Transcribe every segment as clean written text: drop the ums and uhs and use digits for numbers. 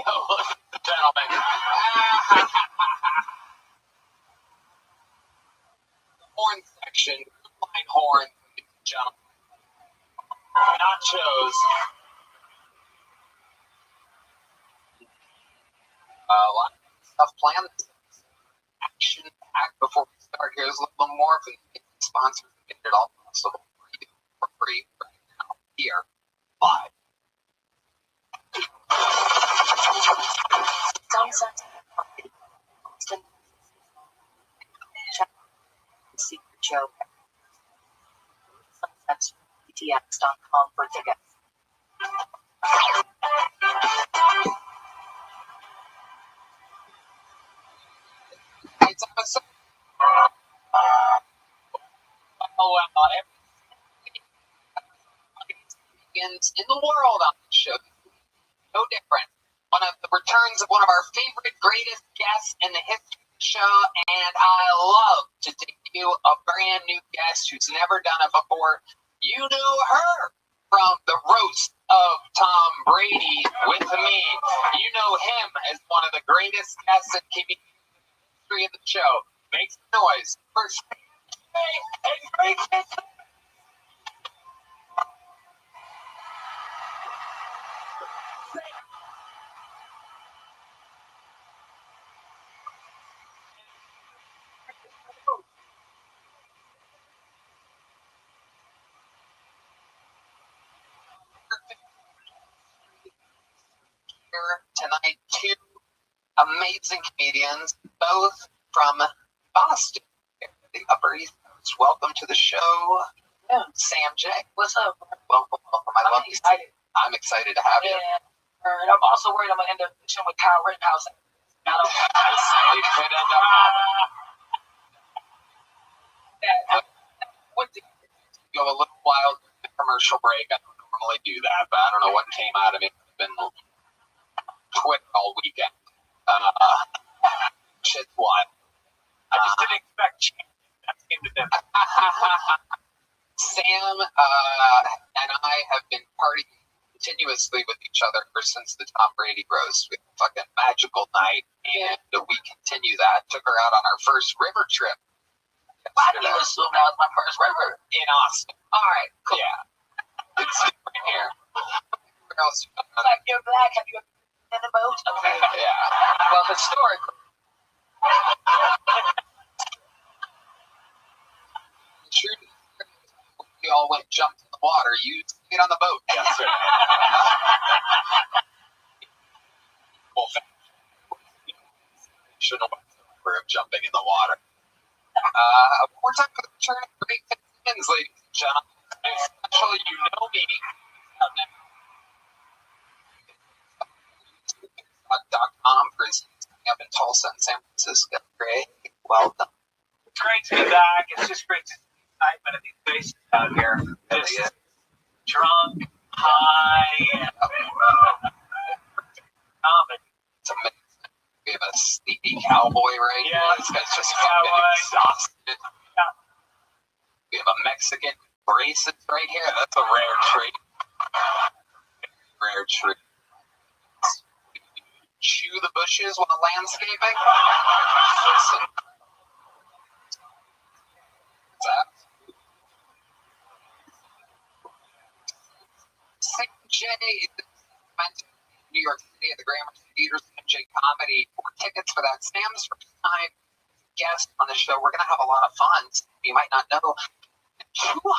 Gentlemen. Horn section, line horn, gentlemen. Nachos. A lot of stuff planned. Action packed before we start. Here's a little more from the sponsors that made it all possible for you for free right now here live. Sunset secret show. Sunsetptx.com for tickets. It's episode. In the world on the show. No different. One of the returns of one of our favorite, greatest guests in the history of the show, and I love to debut a brand new guest who's never done it before. You know her from the roast of Tom Brady with me. You know him as one of the greatest guests in TV history of the show. Make some noise. First, tonight, two amazing comedians, both from Boston, the Upper East Coast. Welcome to the show, Sam J. What's up? Welcome. I'm excited. I'm excited to have you. And I'm also worried I'm gonna end up fishing with Kyle Rittenhouse. It could end up go a little wild in the commercial break. I don't normally do that, but I don't know what came out of me. It's been Twitter all weekend. Shit's wild. I just didn't expect change. Sam and I have been partying continuously with each other ever since the Tom Brady roast. We had a fucking magical night, and we continue that. Took her out on our first river trip. I didn't even assume that was my first river. In Austin. All right, cool. Yeah. It's right here. Where else you got? Like, you're black. Have you ever been in a boat? Okay. Yeah. Well, historically. We all went jumped in the water. You stayed on the boat yesterday. Shouldn't have for jumping in the water. We're talking about the return of great fans, ladies and gentlemen. Especially, you know me. .com for his up in Tulsa and San Francisco. Great. Well done. It's great to be back. It's just great to see the excitement of these faces out here. Just drunk, high, and comedy. It's amazing. We have a sleepy cowboy right here. This guy's just fucking exhausted. Yeah. We have a Mexican braces right here. That's a rare treat. Rare treat. Chew the bushes while landscaping. Listen. What's that? Sam J. New York City at the Gramercy Theater, Sam J. Comedy. For tickets for that, Sam's first time guest on the show. We're going to have a lot of fun. You might not know 230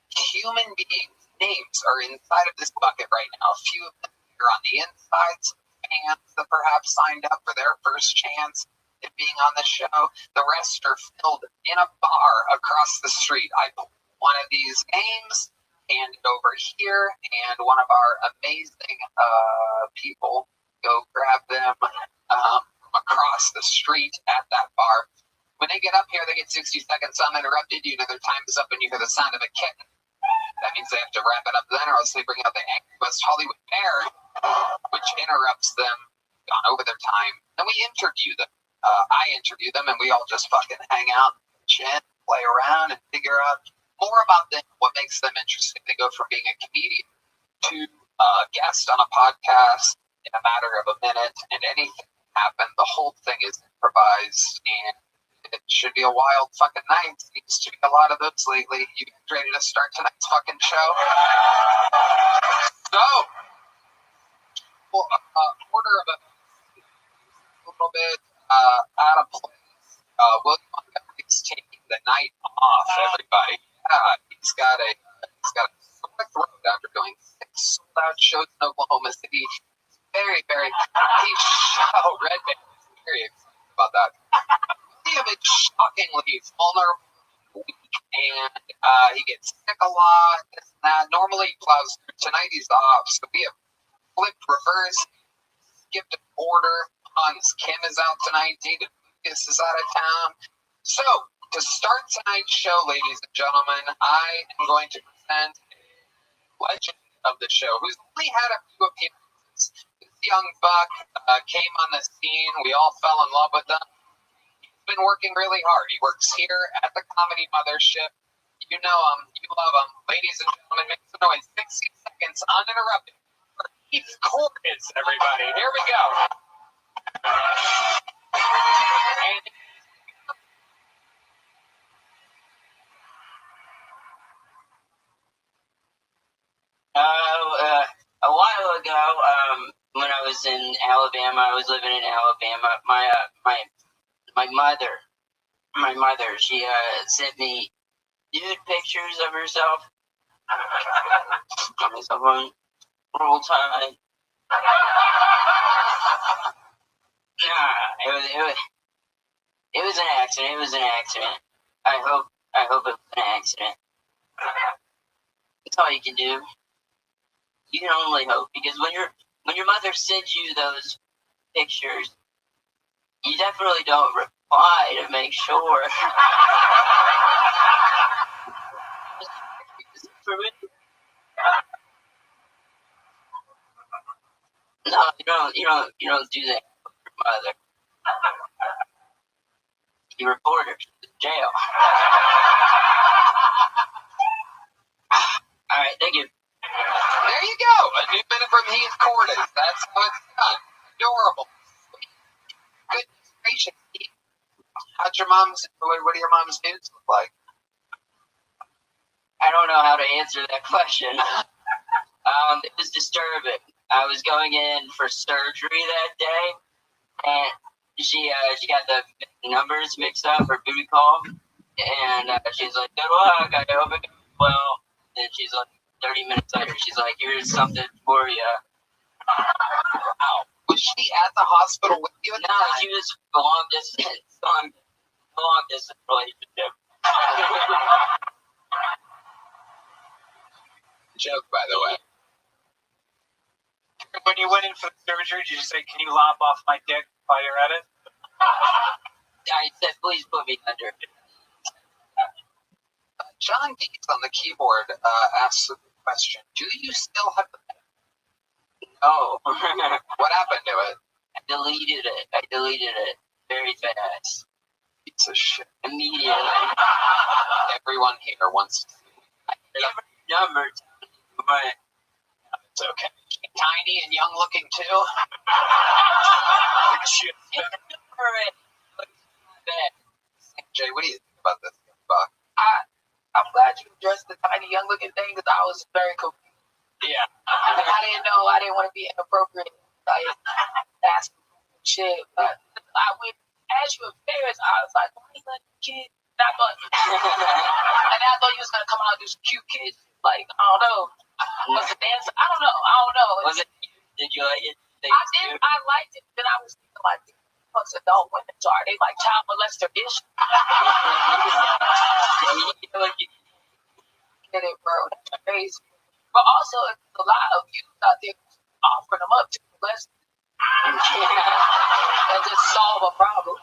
human beings' names are inside of this bucket right now. A few of them are on the inside, some fans that perhaps signed up for their first chance at being on the show. The rest are filled in a bar across the street. I put one of these names, hand it over here, and one of our amazing people go grab them from across the street at that bar. When they get up here, they get 60 seconds uninterrupted. You know their time is up when you hear the sound of a kitten. That means they have to wrap it up then, or else they bring out the Angry West Hollywood Bear, which interrupts them over their time. And we interview them. I interview them, and we all just fucking hang out, chat, play around, and figure out more about them, what makes them interesting. They go from being a comedian to guest on a podcast in a matter of a minute, and anything can happen. The whole thing is improvised, and it should be a wild fucking night. Seems to be a lot of those lately. You guys ready to start tonight's fucking show? So, order of a little bit out of place. William Montgomery's taking the night off. Everybody, he's got a sore throat after doing 6 sold-out shows in Oklahoma City. Very, very. Red Band is very excited about that. William is shockingly vulnerable, weak, and he gets sick a lot. This and that. Normally he plows through. Tonight he's off, so we have flipped reverse, skipped an order. Hans Kim is out tonight. David Lucas is out of town. So, to start tonight's show, ladies and gentlemen, I am going to present a legend of the show who's only had a few appearances. This young buck came on the scene. We all fell in love with him. He's been working really hard. He works here at the Comedy Mothership. You know him. You love him. Ladies and gentlemen, make some noise. 60 seconds uninterrupted. Keith Cordes, everybody. Here we go. And a while ago, when I was in Alabama, I was living in Alabama. My mother, she sent me nude pictures of herself. Got myself on roll time. Nah, it was an accident. It was an accident. I hope it was an accident. That's all you can do. You can only hope, because when your mother sends you those pictures, you definitely don't reply to make sure. For me? No, you don't do that for your mother. You report her to the jail. All right, thank you. there you go. A new minute from Heath Cordes. That's how it's done. Adorable. Goodness gracious, Heath. What do your mom's nudes look like? I don't know how to answer that question. It was disturbing. I was going in for surgery that day, and she got the numbers mixed up, her booty call, and she's like, "Good luck, I hope it goes well." And she's like, 30 minutes later, she's like, "Here's something for you." Wow. Was she at the hospital with you? No, she was a long distance relationship. Joke, by the way. When you went in for the surgery, did you say, "Can you lop off my dick while you're at it"? I said, "Please put me under." John Deeds on the keyboard asks the question, do you still have the No. What happened to it? I deleted it very fast. Piece of shit. Immediately. Everyone here wants to see. Every number, but It's okay. Tiny and young looking too. Shit. Jay, what do you think about this? I'm glad you addressed the tiny young looking thing, because I was very confused. Yeah. I didn't know. I didn't want to be inappropriate. Like, asking shit. But as you were Paris, I was like, why you let the kid? And I thought you was going to come out and do some cute kids. Like, I don't know. Was it dance? I don't know. was it? Did you like it? I liked it. Then I was thinking, like, plus adult women, so are they like child molester-ish? Get it, bro. That's crazy. But also, there's a lot of youth out there offering them up to molest and just solve a problem.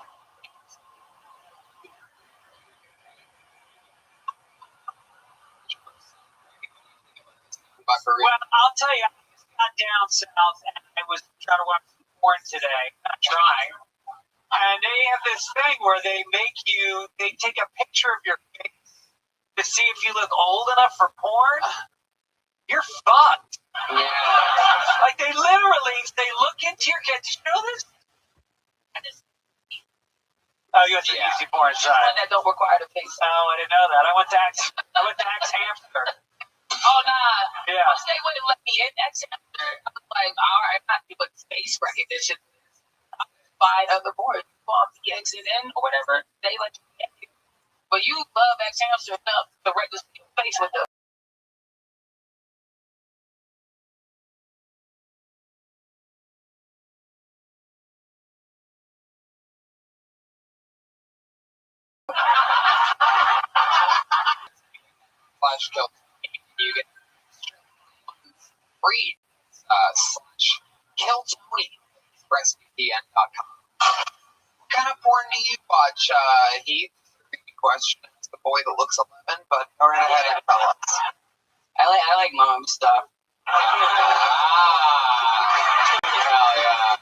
Well, I'll tell you, I got down south and I was trying to watch some porn today. I'm trying. And they have this thing where they take a picture of your face to see if you look old enough for porn. You're fucked. Yeah. Like they look into your cat. Did you know this? Oh, you got the easy porn side. One that don't require the face. Oh, I didn't know that. I went to Axe Hamster. Oh, nah. Yeah. They wouldn't let me in that chapter. I was like, all right, I'm not doing face recognition. Find other boards. You go on PXN or whatever, they let you in. But you love X Hamster enough to register your face with them. Flash kill. You get free / kill Tony expressvpn.com. What kind of porn do you watch, Heath? Question. It's the boy that looks 11, but go right ahead and tell us. I like mom stuff. Hell yeah.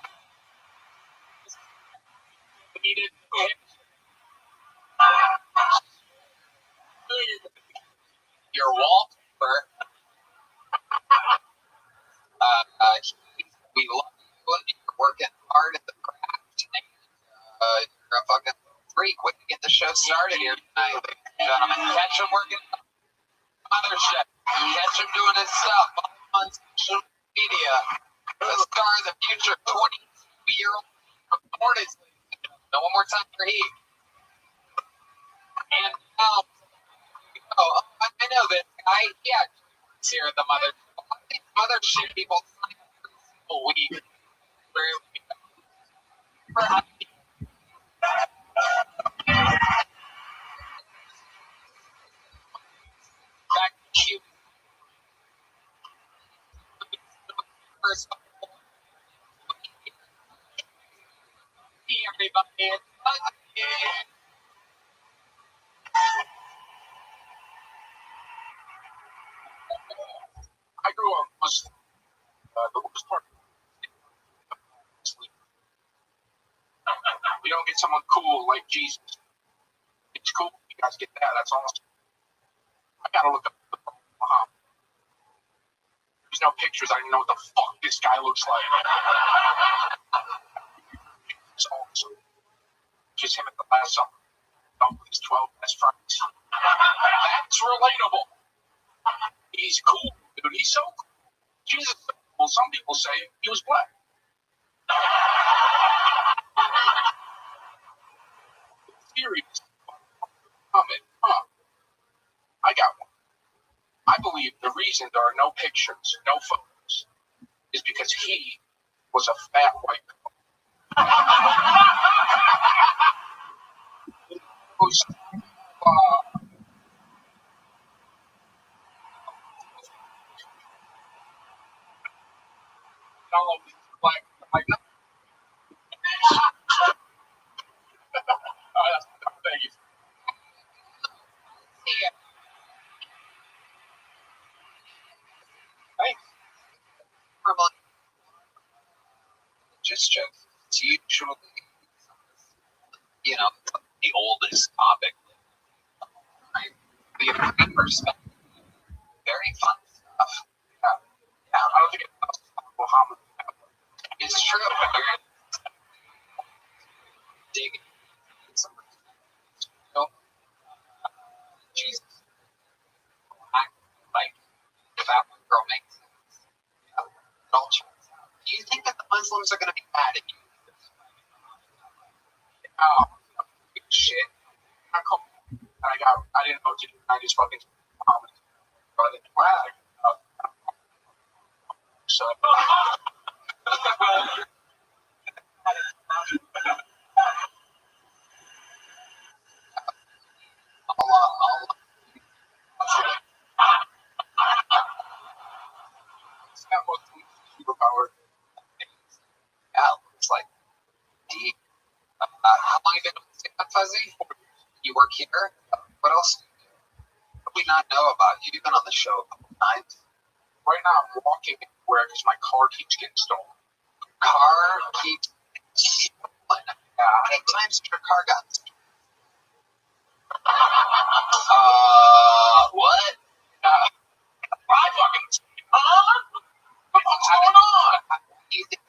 Your wallpaper. We love you. You're working hard at the craft. You're a fucking freak. We can get the show started here tonight, ladies and gentlemen. Catch him working mothership. Catch him doing his stuff on social media. The star of the future, 22-year-old Mortis. No, one more time for Heath. And now, I know this guy. Yeah, he's here at the mothership. All these mothership people sign up every single week. Back to you. First of all, everybody. I grew up Muslim. The worst part is you don't get someone cool like Jesus. It's cool. You guys get that. That's awesome. I gotta look up Muhammad. There's no pictures. I don't know what the fuck this guy looks like. It's awesome. Just him at the last supper. With his 12 best friends. That's relatable. He's cool, dude. He's so cool. Jesus, well, some people say he was black. Serious. I got one. I believe the reason there are no pictures, no photos, is because he was a fat white girl. Black. Thank you. Thanks. Just jokes. It's usually, the oldest topic. Right? The perspective. Very fun stuff. Yeah. I don't think it's Muhammad. It's true. Dig some. Jesus. Like, if that one girl makes sense. Do you think that the Muslims are going to be mad at you? Oh, shit. I didn't know what to do. I just fucking flag. So. Superpower. Yeah, it's like deep. How long have you been with Fuzzy? You work here? What else do we not know about you? You've been on the show a couple times. Right now, I'm walking everywhere because my car keeps getting stolen. Car keeps getting stolen? Yeah. How many times has your car gotten stolen? What? I fucking. What's going on? Do you think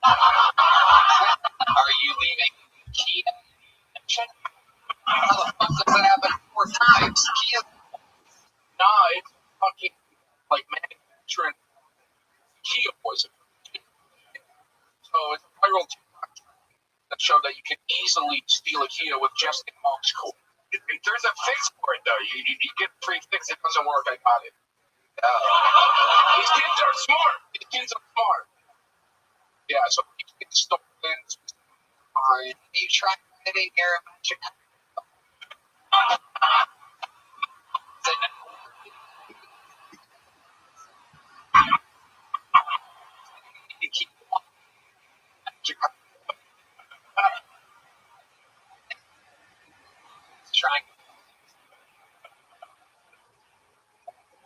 are you leaving Kia? How the fuck does that happen 4 times? Kia. No, it's fucking like manufacturing. Kia was it. So it's a viral TikTok that showed that you can easily steal a Kia with just the aux cord. There's a fix for it though. You get a free fix. It doesn't work. I got it. These kids are smart. These kids are smart. Yeah, so you can stolen. Fine. You try getting your magic. You keep trying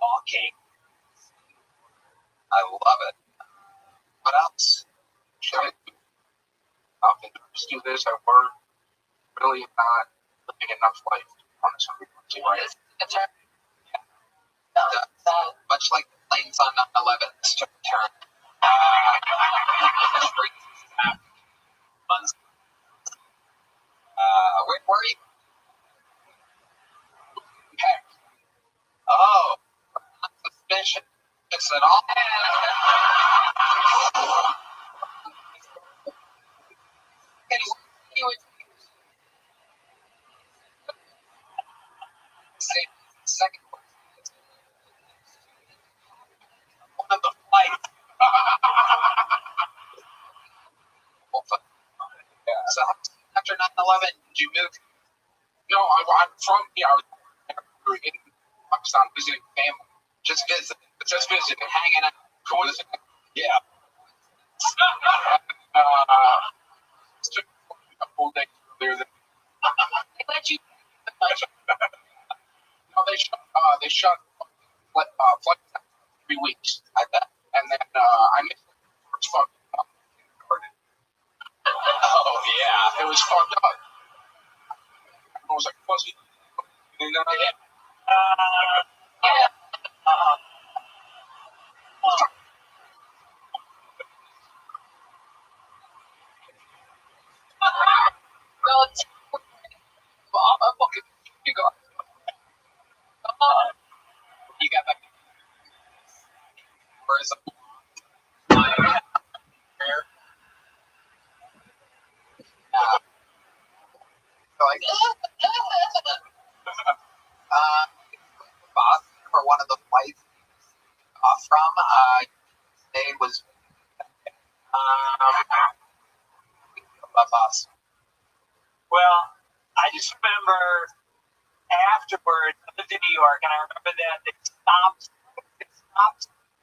walking. I love it. What else? I'll just do this. I work. Really not living enough life to be honest with you. Right? Much like the planes on 9/11, this took a turn. Where were you? Okay. Oh, not suspicious at all. Second one of the flights. So after 9/11, did you move? No, I'm from here. I was in Pakistan visiting family. Just visit. Just visiting. Hanging out. Coincidence. Yeah. Took a full day earlier than. They let you. No, they shut flight 3 weeks. I bet. And then I missed the first fucking garden. Oh, yeah. It was fucked up. I was like fuzzy. And then I hit. I'm fucking you got. You got back. Where is it? Like, boss for one of the flights off from, today was, boss. Well, I just remember afterwards, I lived in New York, and I remember that they stopped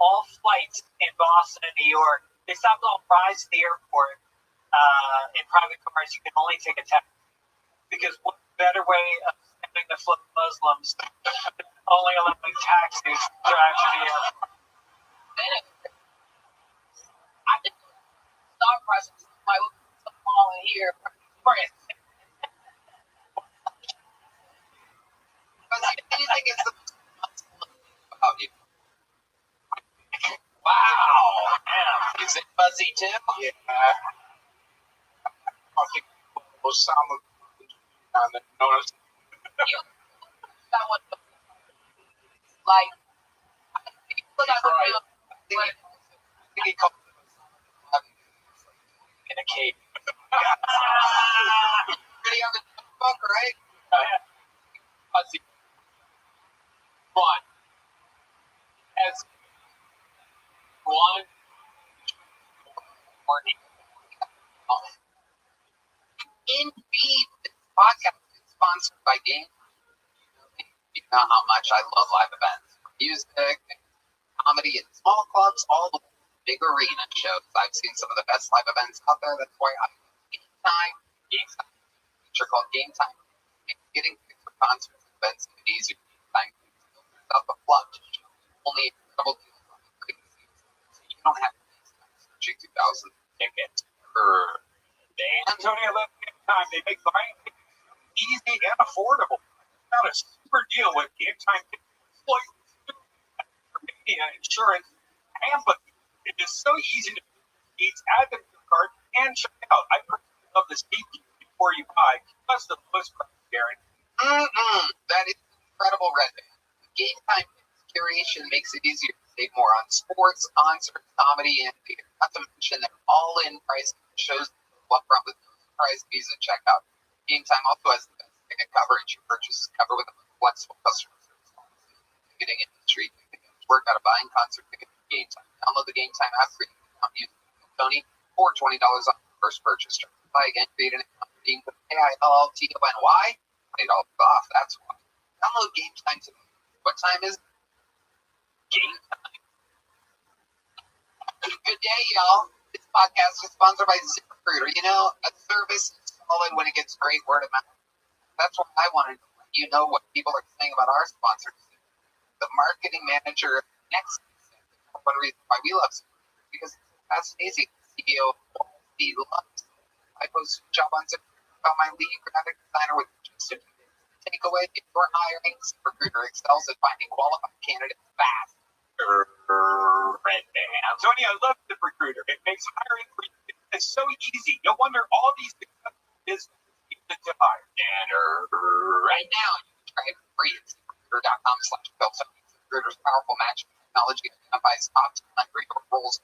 all flights in Boston and New York. They stopped all rides to the airport in private cars. You can only take a taxi. Because what better way of stemming the flow of Muslims than only allowing taxis to drive to the airport? I think star prices might look so small in here. France. But I think it's the about you. Wow. Yeah. Is it fuzzy too? Yeah. Fucking Osama. Notice. You got one. Like, you look at Right. I think he called In a cave. pretty on the book, right? Fuzzy. Fun. As one morning. Indeed, this podcast is sponsored by Game. You know how much I love live events, music, comedy, and small clubs, all the big arena shows. I've seen some of the best live events out there. That's why I Game Time. Which are called Game Time. Getting tickets for concerts and events is easy. Time up a plug. Only double deals on the great seats. So you don't have to searching 2,000 tickets per band. Antonio left Game Time. They make buying easy and affordable. Not a super deal with Game Time. Like, for me, insurance amphitheater. It is so easy to eat, add them to the cart, and check out. I personally love this gatekeep before you buy, plus the lowest price guarantee. That is incredible, Red Band. Game time curation makes it easier to save more on sports, concerts, comedy, and theater. Not to mention that all-in price shows what from with price fees at checkout. Game time also has the best ticket coverage. Your purchases covered with a flexible customer service policy. Ticketing industry work out of buying concert tickets at Game Time. Download the Game Time app for you to use Tony for $20 off your first purchase. Buy again, create an account redeem with AILTONY. $20 off. That's why. Download Game Time today. What time is it? Game time. Good day, y'all. This podcast is sponsored by ZipRecruiter. You know, a service is solid when it gets great word of mouth. That's why I wanted to let you know what people are saying about our sponsors. The marketing manager next one reason why we love ZipRecruiter, because it's fast and easy. CEO he loves. I posted a job on ZipRecruiter about my lead graphic designer with just a few days. Takeaway: if you're hiring, ZipRecruiter excels at finding qualified candidates fast. Red Band. Tony, I love ZipRecruiter. It makes hiring for you. It's so easy. No wonder all these businesses need to hire. And right now, you can try it for free at ZipRecruiter.com/Phil. ZipRecruiter's powerful matching technology identifies top talent for your roles.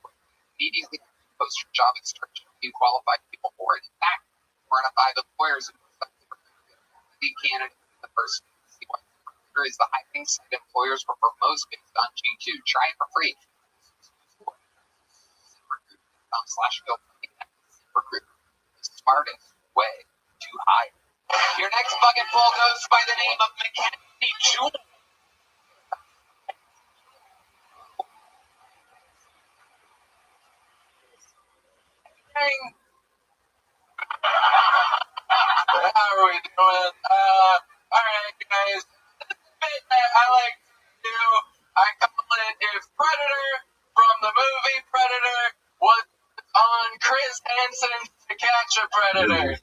Immediately post your job and start you qualified people for it. In fact, 4 out of 5 employers lead candidates in the first week. ZipRecruiter is the hiring site employers prefer most based on G2. Try it for free. ZipRecruiter.com/Phil. ZipRecruiter, the smartest way to hire. Your next bucket full goes by the name of Mackenzie Jewel. How are we doing? Alright, guys. This bit that I like to do, I call it If Predator from the movie Predator was on Chris Hansen to catch a predator.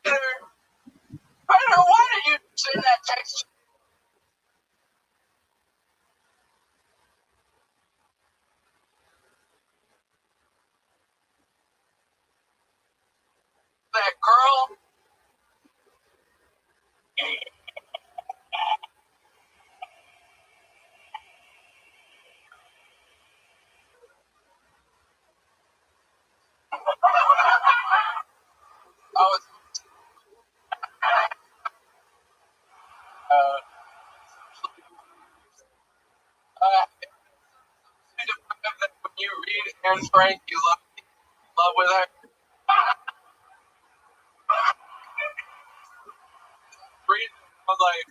Predator, why did you send that text? That girl? I was when you read Anne Frank, you love with her. Read, I was like,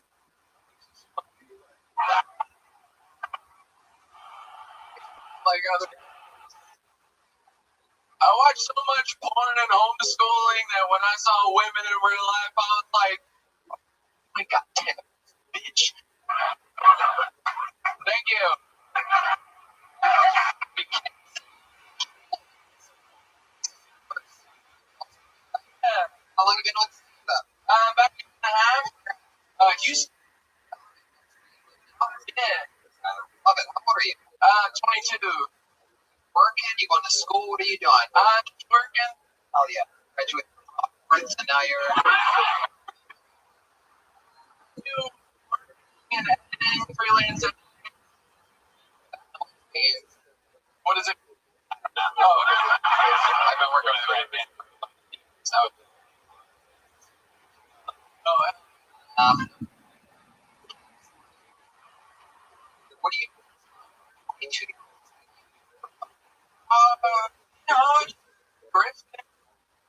other. I watched so much porn and homeschooling that when I saw women in real life, I was like, oh my God damn it, bitch. Thank you. How long have you been with stuff? About a year and a half. Houston. Yeah. Love it. How old are you? 22. Working? You going to school? What are you doing? Just working. Oh yeah. Graduate. And now you're In editing, freelancing. What is it? Oh, okay. I've been working with the Red Band. So. what do you into No, Chris.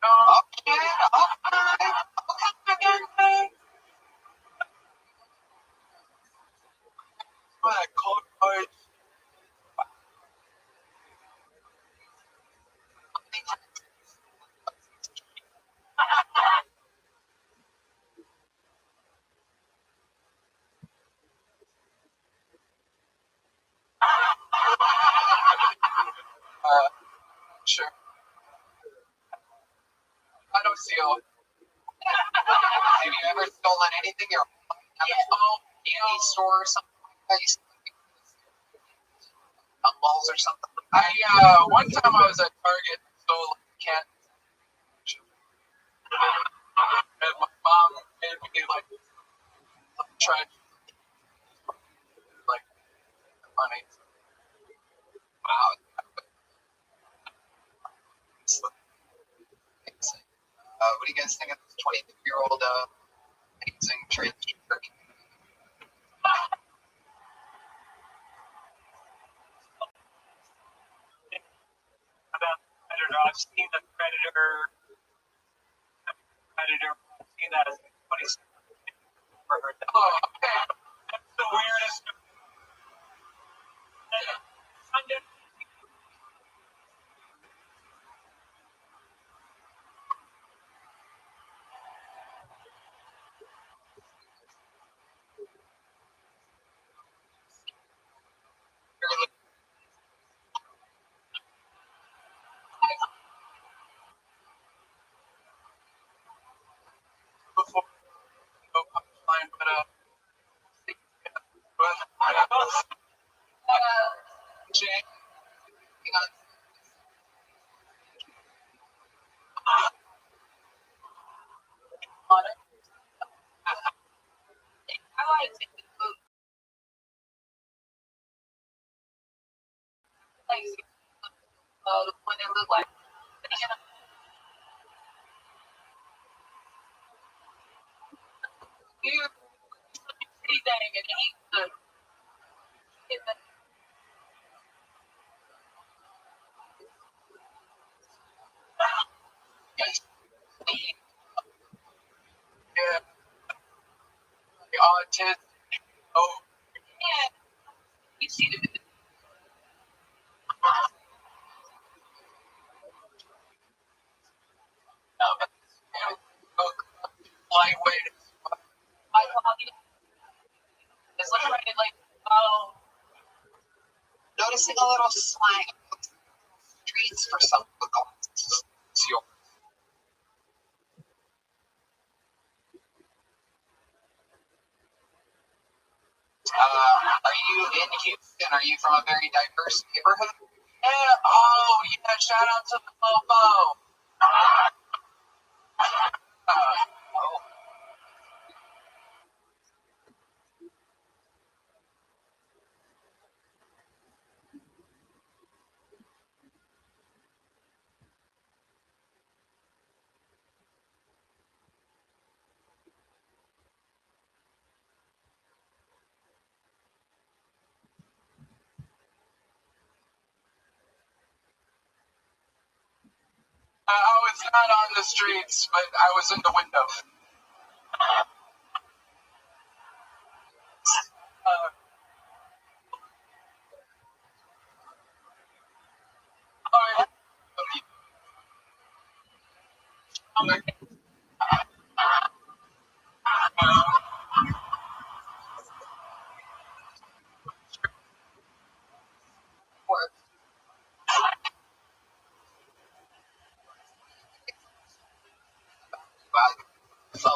No. okay. That cold card. Sure. I don't steal. Have you ever stolen anything? You're at a candy store or something? I used to think balls or something. One time I was at Target, stole a cat, and my mom made me try money. Wow. What do you guys think of this 22-year-old amazing transgender? About Predator, I've seen the Predator. I've seen that as 26. Never heard that. Oh, okay. That's the weirdest. Before no punchline, but Jane, On it. I like it. Like the one that look like you anything and eat the in the yeah, the autism. Oh, yeah, you see the lightweight. I call it. It's like oh Noticing a little slang streets for some of the glasses. It's yours. Are you in Houston? Are you from a very diverse neighborhood? Yeah, oh, yeah, shout out to the Bobo. Oh, I was not on the streets, but I was in the window. All right. work. so,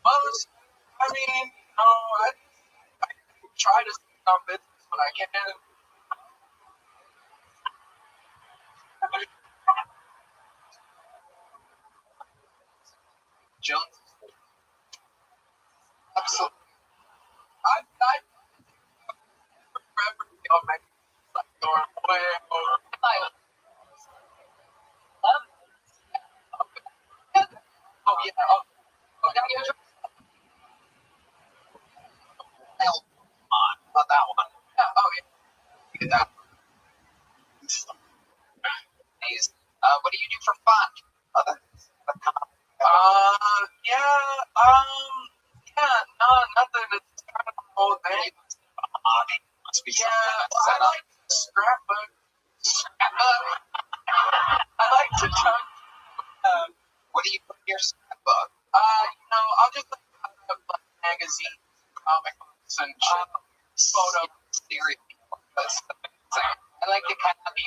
Most, I mean, no, I try to stay on business when I can. Jones. Absolutely. I remember y'all making like going way over. Like love Oh, yeah. Oh, that you're Hell, on. Not that one. yeah. Oh, yeah. Get that. Amazing. What do you do for fun? Other than No, nothing. It's kind of the whole thing. must be Yeah, something I like scrapbook. I like to talk. What do you put in your scrapbook? I'll just have like magazines, comic books, and photo. Serial. That's amazing. I like to kind of be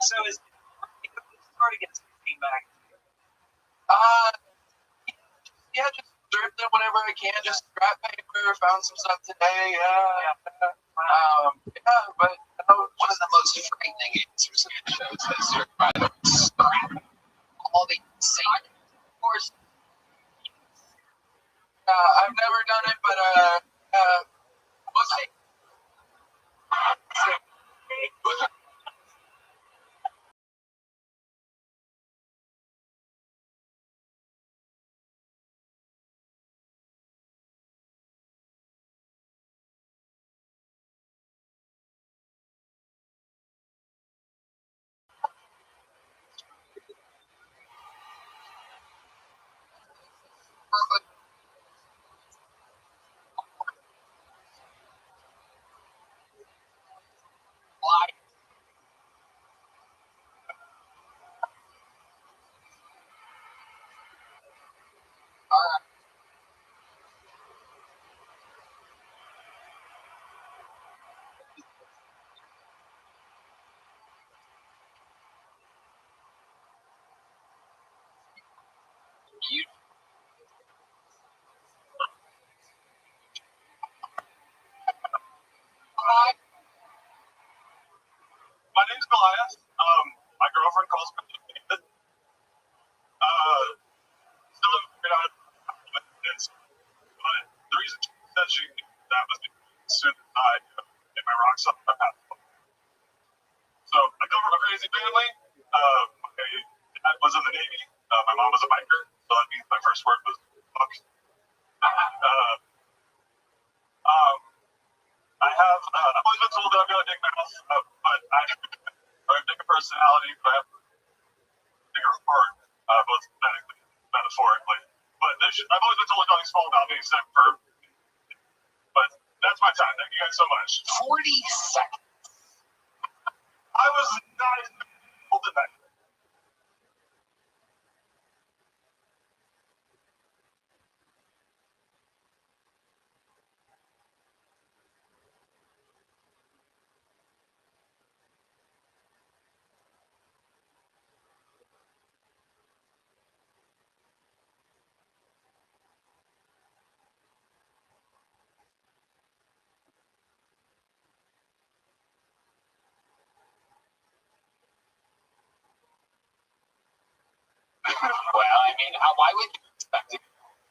So is I can, just scrap paper. Found some stuff today. Yeah, but One of the most frightening answers in the show is this, by the scrap all the insane. Of course, I've never done it, but we'll see. My name's Goliath. My girlfriend calls me David. Still haven't figured out what it is. But the reason she said she knew that was because as soon as I hit my rocks up, I had to. So I come from a crazy family. My dad was in the Navy. My mom was a biker, so that means my first word was fuck. I've always been told that I've got a big mouth, but I have a bigger personality, but I have a bigger heart, both phonetically and metaphorically. But I've always been told nothing small about me except for, but that's my time. Thank you guys so much. 40 seconds. I was not as old as that. Well, I mean, why would you expect it?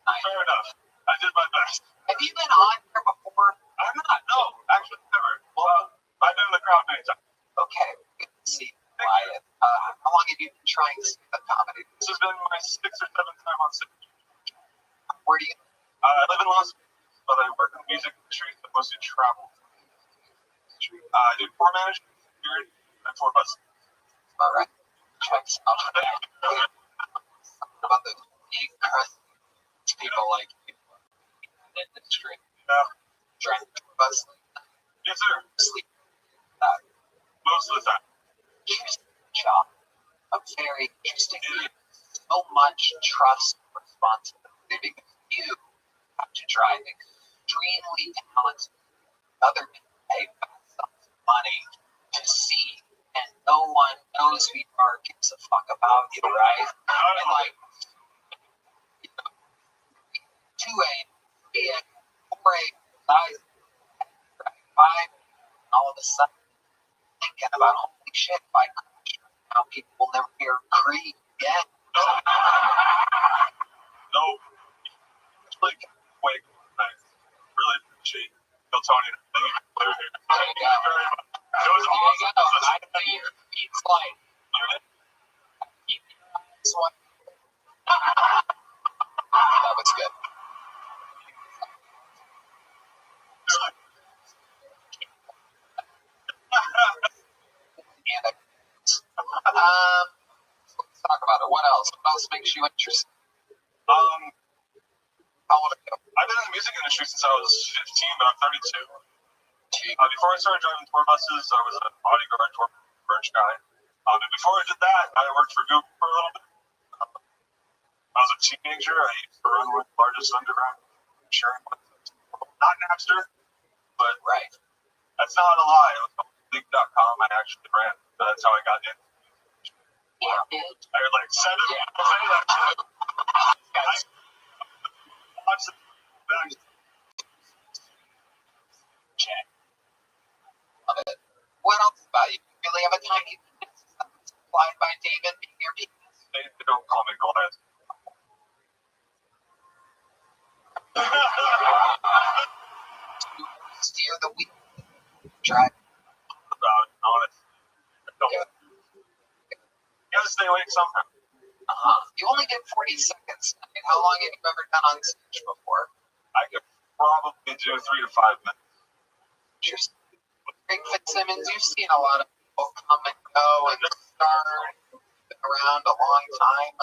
Fair enough. I did my best. Have you been on here before? I'm not. No, actually, never. Well, I've been in the crowd many times. Okay, good to see you, Goliath. How long have you been trying to see the comedy? This has been my 6th or 7th time on stage. Where do you? I live in Las Vegas, but I work in the music industry, so mostly travel. I do tour management here and tour buses. All right. Checks out the back. About the big people like you in the industry. Yeah. Trying to bus Yes, sir. sleep. Most of the time. Interesting job. A very interesting. So much trust and responsibility because you have to drive extremely talented other people pay some money to see, and no one knows who you are, gives a fuck about you, right? And like 2 a.m., 3 a.m., 4 a.m., 5, all of a sudden thinking about holy shit, by now people will never hear Creed again. No. It's really wake. Really appreciate Tony. There you go. It was awesome. I think it's like this one. That was good. Let's talk about it. What else? What else makes you interested? How old are you? I've been in the music industry since I was 15, but I'm 32. Before I started driving tour buses, I was a bodyguard tour merch guy. And before I did that, I worked for Google for a little bit. I was a teenager. I used to run with the largest underground sharing website. Not Napster, but Right. that's not a lie. It was called League.com. I actually ran. That's how I got in. Yeah. I heard like 7 people say that shit. I watched the Check. Love it. What else about you? You really have a tiny penis supplied by David being your penis? They don't call me Goliath. Steer the wheel. Drive. About it, honest. Yeah. You gotta stay awake somehow. You only get 40 seconds. I mean, how long have you ever done on stage before? I could probably do 3 to 5 minutes. Just Greg Fitzsimmons, you've seen a lot of people come and go and start, been around a long time.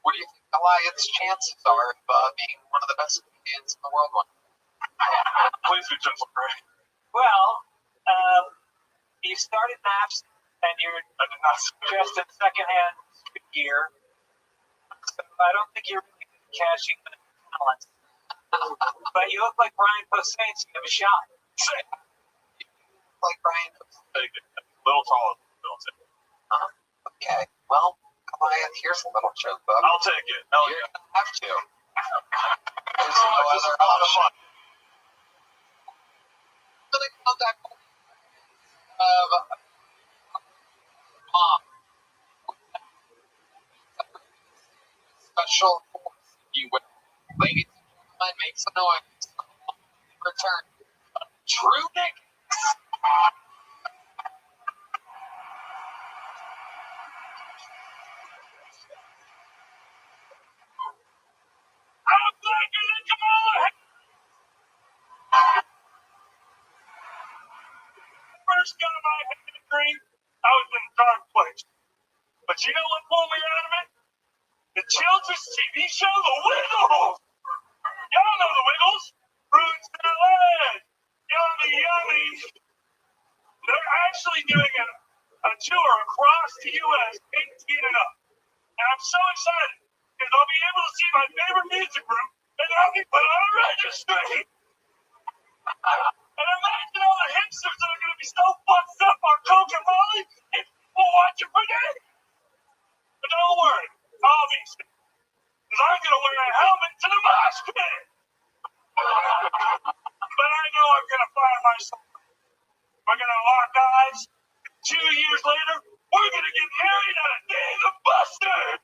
What do you think Goliath's chances are of being one of the best comedians in the world? Please be gentle, Greg. Well, you started MAPS and you're dressed in secondhand gear. So I don't think you're really cashing the talent. But you look like Brian Posehn, so you have a shot. Like Brian? Take it. A little taller than Bill. Okay. Well, Goliath, here's a little joke book. I'll take it. Hell You're yeah. gonna have to. There's So no much. This is other a lot of option. fun. I'm gonna contact of mom. Special force, if you will. Ladies and gentlemen, make some noise. Return. True Nick. I'm blanking it, come on! First got my head in the dream, I was in a dark place. But you know what pulled me out of it? The children's TV show, The Wiggles! Y'all know The Wiggles? Fruit salad! Yummy, yummy! They're actually doing a tour across the U.S., 18 and up. And I'm so excited, because I'll be able to see my favorite music group, and I'll be put on a registry! And imagine all the hipsters that are going to be so fucked up on Coke and Molly, if people watch it for days! But don't worry, I'll be sick. Because I'm going to wear a helmet to the mosh pit! But I know I'm going to find myself. We're going to lock eyes. 2 years later, we're going to get married at a Dave and Buster's!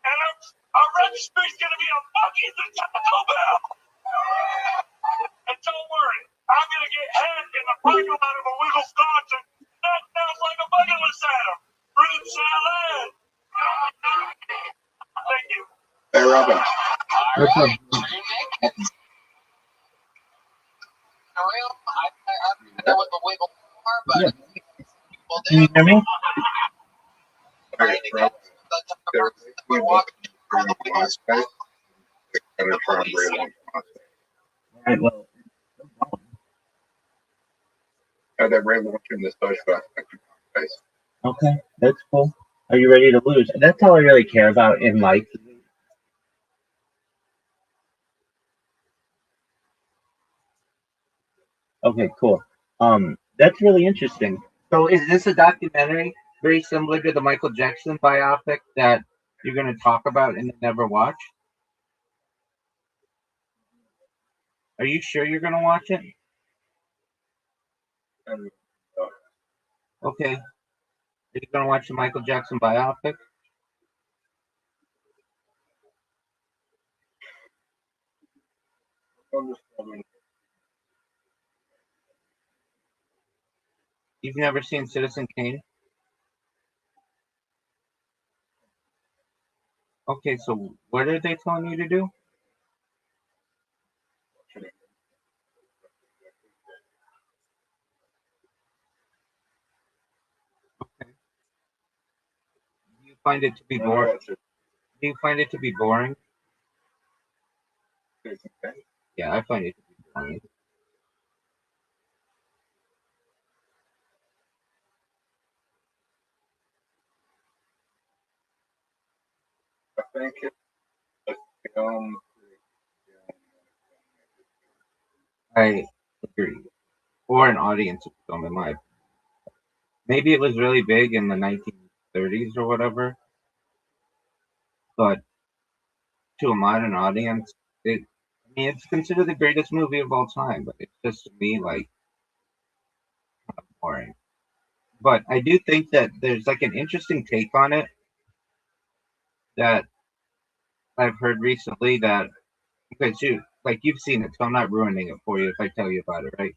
And our registry's going to be a Buc-ee's and Taco Bell! And don't worry, I'm going to get head in the parking lot of a Wiggles concert. That sounds like a bucket list item. Fruit salad! Thank you. Hey, Robin. All right, True Nick. Real, I don't know what the Wiggles are, but people do. Can you hear me? Trying to get the person that we're walking through the Wiggles. Right, well, That Ray watching this social aspect of my face. okay, that's cool. Are you ready to lose? That's all I really care about in life. Okay, cool. That's really interesting. So, is this a documentary very similar to the Michael Jackson biopic that you're going to talk about and never watch? Are you sure you're going to watch it? And, Okay. Are you going to watch the Michael Jackson biopic? You've never seen Citizen Kane? Okay, so what are they telling you to do? Okay. Do you find it to be boring? Do you find it to be boring? Yeah, I find it to be boring. I think it's a film. I agree. Or an audience film, in my opinion. Maybe it was really big in the 1930s or whatever, but to a modern audience, it mean, it's considered the greatest movie of all time, but it's just to me like boring. But I do think that there's like an interesting take on it that I've heard recently that okay, so like you've seen it, so I'm not ruining it for you if I tell you about it, right?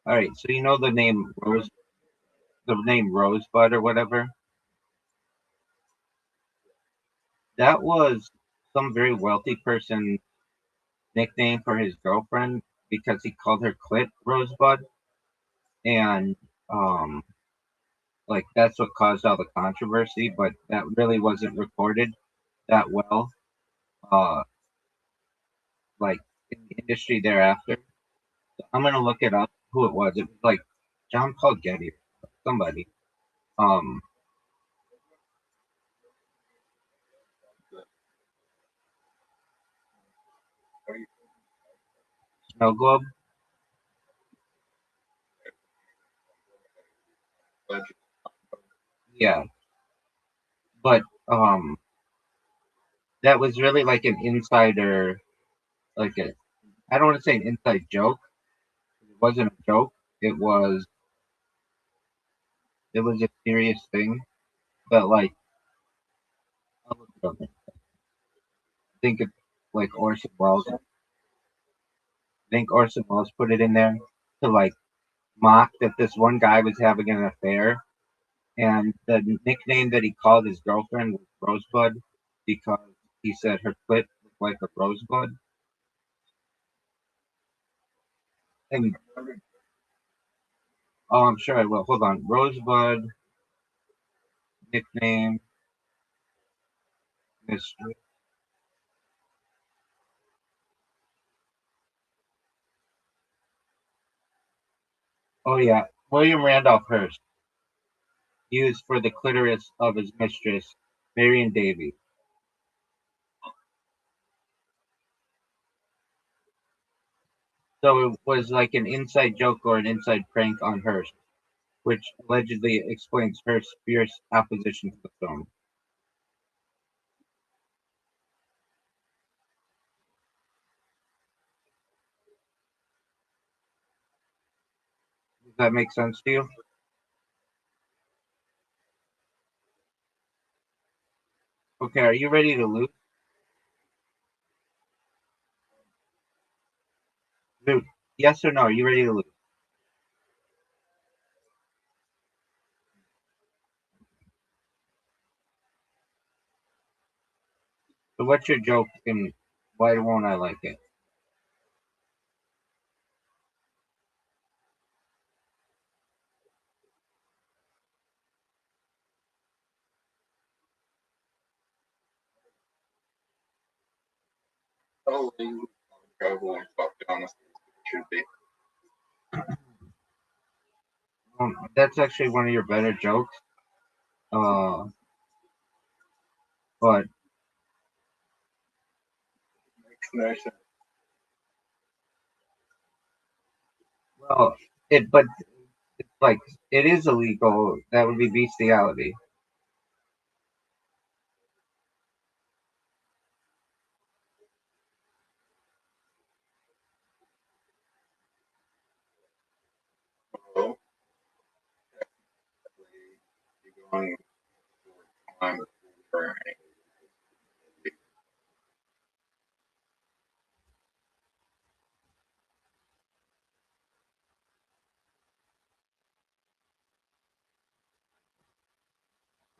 All right, so you know the name Rosebud or whatever. That was some very wealthy person's nickname for his girlfriend because he called her Clit Rosebud, and um, like that's what caused all the controversy. But that really wasn't recorded that well, uh, like in the industry thereafter. So I'm gonna look it up who it was. It was like John Paul Getty, somebody. Um, Snow Globe. Yeah, but that was really like an insider, like a I don't want to say an inside joke. It wasn't a joke. It was it was a serious thing. But like, I'll look it up. I think it's like Orson Welles. I think Orson Welles put it in there to like mock that this one guy was having an affair, and the nickname that he called his girlfriend was Rosebud because he said her clit looked like a rosebud. And oh, I'm sure I will. Hold on, Rosebud nickname mystery. Oh yeah, William Randolph Hearst used for the clitoris of his mistress, Marion Davy. So it was like an inside joke or an inside prank on Hearst, which allegedly explains Hearst's fierce opposition to the film. Does that make sense to you? Okay, are you ready to lose? Dude, yes or no? Are you ready to lose? So what's your joke and why won't I like it? Probably travel and fuck honestly should be. That's actually one of your better jokes. But Nice. well, but it's like it is illegal. That would be bestiality. So, you're going time for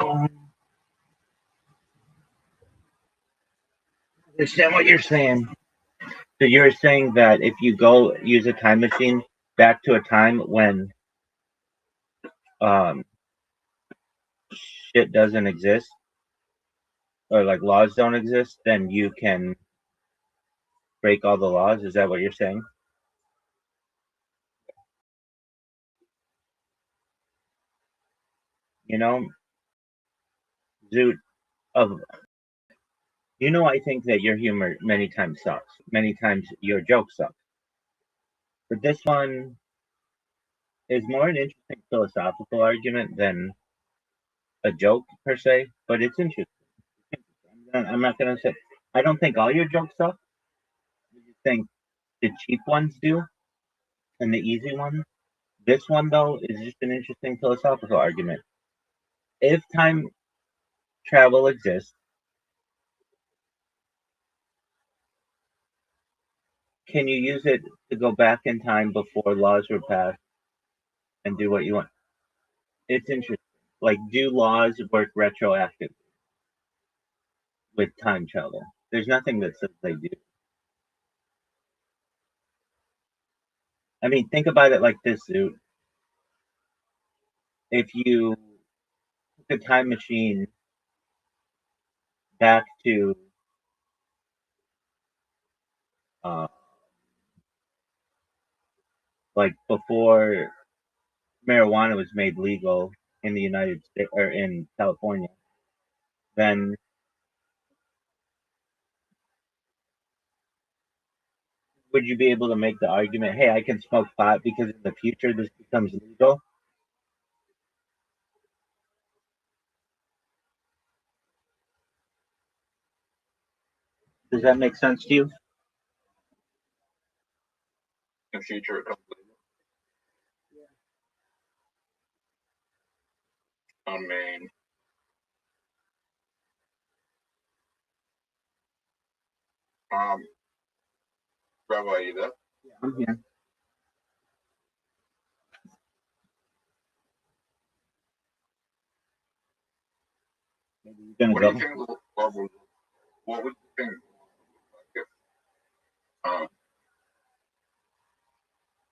I understand what you're saying. So you're saying that if you go use a time machine back to a time when um shit doesn't exist or like laws don't exist, then you can break all the laws. Is that what you're saying? You know, dude, of I think that your humor many times sucks. Many times your joke sucks. But this one is more an interesting philosophical argument than a joke per se. But it's interesting. I'm not gonna say I don't think all your jokes suck. I just think the cheap ones do and the easy ones. This one, though, is just an interesting philosophical argument. If time travel exists, can you use it to go back in time before laws were passed and do what you want? It's interesting. Like, do laws work retroactively with time travel? There's nothing that says they do. I mean, think about it like this, dude. If you took a time machine back to uh, like before marijuana was made legal in the United States or in California, then would you be able to make the argument, hey, I can smoke pot because in the future this becomes legal? Does that make sense to you? In the future, it comes later. I mean, Rabbi, are you there? I'm here. What do you think the world would, what would you think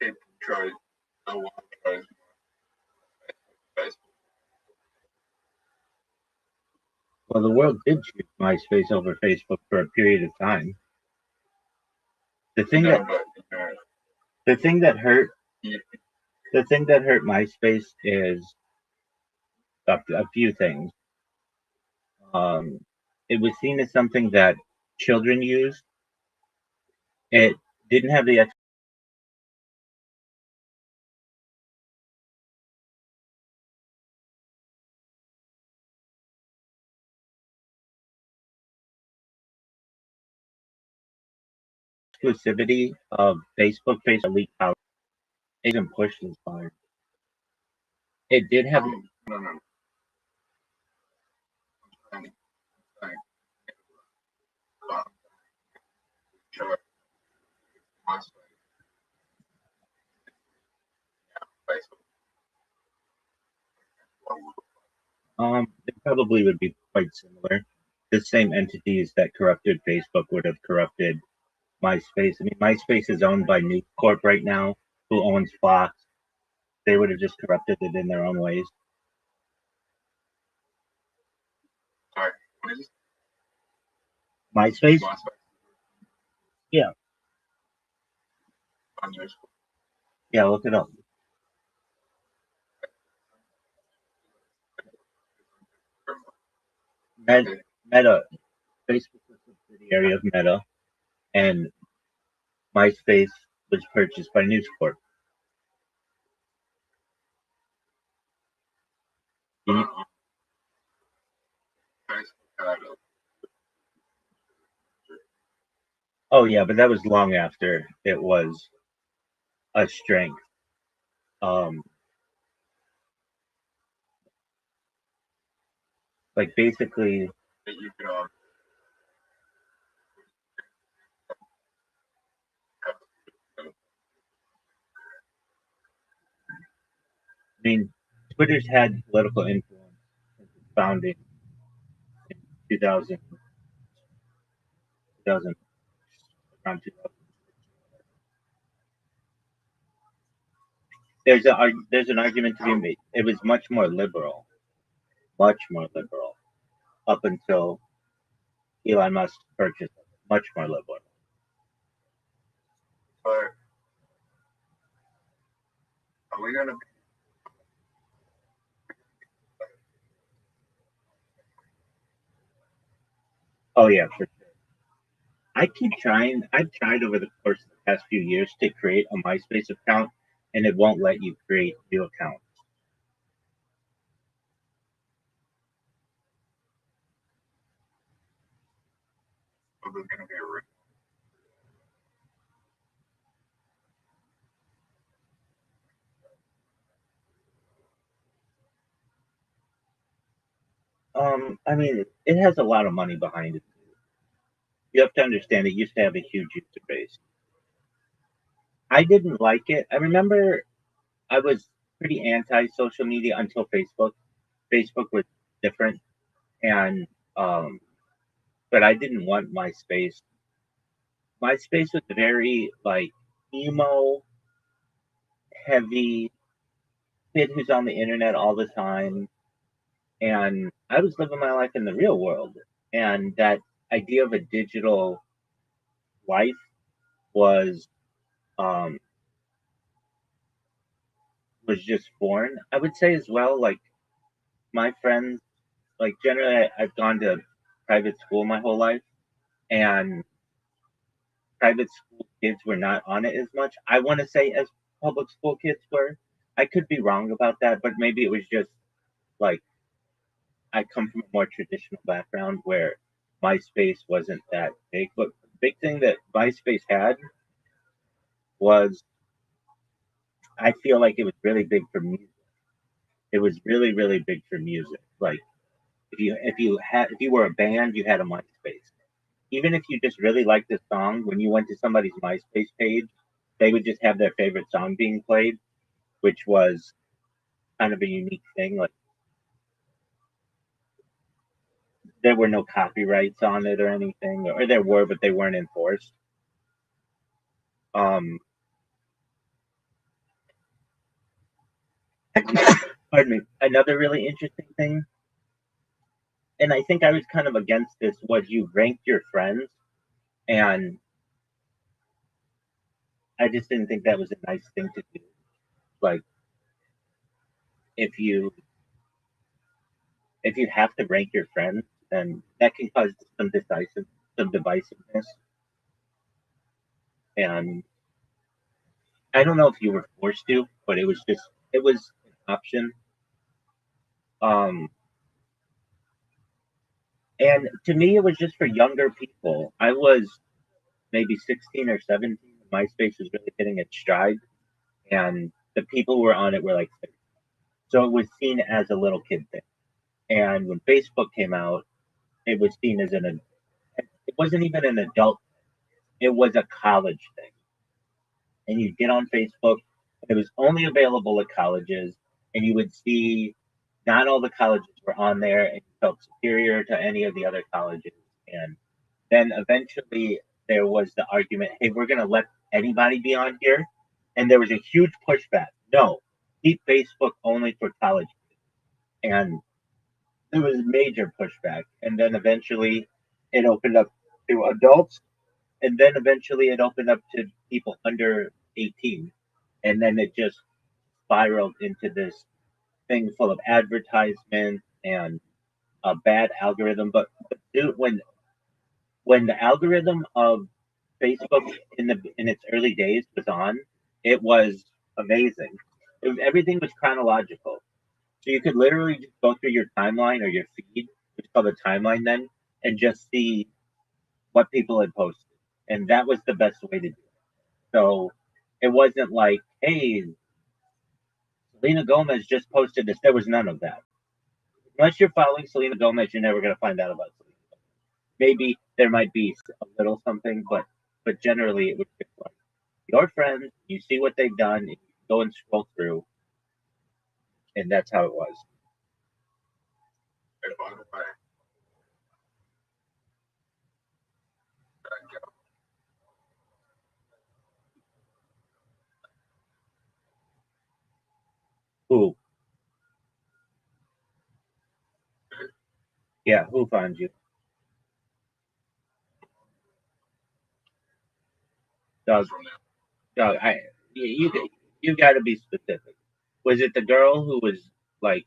if people tried, no one tries Facebook? Well, the world did choose MySpace over Facebook for a period of time. The thing No, that but the thing that hurt yeah, the thing that hurt MySpace is a few things. It was seen as something that children used. It didn't have the exclusivity of Facebook. Facebook leaked out. It didn't push this far. It did have. no, no. I'm saying, sure, MySpace, Facebook. It probably would be quite similar. The same entities that corrupted Facebook would have corrupted MySpace. I mean, MySpace is owned by News Corp right now, who owns Fox. They would have just corrupted it in their own ways. Sorry, what is it? MySpace? MySpace. Yeah. On your school. Yeah, look it up. Meta. Facebook was a subsidiary of Meta, and MySpace was purchased by News Corp. Oh yeah, but that was long after it was a strength. Like basically, That you can I mean, Twitter's had political influence since its founding in 2000, 2000 around 2000. There's an argument to be made. It was much more liberal up until Elon Musk purchased it. Much more liberal. but are we gonna Oh yeah, for sure. I keep trying. I've tried over the course of the past few years to create a MySpace account, and it won't let you create new accounts. was going to be a risk. I mean, it has a lot of money behind it. You have to understand it used to have a huge user base. I didn't like it. I remember I was pretty anti social media until Facebook. Facebook was different, and but I didn't want MySpace. MySpace was very like emo, heavy kid who's on the internet all the time, and I was living my life in the real world, and that idea of a digital life was um, was just foreign. I would say as well, like my friends, like generally, I've gone to private school my whole life, and private school kids were not on it as much. I want to say as public school kids were. I could be wrong about that, but maybe it was just like I come from a more traditional background where MySpace wasn't that big. But the big thing that MySpace had was I feel like it was really big for music. It was really, really big for music. Like if you were a band, you had a MySpace. Even if you just really liked the song, when you went to somebody's MySpace page, they would just have their favorite song being played, which was kind of a unique thing. Like there were no copyrights on it or anything, or there were, but they weren't enforced. Um, Pardon me. Another really interesting thing, and I think I was kind of against this, was you ranked your friends, and I just didn't think that was a nice thing to do. Like if you if you have to rank your friends, then that can cause some divisiveness. And I don't know if you were forced to, but it was an option. Um, and to me, it was just for younger people. I was maybe 16 or 17 when MySpace was really hitting its stride, and the people who were on it were like, so it was seen as a little kid thing. And when Facebook came out, it was seen as it wasn't even an adult, it was a college thing. And you'd get on Facebook, it was only available at colleges, and you would see not all the colleges were on there, and you felt superior to any of the other colleges. And then eventually there was the argument, hey, we're going to let anybody be on here. And there was a huge pushback. No, keep Facebook only for college kids. And there was major pushback. And then eventually it opened up to adults. And then eventually it opened up to people under 18. And then it just spiraled into this thing full of advertisements and a bad algorithm. But dude, when the algorithm of Facebook in its early days was on, it was amazing. Everything was chronological, so you could literally just go through your timeline or your feed, which is called a timeline then, and just see what people had posted, and that was the best way to do it. So it wasn't like, hey, Selena Gomez just posted this. There was none of that. Unless you're following Selena Gomez, you're never going to find out about Selena. Maybe there might be a little something, but generally it was just like your friends. You see what they've done, and you go and scroll through, and that's how it was. And by the way, Who? Yeah, who finds you? Doug. Doug, you got to be specific. Was it the girl who was like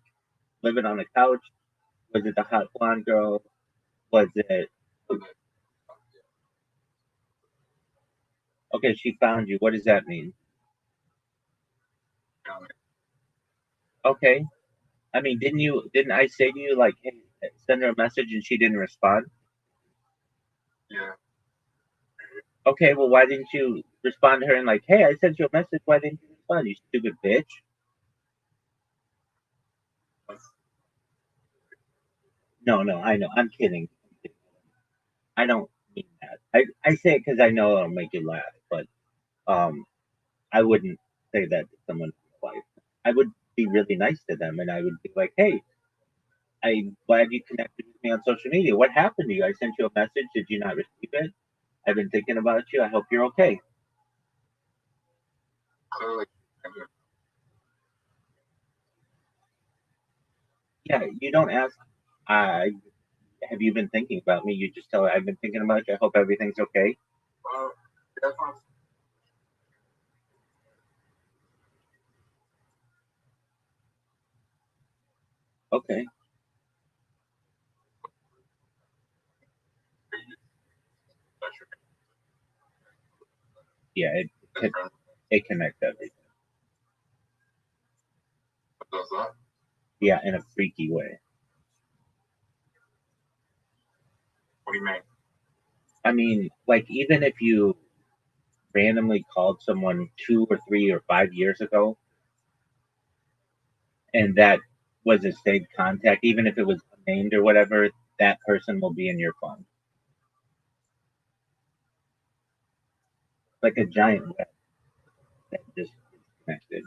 living on the couch? Was it the hot blonde girl? Was it? Okay, she found you. What does that mean? Okay. I mean, didn't I say to you like, hey, send her a message and she didn't respond? yeah, Okay, well, why didn't you respond to her and like, hey, I sent you a message. Why didn't you respond? You stupid bitch. No, I know. I'm kidding. I don't mean that. I say it because I know it'll make you laugh, but um, I wouldn't say that to someone in my life. I would be really nice to them, and I would be like, hey, I'm glad you connected with me on social media. What happened to you? I sent you a message. Did you not receive it? I've been thinking about you. I hope you're okay. Clearly. Yeah, you don't ask. I have you been thinking about me? You just tell her I've been thinking about you. I hope everything's okay. Well, that's not. Okay. Yeah, it connects everything. Does that? Yeah, in a freaky way. What do you mean? I mean, like even if you randomly called someone 2 or 3 or 5 years ago, and that was a saved contact, even if it was named or whatever, that person will be in your phone. Like a giant web that just is connected.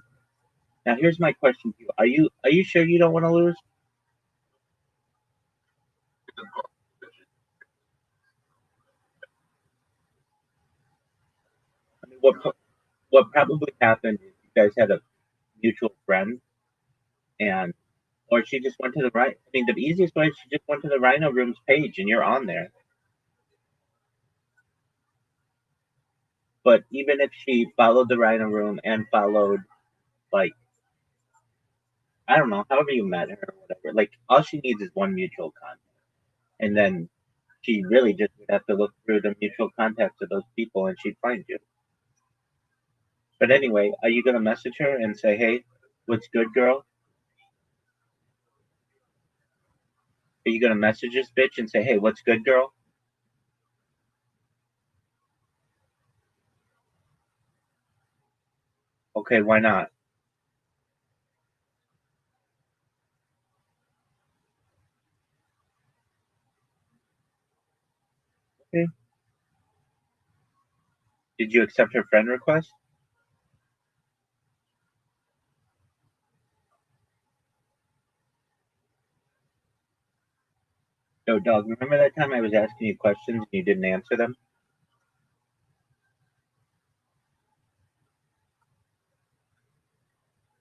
Now here's my question to you. Are you sure you don't want to lose? I mean, what probably happened is you guys had a mutual friend and or she just went to the right. I mean, the easiest way is she just went to the Rhino Room's page and you're on there. But even if she followed the Rhino Room and followed, like, I don't know, however you met her or whatever, like, all she needs is one mutual contact. And then she really just would have to look through the mutual contacts of those people and she'd find you. But anyway, are you going to message her and say, hey, what's good, girl? Are you going to message this bitch and say, hey, what's good, girl? Okay, why not? Okay. Did you accept her friend request? No, dog, remember that time I was asking you questions and you didn't answer them?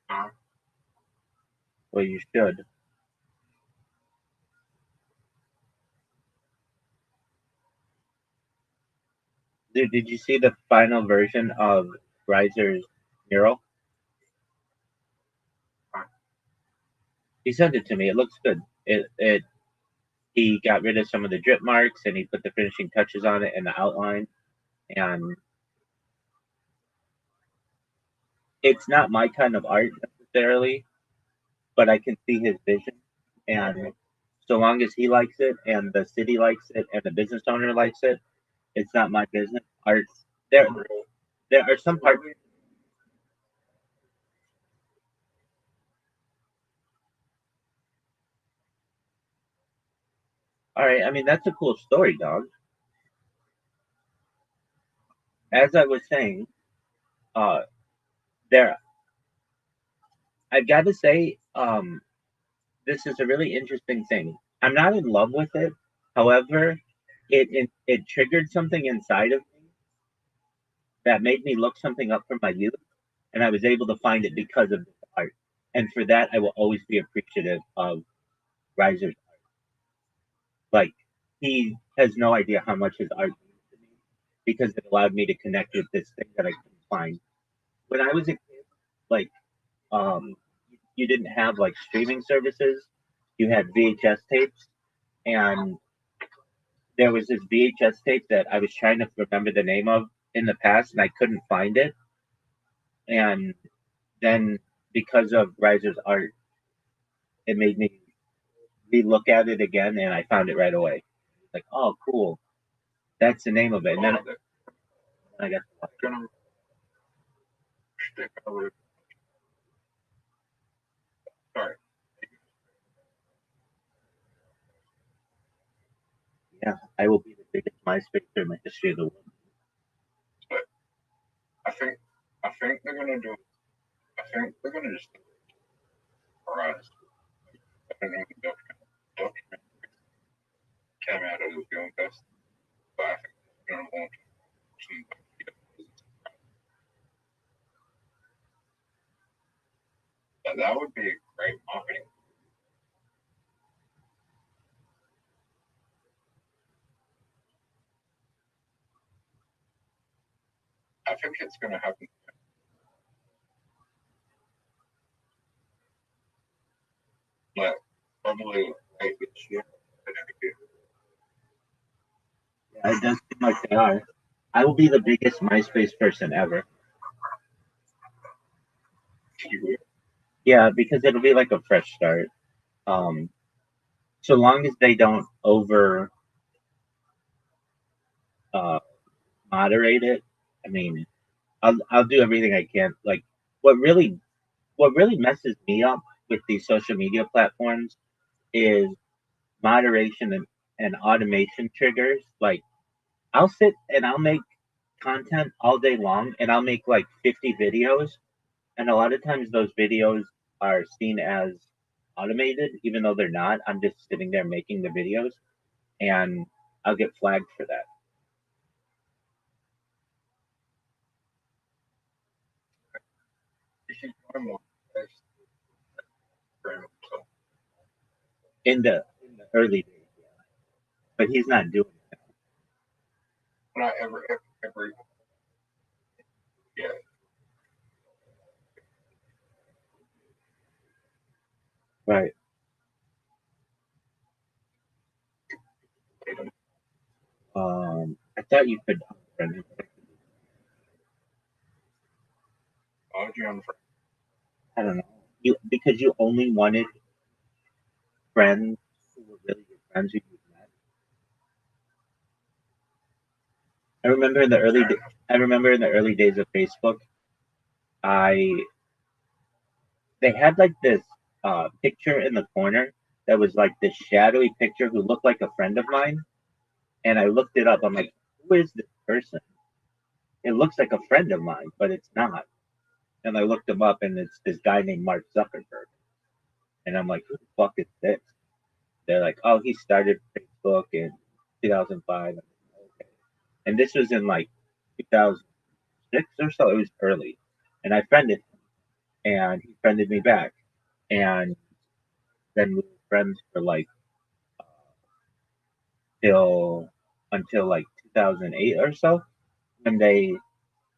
No. Well, you should. Dude, did you see the final version of Riser's mural? He sent it to me. It looks good. It he got rid of some of the drip marks and he put the finishing touches on it and the outline. And it's not my kind of art necessarily, but I can see his vision. And so long as he likes it and the city likes it and the business owner likes it, it's not my business. Art there are some parts. All right, I mean that's a cool story, dog. As I was saying, uh, there I've got to say, this is a really interesting thing. I'm not in love with it. However, it triggered something inside of me that made me look something up from my youth, and I was able to find it because of this art. And for that, I will always be appreciative of Riser's art. Like he has no idea how much his art means to me because it allowed me to connect with this thing that I couldn't find when I was a kid. Like um, you didn't have like streaming services. You had VHS tapes, and there was this VHS tape that I was trying to remember the name of in the past, and I couldn't find it. And then because of Riser's art, it made me re-look at it again, and I found it right away. Like, oh, cool, that's the name of it. And then I got gonna stick over. Sorry. yeah, I will be the biggest MySpace in the history of the world. But I think they're gonna do. I think they're gonna just surprise. I don't know the document came out of the film fest, but I think they're gonna launch some. That would be a great marketing. I think it's going to happen. Like, probably late this year. Yeah, it does seem like they are. I will be the biggest MySpace person ever. Yeah, because it'll be like a fresh start. So long as they don't over moderate it, I mean, I'll do everything I can. Like what really messes me up with these social media platforms is moderation and automation triggers. Like I'll sit and I'll make content all day long and I'll make like 50 videos, and a lot of times those videos are seen as automated even though they're not. I'm just sitting there making the videos and I'll get flagged for that. In the early days, yeah. But he's not doing it. Not every yeah. Right. I thought you could unfriend him. Why would you unfriend? I don't know. You because you only wanted friends who were really good friends who you met. I remember in the early days of Facebook, I they had like this picture in the corner that was like this shadowy picture who looked like a friend of mine, and I looked it up. I'm like, who is this person? It looks like a friend of mine, but it's not. And I looked him up, and it's this guy named Mark Zuckerberg. And I'm like, who the fuck is this? They're like, oh, he started Facebook in 2005. Okay. And this was in like 2006 or so. It was early. And I friended him, and he friended me back. And then we were friends for like till until like 2008 or so. When they,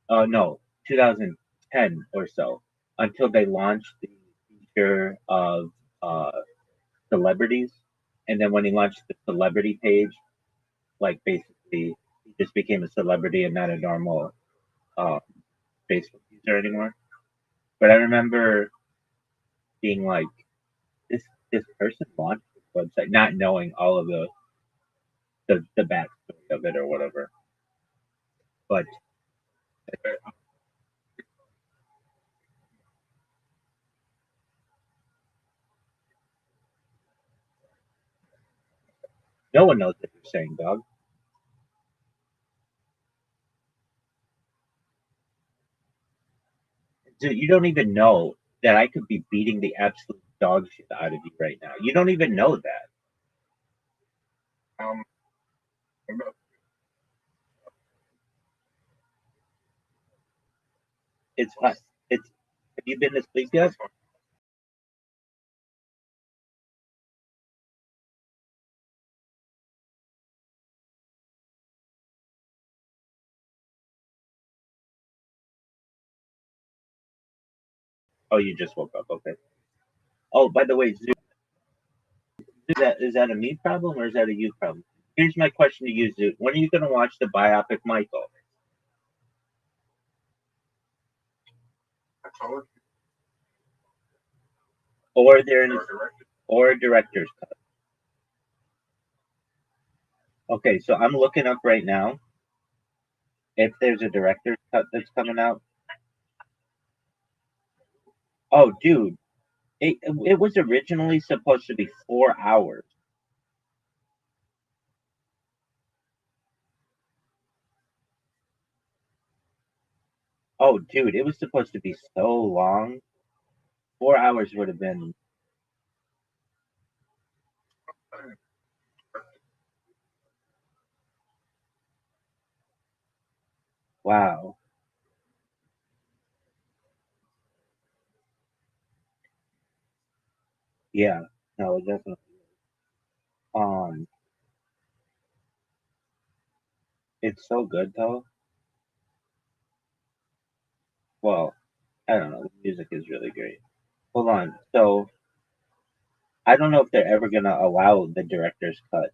no, 2010 or so, until they launched the feature of uh, celebrities. And then when he launched the celebrity page, like basically he just became a celebrity and not a normal Facebook user anymore. But I remember being like, this person launched this website, not knowing all of the backstory of it or whatever. But no one knows what you're saying, dog. Dude, you don't even know that I could be beating the absolute dog shit out of you right now. You don't even know that. It's fun. It's have you been to sleep yet? Oh, you just woke up. Okay. Oh, by the way, Zoo, is that a me problem or is that a you problem? Here's my question to you, Zoo. When are you going to watch the biopic Michael? I told you. Or there or a director's cut? Okay, so I'm looking up right now. if there's a director's cut that's coming out. Oh, dude, it was originally supposed to be 4 hours. Oh, dude, it was supposed to be so long. 4 hours would have been. Wow. Yeah. No, definitely. Um, it's so good though. Well, I don't know. The music is really great. Hold on. So I don't know if they're ever gonna allow the director's cut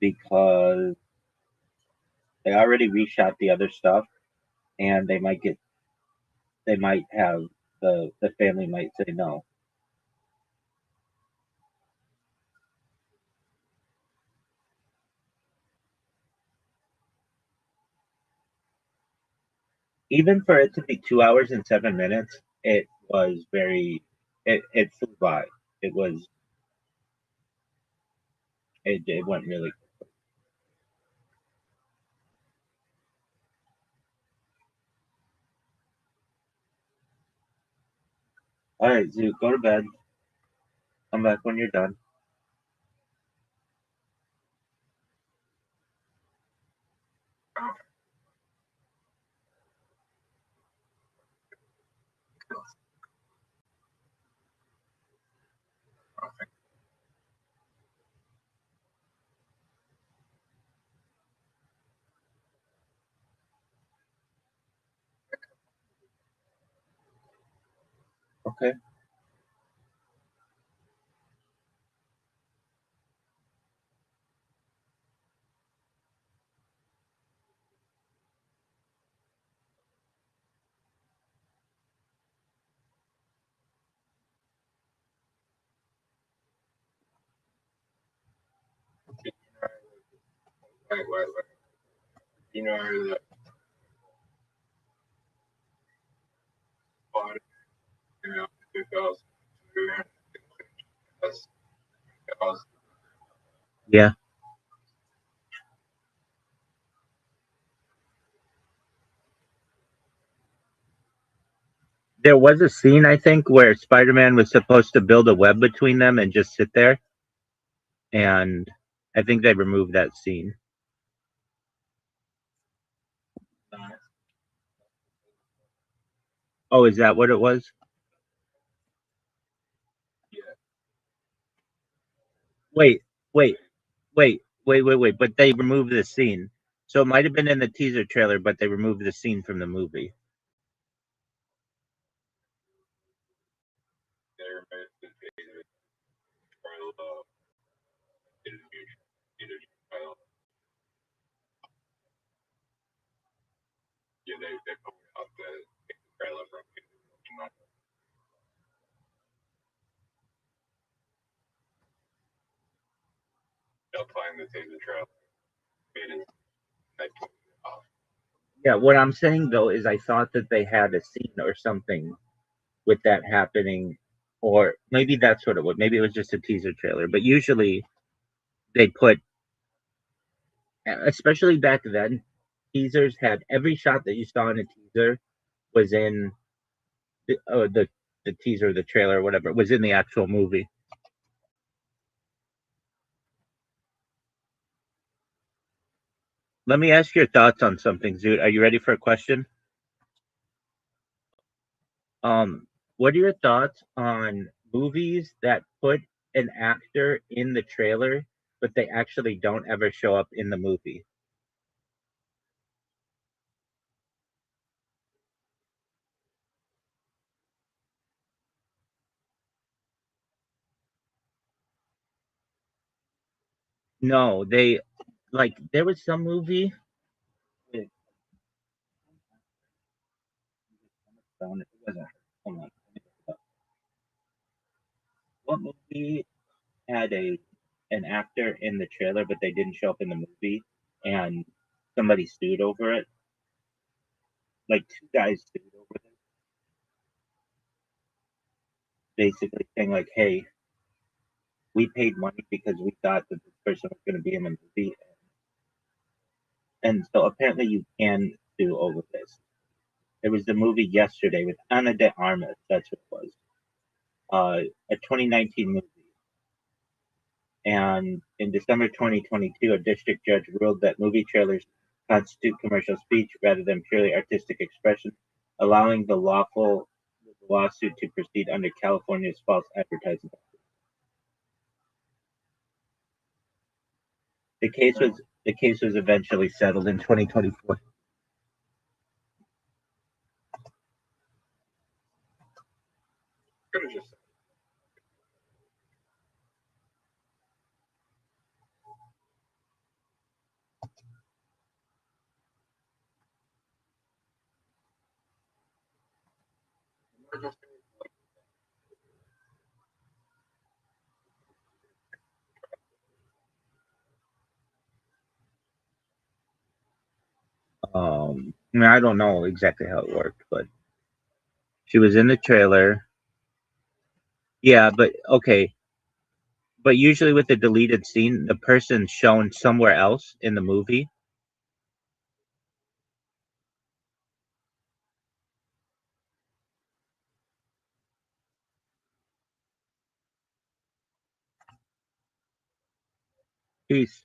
because they already reshot the other stuff, and they might have the family might say no. Even for it to be 2 hours and 7 minutes, it was very. It flew by. It was. It went really. All right, Zoo, go to bed. Come back when you're done. Okay. Wait. You know that body, you know, 2002, that's, that was, Yeah. There was a scene, I think, where Spider-Man was supposed to build a web between them and just sit there, and I think they removed that scene. Oh, is that what it was? Wait, wait, wait. But they removed the scene. So it might have been in the teaser trailer, but they removed the scene from the movie. they're basically trial of either trial. Yeah, they put out the trailer from they'll find the teaser trailer. Made it, they put it off. Yeah, what I'm saying though is I thought that they had a scene or something with that happening, or maybe that's what it was. Maybe it was just a teaser trailer. But usually they put, especially back then, teasers had every shot that you saw in a teaser was in the teaser, the trailer, whatever, was in the actual movie. Let me ask your thoughts on something, Zoot. Are you ready for a question? What are your thoughts on movies that put an actor in the trailer, but they actually don't ever show up in the movie? No, they like there was some movie. Wait, it wasn't. Hold on. What movie had a an actor in the trailer, but they didn't show up in the movie, and somebody sued over it. Like 2 guys sued over it, basically saying like, "Hey, we paid money because we thought that this person was going to be in the movie," and so apparently you can sue over this. There was the movie Yesterday with Ana de Armas. That's what it was. A 2019 movie. And in December 2022, a district judge ruled that movie trailers constitute commercial speech rather than purely artistic expression, allowing the lawsuit to proceed under California's false advertising. The case was eventually settled in 2024. Could have just I mean, I don't know exactly how it worked, but she was in the trailer. Yeah, but okay. But usually with the deleted scene, the person's shown somewhere else in the movie. Peace.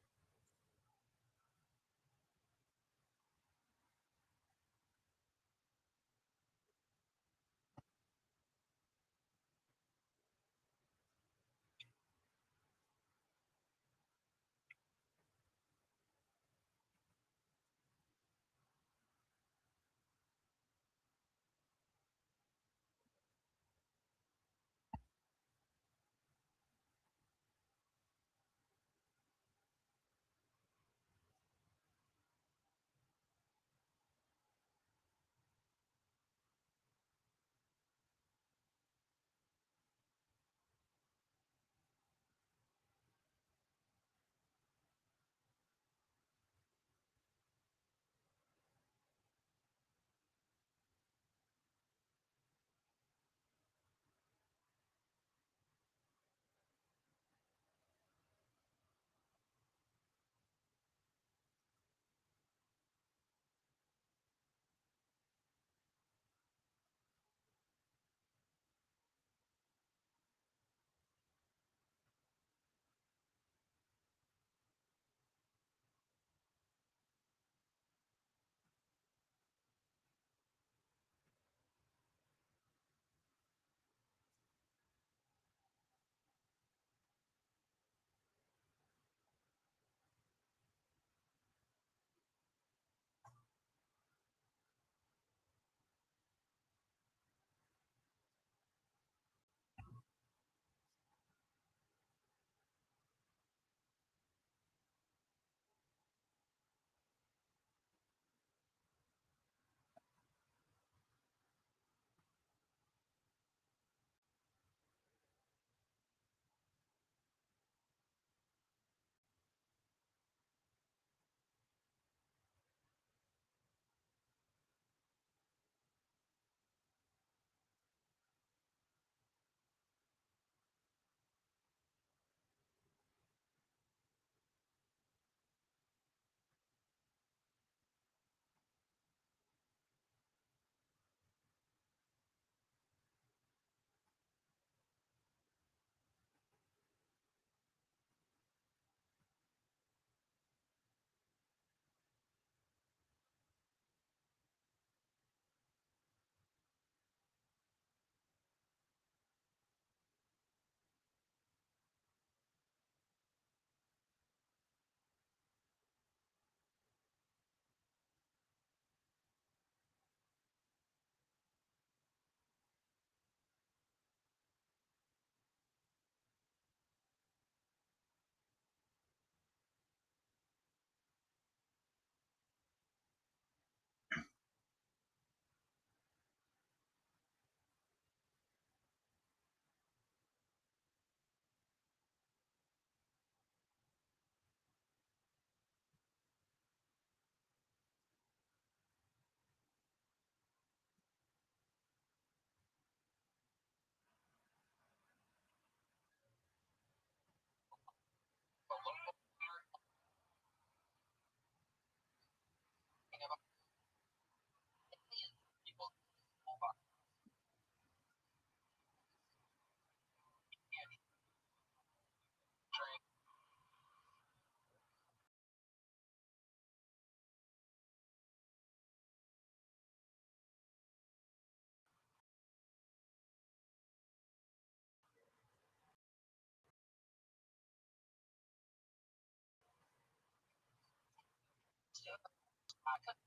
I could,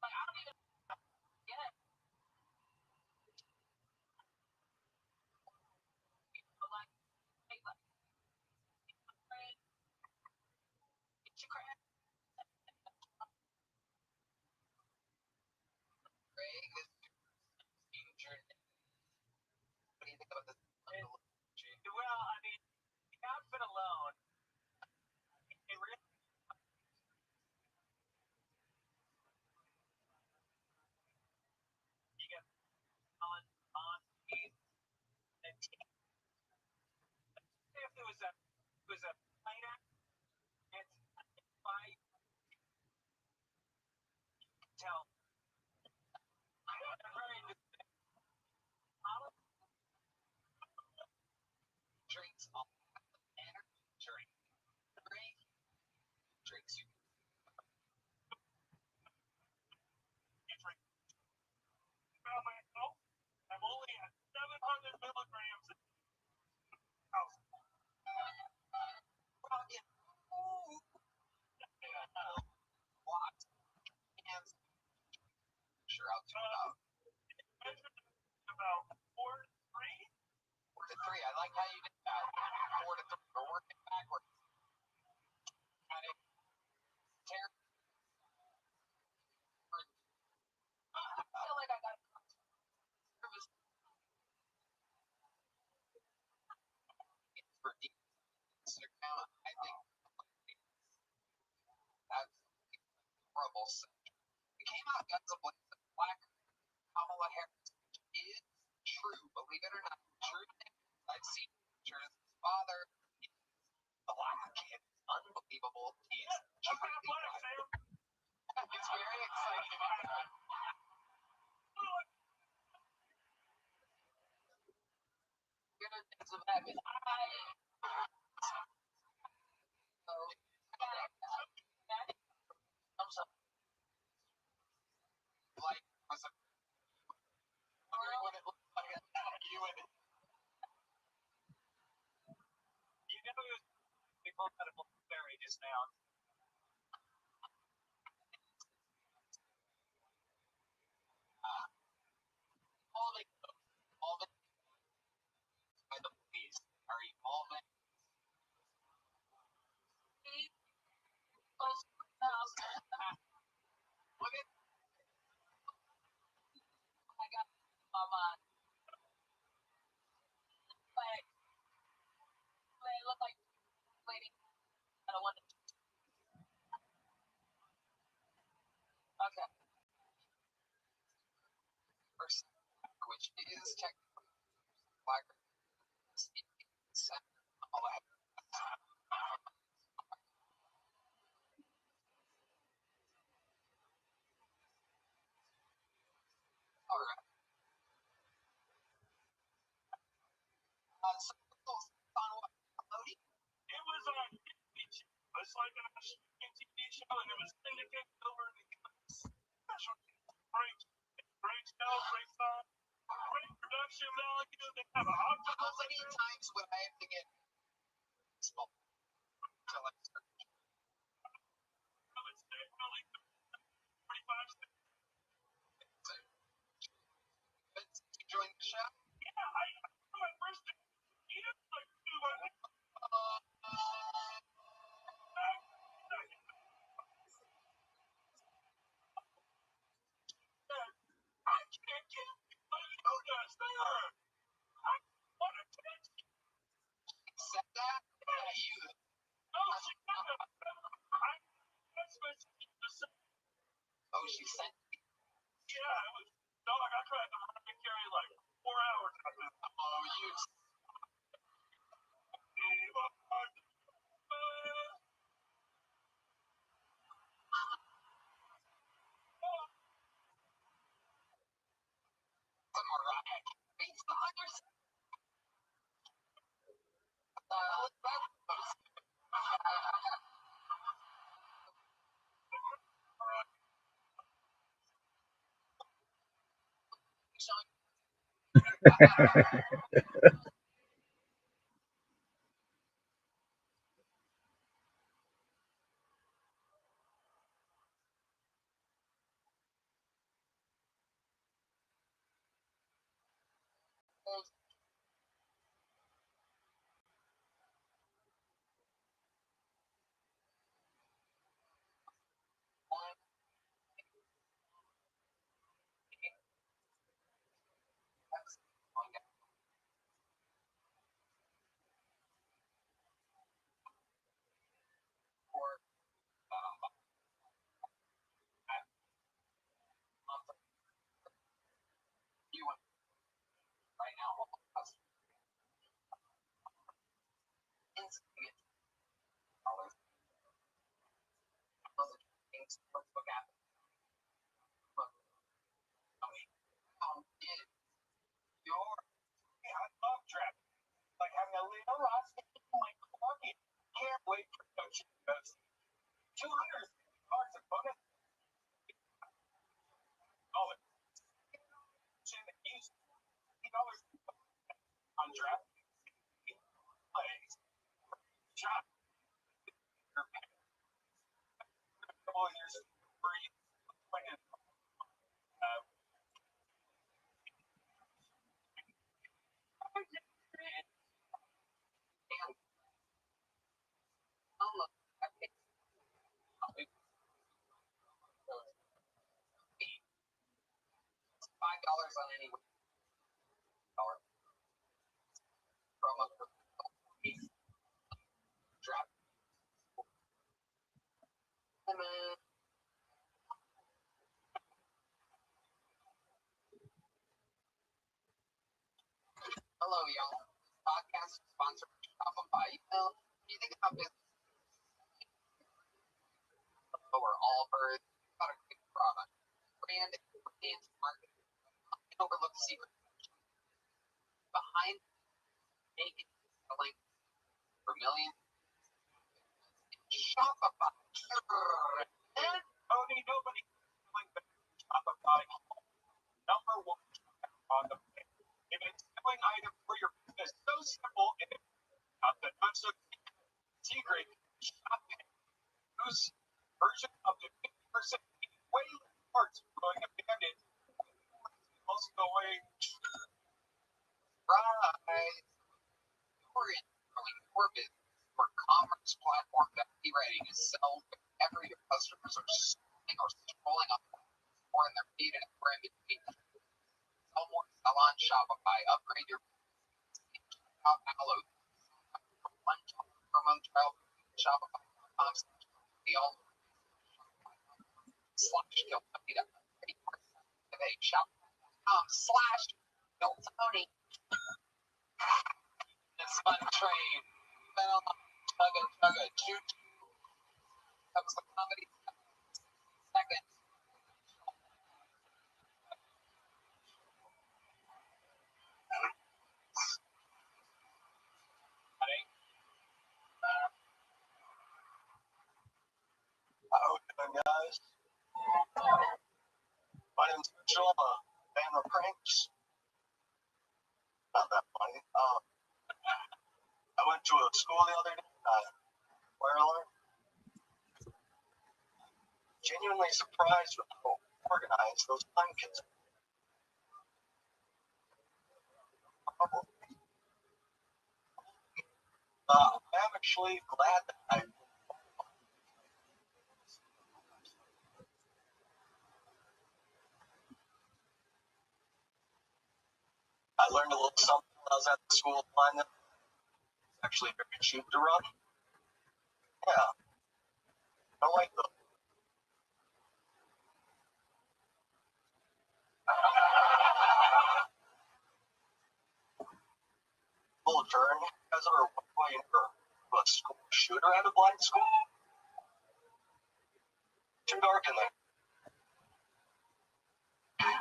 like, I don't even get it. Like, hey, like, get your crap. Greg is future. What do you think about this? Well, I mean, the outfit alone, it really. You got on and if it was a plainer, it's by tell. I don't know. Drinks all energy drink. Drinks you. I'm only at 700 milligrams. Rocket. Ooh. What? And sure, I'll do About 4 to 3. 4 to 3. I like how you did that. 4 to 3. We're working backwards. Got it. Terry. I feel like I got nervous. For Instagram, I think that's horrible. It came out guns a-blazing. Black Kamala Harris is true, believe it or not. True. I've seen pictures. His father is black. It's unbelievable. He's truly black. It's very exciting. It's a bad bitch. I'm sorry. Like, was a wondering what it looked like. You and You know, we both had a Blackberry just now. evolving by the movies are evolving. Look at I got my mind. Like, they look like lady. I don't want to. Okay. first, which is technically black. All that. All right. So on what? Lodi? It was on TV show. It's like an Australian TV show, and it was syndicated over in the US. Special great show, great song, great production value. They have a hot How many times would I have to get small till I start? I would say probably 45 cents. But you join the show? Yeah, I my first day. Like 2 months. I can't get anybody who does that. I want to touch you. Said that? Yeah, you. No, she kind of. That's what she said. Oh, she sent me. Yeah, it was. Dog, I tried to carry like 4 hours. Oh, you. Some Mariah. It's the others. You want right now, instantly dollars. Things sportsbook app. Is your I love draft. Like having a little lost in my pocket. Can't wait for coaching because $200 of bonus. $50 on draft. Plays. Shot. Couple of years free. $5 on any promo drop. Hello, y'all. Podcast is sponsored by Shopify. You think about business or Allbirds, got a great product. Brand and marketing. Overlook secret behind making selling for millions. Shopify. Nobody selling better than Shopify. Number one on the page. If it's selling items for your business, so simple and not so secret. Shopify. Whose version of the 50% way parts going abandoned. Also going Right. You're in your business or commerce platform that be ready to sell whenever your customers are scrolling or scrolling up or in their feed and or in between. Sell more, sell on Shopify, upgrade your download one per month trial Shopify.com Shop.com/Tony. This fun train. Chugga, choo. Comes the comedy. Second. How you doing, guys? My name's Mitchell. I'm a fan of pranks. Not that funny. I went to a school the other day. Genuinely surprised with how organized those fun kids are. I'm actually glad that I learned a little something when I was at the school line. It's actually very cheap to run. Yeah. I like the full turn. You guys ever waiting for a school shooter at a blind school? Too dark in there.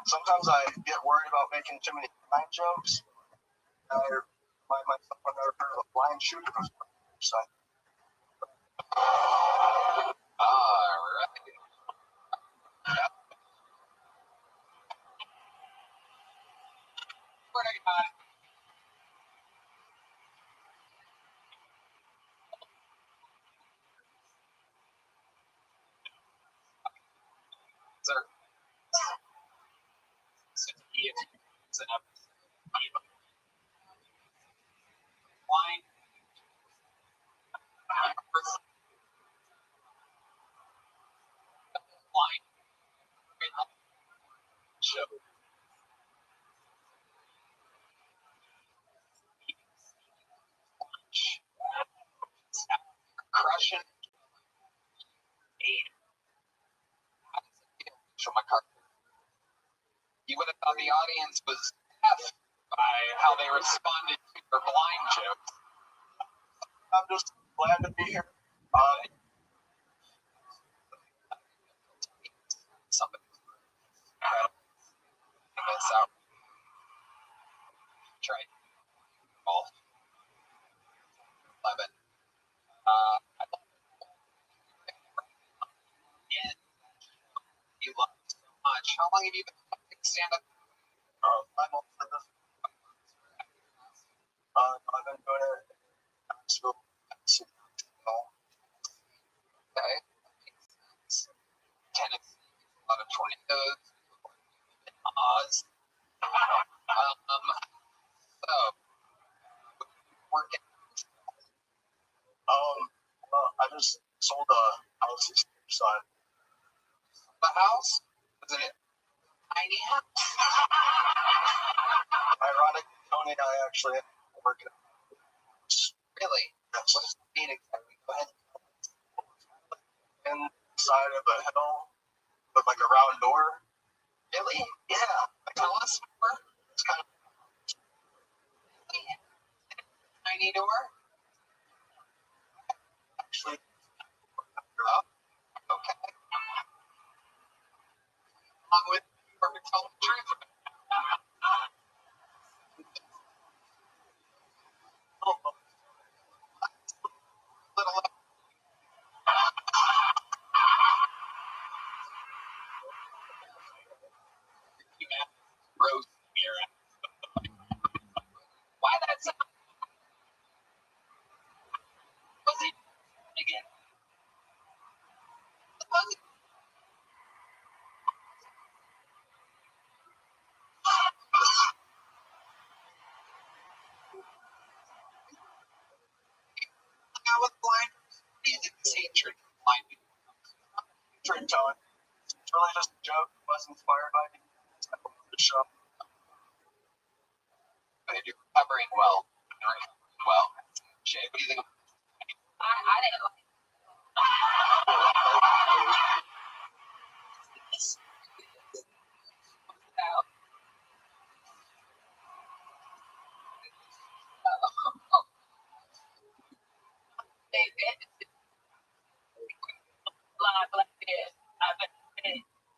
Sometimes I get worried about making too many blind jokes. I remind myself I've never heard of a blind shooter before. So Alright. What I got? Sir. It's enough. show. Crushing. From my car. You would have thought the audience was deaf by how they responded to your blind joke. I'm just glad to be here. Somebody this out. Try all 11. You love it so much. How long have you been doing stand-up? I'm all for this. I've been doing it in Okay. Tennessee, a lot of tornadoes, Oz. So, working. I just sold a house inside. The house? Was it a tiny house? Ironically, Tony and I actually working. Really? What does it mean exactly? Go ahead. Inside of a hill with like a round door. Really? Yeah. Tell us more. It's kind of Tiny door? actually. Oh, okay. Along with perfect tell the truth. Little roast beer. Why that sound? Was it again? Was it? I was blind. It's hatred for blind people. Hatred, Tony. It's really just a joke. It was inspired by the show. But you're recovering well. Well. Shay, what do you think? I didn't like this. Black bears.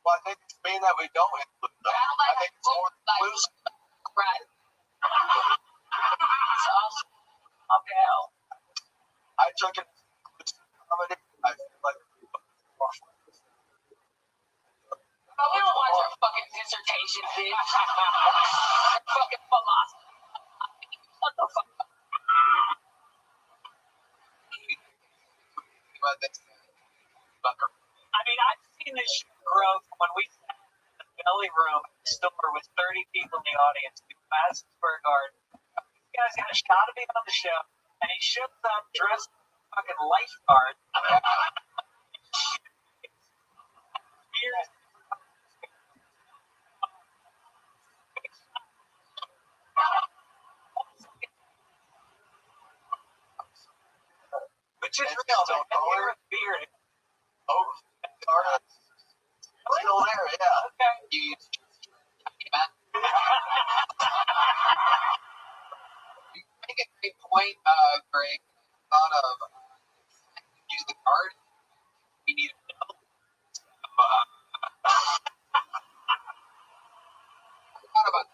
Well, I think it's mean that we don't include them. I think it's more inclusive. Right. So, okay. I took it as comedy. I feel like Oh, we don't want your fucking dissertation, bitch. Fucking philosophy. What the fuck? About this bunker. I mean, I've seen this shit grow from when we sat in the belly room at the store with 30 people in the audience to Madison Square Garden. This guy's got a shot of me on the show, and he shows up dressed as a fucking lifeguard. Here's which is real, though. You're a beard. oh, sorry. Still there, yeah. Okay. You make a great point, Greg. Thought of do the card. We need a bill. I thought about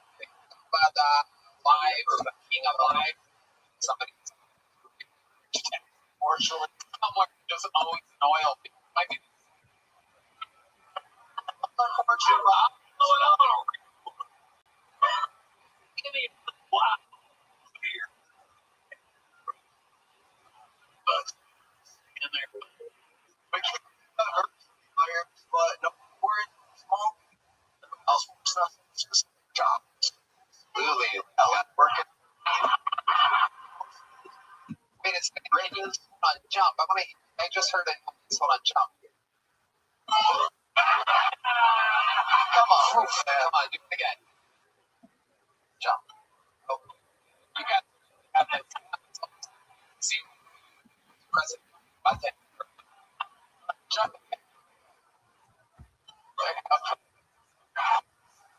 live or being alive. Somebody, fortunately, someone who doesn't always an oil. Might be. Unfortunately, give me wow. Here. But in there. We can't hurt fire, but no worries. Small. Else works nothing. It's just a job. Absolutely. Working. Wait a second. Hold on, jump. I just heard it. Hold on, jump. Come on. Come on, do it again. Jump. Oh, you got that. See, press it. Button. Jump.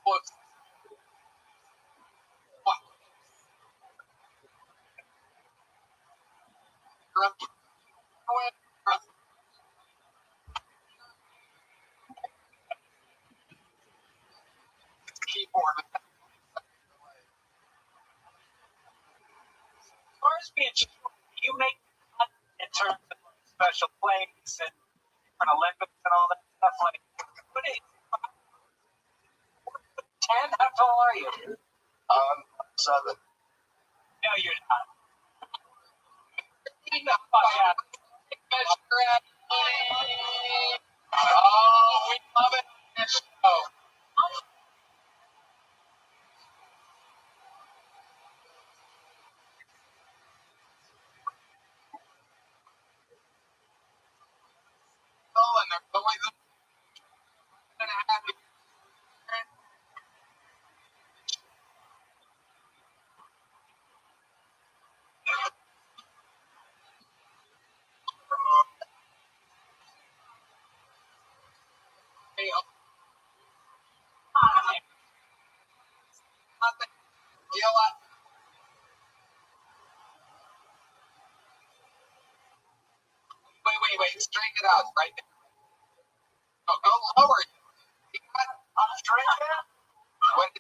Look. What? Keyboard. As far as being sure, you make in terms of special plays and Olympics and all that stuff. Like, what is 10? How tall are you? 7. No, you're not. Oh, we love it. Oh. Oh, and they're always gonna have it. You know what? Wait. Straighten it out right there. Go lower. I'm straight there. When 5.5.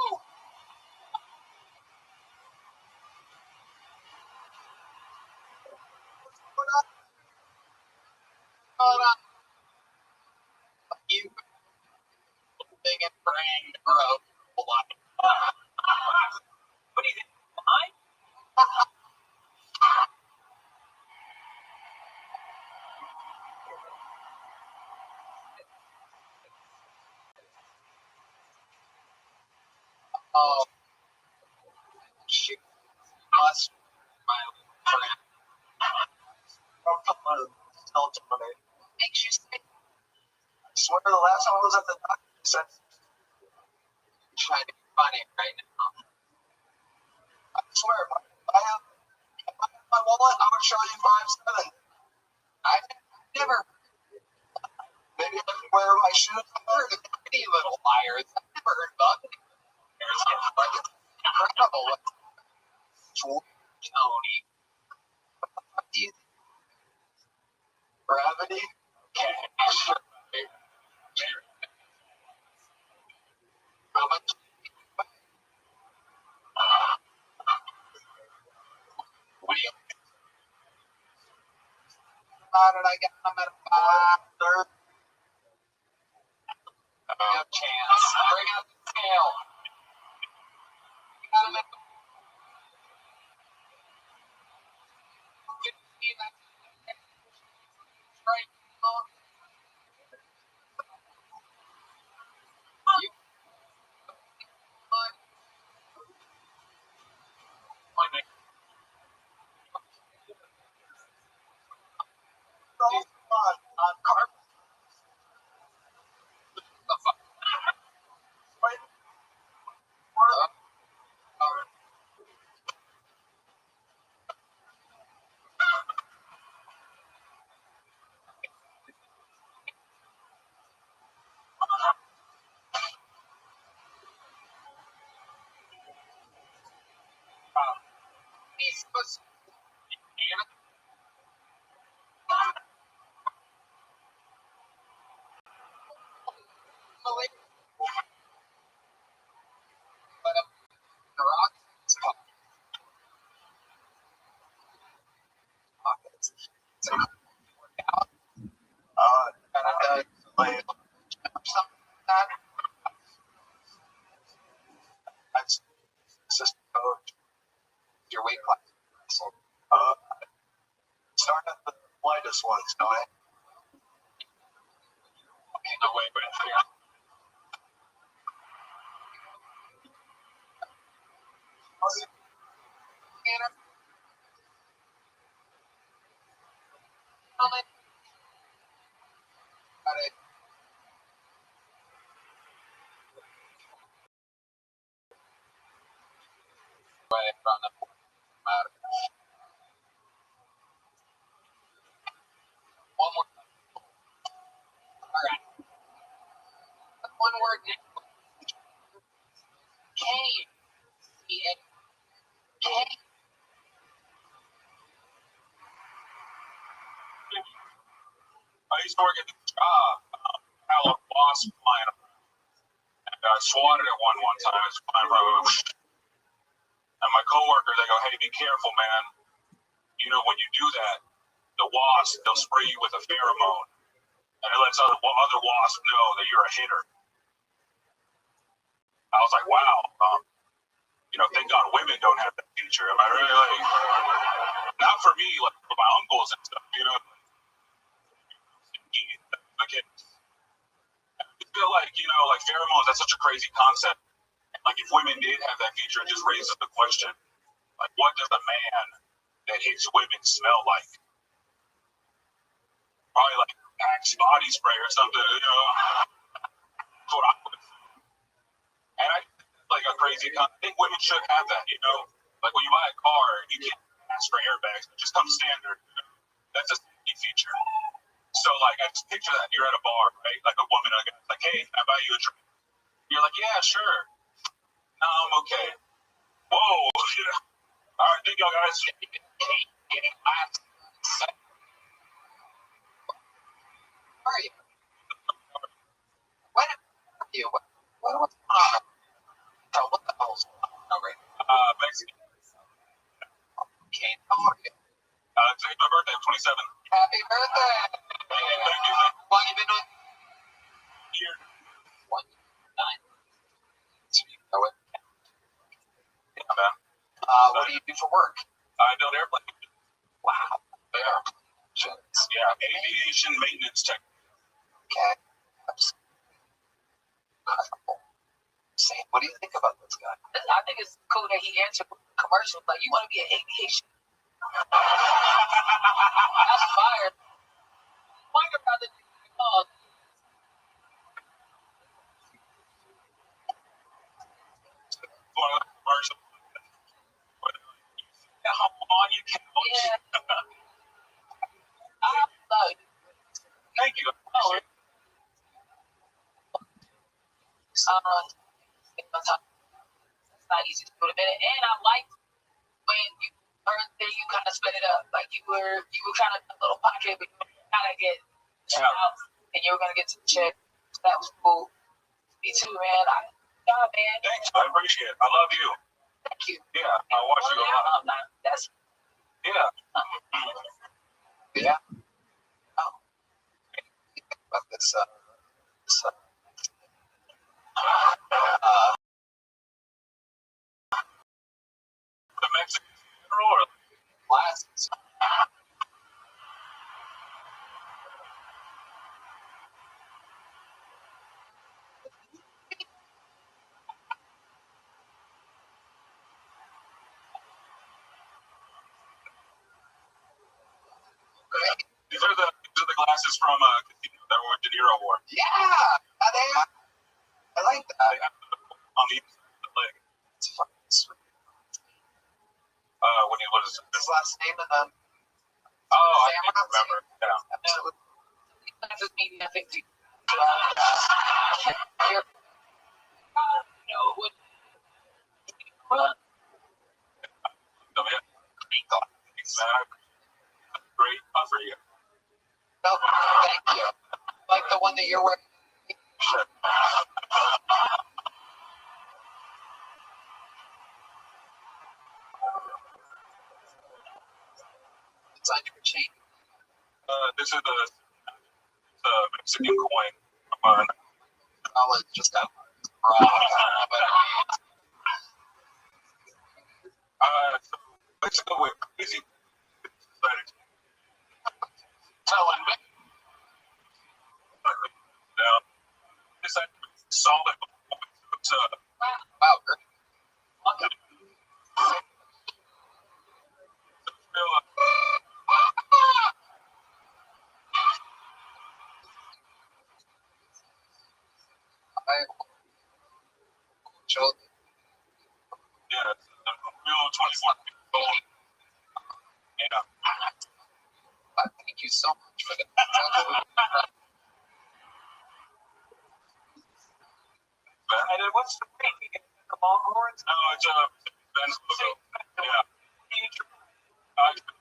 Ooh. Hold on. You thing and praying to grow. What do you think? Mine? Oh, shoot. Must my friend. Makes you sick. I swear the last time I was at the doctor said trying to be funny right now. I swear, I have my wallet, I would show you 5.7. I never. Maybe I can wear my shoes. I heard a tiny little liars. I never heard about it. There's incredible. Tony. Gravity? Cash. How much? What do you? How did I get them at 5:30? No chance. Bring out the scale. Got them at 15. Right. You on carpet. The fuck? Wait. He's supposed to but the rock pockets. So work out. And like something like that. That's assistant coach. Your weight class. So, start at the lightest ones, don't it? Okay, no way, but yeah. on that matter. One more. All right. One word. I used to work at the job. Had a wasp flying around. And I swatted at one time. It's flying around. And my coworkers, they go, "Hey, be careful, man. You know, when you do that, the wasp, they'll spray you with a pheromone. And it lets other wasps know that you're a hitter." I was like, wow. Thank God women don't have that feature. Am I really like, not for me, like for my uncles and stuff, Like I feel like, like pheromones, that's such a crazy concept. Like if women did have that feature, it just raises the question, like what does a man that hates women smell like? Probably like Axe body spray or something, That's what I would assume. And I like a crazy I think women should have that, Like when you buy a car, you can't ask for airbags. It just comes standard. That's a safety feature. So like I just picture that you're at a bar, right? Like a woman, like, "Hey, can I buy you a drink?" You're like, "Yeah, sure." "No, I'm okay." Whoa, All right, thank y'all guys. Where are you? What are you? What was on? What the hell's over? Mexican. Okay, how are you? Today's my birthday. I'm 27. Happy birthday! Thank you. How long you been on? Here. 9. So you know it. Yeah, man. What do you do for work? I build airplanes. Wow. Yeah. Aviation maintenance tech. Okay. That's incredible. Sam, what do you think about this guy? I think it's cool that he answered commercials like, "You want to be an aviation?" That's fire. Wonder about the Commercial. How on you couch? Yeah. I love it. Thank you. It's not easy to put a minute. And I like when you heard that you kind of split it up. Like you were kind of in a little pocket, but you kind of get out, and you were gonna get to the check. That was cool. Me too, man. Man. Thanks. I appreciate it. I love you. Thank you. Yeah, I watch you a lot. That's Yeah. Yeah. Oh. About this, The Mexican funeral or glasses. these are the glasses from Casino that were De Niro wore. Yeah, they are. I like that. They have on the inside of the leg. It's fucking sweet. When he was His last name and then. I can't remember. Yeah. Absolutely. just me nothing to Exactly. Great for you. No, thank you. Like the one that you're wearing. Sure. It's on your chain. This is the Mexican coin from Oh, it's just got raw. So Mexico went crazy. Telling me. Now, this is solid. It's Wow, great. Yeah, it's a real 27 Lawrence? No, it's a Benz logo. Yeah.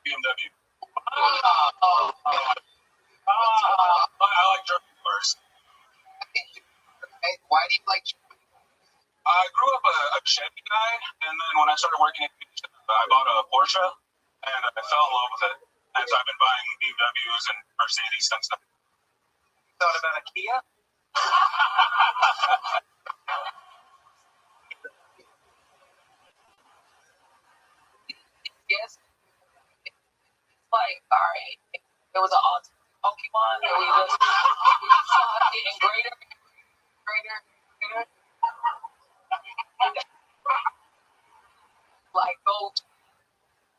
BMW. I like German cars. Why do you like? I grew up a Chevy guy, and then when I started working at I bought a Porsche, and I fell in love with it. And so I've been buying BMWs and Mercedes since then. Thought about a Kia? Yes. It's like, all right, there was an Pokemon that we just saw getting greater, greater, greater. Like go to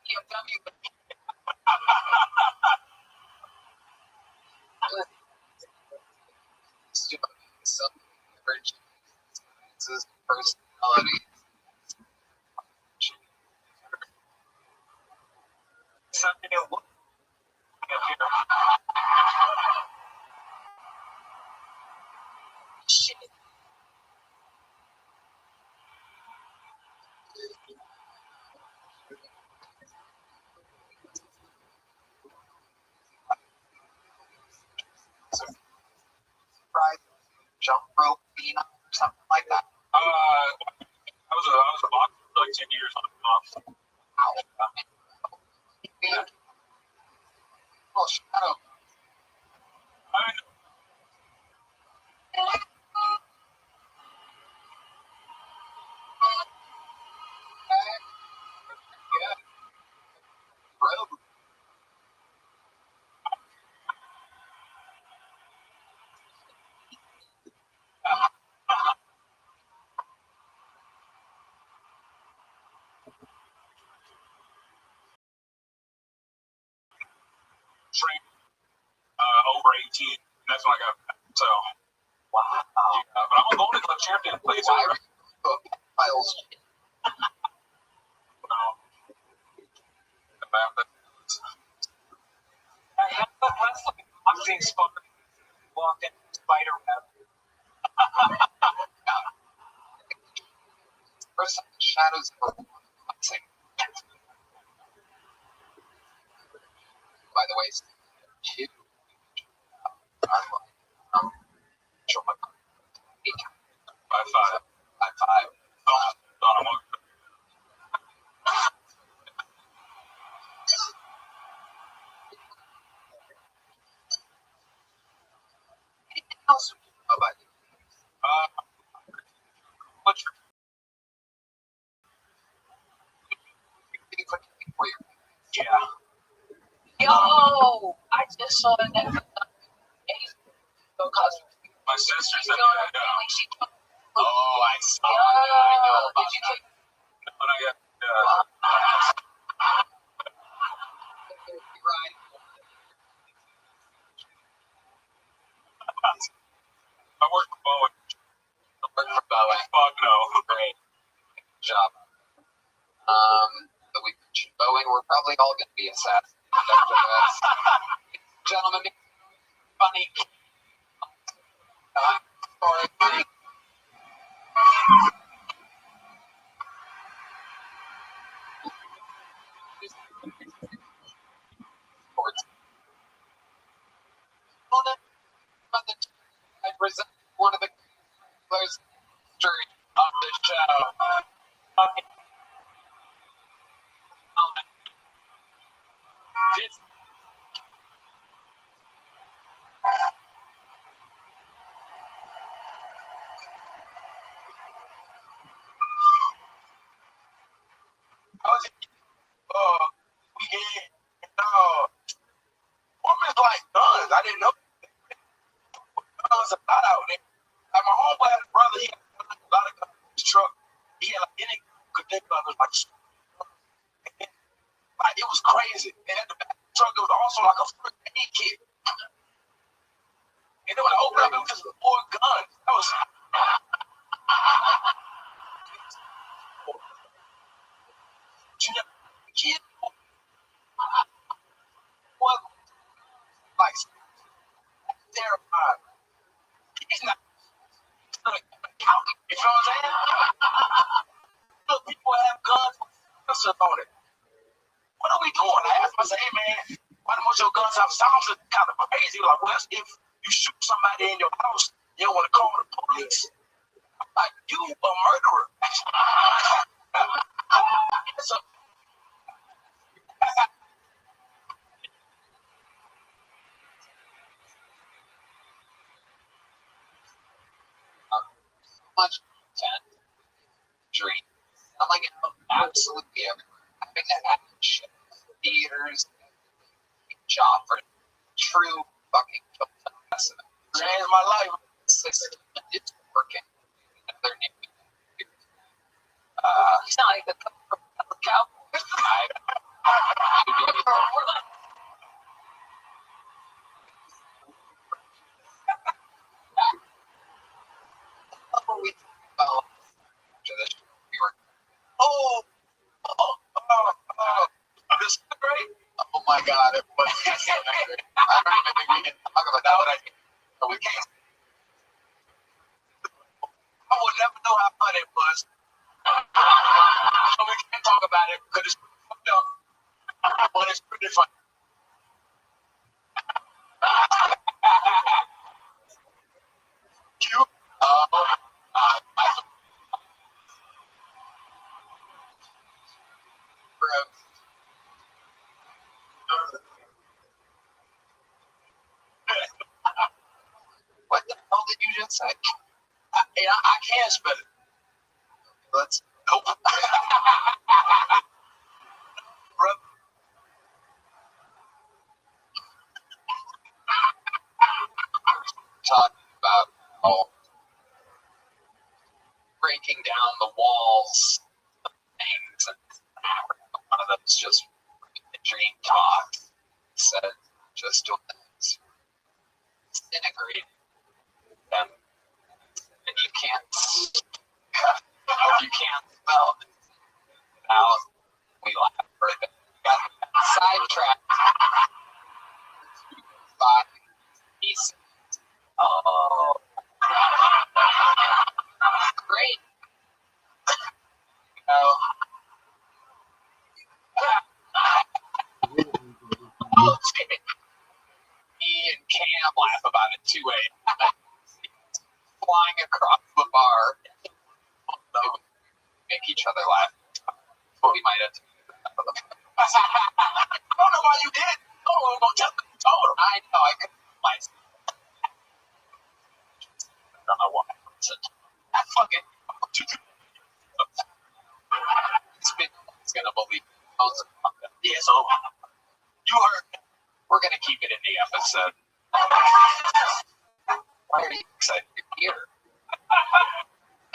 BMW. Some differences, personality. Something new. Up here. Shit. Jump rope, or something like that. I was a boxer for like 10 years on and off. Oh, shadow. Road. Trained over 18. And that's when I got back. So, Wow. yeah, but I'm a Golden Glove champion. Plays over. Miles. I have a wrestling boxing spot. Walked in spider web. First time the shadows were boxing. By the way, two. Show my 5'5". 5'5". Anything else about you? What's your Yeah. Yo, I just saw that because my sister you said know that? Yeah. she Oh, I saw did you take when I got Right. I worked for Boeing. Fuck no. Great job. But we mentioned Boeing. We're probably all going to be assassinated after this. Gentlemen, funny. Sorry. Sports. I present one of the players of the show. This women's like guns. I didn't know guns are not out there. Like my homeboy had a brother, he had a lot of guns in his truck. He had like any could think of it like it was crazy. And at the back of the truck there was also like a first aid kit. And then when I opened up, it was just more guns. That was you know, kid was like terrified. He's not an accountant. You know what I'm saying? motion on it. What are we doing? I asked him, I said, hey man, why the most of your guns have sounds kind of crazy? Like, well, if you shoot somebody in your house, you don't want to call the police. I'm like, you a murderer. So, much content, dream, selling out absolutely everywhere. Having to have shows, theaters, job for true fucking film. changed my life. It's working. Another name. You sound like the Cowboys. When we talk about after this, we were, This is great. oh my god, it was so great. I don't even think we can talk about that, but we can't. I would never know how fun it was. So we can't talk about it because it's fucked up. But it's pretty fun. You? What the hell did you just say? I can't spell it. Let's Nope. talk about breaking down the walls of things, and one of those just dream talks said just doing things disintegrate them, and you can't spell it out. We laugh for a bit. Got sidetracked. 5 pieces. Oh, great. Me and Cam laugh about it 2 a.m. Flying across the bar. Make each other laugh. We might have to. I don't know why you did. Oh, just told him. I know, I couldn't myself. I don't know why. That fucking. He's gonna believe those. Yeah, so you heard. We're gonna keep it in the episode. Why are you excited to hear?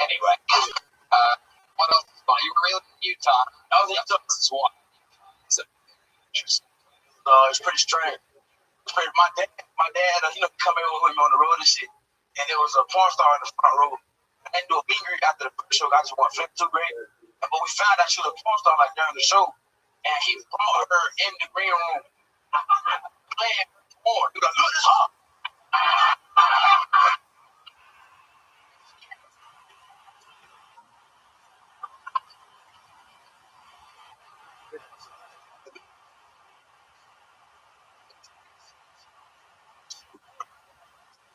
Anyway, what else is fun? You were really in Utah. I was in Utah. This is one. It's interesting. It's pretty strange. My dad, come in with me on the road and shit. And there was a porn star in the front row. I didn't do a meet and greet after the first show. I just went flip to grade. But we found out she was a porn star like during the show. And he brought her in the green room playing porn. He was like, look, it's her.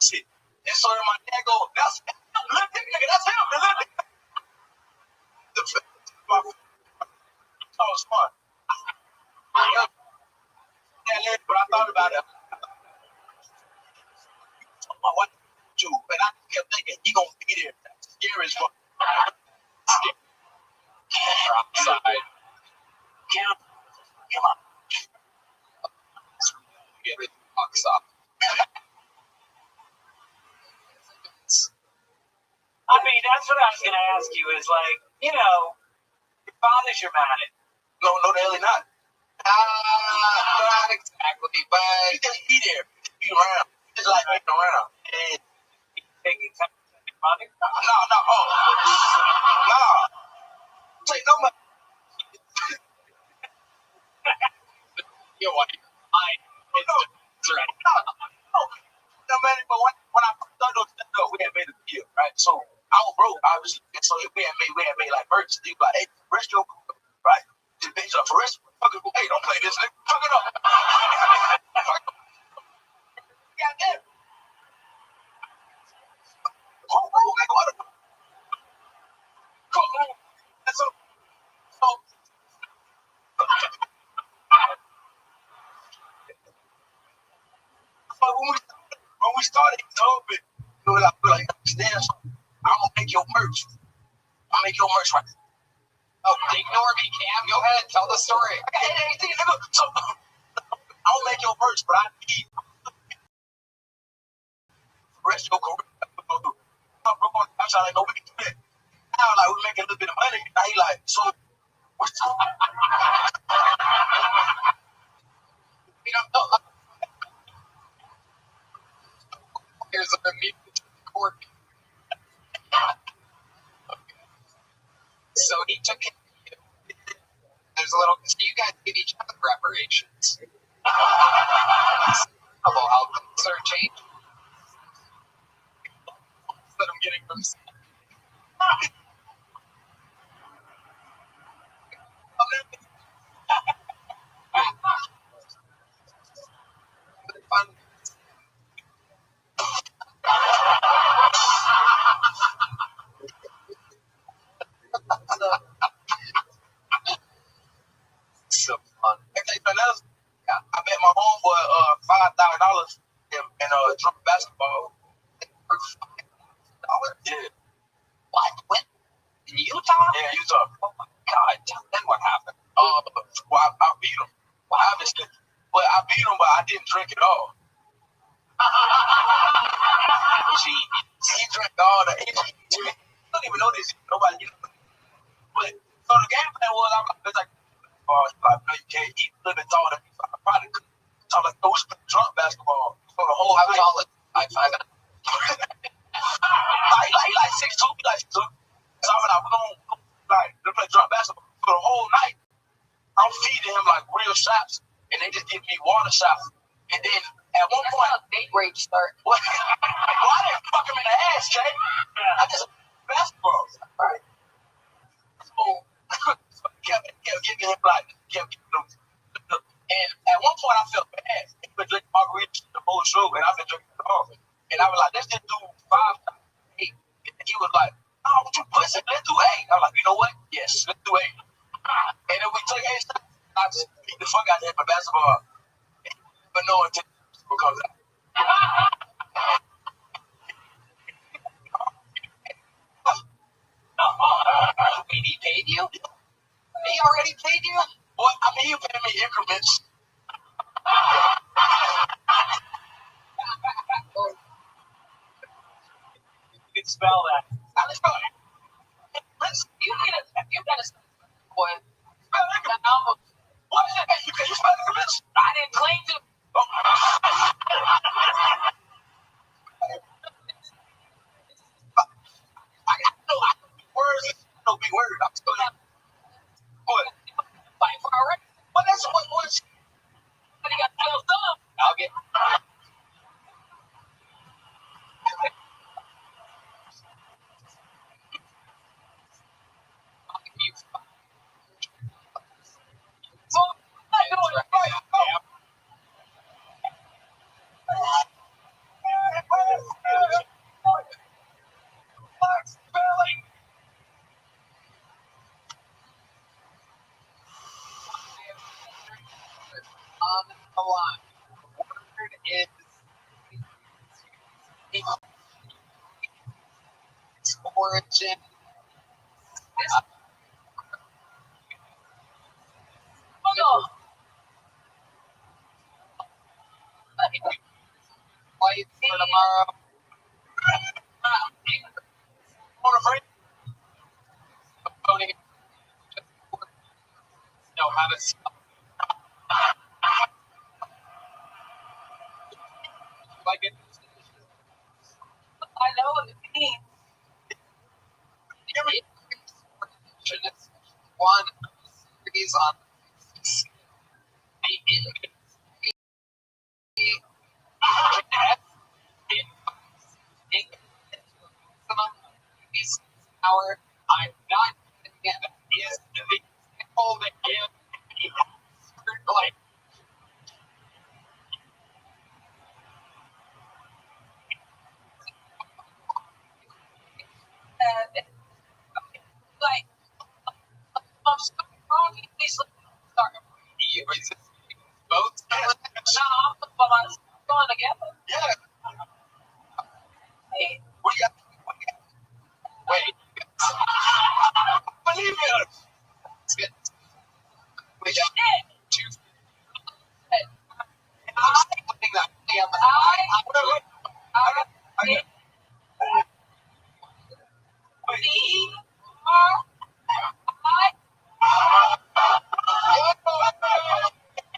Shit. And so my dad go, that's him. Look, nigga, that's him. That was fun. But I thought about it. My wife too, and I kept thinking he gonna be there. That's scary as fuck. Outside. Come on. Get it. Box up. I mean, that's what I was going to ask you is like, your father's your man. No, the hell he not. Not exactly, but He can be there. Be around. It's like being around. And Taking time with your mother. no. Take no money. your wife. It's right. No, man, but when I first started doing stand-up, we had made a deal, right? So I was broke, obviously. And so we had made like merch. He was like, hey, rest your right? Just stage up. For rest, fucking, hey, don't play this, nigga. Fuck it up. Goddamn. Home rule, nigga. What the fuck? That's up. So, but when we started, he told me, we were like, understand something. I'm gonna make your merch. I'll make your merch right. Oh, ignore me, Cam. Go ahead, tell the story. I got anything, nigga. So, I'll make your merch, but I need the rest of your career. I'm trying to go we can do that. Now, like, we're making a little bit of money. Now, he like, so, what's the We don't know. Here's a immediate court. So he took it. There's a little. So you guys give each other reparations. How things are changed. That I'm getting from. so fun? I tell you something else. I bet my homeboy $5,000 in drum basketball. Yeah. What? When? In Utah? Yeah, Utah. Oh my God! Then what happened? Well, I beat him. Well, obviously, but I beat him, but I didn't drink it all. He drank all the. He don't even know this. Nobody. But so the game plan was, I'm like, it's like, no, you can't eat a little bit taller than me. So I probably could. So I'm like, no, we should play drunk basketball. So the whole How tall is I? he like 6'2", he like 6'2". So I'm like, we're gonna play drunk basketball. So the whole night, I'm feeding him like real shots, and they just give me water shots. And then at one That's point, how date rape start. well, I didn't fuck him in the ass, Jay. I just basketball. Right. So kept giving him kept giving him. And at one point, I felt bad. He been drinking margaritas the whole show, and I've been drinking it all. And I was like, let's just do 5, 8. And he was like, no, what you pussy? Let's do 8. I was like, you know what? Yes, let's do 8. And then we took 8 shots. I just beat the fuck out of him for basketball. But no one because of that. He paid you? He already paid you? Well, I mean, he paid me increments. You can spell that. I just felt it. You gotta boy. Spell increments. What is it? You spell increments? I didn't claim to. Oh. I got words. No big word. I'm still not. What? Fight for our record. Well, that's what's. But he got 12 thumbs. I'll get. Well, I'm doing it right. Spelling. On the line. The word is its origin. Oh, Flights for tomorrow. On a break. Voting. Know how to spell. Like it. I know what it means. It's one series on the hour. I'm not is the people that give you both No, I'm going together. Yeah. Hey, We got. Wait. Believe it. Let's get. We got two.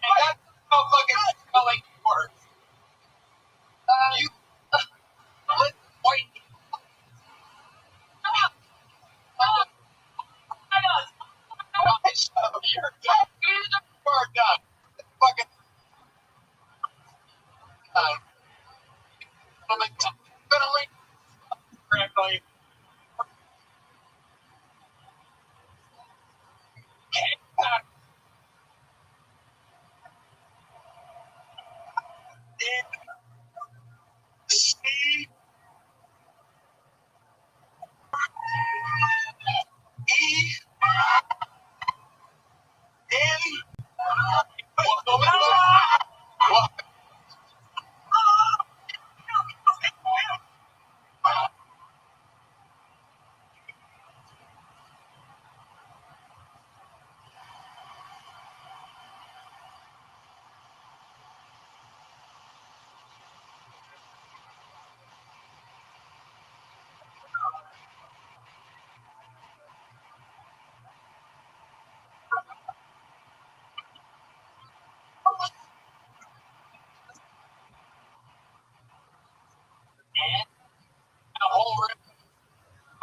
That's how fucking spelling works. You let's wait. You're done. You're done. Fucking done. Gonna correctly. C E N. What?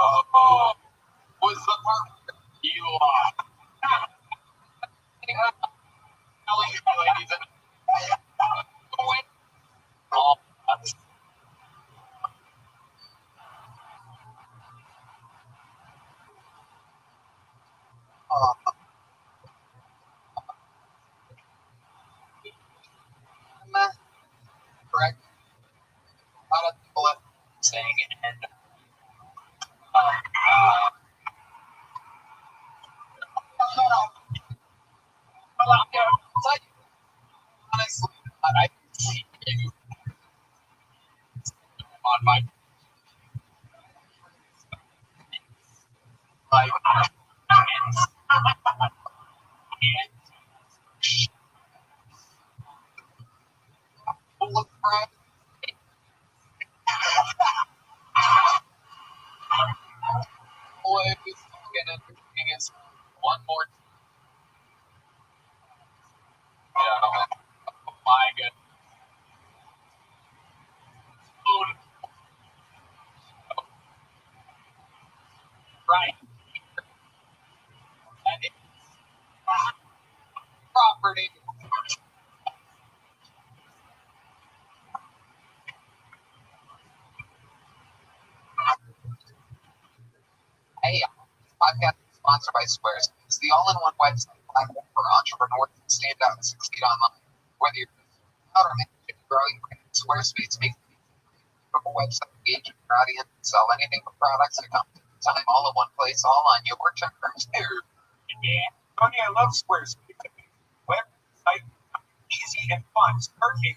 Oh, was the part you telling you ladies and oh, that's correct. A lot of people are saying and honestly, I see you on my like full of crap. Boy, who's fucking entertaining is one more. Yeah, oh my goodness. Right. And it's property. Hey, podcast is sponsored by Squarespace, the all-in-one website platform for entrepreneurs to stand out and succeed online. Whether you're out or managing a growing brand, Squarespace makes it a website engage your audience and sell anything from products to companies. Time all in one place, all on your terms. Yeah, Tony, I love Squarespace. Website easy and fun. Start a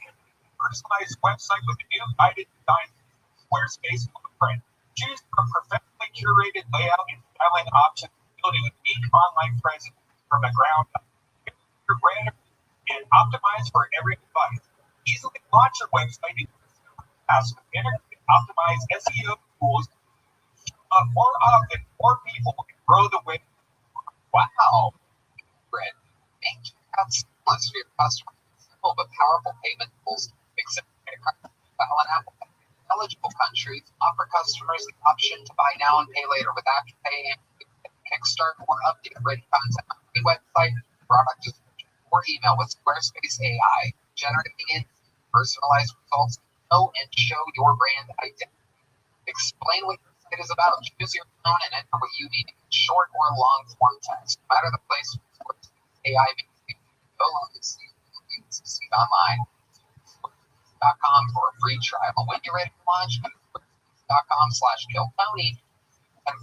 personalized website with a new guided design. Squarespace blueprint. Choose from professionally curated layout and styling options, build a unique online presence from the ground up. Your brand and optimize for every device. Easily launch your website in with integrated optimized SEO tools. More often, more people can grow the web. Wow, Brent, thank you. That's seamless for your customers. Simple but powerful payment tools, except file and Apple. Eligible countries offer customers the option to buy now and pay later with After Pay and Kickstart or update written content on any website, product description, or email with Squarespace AI, generating personalized results, know and show your brand identity. Explain what your site is about. Choose your tone and enter what you need in short or long form text. No matter the place, Squarespace AI makes it go on to succeed online. Squarespace.com for a free trial. And when you're ready to launch, go to Squarespace.com/KillTony and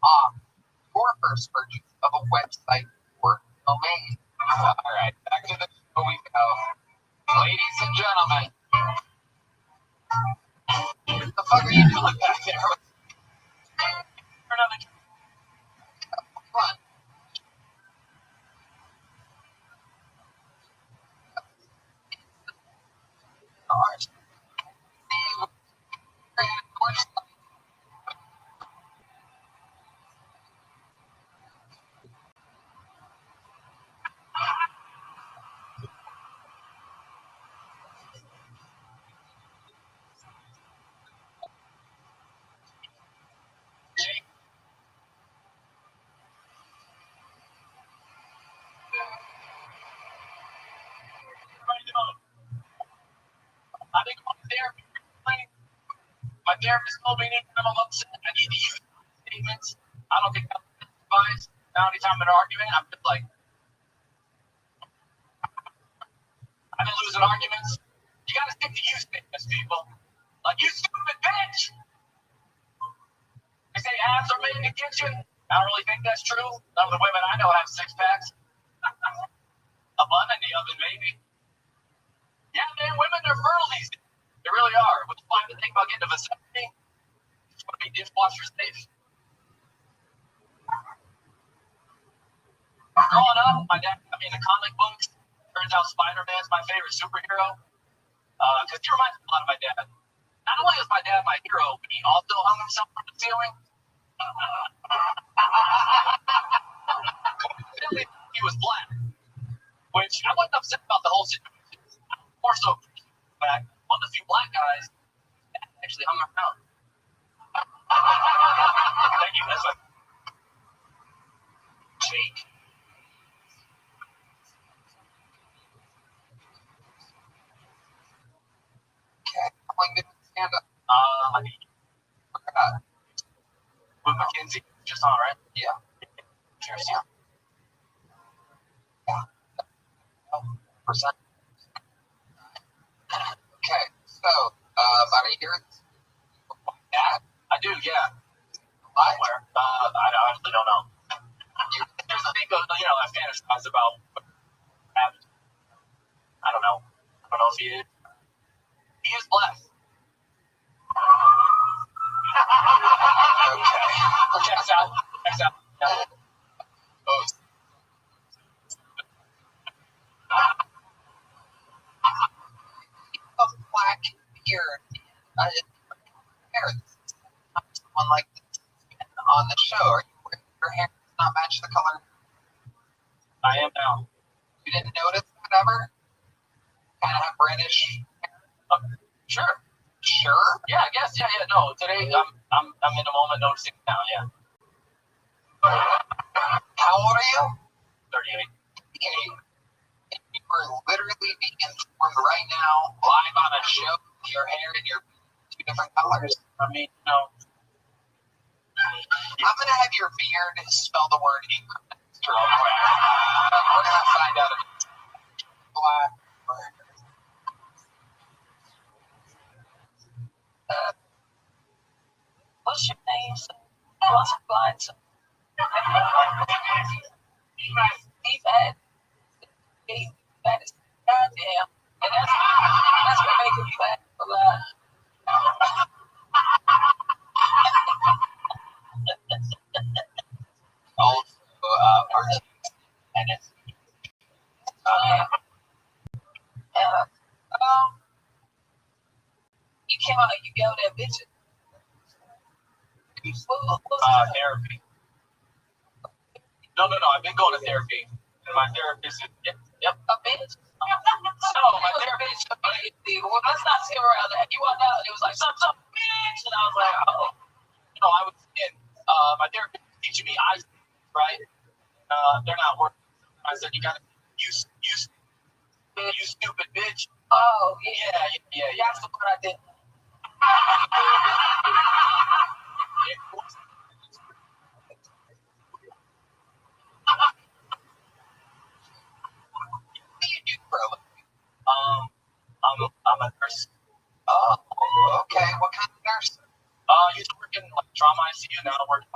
off your first purchase of a website or domain. All right, back to the therapist told me anytime I'm upset, I need to use statements. I don't think that's advice. Now, anytime in an argument, I'm just like, I've been losing arguments. You gotta stick to you statements, people. Like, you stupid bitch! They say abs are made in the kitchen. I don't really think that's true. None of the women I know have six packs. A bun in the oven, maybe. Yeah, man, women are fertile these days. They really are. Would you like to think about getting a vasectomy? Just want to be dishwasher safe. Growing up, my dad got me into comic books. Turns out Spider-Man's my favorite superhero. Because he reminds me a lot of my dad. Not only is my dad my hero, but he also hung himself from the ceiling. He was black, which I wasn't upset about the whole situation. More so, the fact one of the few black guys that actually hung around. Thank you. That's like Jake. Okay, how long did we stand up? With Mackenzie, just on, right? Yeah. Cheers, yeah. Percent. Okay, so about a year. That I do, yeah. Somewhere. I honestly don't know. There's a thing, I fantasize about. I don't know. I don't know if he is. He is black. Okay. Checks out. Yeah. Oh. A black beard. Someone like this on the show. Are you wearing your hair does not match the color? I am now. You didn't notice that ever? Kind of have reddish hair? Sure. Sure? Yeah, I guess. Yeah. No, today I'm in the moment noticing it now. Yeah. How old are you? 38. You are literally being informed right now, live on a show, your hair and your two different colors. I mean, no. I'm gonna have your beard spell the word increment real quick. We're gonna find out if it's black or What's your name? What's your blind? He's bad. Goddamn. And that's what makes him bad for life. also Martin. And it's you came out and you go that bitch. Therapy. No. I've been going to therapy. And my therapist is, yep. A bitch? No, my therapist, well, let's not skip around that. You walked out and it was like, some bitch. And I was like, oh. No, I was in, my therapist was teaching me eyes, right? They're not working. I said, you gotta, you stupid bitch. Oh, yeah. That's the part I did. what do you do for a living? I'm a nurse. Oh, okay. What kind of nurse? Used to work in trauma ICU, now I work in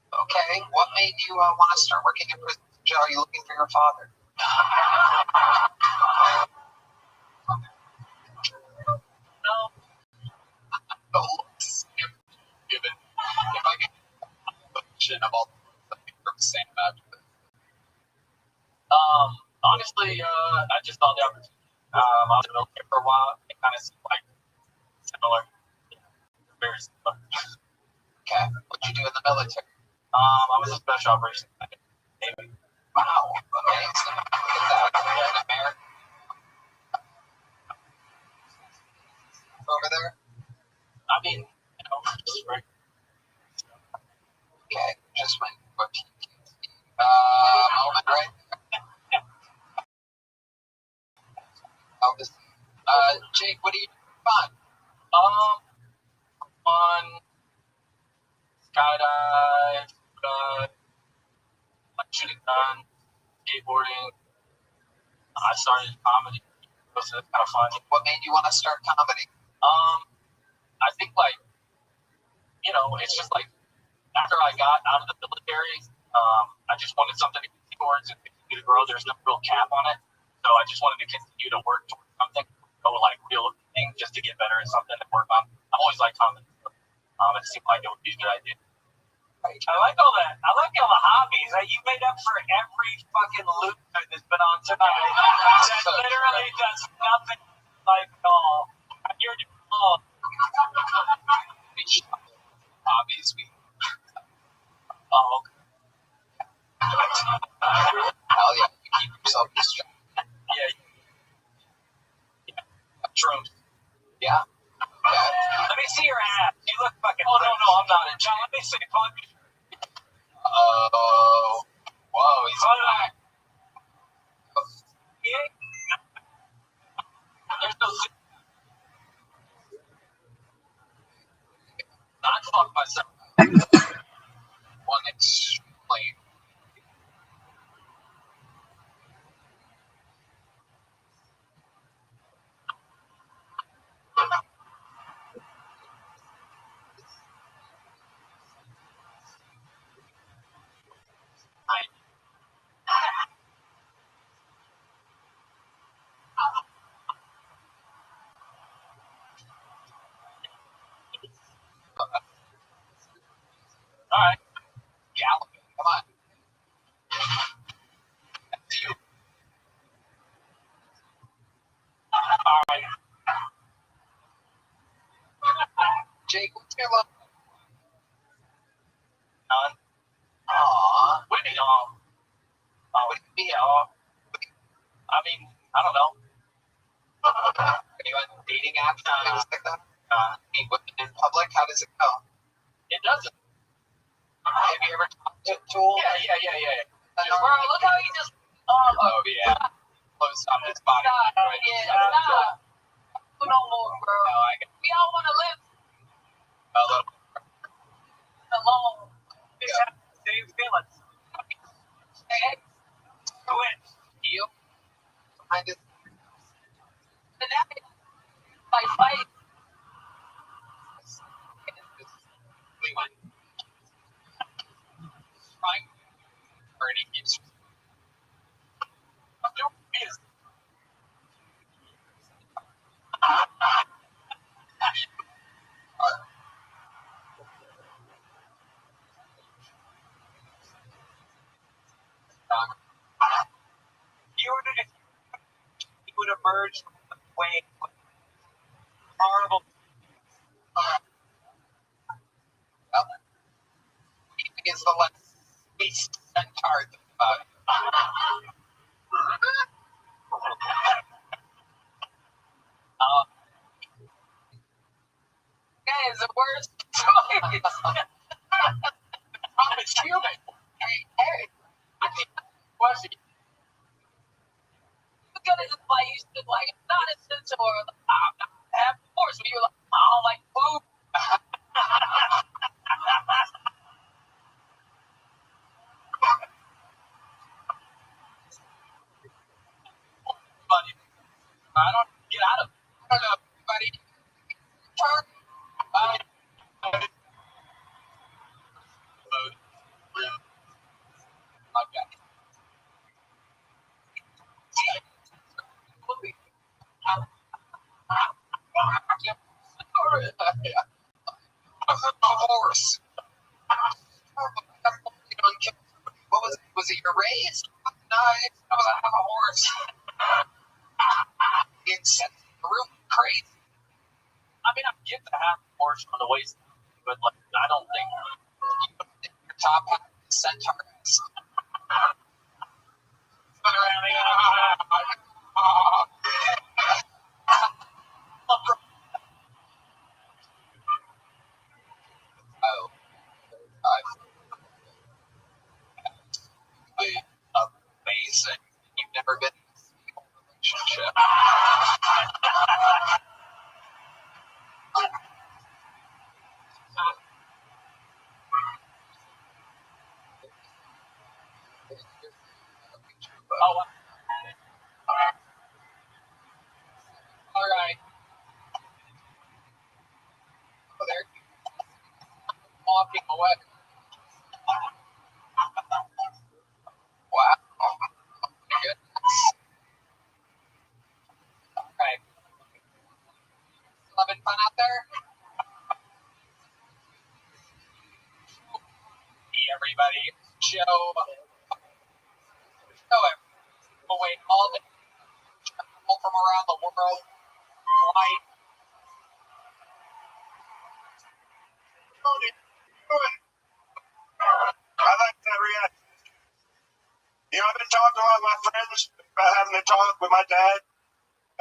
Okay. What made you want to start working in prison? Joe, are you looking for your father? No. The looks given. If I get shit, I'm all from Sam after this. Honestly, I just saw the opportunity. I was in the military for a while. It kind of seemed like similar. Very similar. Okay. What'd you do in the military? I was a special operations Navy. Wow. Okay. So look at that. You're in America. Over there? I mean, just right. Okay. Just went to moment right there. Jake, what do you do for fun? fun, skydive, like shooting guns, skateboarding. I started comedy. It was kind of fun. What made you want to start comedy? I think it's just like after I got out of the military, I just wanted something to continue towards and continue to grow. There's no real cap on it, so I just wanted to continue to work towards something, go like real thing, just to get better at something and work on. I've always liked comedy. It seemed like it would be a good idea. I like all that. I like all the hobbies. You made up for every fucking loser that's been on tonight. That literally does nothing in life at all. You're doing all. Hobbies we. Oh, okay. Hell yeah, you keep yourself distracted. Yeah. Shrooms. Yeah. Let me see your ass. You look fucking. Oh no, I'm not in. John, let me see. Oh. Whoa, he's back. There's no. Not fuck myself. One explain. All right. Galloping, come on. All right. Jake, what's your love? None. Aww. Whitney, what do you mean, I mean, I don't know. Are you on dating apps and things like that? Meet women in public? How does it go? It doesn't. Have you ever talked to Tool? Yeah. Bro, look how he just. Oh, yeah. Close on his body. Yeah, no more, bro. Oh, I got We all want to live a little. alone. Same feelings. Go in. You? I just. And that is like fight. We went. Trying. Bernie keeps. He would emerge from the way horrible. Well, he is the least centaur about it. That is the worst choice. I'm human. Hey. I can't question. Look at it like you should like not a centaur. I'm not half horse. But you're like, I don't like food. Buddy. I don't get out of it. I don't know, buddy. Turn. Okay. A horse. What was it? Was it your race? No, I was on a horse. It's really crazy. I mean, I get to have a horse on the waist, but like, I don't think Your top half is centaur. Oh, amazing. You've never been in a single relationship. Oh, all right. Oh, there. Walking away. Wow. Oh, my goodness. All right. Still having fun out there? Hey, everybody. Joe. Away all day. Travel from around the world. Flight. I like that reaction. You know, I've been talking to a lot of my friends about having a talk with my dad,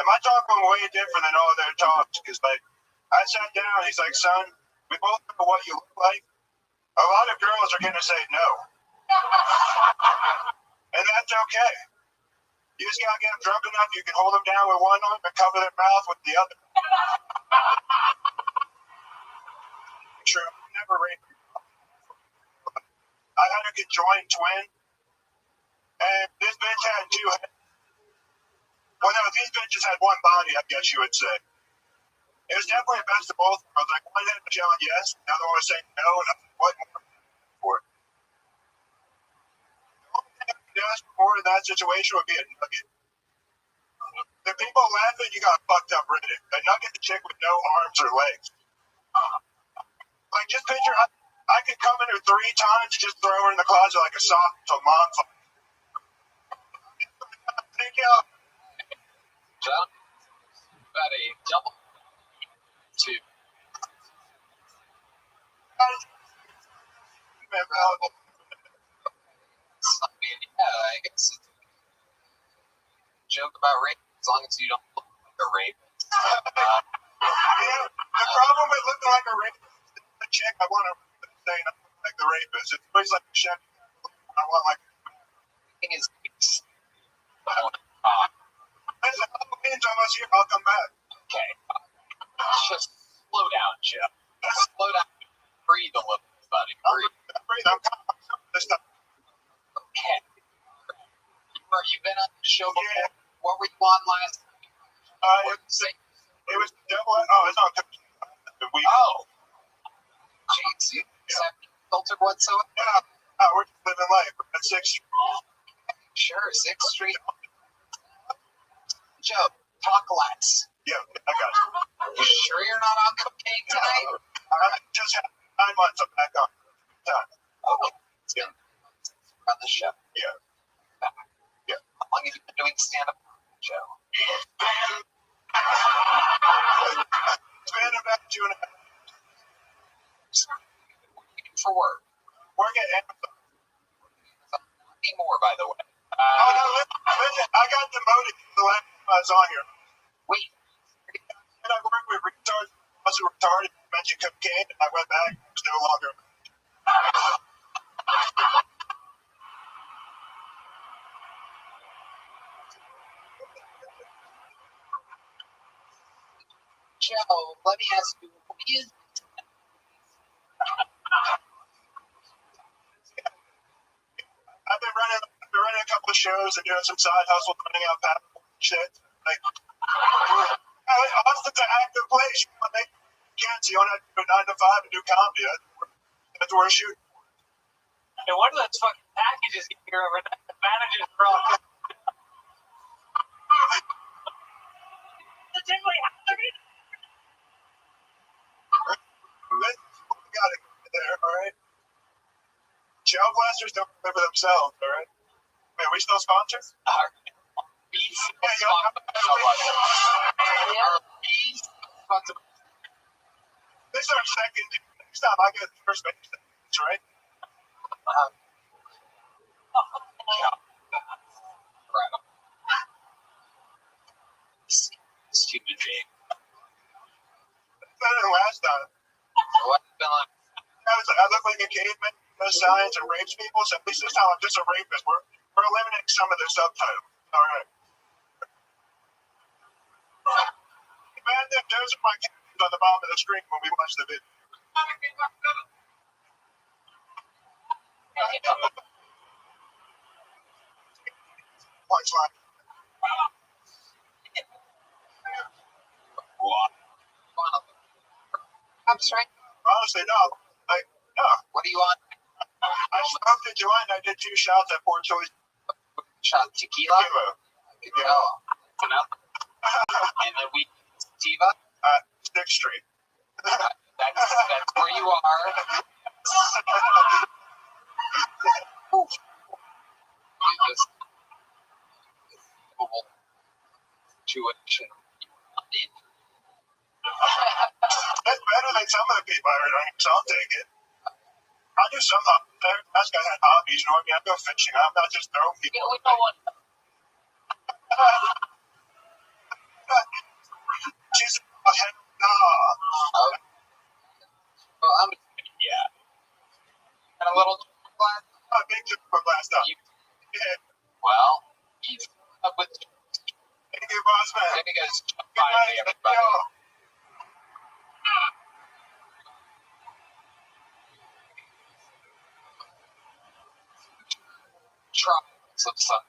and my talk went way different than all their talks. Because, like, I sat down, he's like, son, we both know what you look like. A lot of girls are going to say no. And that's okay. You just got to get them drunk enough, you can hold them down with one arm and cover their mouth with the other. True, I never raped. I had a conjoined twin, and this bitch had two heads. Well, no, these bitches had one body, I guess you would say. It was definitely the best of both worlds. Like, one had was yelling yes, the other one was saying no, and I was like, what more for it? The only thing I could ask for in that situation would be a nugget. The people laughing, you got fucked up Reddit. A nugget, the chick with no arms or legs. Like, just picture, I could come in her 3 times, just throw her in the closet like a sock until mom fucks. Thank you. John, about a double 2. Available. I mean, yeah, I guess it's a joke about rape as long as you don't look like a rapist. Yeah, the problem with looking like a rapist is the chick I want to say I look like the rapist. It's always like a chef. I want like. Thing is, I said, oh, means almost here. I'll come back. Okay. Just slow down, Joe. Slow down. Breathe a little, buddy. Breathe. I'm coming this time. Okay. You've been on the show before. Yeah. What were you on last? It was double. Oh, it's not. Oh. jeez, you have no filter whatsoever. Yeah, we're just living life. We're at 6th Street. Sure, 6th Street. Joe, talk less. Yeah, I got you. You sure you're not on cocaine tonight? I just had 9 months. I'm back on. Done. Okay. Yeah. On the show. Yeah. Yeah. How long have you been doing stand-up, Joe? It's been about 2.5 years. For work. Work at Amazon. Any more, by the way. Oh, no, listen, I got demoted the last time I was on here. Wait. And I worked with retards, also retarded, mentioned cocaine, and I went back. It was no longer. Joe, let me ask you, what is I've been running a couple of shows and doing some side hustle, running out paddle shit. Like, Austin's an active place. You want to make kids, you don't have to do 9 to 5 and do comedy. That's where we're shooting. And one of those fucking packages get here overnight. The managers are all. We got to get there, all right? Shell blasters don't remember themselves, all right? Man, we still sponsor? This is our second. Next time I get the first base, right? stupid game? Better than last time. What been like? I look like a caveman, does science and rapes people, so at least this time I'm just a rapist. We're eliminating some of the subtitles. All right. Man, those are my captions on the bottom of the screen when we watch the video. punchline. What? I'm straight. Honestly, no. No. What do you want? I smoked a joint and I did 2 shots at Poor Choice. Shot tequila? Yeah. That's enough. And then we sativa? 6th Street. That's where you are. This situation. That's better than some of the people I drink, so I'll take it. I do some. That's guy had hobbies, you know what I mean? I go fishing. I'm not just throwing people. Yeah, we know what. She's a head. Nah. Well, I'm and a little glass. A big glass stuff. Yeah. Well, he's up with. Thank you, boss man. There he goes. Good night, Everybody. Trials of some.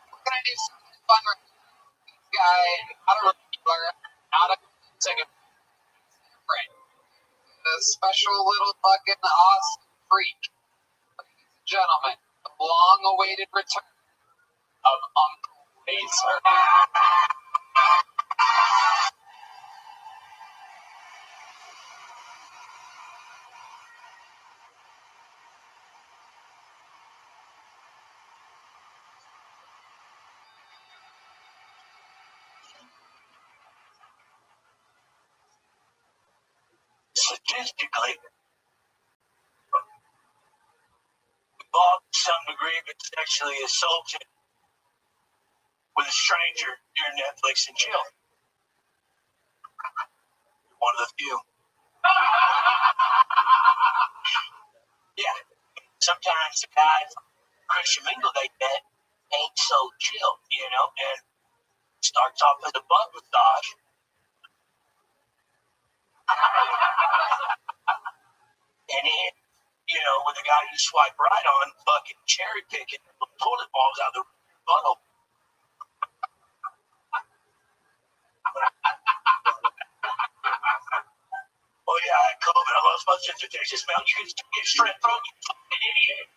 We're gonna do something fun with this guy. Not a regular, not a second friend. A special little fucking awesome freak. Ladies and gentlemen, the long-awaited return of Uncle Laser. Statistically, we've all to some degree been sexually assaulted with a stranger during Netflix and chill. One of the few. Yeah. Sometimes the guy from Christian Mingle they met ain't so chill, you know, and starts off with a butt massage. And then, you know, with the guy you swipe right on, fucking cherry picking toilet balls out of the butthole. Oh yeah, I had COVID. I lost my sense of taste. Smell. You can get strep throat. You fucking idiot.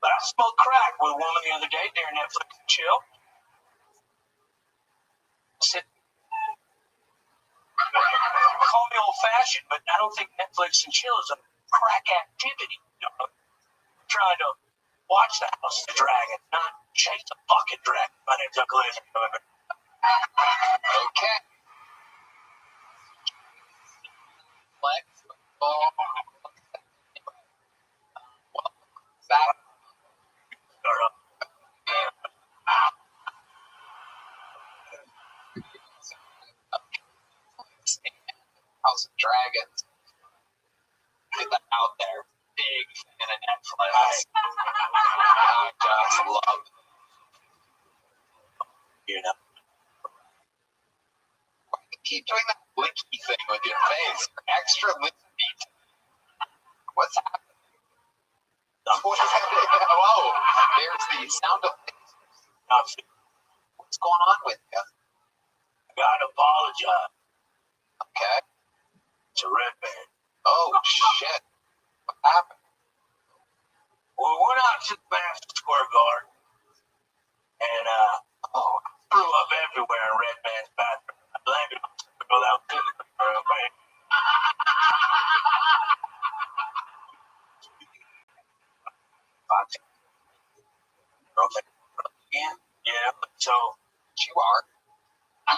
But I smoked crack with a woman the other day during Netflix and chill. I said, call me old-fashioned, but I don't think Netflix and chill is a crack activity. You know? I'm trying to watch the House of the Dragon, not chase a fucking dragon. My name's Uncle Laser. Okay. Let's go. Welcome back. Start up. House of Dragons. Get that out there. Big fan of Netflix. I just love it. You know. Why do you keep doing that licky thing with your face? Extra licky. What's happening? Whoa, there's the sound of things. What's going on with you? I gotta apologize Okay. to Red Man. Oh, shit. What happened? Well, we went out to the Madison Square Garden, and threw up everywhere in Red Man's bathroom. I blame it on people out to the man. Yeah, so You are.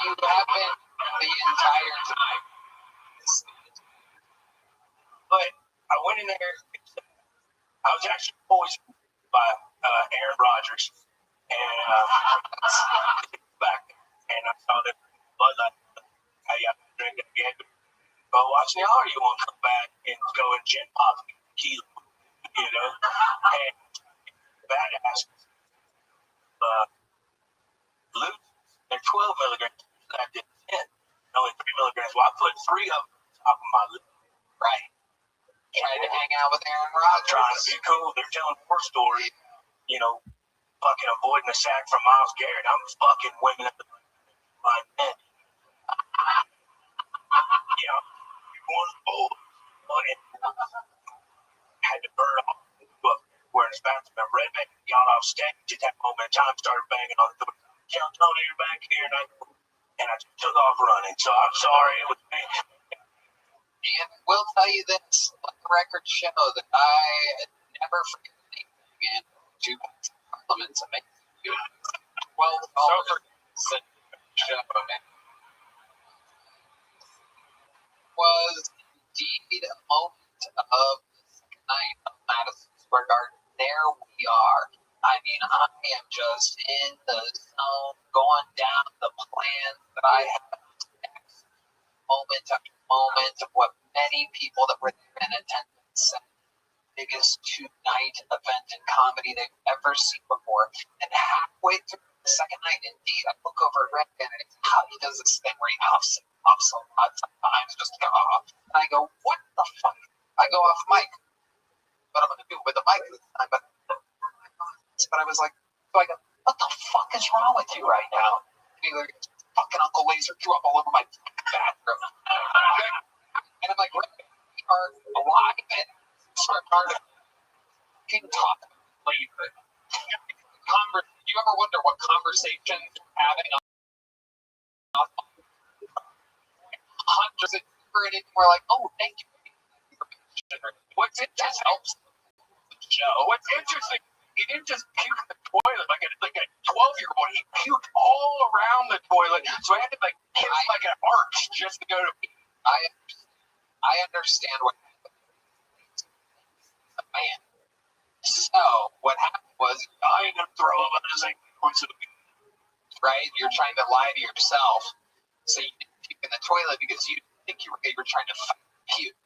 You have been the entire time. but I went in there. I was actually poisoned by Aaron Rodgers, and back, and I saw that Bud Light. I got to drink it again. But watch now, or you want to come back and go and gin pop tequila, you know? And badass. Loot, they're 12 milligrams. I did 10. Only 3 milligrams. Well, I put 3 of them on top of my lip. Right. Tried to hang out with Aaron Rodgers. Trying to be cool. They're telling war stories. You know, fucking avoiding a sack from Myles Garrett. I'm fucking women at the like men. Yeah, one old had to burn off but wearing his bathroom. Redneck got off stage at that moment in time, started banging on the door. Tell Tony you're back here, and I just took off running. So I'm sorry, it was me. And we'll tell you this, let the record show that I never forget anything again. Two compliments of me. $12 show. Was indeed a moment of the second night of Madison Square Garden. There we are. I mean, I am just in the zone, going down the plans that I have next, moment after moment of what many people that were there in attendance said. Biggest two-night event in comedy they've ever seen before. And halfway through the second night, indeed, I look over at Red and it's how he does this thing where he huffs a lot sometimes, just go off. And I go, what the fuck? I go off mic. But I'm going to do it with the mic this time. But I was like, so I go, what the fuck is wrong with you right now? And he goes, fucking Uncle Laser threw up all over my bathroom. And I'm like, Red, we are alive and start fucking talk later. Do you ever wonder what conversations you're having on hundreds of different, and we're like, oh, thank you. What's it just helps the show. What's interesting, he didn't just puke in the toilet like a 12-year-old. He puked all around the toilet, so I had to hit like an arch just to go to pee. I understand what happened. Man. So what happened was I ended up throwing up as I went to the right? You're trying to lie to yourself. So you didn't puke in the toilet because you think you were trying to puke.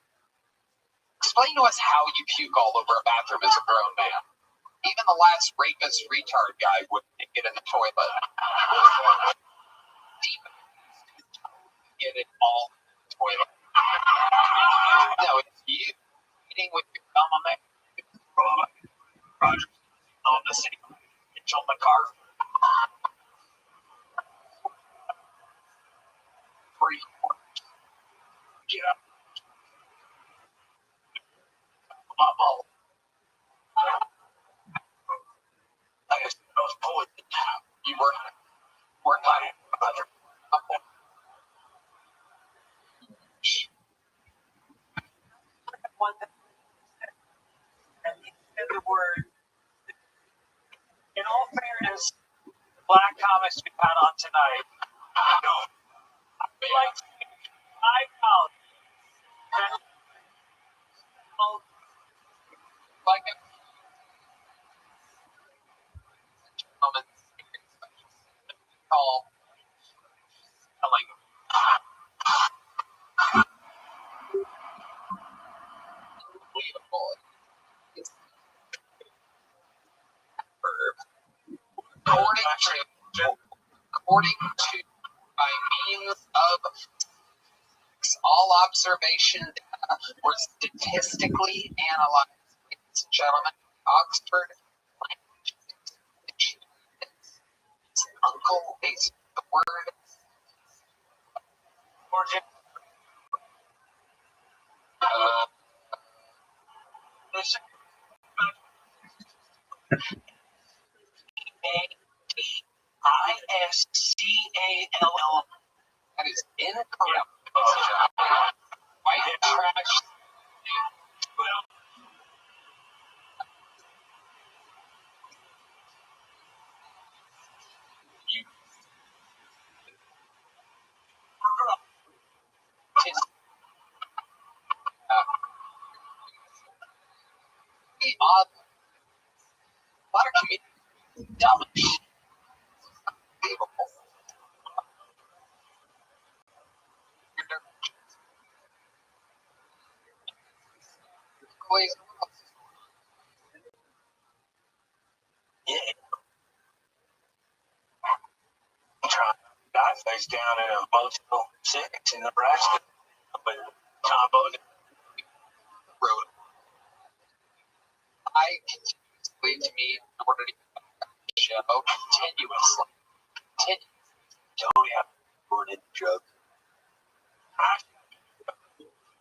Explain to us how you puke all over a bathroom as a grown man. Even the last rapist retard guy wouldn't get in the toilet. Get it all in the toilet. No, it's you eating with your thumb on that. Roger on the city. It's on the car. Get up. Bubble. I guess I was pulling it down. You weren't lying about your bubble. And the word. In all fairness, black comics we've had on tonight. I feel like I found that like a moment call telling unbelievable. It's verb. According to by means of all observation data were statistically analyzed. Ladies and gentlemen, Oxford language uncle is the word origin. ISCALL. That is incorrect. White trash. A lot of communities dumb shit. Yeah. Guy face down in a motel 6 in Nebraska. But Tom Bowden wrote try continuously to meet in order to get back on the show. Continuously. Don't have more than drugs.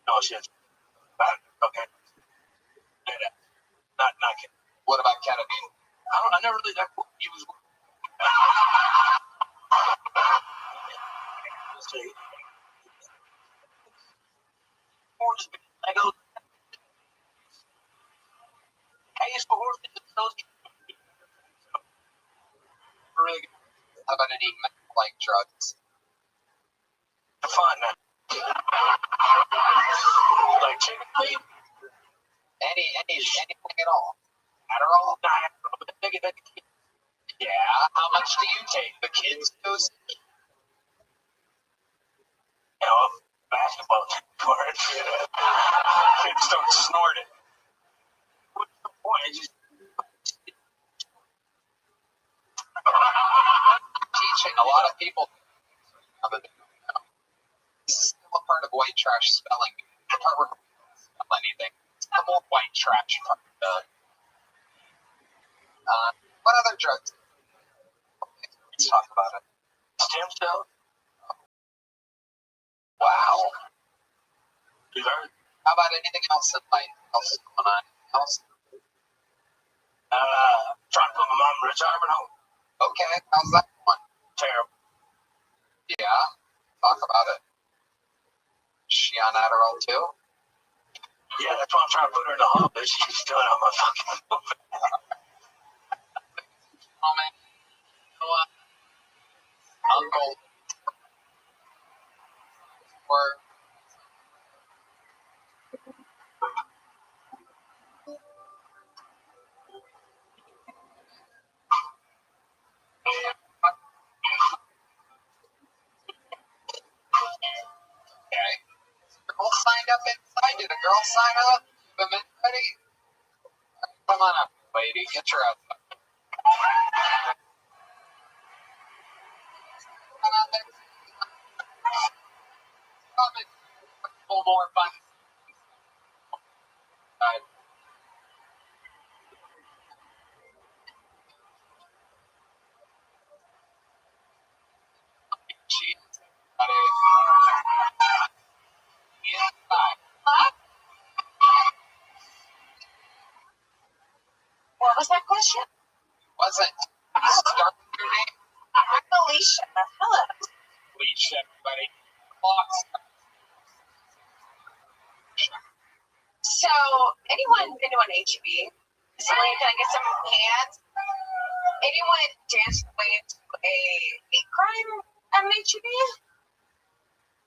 No, shit. Okay. Not kidding. What about ketamine? I never really that he was. Let's see. Horse Lego. I used for horses and those. Really good. How about any like drugs? Fun, man. Like chicken feet? Anything at all? Adderall? Yeah. How much do you take? The kids dose? You know, basketball court. Kids don't snort it. What's the point? It's just Teaching a lot of people. This is still a part of white trash spelling. The part where we don't spell anything. It's the more white trash part. What other drugs? Let's talk about it. stem cell. Wow. You learn. How about anything else in life? Else going on? Else? Trying to put my mom in retirement home. Okay. How's that one? Terrible. Yeah. Talk about it. Is she on Adderall too? Yeah, that's why I'm trying to put her in the home, but she's still on my fucking movie. Moment. Uncle. Or okay. Girl signed up inside. Did a girl sign up? The men ready? Come on up, lady. Get your outfit. Come on there. Come in. A couple more fun. Cheese. Inside. What was that question? Wasn't. Start with your name. I'm Alicia. Hello. Please, everybody. Clocks. So, anyone been to an HEB? Recently, can I get some hands? Anyone danced away to a hate crime at an HEB?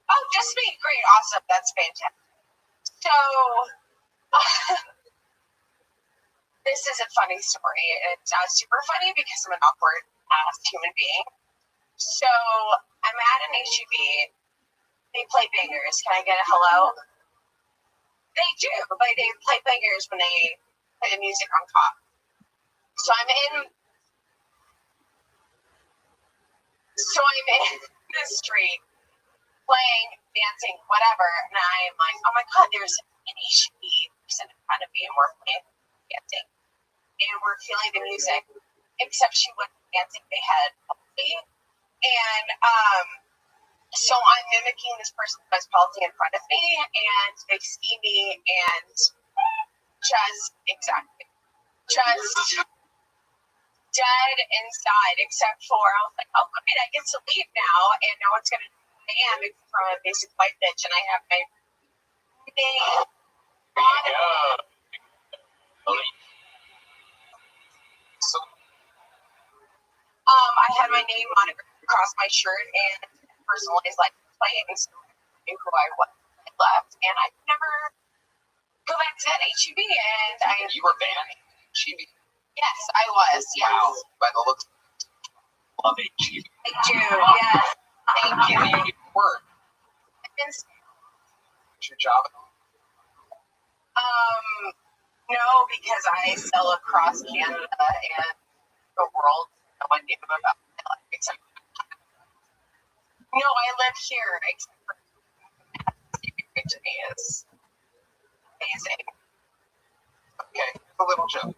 Oh, just me. Great. Awesome. That's fantastic. So, this is a funny story. It's super funny because I'm an awkward ass human being. So, I'm at an HEB. They play bangers. Can I get a hello? They do. Like, they play bangers when they play the music on top. So I'm in the street playing, dancing, whatever, and I'm like, oh my god, there's an HEB person in front of me, and we're playing, dancing, and we're feeling the music, except she wasn't dancing, they had palsy, and so I'm mimicking this person who has palsy in front of me, and they see me, and just dead inside, except for I was like, oh great, I get to leave now, and no one's gonna know who I am except for I'm a basic white bitch, and I have my name on it. So, I had my name on it across my shirt, and the person was like playing, so I knew who I was. I left, and I could never go back to that HEB, and you were banned. Chibi. yes, I was, yes. Wow. By the looks. Love HEB. I do, yes. Thank you. Can you work? What's your job? No, because I sell across Canada and the world. No one knew about my life except. No, I live here except for to me is amazing. Okay, a little joke.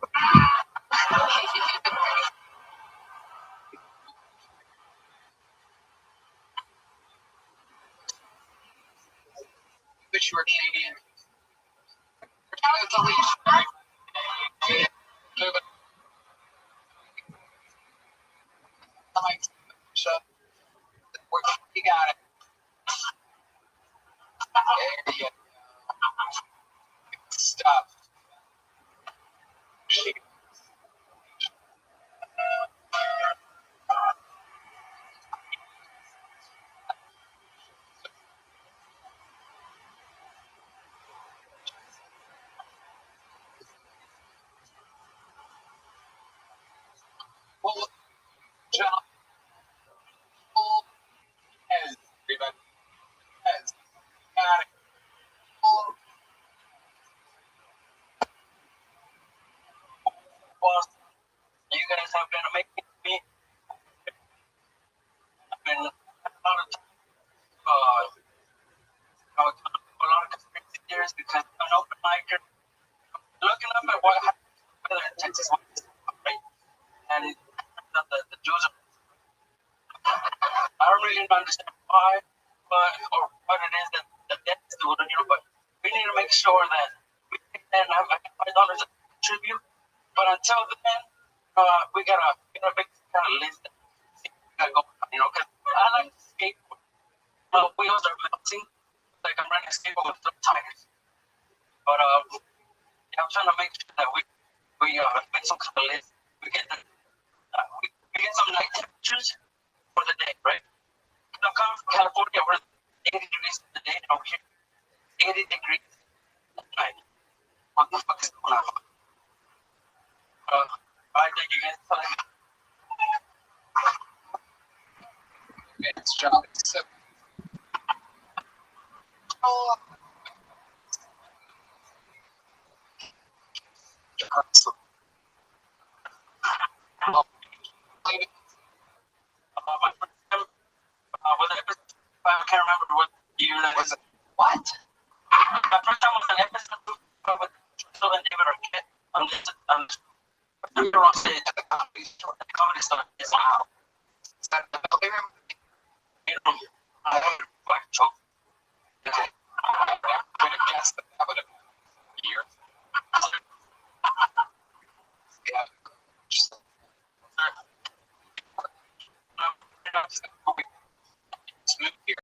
Wish you were Canadian. It's a leash. Move it. Shut. You got it. There you go. Stop. Pull, jump, pull, heads, everybody. Heads. Got it. Pull. Well, you guys have been making me. I've been a lot of conspiracy theories because I'm an open micer. Looking up at what happened in Texas, right? And the Jews are. I don't really understand why, or what it is that the debt is doing, but we need to make sure that we can have $5 a tribute. But until then, we gotta make kind of list that we gotta go, because I like to skateboard. My wheels are melting, like I'm running a skateboard with some tires. But I'm trying to make sure that we make some kind of list. We get some night temperatures for the day, right? I'm coming from California, where 80 degrees in the day, over here 80 degrees at night. What the fuck is going on? I think you guys play. It's job. So, oh. My first time, I can't remember what year that was. What? My first time was an episode with Rothschild and David Arquette on stage at the comedy store. The comedy store. Wow. Is that the belly room? I don't black choke. Okay. I would have guessed that would have been a year. Yeah. Just, smooth here.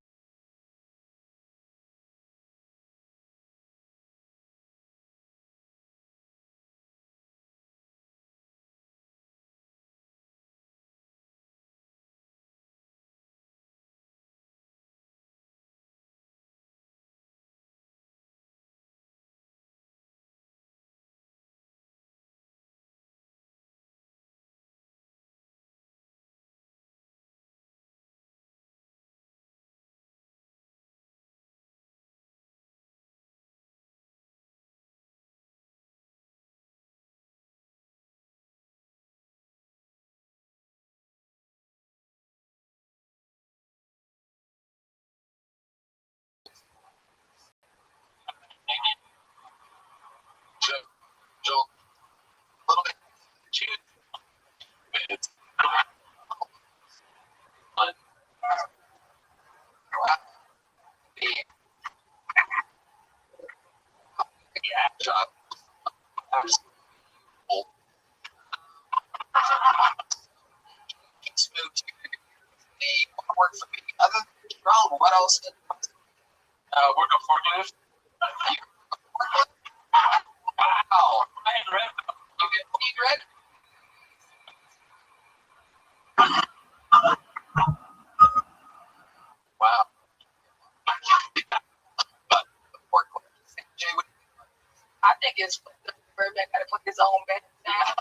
Joel, a little bit cheated. It's fun. Yeah, job. Smooth to work for me. Other than Jerome, what else? Work a forklift. Wow. I ain't read. You get paid red? Wow. But I think it's Rabbi got to put his own bed down.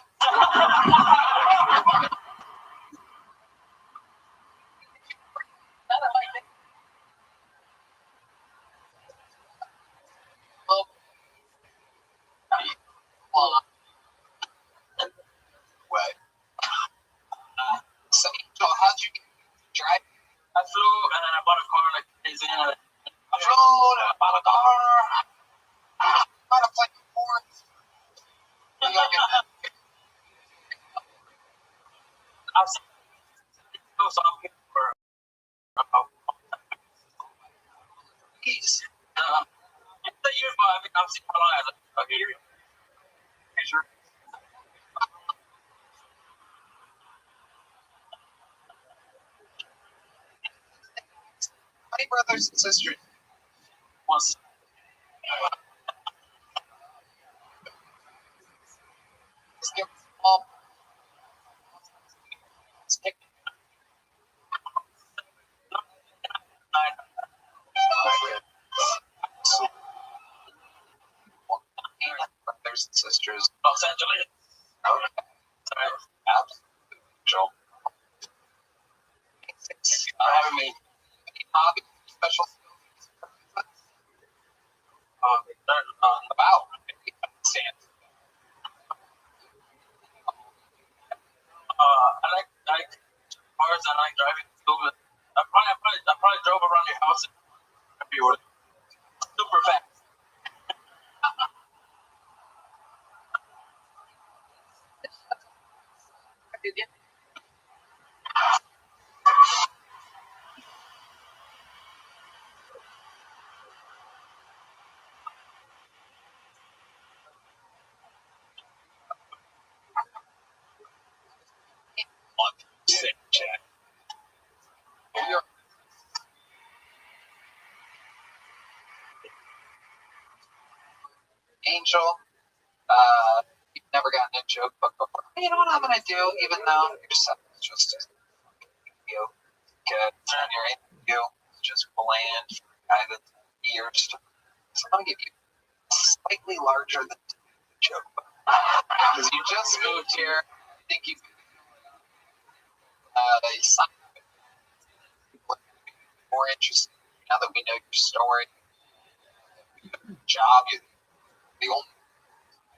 What? So, Joel, how'd you drive? I flew and then I bought a car like days in. I flew and I bought a car. I'm gonna play sports. You gotta get that. many brothers and sisters? Was Just give us all. Brothers and sisters. Los Angeles. Okay. Absolutely. Having me. Any hobby, special About. stand. I like cars. I like driving too. I probably drove around your house if you were super fast. Sick chat. You're Angel. You've never gotten a joke book before. You know what I'm gonna do, even though you're just as you good and your interview is just bland for a guy that's years. So I'm gonna give you a slightly larger than joke book. Because you just moved here. I think you signed more interested now that we know your story. Job, you're the only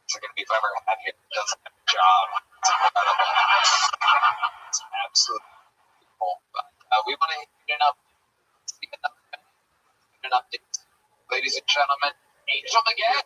second we've ever had here that doesn't have a job. It's incredible. It's absolutely cool. But we want to hit an update. Ladies and gentlemen, Angel Maggette.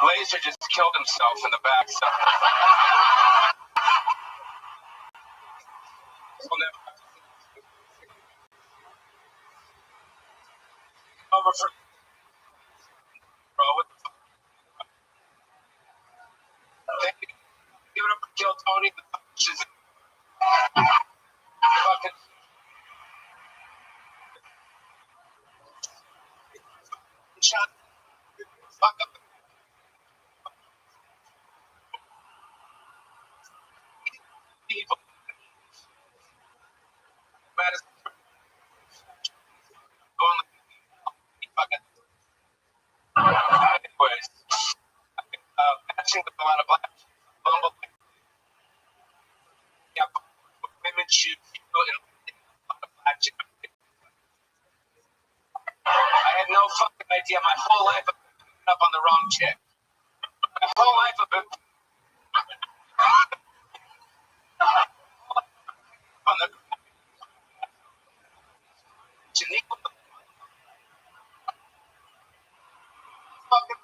Laser just killed himself in the back. So. Over for bro. What the fuck? Give it up for Kill Tony. The fucking. Shot. Fuck up. Evil. Madison. Going fucking. Anyways. Matching with a lot of black. Bumble. Yeah. Women shoot people in black chick. I had no fucking idea. My whole life I've been up on the wrong chick. My whole life I've been on the Janiqua fucking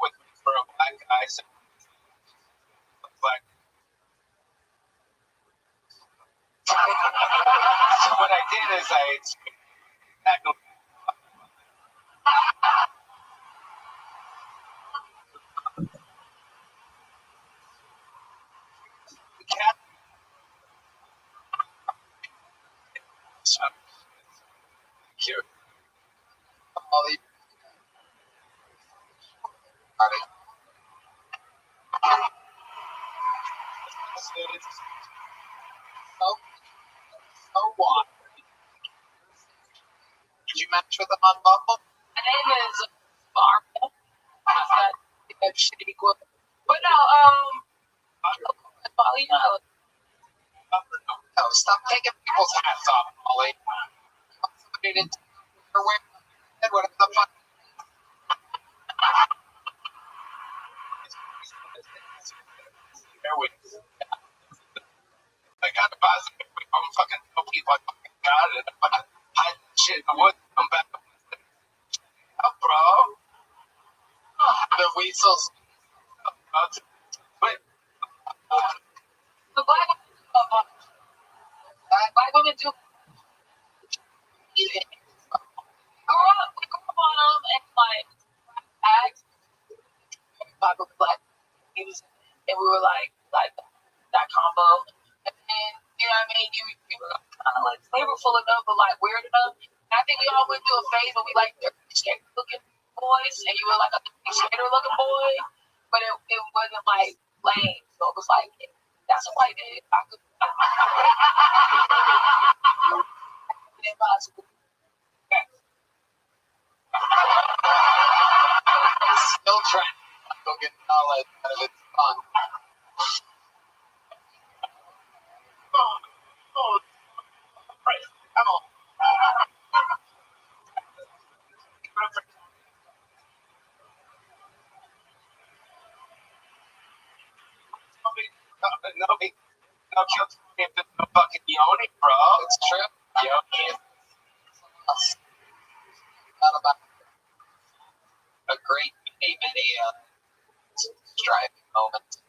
with for a black guy. So black. So what I did is I cat. So cute. All the so what? Did you match with them on Bumble? My name is Barbara. I got Shaniqua. But no, Molly, no. No, stop taking people's hats off, Molly. Somebody didn't or wear whatever the fuck. Airways. I got the positive. I'm fucking tell people I fucking got it. I hide shit in the woods. I'm back. Oh, bro. The weasels. Wait. The black women do. We grew up on them and like act black news, and we were like that combo. And then you know what I mean? You were kind of like flavorful enough, but like weird enough. And I think we all went through a phase where we like skater looking boys, and you were like a skater looking boy, but it wasn't like lame. So it was like that's a white dude. I could. Impossible. Still trying to go get knowledge out of its fun. Come on. No, fucking yoni, bro. It's true. Yoni. Not about a great many striving moments.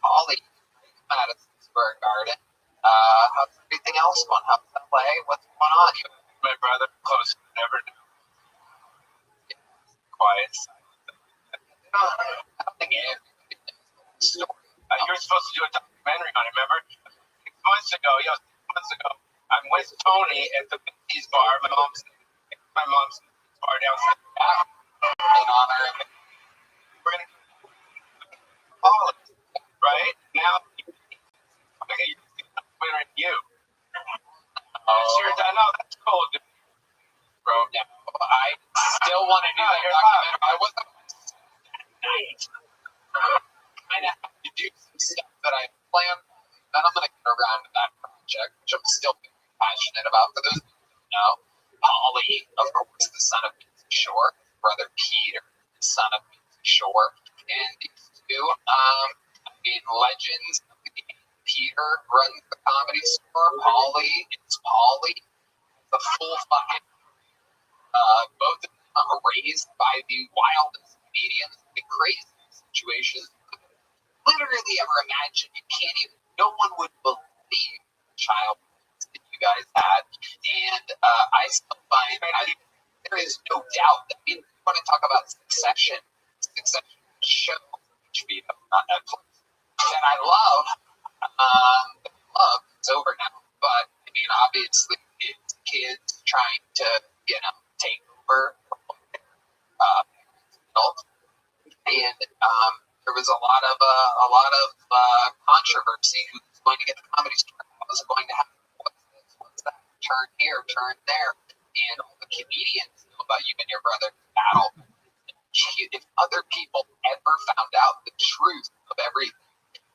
Ollie, Madison Square Garden. How's everything else going? How's LA? What's going on? My brother, close, never knew. Quiet. I don't think everybody knows the story. You were supposed to do a documentary on it, remember? 6 months ago, 6 months ago, I'm with Tony at the Binky's bar. My mom's bar downstairs. In honor of it. We're going to call it, right? Now, okay, you're you. Sure, no, that's cool, dude. Bro, no, I still want to do that documentary. I wasn't. I have to do some stuff that I planned, and I'm going to get around to that project, which I'm still passionate about. For those who don't know, Polly, of course, the son of Nancy Shore, brother Peter, the son of Nancy Shore, and these two, legends of the game. Peter runs the Comedy Store. Polly is Polly, the full fucking. Both of them are raised by the wildest comedians, the craziest situations. Literally ever imagine. You can't even. No one would believe the child that you guys had, and I still find there is no doubt that we want to talk about Succession show, HBO, not Netflix, that I love. It's over now, but I mean, obviously, it's kids trying to, take over adults, and there was a lot of controversy. Who's going to get the Comedy Store? What was going to happen? What's this? What's that? Turn here, turn there, and all the comedians know about you and your brother's battle. If other people ever found out the truth of everything,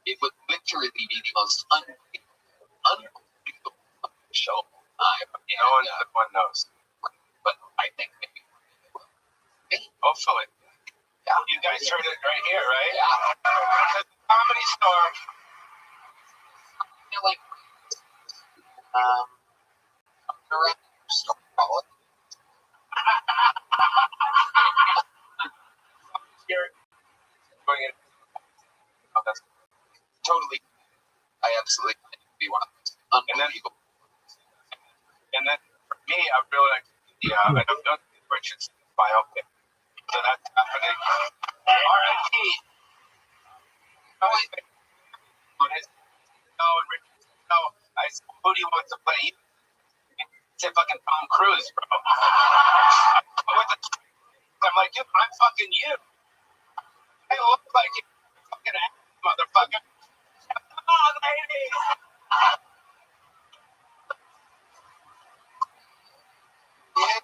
it would literally be the most unbelievable show of all time. No one knows. But I think maybe. Hopefully. Yeah. You guys heard it right here, right? Yeah. The Comedy Store. Like, around your store, call it. Here. Doing it. Oh, that's Totally. I absolutely think it would be one of those unbelievable. And then for me, I really like I don't know Richard's biopic. So that's happening. R.I.P. I said, who do you want to play? He said fucking Tom Cruise, bro. I'm like, dude, I'm fucking you. I look like you, fucking ass, motherfucker. Come on, ladies. Yeah.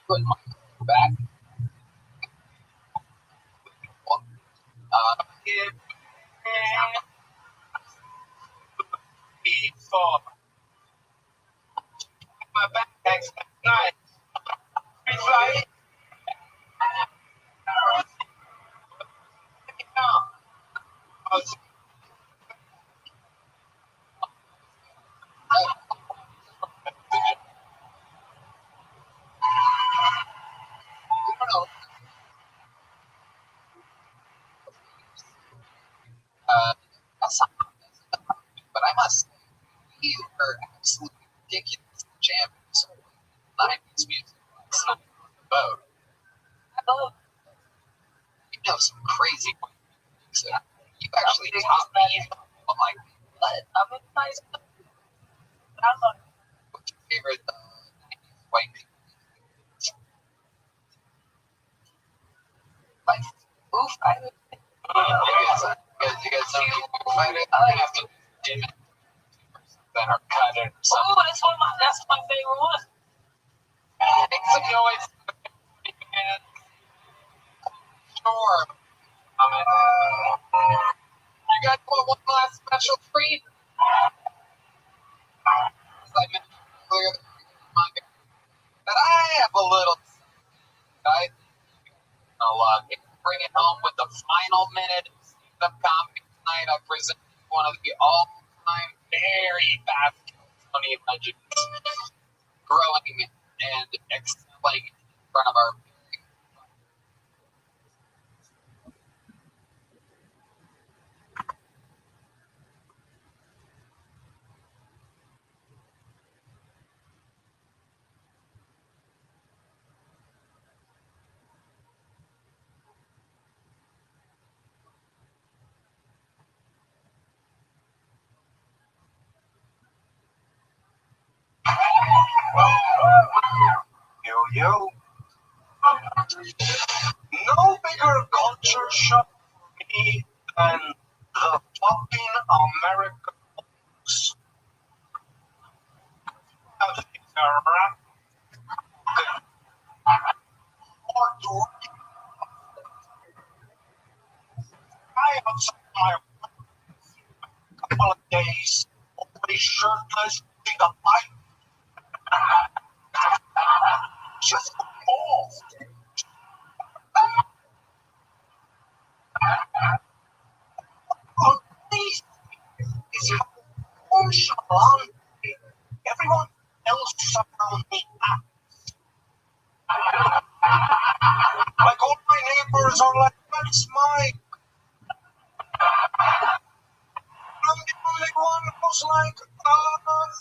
put my back. My backpack's nice. It's like, but I must say, we were absolutely ridiculous champions. 90s music last night on the boat. You know some crazy music. You actually taught me. I'm like, what? I'm excited. I love it. What's your favorite 90s white people? Like, oof, I don't you guys don't keep fighting. I have to dim it that are cut or something. Oh, that's my favorite one. Make some noise. And sure. You guys want one last special treat? As I mentioned earlier, that I have a little. I bring it home with the final minute of stand-up comedy tonight. I present one of the all-time very fast funny legends, growing and excelling in front of our. Yo. No bigger culture shock for me than the fucking American books. I outside my couple of days, always shirtless, with a pipe. Just balls. This is how nonchalant everyone else around me acts. Like all my neighbors are like, that's Mike. I'm the only one who's like,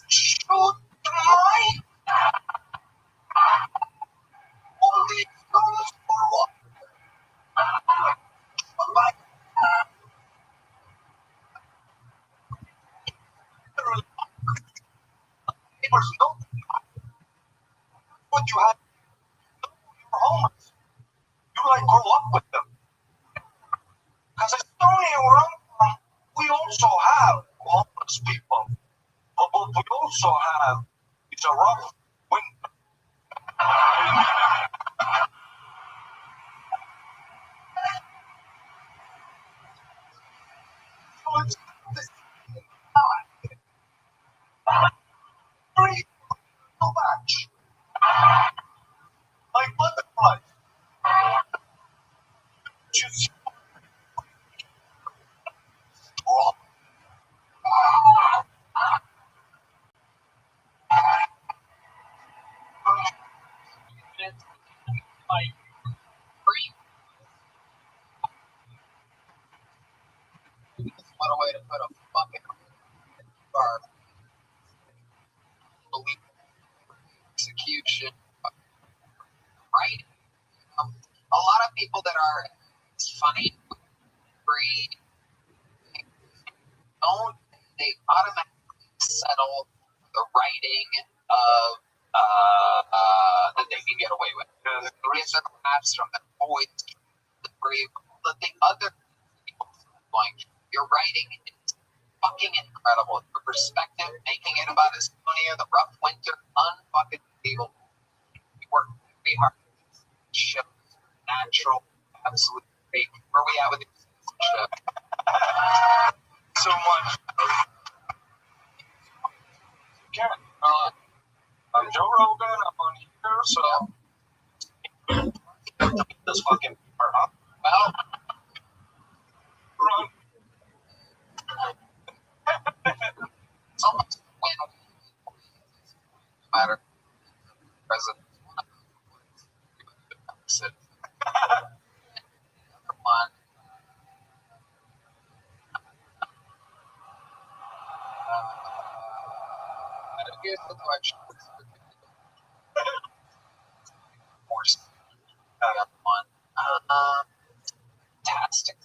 shoot Mike. All these guns for what? Like, neighbors know what you have. You're homeless. You like grow up with them. Because Estonia, where I'm from, we also have homeless people. But what we also have is a rough winter. So it's this very no match. Like butterflies. Just drop. Like, free. What a way to put a fucking bar. Believe execution. Right? A lot of people that are funny, free, don't, they automatically settle for the writing of that they can get away with. Get their laughs from the voice, the brave, the other people going, your writing is fucking incredible. Your perspective, making it about Estonia, the rough winter, unfucking believable. You work very hard. natural, absolute fake. Where are we at with this show? So much. Again, I'm Joe Rogan. I'm on here, so this fucking part up. Well, Run. it's almost win. No matter president. Number one. Here's the question. More one. Fantastic.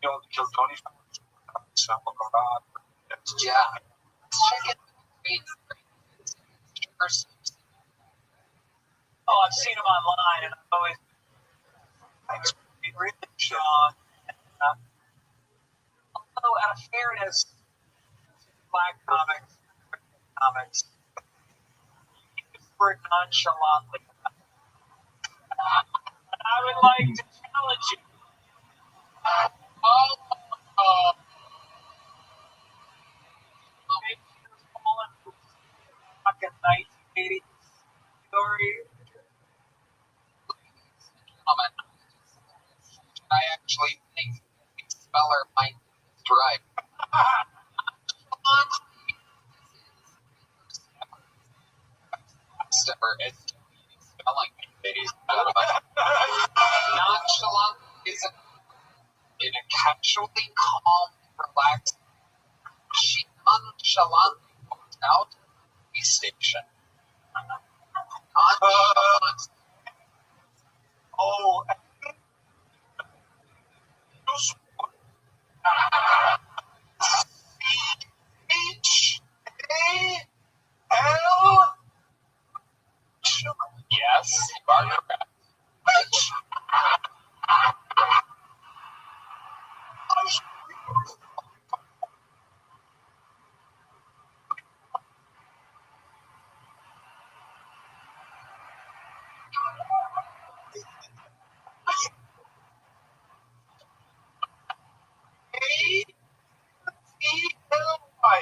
You know, kill Tony. Sample God. Yeah. Chicken. Oh, I've seen them online, and I've always been really shocked. Although, out of fairness, black comics, were nonchalantly. I would like to challenge you. Fucking 1980 story. I actually think the speller might be right. Spelling, ladies and gentlemen. Nonchalant is in a casually calm, relaxed. She nonchalantly walked out the station. Nonchalant. Oh, H-A-L. Yes, you are correct. A-E-L-Y.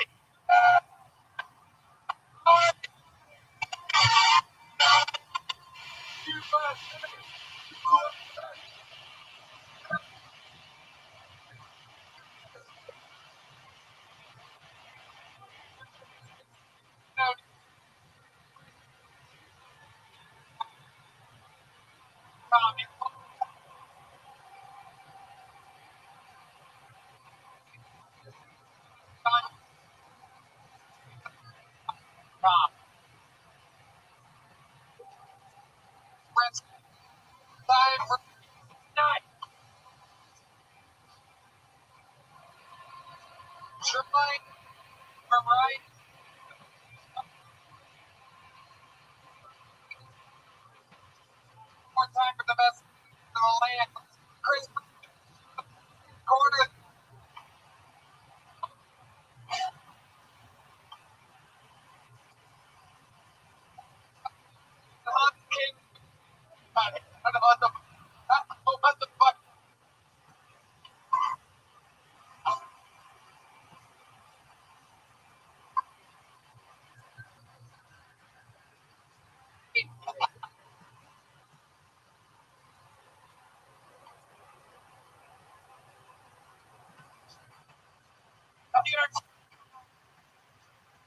Time for night. Trying for right. More time for the best in the land. Chris Corner. The Hot King. What the fuck?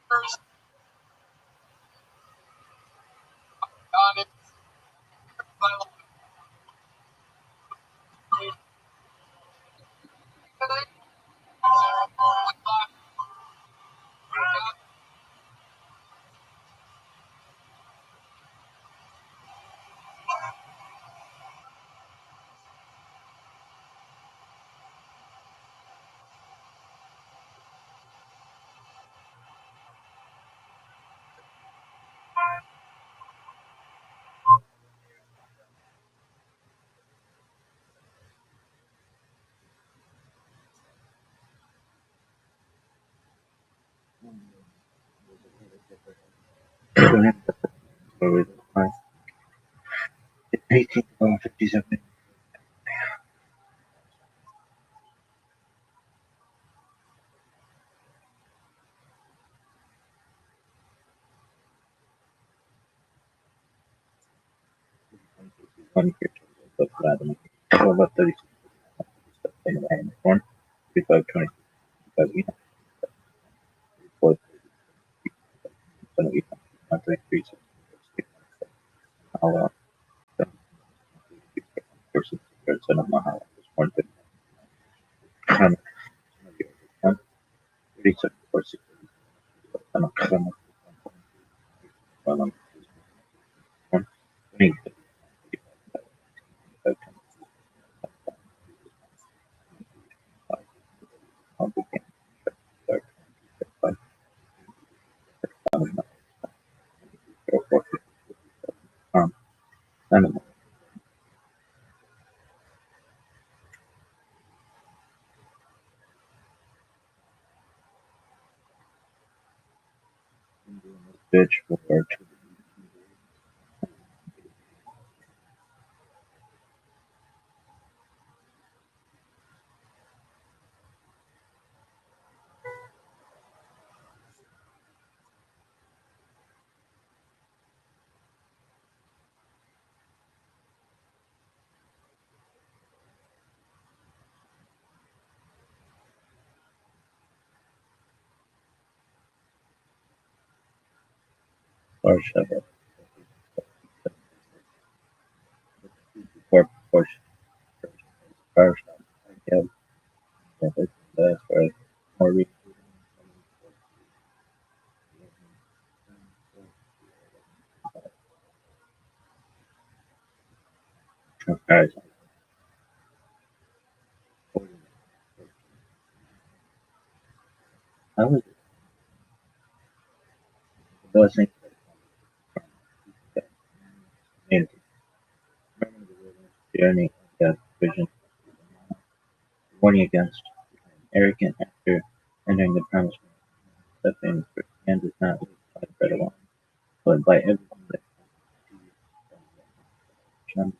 First. On it. 1857. One picture of Vladimir. 1236. Born 3520. 4 son of Ethan. 133. Allah. Person. Third son of Mahala. Was born 37. 46. Son of Khammah. Born 20. Animal. Bitch for 2. Warszawa. 4 Porsche. Warszawa. Yeah. That's right. More reason. Guys. How was it? The blessing. Community. Remember the wilderness journey of that vision. Warning against arrogant after entering the promised land. Stepping for man does not live by bread alone, but by everything that comes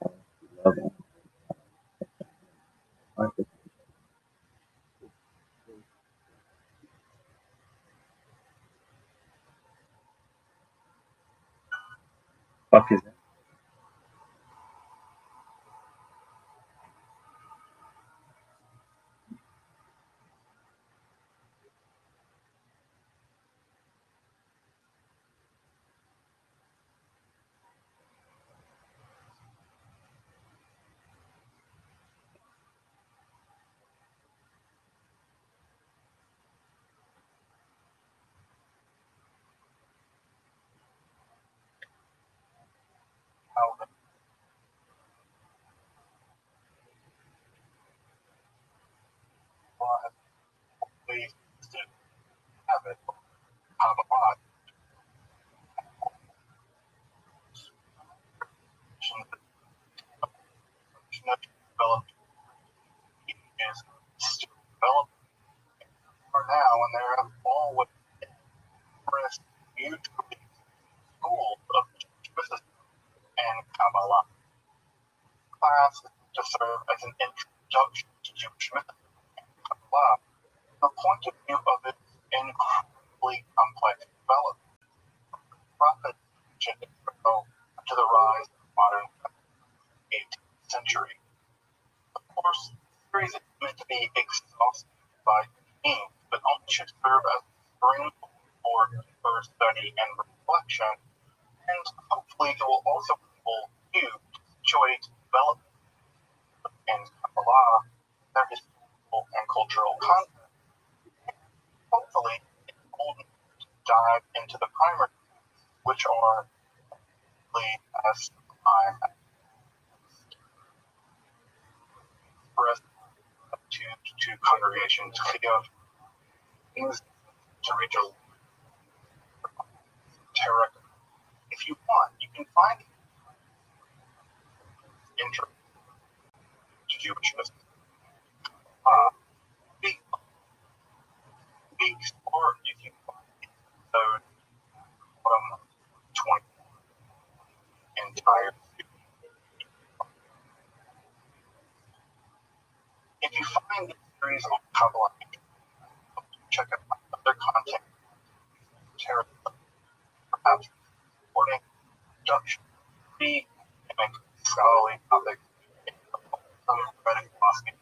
from love and life. Fuck is that? How we to have it. How about developed is still developed for now, and there have always expressed mutually schools of Judaism and Kabbalah. Class to serve as an introduction to Jewish mysticism and Kabbalah. The point of view of its incredibly complex development. Prophet to the rise of modern 18th century. Of course, the series is meant to be exhaustive by means, but only should serve as a springboard for deeper study and reflection, and hopefully it will also enable you to situate development in Kabbalah, their historical and cultural context. Hopefully, it will dive into the primary texts, which are as time expressed to congregations things to reach a terror. If you want, you can find interest to Jewish mysticism. Weeks, or if you find episode from 20 entire check out other content, perhaps supporting production, and scholarly topics, some credit philosophy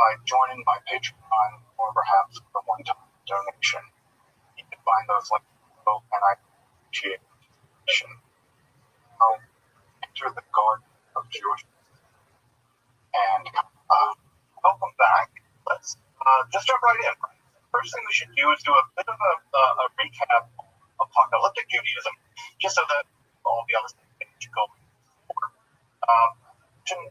by joining my Patreon or perhaps a one-time donation. You can find those links below, and I appreciate it. Now, enter the garden of Jewish. And welcome back. Let's just jump right in. First thing we should do is do a bit of a recap of apocalyptic Judaism, just so that we'll all be on the same page going forward. In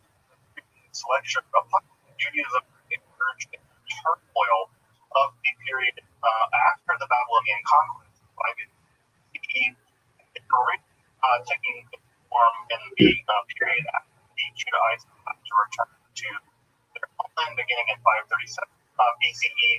this lecture, apocalyptic Judaism emerged in the turmoil of the period after the Babylonian conquest by the taking form in the period after the Judahites had to return to their homeland beginning in 537 BCE.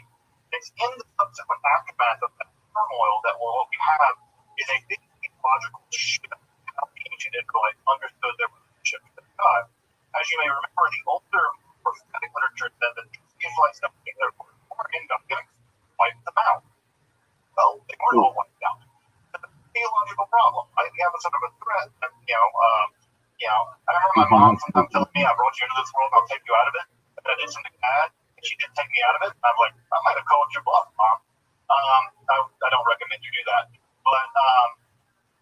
It's in the subsequent aftermath of that turmoil that what we have is a big theological shift in how the ancient Israelites understood their relationship with God. As you may remember, the older prophetic literature said that the Israelites don't think their word and God going to wipe them out. Well, they weren't all wiped out. It's a theological problem. We have a sort of a threat that, I remember my mom sometimes telling me, I brought you into this world, I'll take you out of it. But I did something bad, and she did take me out of it. And I'm like, I might have called your bluff, Mom. I don't recommend you do that. But,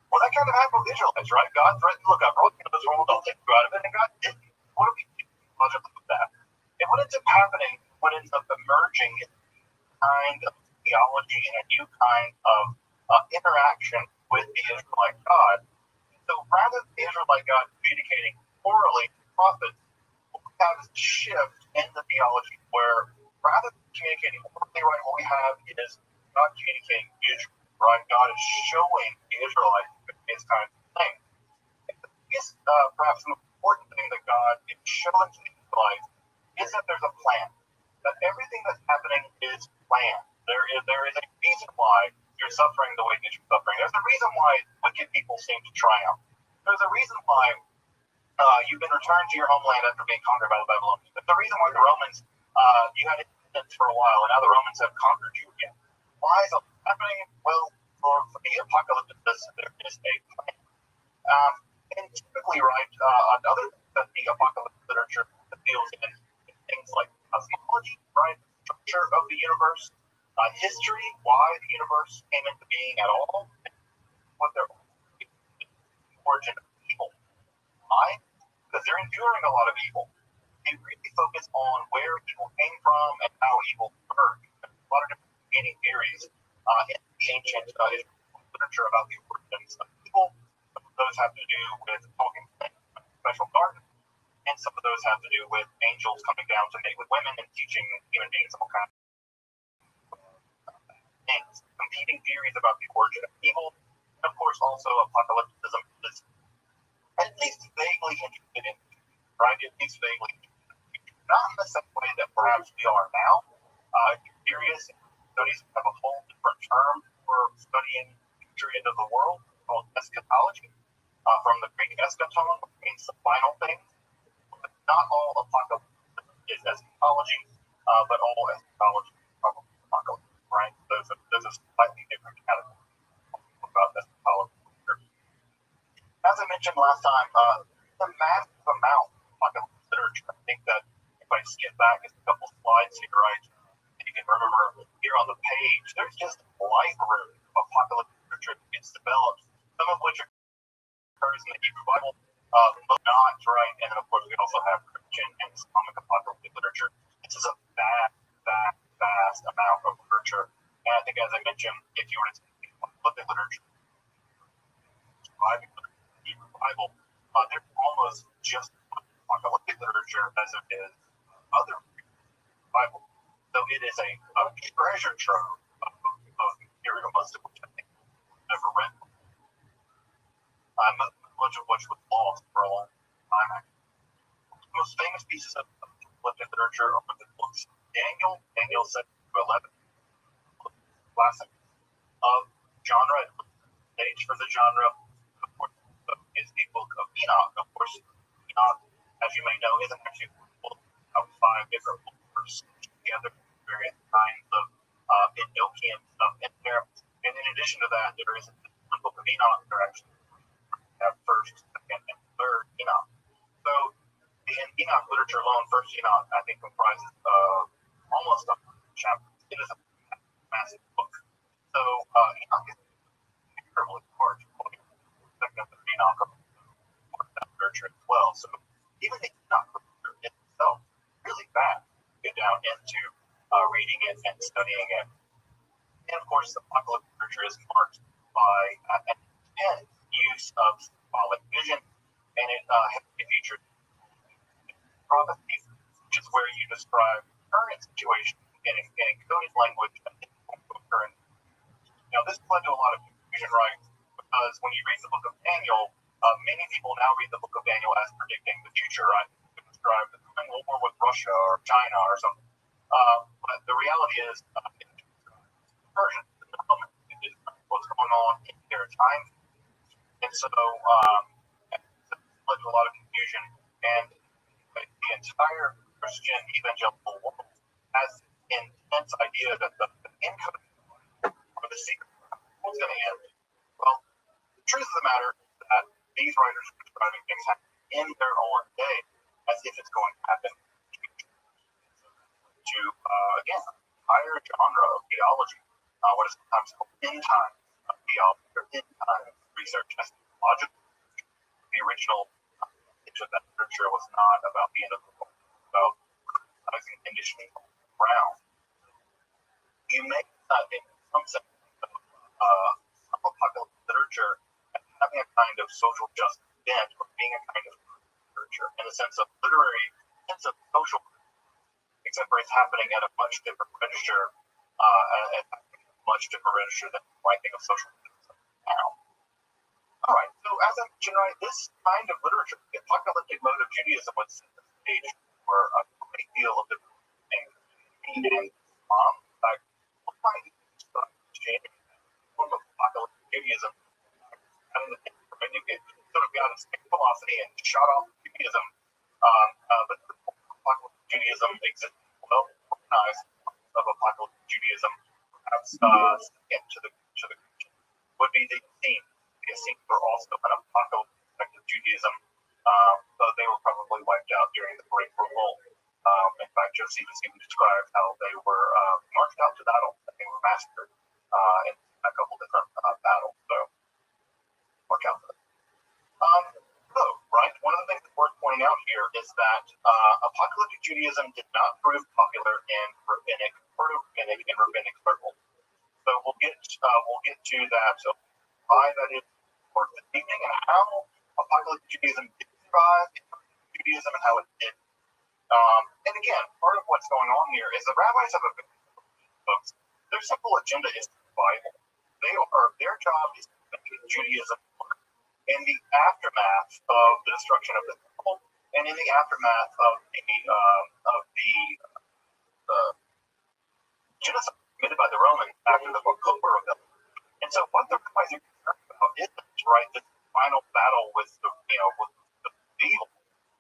well, that kind of happened with Israelites, right? God threatened, look, I brought you into this world, I'll take you out of it. And God didn't. What do we do logically with that? And what ends up happening, what ends up emerging is a kind of theology and a new kind of interaction with the Israelite God. So rather than the Israelite God communicating orally to prophets, what we have is a shift in the theology where rather than communicating orally, right, what we have is God communicating visually, right? God is showing the Israelites these kinds of things. The biggest, perhaps the most important thing that God is showing to the Israelites is that there's a plan. That everything that's happening is planned. There is a reason why you're suffering the way that you're suffering. There's a reason why wicked people seem to triumph. There's a reason why you've been returned to your homeland after being conquered by the Babylonians. There's a reason why the Romans, you had independence for a while, and now the Romans have conquered you again. Why is all this happening? Well, for the apocalyptic, there is a plan. And typically, right, another that the apocalyptic literature deals in things like cosmology, right, structure of the universe, history, why the universe came into being at all, what their origin of evil. Why? Because they're enduring a lot of evil. They really focus on where evil came from and how evil emerged. There's a lot of different competing theories in the ancient literature about the origins of evil. Some of those have to do with talking plants, special gardens, and some of those have to do with angels coming down to mate with women and teaching human beings all kinds of things. Competing theories about the origin of evil. And of course, also apocalypticism is at least vaguely interested in, right? At least vaguely interested in, not in the same way that perhaps we are now. Curious studies have a whole different term for studying the future end of the world called eschatology, from the Greek eschaton, which means the final thing. But not all apocalypse is eschatology, but all eschatology is probably apocalypse, right? There's a slightly different category about eschatology. As I mentioned last time, the massive amount of apocalyptic literature. I think that if I skip back a couple slides here, right, you can remember here on the page, there's just a library of apocalyptic literature that gets developed, some of which occurs in the Hebrew Bible, but not, right? And then, of course, we also have Christian and Islamic apocalyptic literature. This is a vast amount of literature. And I think, as I mentioned, if you were to take apocalyptic literature, Hebrew Bible, there's almost just apocalyptic literature as it is other Bible. So it is a treasure trove of material, most of which I think I've never read. Much of which was lost for a long time. The most famous pieces of apocalyptic literature are the books of Daniel 7 to 11, classic of genre, stage for the genre. Of course, is the book of Enoch. Of course, Enoch, as you may know, isn't actually one book of 5 different books together, various kinds of Enochian addition to that, there is a book of Enoch. There actually have first, second, and third Enoch. So in Enoch literature alone, first Enoch I think comprises almost 100 chapters. It is a massive book. So Enoch is incredibly large. Second of Enoch that literature as well. So even the Enoch literature itself is really vast. Get down into reading it and studying it. And of course, the apocalyptic literature is marked by an intense use of symbolic vision, and it heavily features prophecies, which is where you describe current situation in a coded language that is going to occur. Now, this led to a lot of confusion, right? Because when you read the book of Daniel, many people now read the book of Daniel as predicting the future, right? To describe the coming war with Russia or China or something. But the reality is, version what's going on in their time, and so it led to a lot of confusion. And the entire Christian evangelical world has an intense idea that the encoding or the secret was going to end. Well, the truth of the matter is that these writers are describing things happening in their own day as if it's going to happen. To again, higher genre of theology. What is sometimes called end time theology or end time research. Logical. The original of that literature was not about the end of the world, about rising conditioning ground. You make that in some sense some apocalyptic literature having a kind of social justice bent or being a kind of literature in a sense of literary sense of social, except for it's happening at a much different register. Much different register than I think of social justice now. All right, so as I mentioned, right, this kind of literature, the apocalyptic mode of Judaism, would set the stage for a great deal of different things. And in fact, one might exchange form of apocalyptic Judaism, and it sort of got its philosophy and shot off Judaism. But apocalyptic Judaism exists well organized of apocalyptic Judaism. Second to the would be the Essenes. The Essenes were also an apocalyptic sect of Judaism, though they were probably wiped out during the Great Revolt. In fact, Josephus even described how they were marched out to battle, and they were massacred in a couple different battles. So, watch out for that. Right, one of the things that's worth pointing out here is that apocalyptic Judaism did not prove popular in rabbinic, proto-rabbinic, and rabbinic circles. So we'll get to that. So why that is for this evening and how apocalyptic Judaism did survive Judaism and how it did. And again, part of what's going on here is the rabbis have a folks. Their simple agenda is survival. Their job is to make Judaism work in the aftermath of the destruction of the temple and in the aftermath of the genocide committed by the Romans after the October Rebellion. And so what the rabbis are concerned about isn't, right, this final battle with the evil.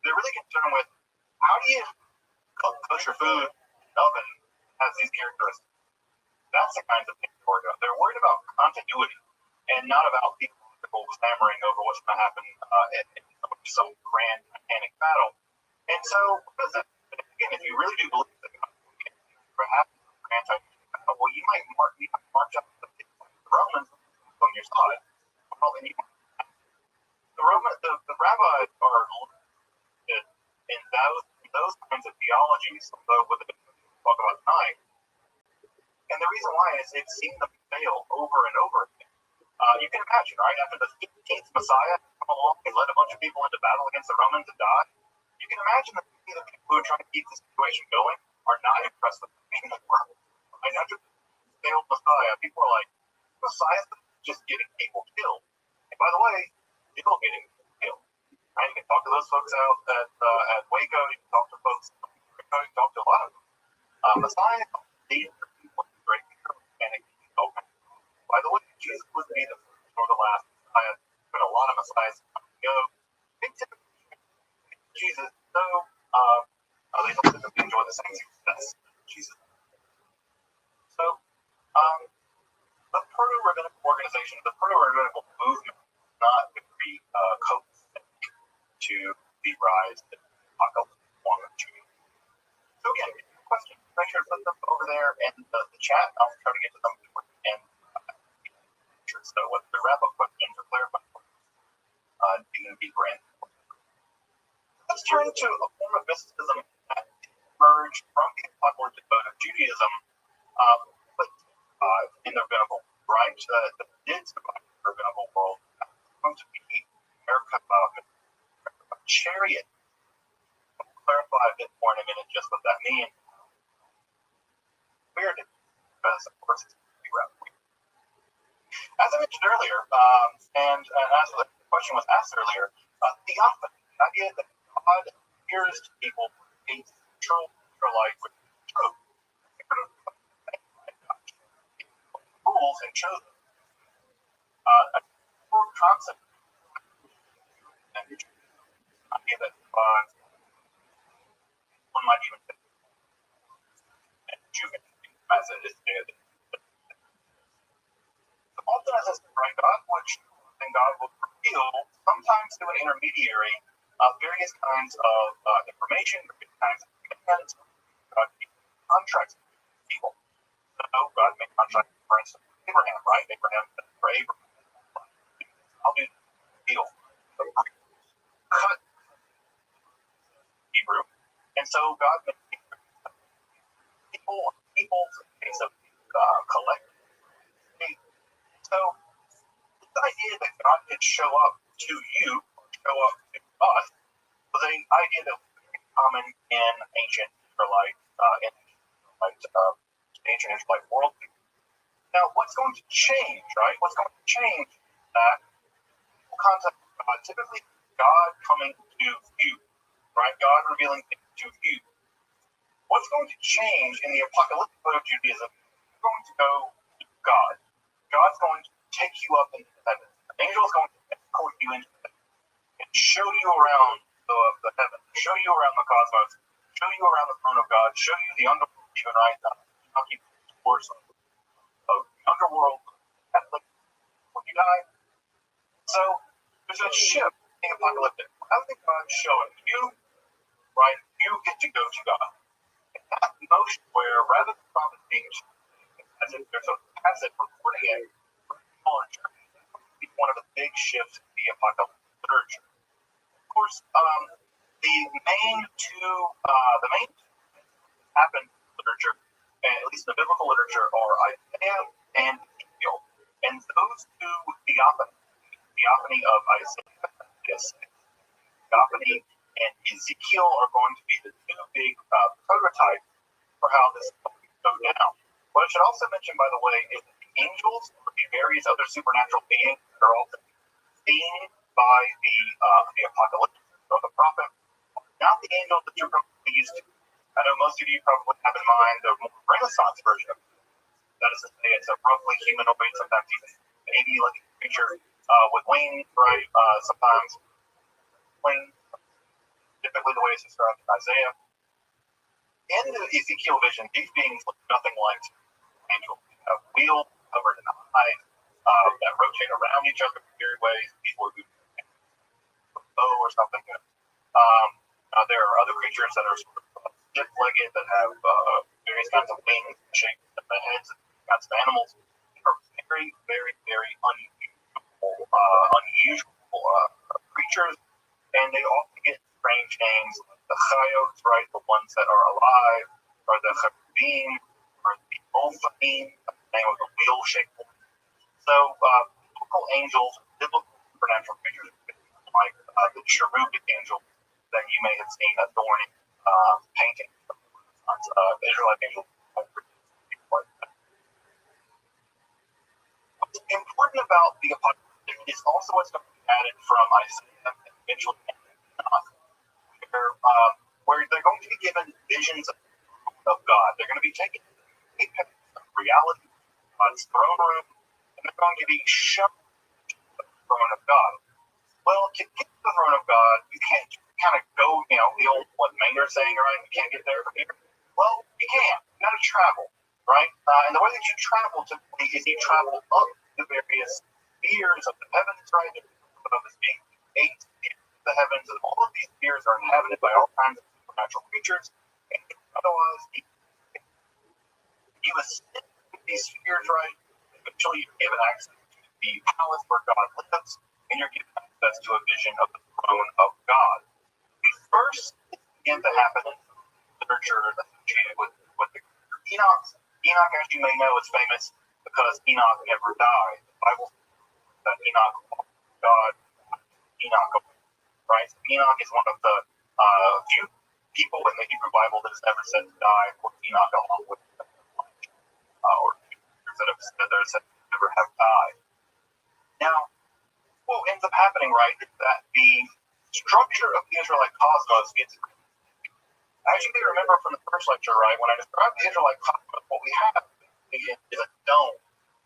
They're really concerned with how do you cook kosher food in an oven has these characteristics. That's the kinds of things they're worried about. They're worried about continuity and not about people clamoring over what's going to happen in some grand titanic battle. And so, again, if you really do believe that what happened in the grand titanic battle, well, you might march up the Romans on your side. Well, then the rabbis are in those kinds of theologies, although with the talk about tonight. And the reason why is they've seen them fail over and over again. You can imagine, right? After the 15th Messiah come along and led a bunch of people into battle against the Romans and died, you can imagine that the people who are trying to keep the situation going are not impressed with the thing that worked. Right? After the failed Messiah, people are like, Messiah's just getting people killed. And by the way, people getting killed. Right? You can talk to those folks out at Waco, you can talk to folks, you can talk to a lot of them. Messiah leads people to great panic. Okay. By the way, Jesus was neither the first nor the last Messiah, but a lot of Messiahs come and go. Jesus, so they don't enjoy the same success. Jesus. So, the proto-rabbinic organization organization, the proto-rabbinical movement, not very copacetic to the rise of apocalyptic form of Judaism. So again, if you have questions, make sure to put them over there in the chat. I'll try to get to them before the end. So whether they're wrap-up questions or clarifying questions, digging deeper in. Let's turn to a form of mysticism that emerged from the apocalyptic mode of Judaism, but in the rabbinical, right? That did survive the rabbinical world. That's going to be Merkabah, chariot. I'll clarify a bit more in a minute just what that means. Weird, because of course it's going to be rather weird. As I mentioned earlier, and as the question was asked earlier, theophany, the idea that God appears to people in central life with truth, rules and chosen. A core concept, an idea that one might even think as it is today. Often as a right, God would show and God would reveal, sometimes through an intermediary, various kinds of information, various kinds of commands. God made contracts with people. So God made contracts, for instance, with Abraham, right? Abraham said for Abraham, I'll do the deal. Cut Hebrew. And so God made people things of collective. So the idea that God could show up to you, show up to us, was an idea that was very common in ancient Israelite, ancient Israelite world. Now, what's going to change, right? What's going to change that concept of God, typically God coming to you, right? God revealing things to you. What's going to change in the apocalyptic mode of Judaism? You're going to go to God. God's going to take you up into heaven. An angel is going to escort you into heaven and show you around the heaven, show you around the cosmos, show you around the throne of God, show you the underworld, even right now. Not keep the course of the underworld, Catholic, when you die. So there's a shift in the apocalyptic. How did God show it? You, right? You get to go to God. And that motion where rather than prophets being as if there's a passive recording it, one of the big shifts in the apocalyptic literature. Of course, the main two happened in literature, and at least in the biblical literature, are Isaiah and Ezekiel. And those two theophany of Isaiah, theophany, and Ezekiel are going to be the two big prototypes for how this is going to go down. What I should also mention, by the way, is that the angels or the various other supernatural beings that are also seen by the apocalypse or the prophet, not the angels that you're probably used to. I know most of you probably have in mind the more Renaissance version of it. That is to say, it's a roughly humanoid, sometimes even baby-looking creature with wings, right? Sometimes wings, typically the way it's described in Isaiah. In the Ezekiel vision, these beings look nothing like angels. They have wheels covered in eyes that rotate around each other in weird ways. People who bow or something. There are other creatures that are sort of stiff-legged that have various kinds of wings, shaped heads, and kinds of animals. They are very, very, very unusual creatures, and they often get strange names like the Chayot, right? The ones that are alive, or the Chabim, or the Ophim, the name of the wheel-shaped one. So, biblical angels, biblical supernatural creatures, like the cherubic angel that you may have seen adorning painting. Israelite angels. What's important about the apocalypse is also what's going to be added from Isaiah and eventually where they're going to be given visions of God. They're going to be taken to the apex of reality, God's throne room, and they're going to be shown the throne of God. Well, to get to the throne of God, you can't kind of go, the old what Manger saying, right? You can't get there from here. Well, you can. You got to travel, right? And the way that you travel typically is you travel up the various spheres of the heavens, right? Of as being 8 spheres of the heavens, and all of these spheres are inhabited by all kinds of supernatural creatures. And otherwise, you ascend these spheres, right? Eventually, you're given access to the palace where God lives, and you're given access to a vision of the throne of God. The first begin to happen in literature associated with the Enoch. Enoch, as you may know, is famous because Enoch never died. The Bible says that Enoch walked with God, Enoch, right? So Enoch is one of the few people in the Hebrew Bible that is never said to die, or Enoch along with or that have said there said never have died. Now, what ends up happening, right, is that the structure of the Israelite cosmos gets. As you may remember from the first lecture, right, when I described the Israelite cosmos, what we have is a dome,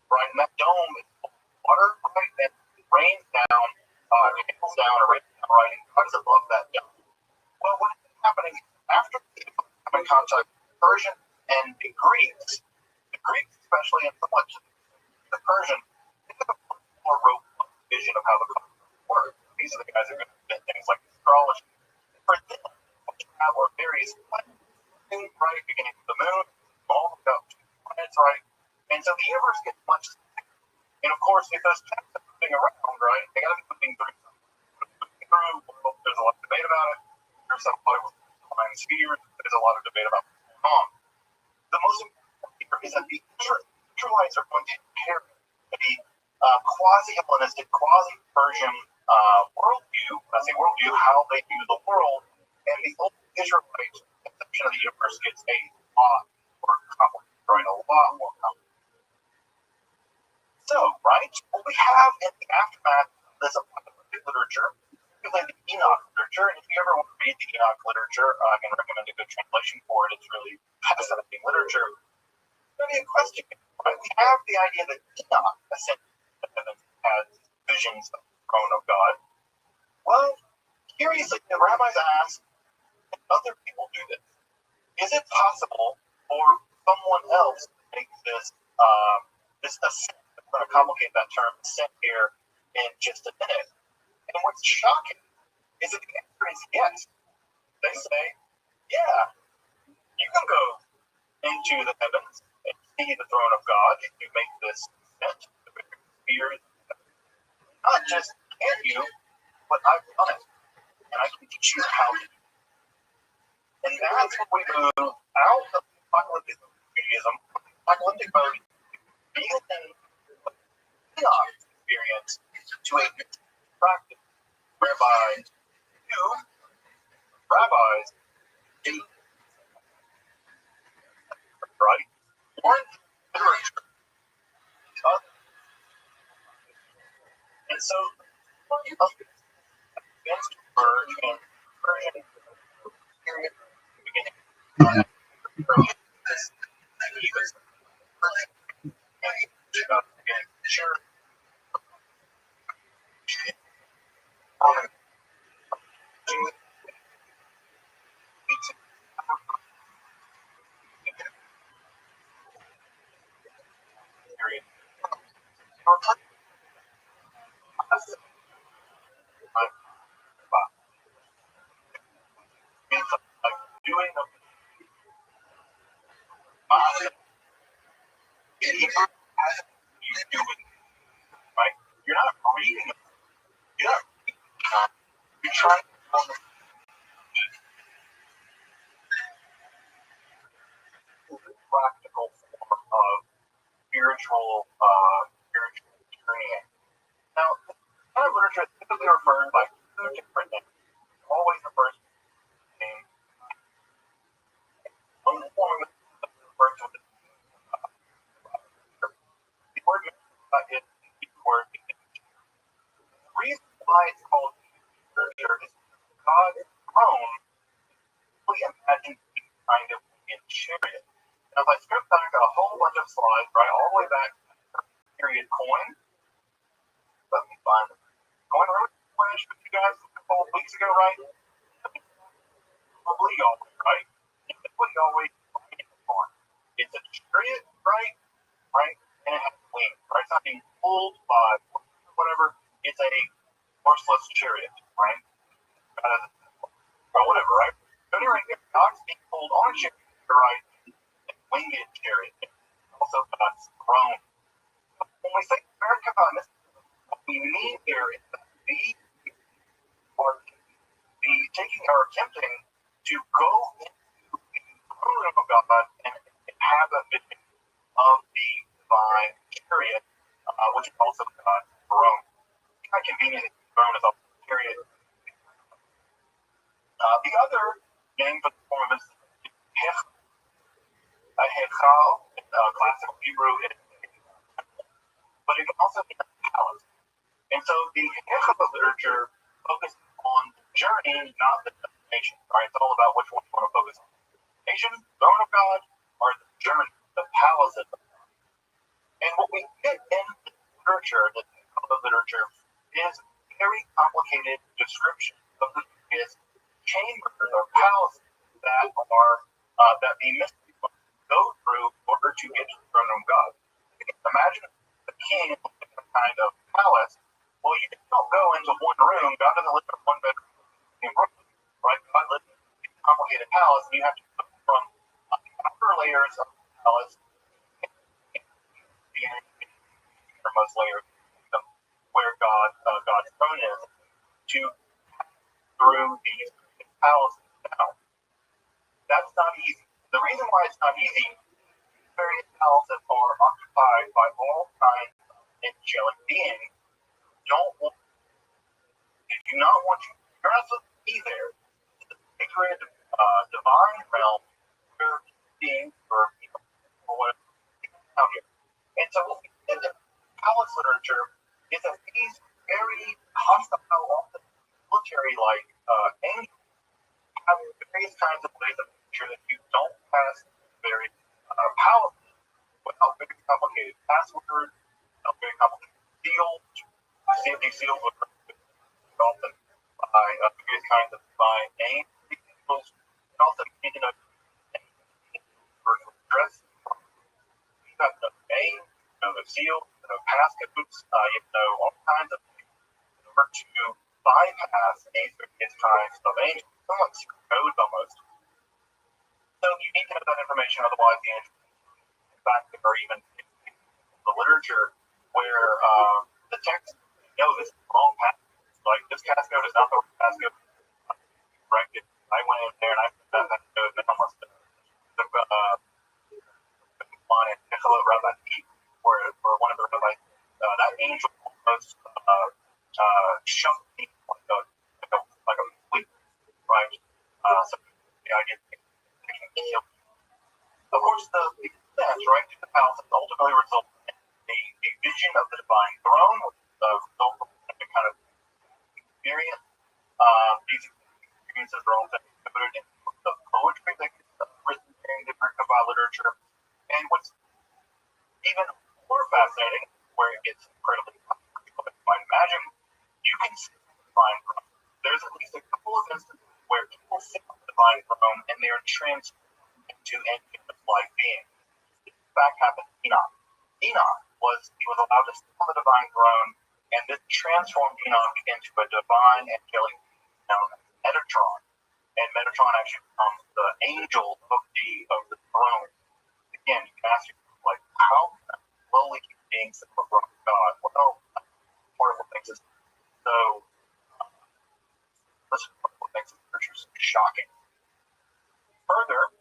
right, and that dome is full of water, right, and it rains down, hails down, or rains down, right, and comes above that dome. Well, what is happening after the come in contact with the Persians and the Greeks especially, and somewhat the Persians, they have a more robust vision of how the cosmos works. These are the guys that are going to invent things like astrology. For them, what you have are various planets, right, beginning with the moon, all the way up to planets, right? And so the universe gets much bigger. And of course, if those planets are moving around, right, they got to be moving through something. Well, there's a lot of debate about it. There's some flying spheres. There's a lot of debate about what's going on. The most important here is that the Israelites are going to inherit a quasi-Hellenistic, quasi-Persian worldview. When I say worldview, how they view the world, and the old Israelite conception of the universe gets a lot more complicated, right? A lot more complicated. So, right, what we have in the aftermath of this apocalyptic literature, particularly the Enoch literature, and if you ever want to read the Enoch literature, I can recommend a good translation for it. It's really fascinating literature. There's going to be a question, right? We have the idea that Enoch essentially has visions of the throne of God. Well, curiously, the rabbis ask, can other people do this? Is it possible for someone else to make this ascent? We're going to complicate that term ascent here in just a minute. And what's shocking is that the answer is yes. They say, yeah, you can go into the heavens and see the throne of God if you make this ascent to the spheres. Not just can you, but I've done it. And I can teach you how to do it. And that's when we move out of apocalyptic Judaism, apocalyptic mode, being in Enoch experience to a practice whereby you, rabbis, do right? One literature. And so, against Persian and Persian period beginning this he was sure. Doing the you do it, right? You're not reading it. You're trying to practical form of spiritual journeying. Now, this kind of literature is typically referred by two different names. It always refers to the name. One form of it refers to the word is the word. The reason why it's called literature is God's throne we imagine kind of in chariot. Now, if I strip back a whole bunch of slides, right, all the way back to period coin, let me find the coin road flash with you guys a couple of weeks ago, right? Probably y'all, right? It's what y'all wait on. It's a chariot, right? Right? And it has wings, right? It's not being pulled by whatever, it's a horseless chariot, right? Or whatever, right? So anyway, if God's being pulled on a chariot, right, a winged chariot, also God's throne. When we say Merkava, what we mean here is that we are taking or attempting to go into the throne room of God and have a vision of the divine chariot, which is also God's throne. It's not convenient that the throne is also a chariot. The other name for the form of this is Hechal, classical Hebrew, but it can also mean a palace. And so the Hechal literature focuses on the journey, not the destination. Right? It's all about which one you want to focus on. Nation, throne of God, or the journey, the palace of God. And what we get in the literature, the Hechal literature, is very complicated description of the various chambers or palaces that are that the mystics go through in order to get to the throne of God. Imagine the king in some kind of palace. Well, you just don't go into one room. God doesn't live in one bedroom, right? God lives in a complicated palace, and you have to go from the upper layers of the palace, the innermost layer, where God's throne is, to through these palaces. Now, that's not easy. The reason why it's not easy, various palaces are occupied by all kinds of angelic beings. They do not want you. You're not supposed to be there. It's a sacred, divine realm where beings or whatever out here. And so what we did in palace literature is that these very hostile, often military-like angels have various kinds of ways of making sure that you don't pass very palaces without very complicated passwords, without very complicated seals. These seals are often by various kinds of divine names. These seals can also be virtual dress. You have no name, no seal, no passcodes, all kinds of things in order to bypass these various kinds of angels. Somewhat secret codes almost. So you need to know that information, otherwise the angels, in fact, there are even the literature where the text, this is the wrong passcode. Like, this passcode is not the right passcode. Corrected. I went in there and I put that passcode and almost on it, Rabbi, where one of the rabbis, that angel almost shoved me like a fleet, right? So the idea is of course, the success, right, to the palace ultimately results in a vision of the divine throne, which is the result of a kind of experience. These experiences are also included in the poetry that gets written in different Kabbalah literature. And what's even more fascinating, where it gets incredibly complicated, you might imagine, you can see the divine throne. There's at least a couple of instances where people sit on the divine throne and they are transformed into angelic-like beings. This in fact happened to Enoch. Enoch was allowed to sit on the divine throne, and this transformed Enoch into a divine angelic being known as Metatron. And Metatron actually becomes the angel of the throne. Again, you can ask yourself, like, how can lowly human beings sit on the throne of God? Well, part of what makes it so what makes the scriptures shocking. Further,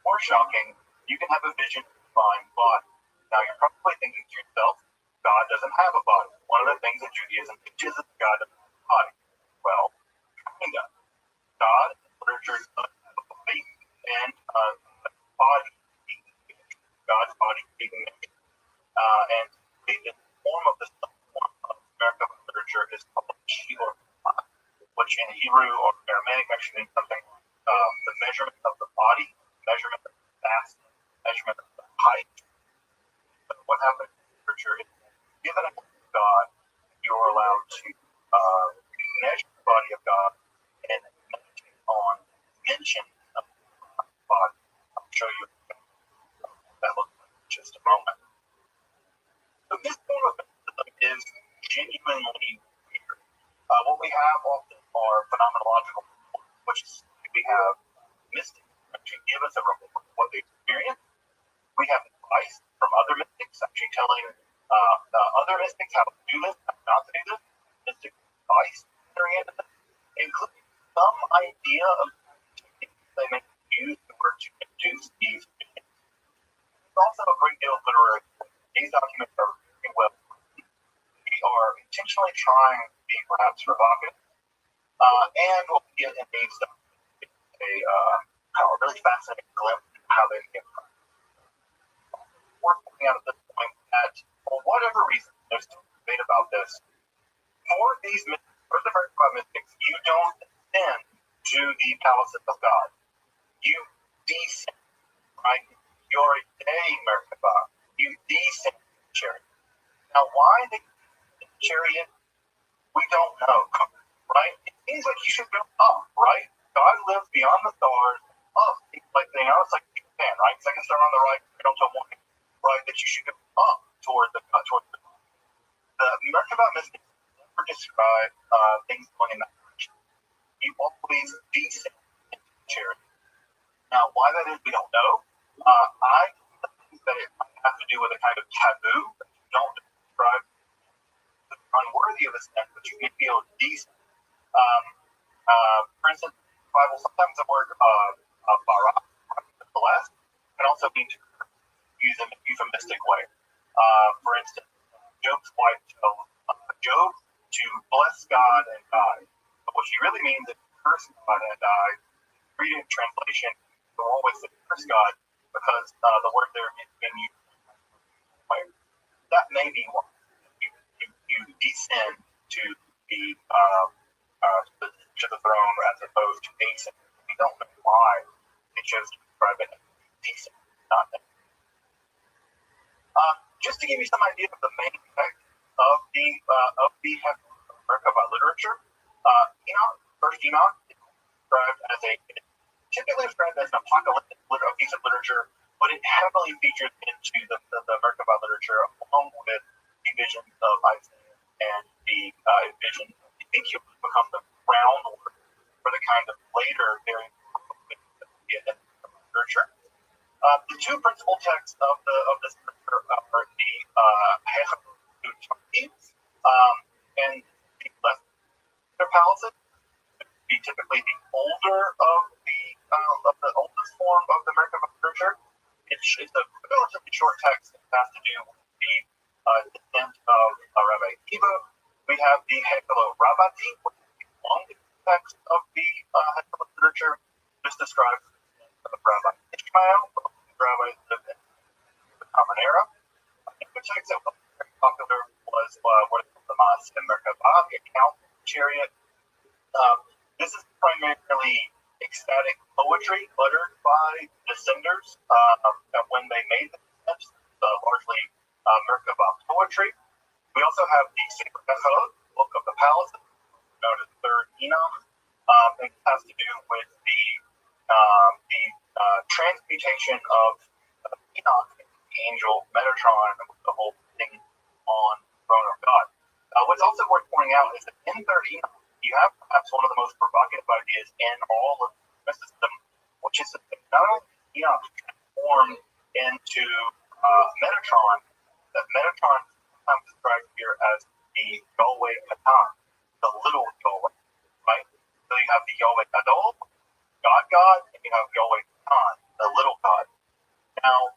more shocking, you can have a vision of the divine body. Now, you're probably thinking to yourself, God doesn't have a body. One of the things that Judaism teaches is God doesn't have a body. Well, kind of. God, in literature, doesn't have a body, and body being God's body being nature. And the form of this form of American literature is called Shiur, which in Hebrew or Aramaic actually means something the measurement of the body, measurement of the mass, measurement of the height. But what happens in literature is, given a God, you're allowed to measure the body of God and meditate on dimensions of the body. I'll show you what that looks like in just a moment. So this form of mysticism is genuine what we have often are phenomenological, which is we have mystics actually give us a report of what they experience. We have advice from other mystics actually telling other mystics how to do this, how not to do this. Mystic advice entering into this, including some idea of techniques they may use in order to induce these things. There's also a great deal of literary. These documents are very well. We are intentionally trying to be perhaps provocative, and what we get in these documents is a really fascinating glimpse of how they get. Worth pointing out at this point that for whatever reason, there's some debate about this. For these mystics, for the Merkabah mystics, you don't ascend to the palaces of God. You descend, right? You're a day Merkabah. You descend the chariot. Now, why the chariot? We don't know, right? It seems like you should go up, right? God lives beyond the stars, up. Like, it's like Japan, right? Second star on the right, don't tell morning, right? That you should go up toward the Merkabah mystics never describe things going in that direction. You always descend into the chariot. Now, why that is, we don't know. I think that it might have to do with a kind of taboo that you don't describe unworthy of ascent, but you may be able to descend. For instance, in the Bible, sometimes the word bara, blessed, can also mean to use in a euphemistic way. For instance, Job's wife tells Job to bless God and die. But what she really means is curse God and die. Read it in translation, will always say curse God because the word there is being used. That may be why you descend to the throne as opposed to ascend. We don't know why it chose to describe it as descent, not that. Just to give you some idea of the main effect of the Merkabah literature, First Enoch is described as typically described as an apocalyptic piece of literature, but it heavily features into the Merkabah literature along with the visions of Isaiah and the vision of Ezekiel become the groundwork for the kind of later very literature. The two principal texts of this literature are the and the palaces. Be typically the older of the oldest form of the Merkabah literature. It's a relatively short text that has to do with the descent of Rabbi Akiva. We have the ViralRabbi, which is the longest text of the Hekala literature. This describes the Rabbi Ishmael, the rabbis lived in the Common Era. The text that was very popular was what is called the Mas and Merkabah, the account chariot. This is primarily ecstatic poetry uttered by descenders when they made the steps, largely Merkabah poetry. We also have the Sefer Echad, Book of the Palace, known as Third Enoch. It has to do with the transmutation of Enoch, the angel Metatron, with the whole thing on the throne of God. What's also worth pointing out is that in Third Enoch, you have perhaps one of the most provocative ideas in all of the system, which is that not only Enoch transformed into Metatron, that Metatron is sometimes described here as the Yahweh Katan, the little Yahweh, right? So you have the Yahweh Gadol, God, and you have Yahweh Katan, the little God. Now,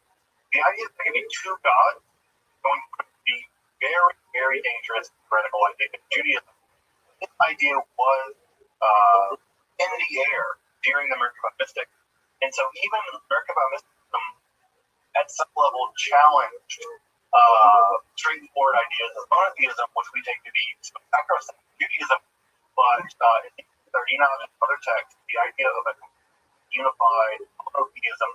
the idea that there can be two gods is going to be very, very dangerous heretical idea in Judaism. This idea was in the air during the Merkabah mystic. And so even Merkabah mysticism at some level challenged straightforward ideas of monotheism, which we take to be sacrosanct Judaism. But in Enoch and other texts, the idea of a unified monotheism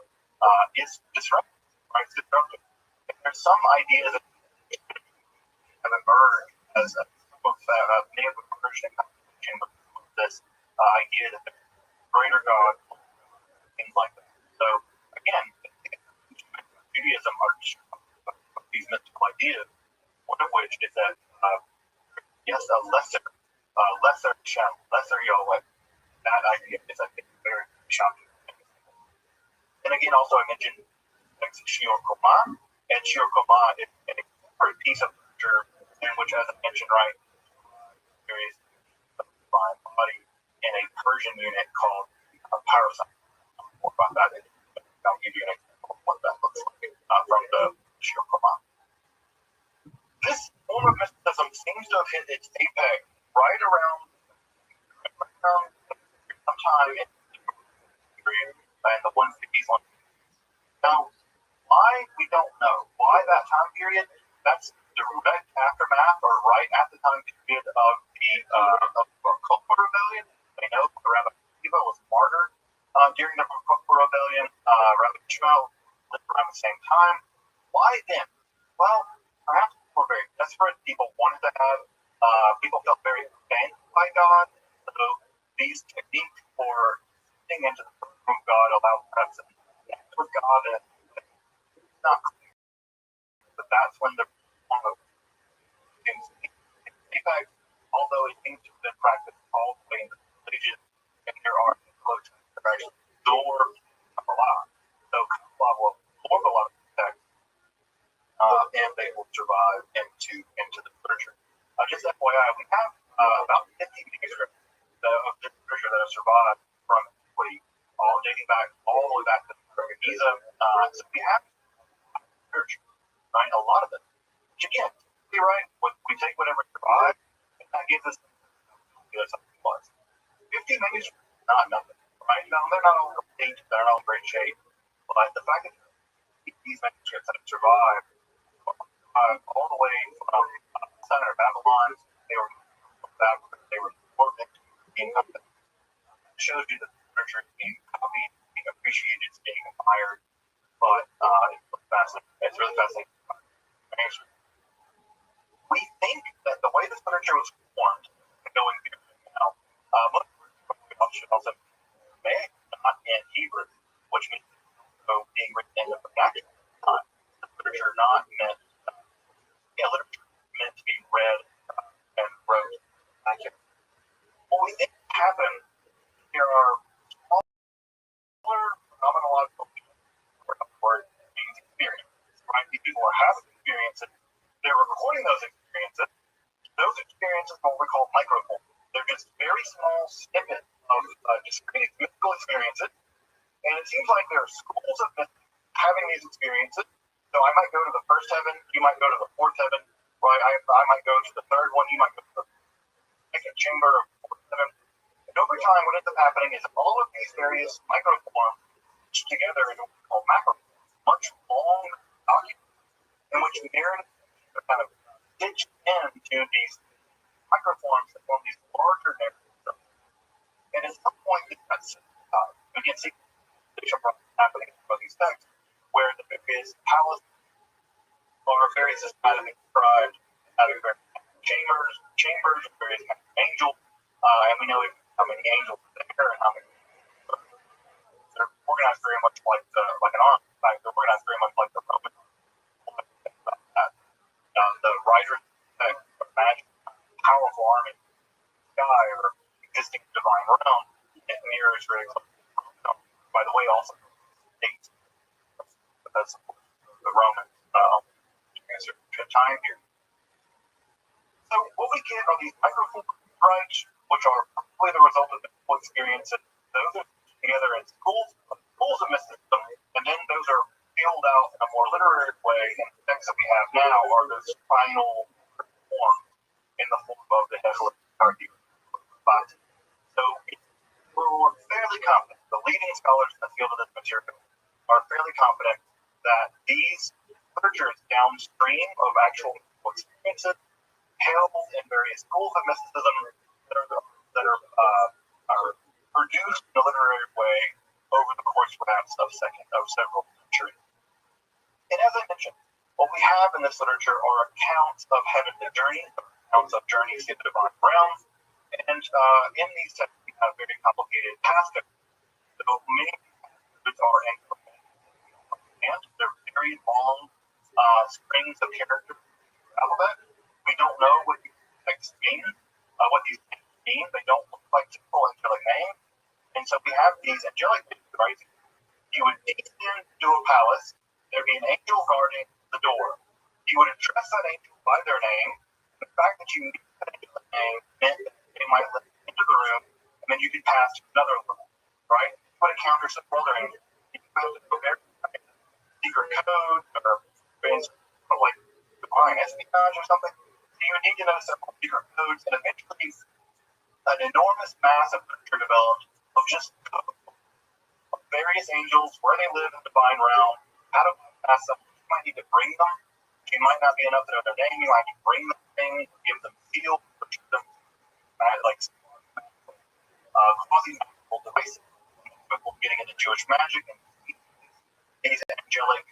is disruptive, right? It's disruptive. And there's some ideas that have emerged as may have emerged in conversation with this idea that the greater God, things like that. So again, Judaism are these mystical ideas, one of which is that yes, a lesser lesser Shem, lesser Yahweh. That idea is, I think, very shocking. And again, also I mentioned Shior Koma, and Shior Koma is a piece of literature in which, as I mentioned, right, there is a divine body in a Persian unit called Parasite. More about that. I'll give you an example of what that looks like from the Shior Koma. This form of mysticism seems to have hit its apex right around sometime in the 150s. Now, why, we don't know. Why that time period? That's direct aftermath or right at the time period of the Kokra Rebellion. We know Rabbi Akiva was martyred during the Kokra Rebellion. Rabbi Rothschild lived around the same time. Why then? Well, perhaps people were very desperate. People wanted to have, people felt very abandoned by God. So these techniques for getting into the throne of God allowed them to connect with God. And it's not clear. But that's when the in fact, although it seems to have been practiced all the way in the religion, and there are close that actually absorb Kabbalah. So Kabbalah will absorb a lot of text, and they will survive into the literature. Just FYI, we have about 50 manuscripts of this literature that have survived from antiquity, all dating back all the way back to Giza. So we have literature, right? A lot of it. Which again, right? We take whatever survives, and that gives us something plus. 50 manuscripts, not nothing, right? No, they're not all complete, they're not all in great shape, but the fact that these manuscripts that have survived all the way from Center of Babylon, they were important in shows you that the literature is being copied, being appreciated, it's being admired, but it's fascinating. It's really fascinating. We think that the way this literature was formed, going through now, most should also may not in Hebrew, which means being written in the vernacular time. The literature not meant, literature meant to be read and wrote accurately. What we think happened, there are smaller phenomenological word means experiences, right? These people are having experiences, they're recording those experiences. Those experiences are what we call microforms. They're just very small snippets of discrete mystical experiences. And it seems like there are schools of mystics having these experiences. So I might go to the first heaven, you might go to the fourth heaven, right? I might go to the third one, you might go to the second chamber of the fourth heaven. And over time, what ends up happening is all of these various microforms together in what we call macroforms, much long documents in which narrative kind of stitched into these microforms that form these larger narratives. And at some point, it got synthesized. We can see happening in these texts, where the various palaces are very systematically described, having various chambers, various kinds of angels, and we know how many angels are there and how many. They're organized very much like an army. In fact, they're organized very much like the Roman. The writers imagine a powerful army in the sky or existing divine realm. It mirrors very closely. By the way, also states because the Roman time here. So what we get are these microforms, right, which are probably the result of mystical experiences. Those are together in schools of mysticism, and then those are filled out in a more literary way, and the texts that we have now are those final forms in the form of the Hegel argument. But so we're fairly confident, the leading scholars in the field of this material are fairly confident that these literatures downstream of actual experiences held in various schools of mysticism that are produced in a literary way over the course perhaps of several centuries. And as I mentioned, what we have in this literature are accounts of heavenly journeys, accounts of journeys to the divine realms, and in these texts we have very complicated passages. So many passages are and they're very long strings of characters in the alphabet. We don't know what these texts mean, what these being. They don't look like typical angelic names. And so we have these angelic names, right? You would descend to a palace. There'd be an angel guarding the door. You would address that angel by their name. The fact that you knew that angel's name meant that they might let you into the room, and then you could pass to another level, right? You would encounter some other angels. You could have to go every secret code or like divine espionage or something. So you would need to know several secret codes, and eventually an enormous mass of literature developed of just various angels, where they live in the divine realm, how to pass them. You might need to bring them. You might not be enough to know their name. You might need to bring them things, give them seals, push them, like quasi-magical devices. People getting into Jewish magic and these angelic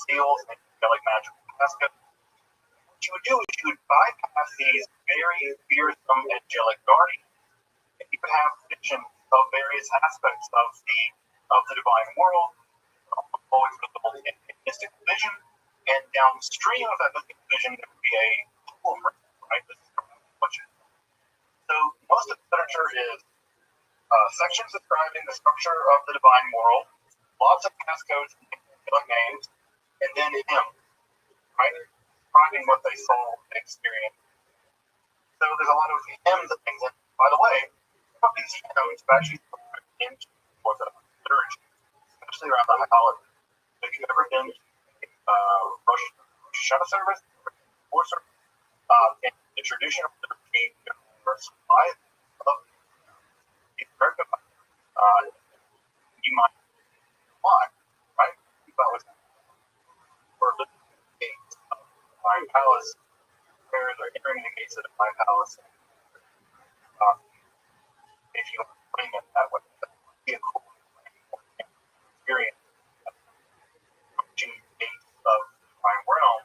seals and angelic magical passcodes. What you would do is you would bypass these very fearsome angelic guardians, and you would have visions of various aspects of the divine world, always visible in mystical vision, and downstream of that mystical vision there would be a tool, right? This is what you. So most of the literature is sections describing the structure of the divine world, lots of passcodes and angelic names, and then him, right? Describing what they saw and experienced. So there's a lot of hymns and things. And by the way, some of these hymns have actually been into the liturgy, especially around the high holidays. Have you ever been to Rosh Hashanah service or service? In the tradition of liturgy, there's five of you might want, right? You thought was for the gates of the divine palace, where they're entering the gates of the divine palace. If you bring it that way, that would be a cool experience. Approaching the gates of the divine realm,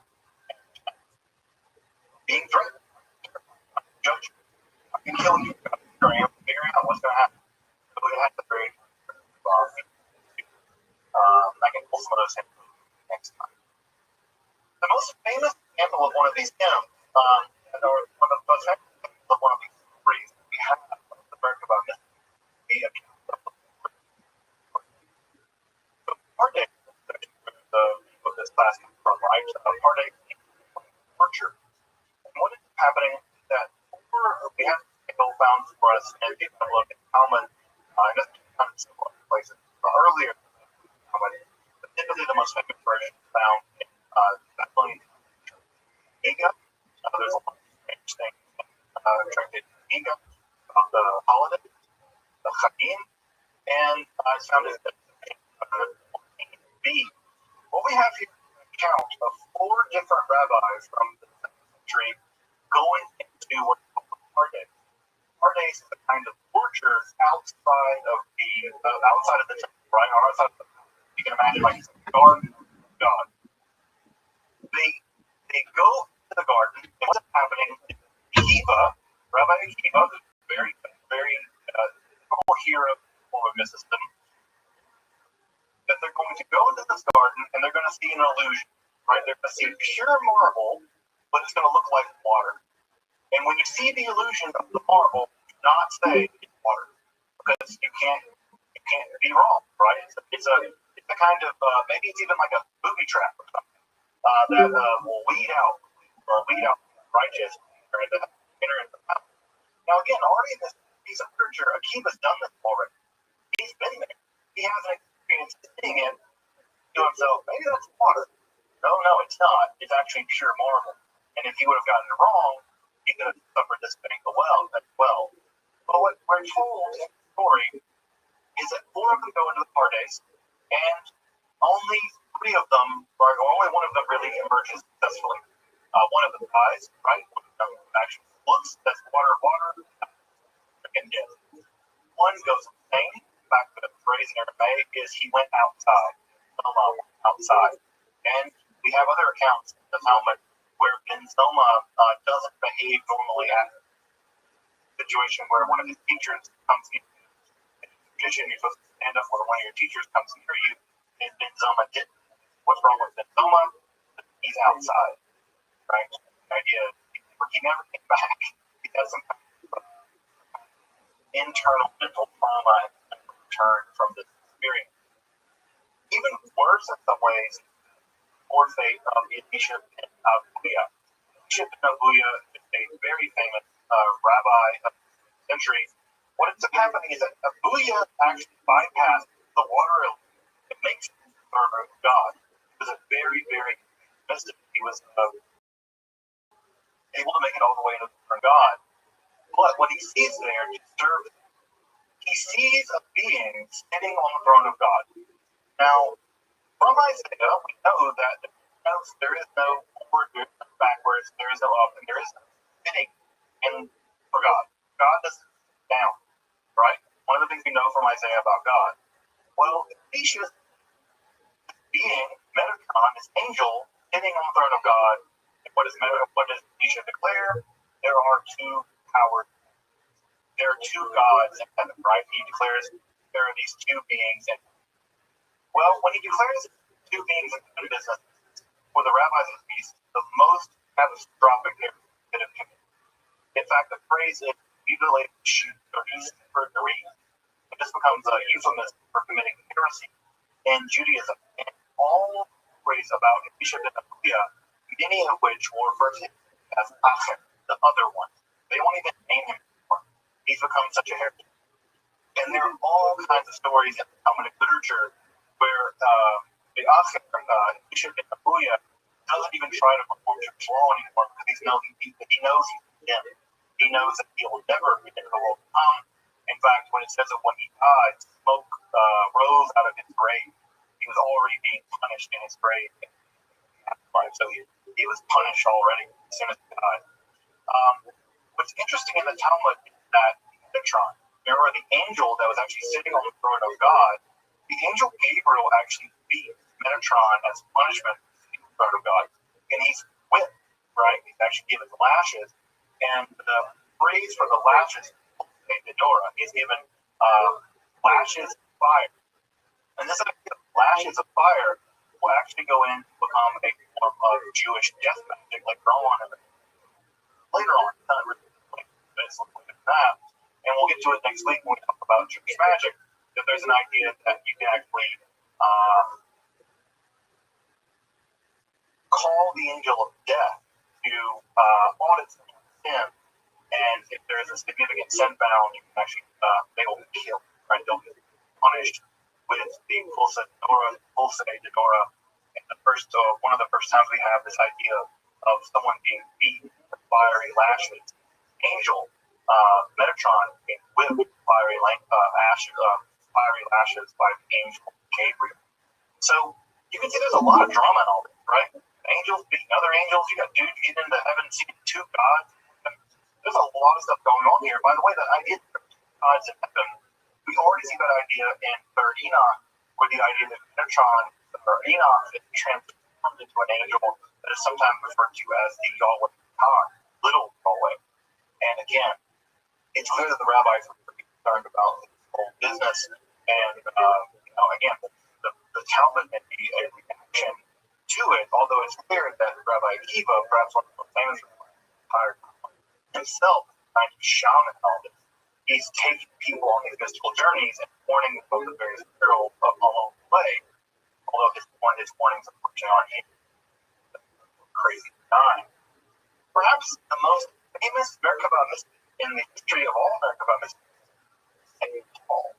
being threatened, judge, I can kill you, figuring out what's going to happen. So we have to very I can pull some of those in next time. The most famous example of one of these hymns, or one of the most famous examples of one of these stories we have the America about this, the part A, of this class from right, part A, torture. And what is happening is that we have found for us and take a look at common, in similar places earlier. But typically the most famous version found in definitely Ega. There's a lot of strange things attracted to Ega about the holidays, the Chagim, and it's found in the B. What we have here is an account of 4 different rabbis from the 2nd century going into what we call the Pardes. Pardes is a kind of torture outside of the temple, right? Or outside of the you can imagine like a garden God. They go to the garden, and what's happening is Rabbi Akiva, who's very, very cool hero of mysticism, that they're going to go into this garden and they're going to see an illusion, right? They're going to see pure marble, but it's going to look like water. And when you see the illusion of the marble, do not say it's water, because you can't be wrong, right? It's a kind of maybe it's even like a booby trap or something that will weed out righteous or enter into the power. Now again, already in this piece of literature, Akiva's done this already. He's been there. He has an experience seeing it to himself. Maybe that's water. No, it's not. It's actually pure marble. And if he would have gotten it wrong, he could have suffered this fate as well. But what we're told in the story is that 4 of them go into the Pardes, and only 3 of them, or only one of them really emerges successfully. One of them dies, right? One of them actually looks as water, and death. One goes insane. In fact, the phrase in Aramaic is he went outside. And we have other accounts in the Talmud where Ben Zoma doesn't behave normally at a situation where one of his teachers comes in. In the tradition, you're supposed to stand up when one of your teachers comes near you, and Ben Zoma didn't. What's wrong with Ben Zoma? He's outside, right? The idea is he never came back. He doesn't internal mental trauma and return from this experience. Even worse in some ways, or fate of Elisha ben Abuya. Elisha ben Abuya is a very famous rabbi of the century. What ends up happening is that Abuya actually bypassed the water and makes it the servant of God. He was a very, very mystic. He was able to make it all the way to God. But what he sees there disturbs him. He sees a being sitting on the throne of God. Now, from Isaiah, we know that there is no forward, there is no backwards, there is no up, and there is no sitting in for God. God doesn't sit down, right? One of the things we know from Isaiah about God. Well, Elisha's being, Metatron, this angel, sitting on the throne of God. And what does Elisha declare? There are two powers. There are two gods in heaven, right? He declares there are these two beings. And, well, when he declares two beings in the business, for the rabbis of the East, the most catastrophic error that have committed. In fact, the phrase is mutilated shoot or perjury. This becomes a euphemism for committing heresy in Judaism. And all stories about Elisha ben Abuya, many of which will refer to him as Acher, the other one. They won't even name him anymore. He's become such a heretic. And there are all kinds of stories in the Talmudic literature where the Acher, Elisha ben Abuya, doesn't even try to perform Jewish law anymore because he knows he's condemned. He knows that he will never be in the world to come. In fact, when it says that when he died, smoke rose out of his grave. He was already being punished in his grave. So he was punished already as soon as he died. What's interesting in the Talmud is that Metatron, remember the angel that was actually sitting on the throne of God, the angel Gabriel actually beat Metatron as punishment for the throne of God. And he's whipped, right? He's actually given lashes. And the phrase for the lashes, Dora, is given lashes of fire. And this idea of lashes of fire will actually go in to become a form of Jewish death magic later on. Later on, it's not really that. And we'll get to it next week when we talk about Jewish magic, that there's an idea that you can actually call the angel of death to audit sin. And if there is a significant sin found, you can actually, they will be killed, right? They'll be punished with the pulsa de Dora. And one of the first times we have this idea of someone being beaten with fiery lashes, angel, Metatron being whipped with fiery lashes by the angel Gabriel. So you can see there's a lot of drama in all this, right? Angels beating other angels, you got dudes getting into heaven, seeing two gods. There's a lot of stuff going on here. By the way, the idea of gods in heaven, we already see that idea in Third Enoch, where the idea that Metatron, or Enoch, is transformed into an angel that is sometimes referred to as the Yahweh God, little Yahweh. And again, it's clear that the rabbis are pretty concerned about this whole business. And, again, the Talmud may be a reaction to it, although it's clear that Rabbi Akiva, perhaps one of the most famous rabbis, himself kind of shaman and all this. He's taking people on these mystical journeys and warning them of the various perils along the way. Although his warnings unfortunately aren't crazy time. Perhaps the most famous Merkabah mystic in the history of all Merkabah mystics is St. Paul.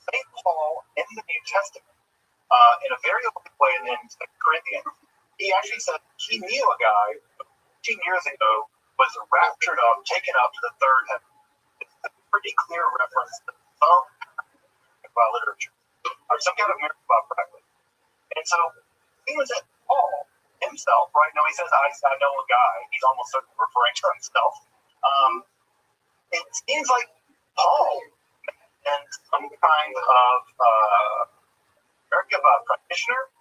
St. Paul in the New Testament, in a very open way in Corinthians, he actually said he knew a guy 15 years ago was raptured up, taken up to the third heaven. It's a pretty clear reference to some Merkabah literature, or some kind of Merkabah practice. And so, he was at Paul himself, right now he says, I know a guy, he's almost certainly referring to himself. It seems like Paul and some kind of Merkabah practitioner,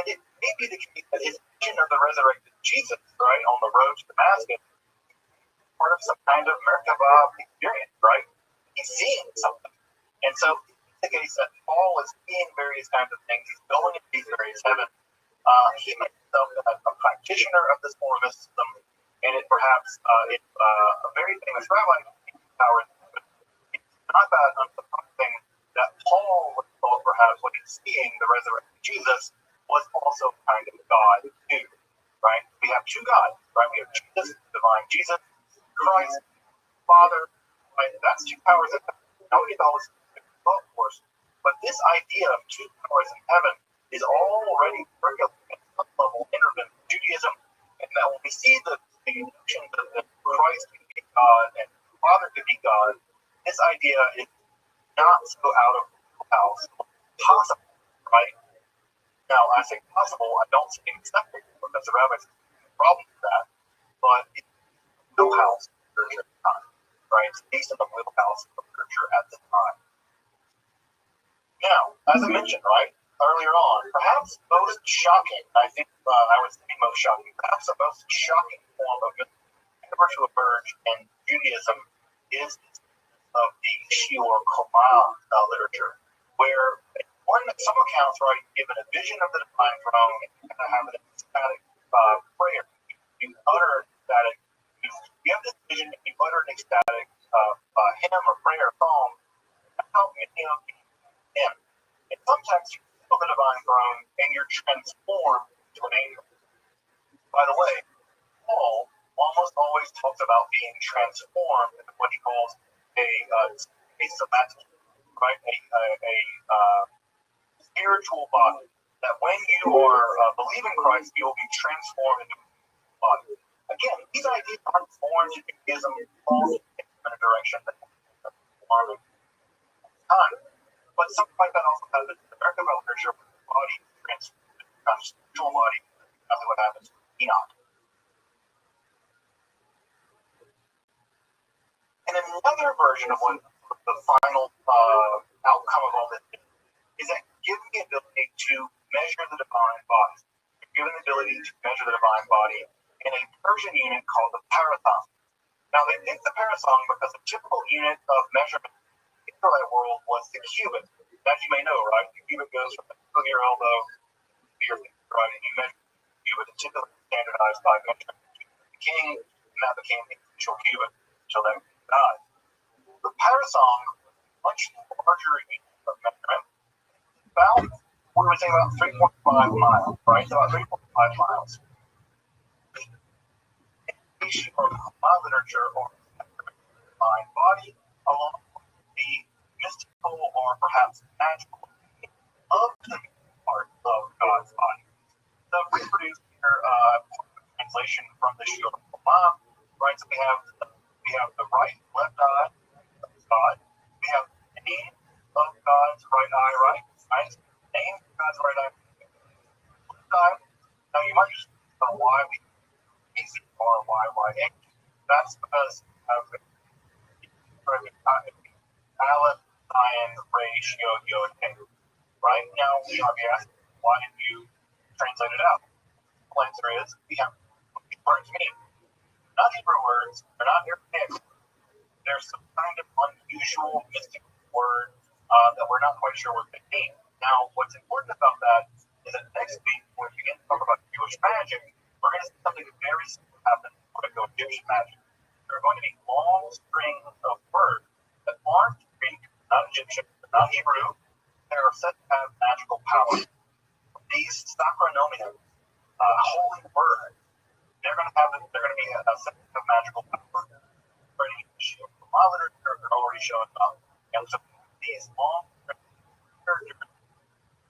and it may be the case that his vision of the resurrected Jesus, right, on the road to Damascus, part of some kind of Merkabah experience, right? He's seeing something. And so, in the case that Paul is seeing various kinds of things, he's going into these various heavens. He made himself a practitioner of this form of mysticism, and it perhaps it's a very famous rabbi, Howard, not that unsurprising that Paul would thought perhaps when he's seeing the resurrected Jesus was also kind of God too, right? We have two gods, right? We have Jesus, divine Jesus, Christ, Father, right? That's two powers in heaven. Now we get the Holy Spirit, of course, but this idea of two powers in heaven is already percolating at some level in Judaism, and that when we see the notion that Christ can be God and Father can be God, this idea is not so out of house possible, right? Now, I say possible, I don't say acceptable because the rabbis have a problem with that, but it's no house literature at the time, right? It's based on the wheelhouse of literature at the time. Now, as I mentioned, right, earlier on, perhaps most shocking, I think I was thinking most shocking, perhaps the most shocking form of universal emerge in Judaism is of the Shiur Koma literature, where some accounts, right, given a vision of the divine throne and kind of have an ecstatic prayer. You utter ecstatic, you have this vision and you utter an ecstatic hymn or prayer song. How many of him? And sometimes you feel the divine throne and you're transformed to an angel. By the way, Paul almost always talks about being transformed into what he calls a somatic, right? A spiritual body. That when you are believing Christ, you will be transformed into a body. Again, these ideas aren't foreign to Judaism, also in a direction that is alarming time. But something like that also happens in American literature, where the body is transformed into a spiritual body. That's what happens with Enoch. And another version of what the final outcome of all this is that given the ability to measure the divine body, given the ability to measure the divine body in a Persian unit called the parathon. Now, they picked the parathon because the typical unit of measurement in the Israelite world was the cubit. As you may know, right, the cubit goes from the tip of your elbow to your finger, right, and you measure the cubit, typically standardized by measurement the king, and that became the official cubit until then died. The parathon was a much larger unit of measurement. About, what do we say, about 3.5 miles, right? So about 3.5 miles. Or literature or divine body, along with the mystical or perhaps magical of the part of God's body. So we produce here translation from the Shiur Koma, right? So we have the right, left eye of God. We have the name of God's right eye, right? Name of God's right eye. Left eye. Now you might just know why we easy or why. That's because of the Aleph, Zion, Resh, Yod, Yod, right? Now we might be asking, why did you translate it out? The answer is we have what these words mean. Not Hebrew words, they're not Aramaic. There's some kind of unusual mystical word that we're not quite sure what they mean. Now, what's important about that is that next week, when we begin to talk about Jewish magic, we're going to see something very similar happen with Egyptian magic. There are going to be long strings of words that aren't Greek, not Egyptian, not Hebrew. They are said to have magical power. These sacronomia, holy words, they're going to be a set of magical power. Literature are already showing up, and so these long strings,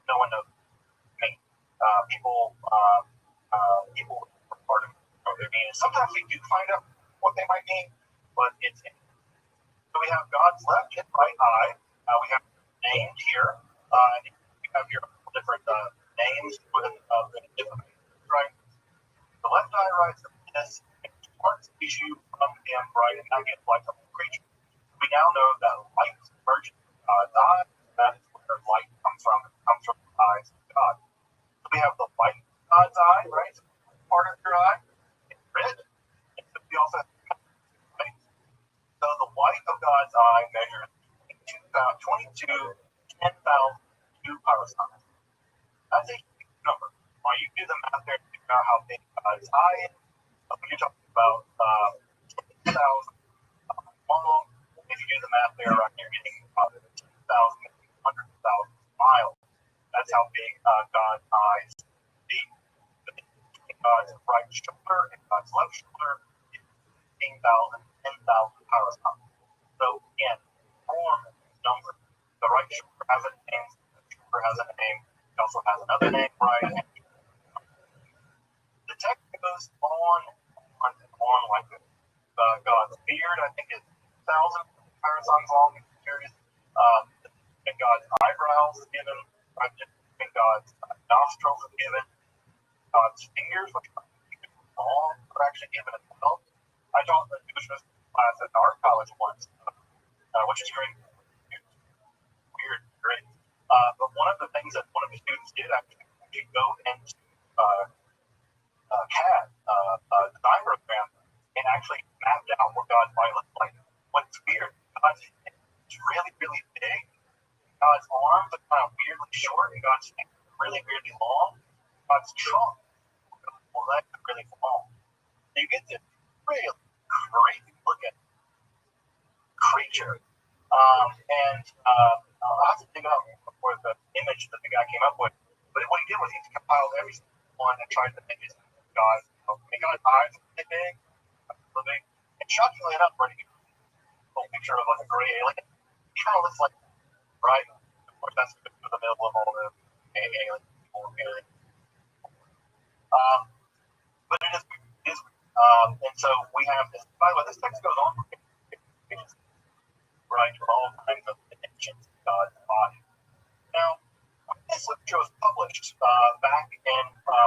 no one knows. People report what they mean. Sometimes we do find out what they might mean, but it's so we have God's left and right eye. We have names here. We have your different names with different right. The left eye writes this parts issue from him, right, and I get light from the creature. We now know that light emerges from God's eye. That is where light comes from. It comes from the eyes of God. So we have the light of God's eye, right? So part of your eye is red. And so we also have right? So the light of God's eye measures 22 10,000 parasons. That's a huge number. When you do the math there, to figure out how big God's eye is, when you're talking about 10,000 long, if you do the math there, right, you're getting how big God's eyes be. God's right shoulder and God's left shoulder is 10,000 parasons. So again, enormous number. The right shoulder has a name, the shoulder has a name, it also has another name, right? The text goes on and on like this. God's beard, I think, is 1,000 parasons long. And God's eyebrows are given, right? And God's nostrils are given. God's fingers, which are long, are actually given as well. I taught the Jewish class at our college once, which is great. Weird, great. But one of the things that one of the students did actually go into CAD design program and actually mapped out what God's body looks like. What's weird, God's it's really, really big. God's arms are kind of weirdly short, and God's feet are really, really long. God's trunk, well, legs are really long. So you get this really crazy looking creature. I'll have to dig up for the image that the guy came up with. But what he did was he compiled every one and tried to make his God, make God's eyes really big, and shockingly enough, when you get a picture of like a gray alien, it kind of looks like, right? Of course, that's in the middle of all the aliens. But it is and so we have this. By the way, this text goes on for pages, right? For all kinds of dimensions of God's body. Now, this literature was published back in,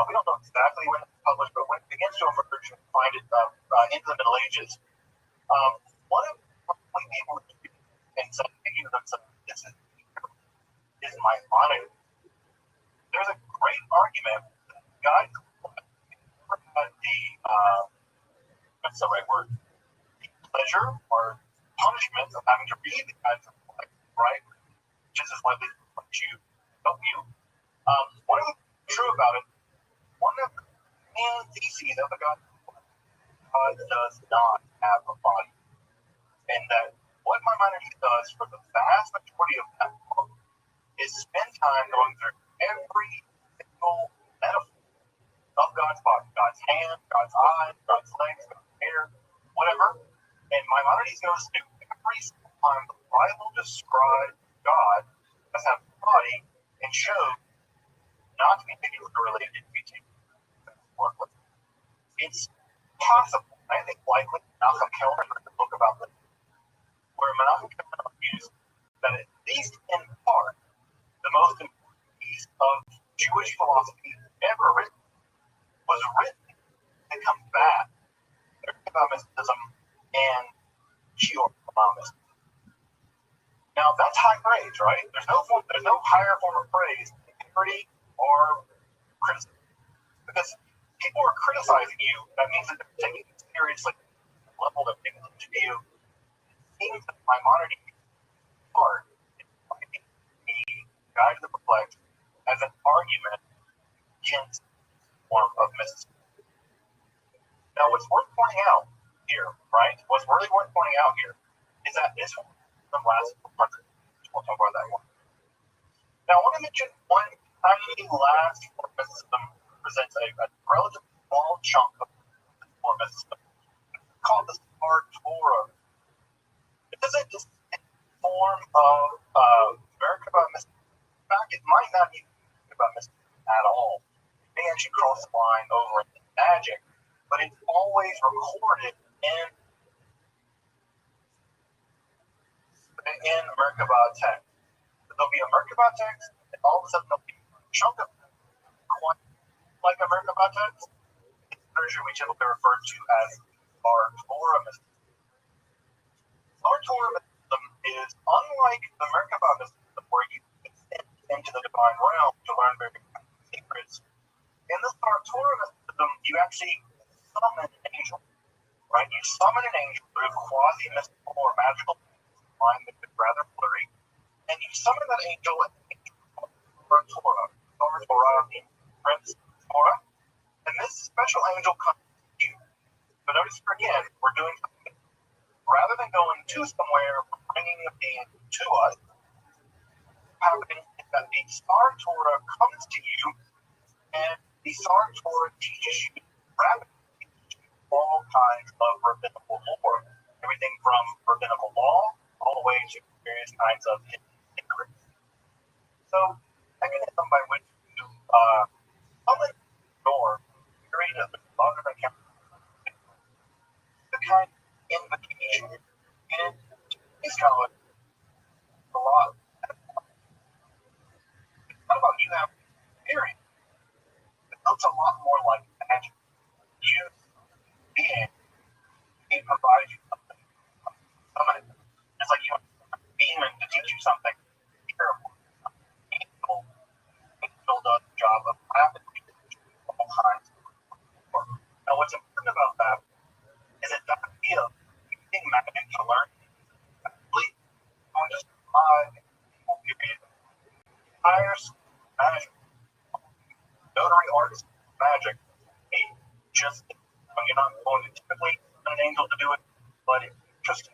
we don't know exactly when it was published, but when it begins to emerge and find it into the Middle Ages, one of the people and some thinking to themselves, this is my body. There's a great argument that God had what's the right word? Pleasure or punishment of having to read the God's life, right? Just as likely to help you. What is true about it? One of the main theses of the God does not have a body. And that what Maimonides does for the vast majority of that book is spend time going through every single metaphor of God's body, God's hand, God's eyes, God's legs, God's hair, whatever. And Maimonides goes through every single time the Bible describes God as having a body and shows not to be taken related to be taken worthless. It's possible, I think likely, Malcolm Keller wrote a book about this, where Malcolm Keller argues that at least in part, the most important piece of Jewish philosophy ever written was written to combat mysticism and geoeconomics. Now that's high praise, right? There's no higher form of praise than integrity or criticism. Because people are criticizing you, that means that they're taking it seriously. The level that they look to you. It seems that Maimonides part is the guide to the perplexed as an argument against form of mysticism. Now, what's worth pointing out here, right? What's really worth pointing out here is that this one lasts 100 years. We'll talk about that one. Now, I want to mention one tiny last form of mysticism represents a relatively small chunk of form of mysticism. It's called the Star Torah. It is a distinct form of Merkabah mysticism. In fact, it might not be about mysticism at all. It may actually cross the line over into magic, but it's always recorded in Merkabah text. So there'll be a Merkabah text, and all of a sudden there'll be a chunk of quite like a Merkabah text. It's a version which will be referred to as Star Torah mysticism. Star Torah mysticism is unlike the Merkabah mysticism, where you ascend into the divine realm to learn very secrets. In the Star Torah mysticism, you actually summon an angel, right? You summon an angel through quasi-mystical or magical line that is rather blurry, and you summon that angel with the Star Torah. Star Torah means Prince Torah, and this special angel comes to you. But notice again, we're doing something rather than going to somewhere, bringing the being to us. Happening in that the Sar Torah comes to you, and the Sar Torah teaches you rabbi, all kinds of rabbinical lore, everything from rabbinical law all the way to various kinds of secrets. So, mechanism by which you public door create a logger account, the kind of invocation, and this college a lot. How about you have experience? It looks a lot more like magic. You being it provides you something. It's like you have a demon to teach you something. Terrible. Angel does the job of rapidly all kinds of work. Now, what's important about that is that the idea of using magic to learn complete on just 5 period hires magic, notary arts, magic. Just you're not going to typically an angel to do it, but it's just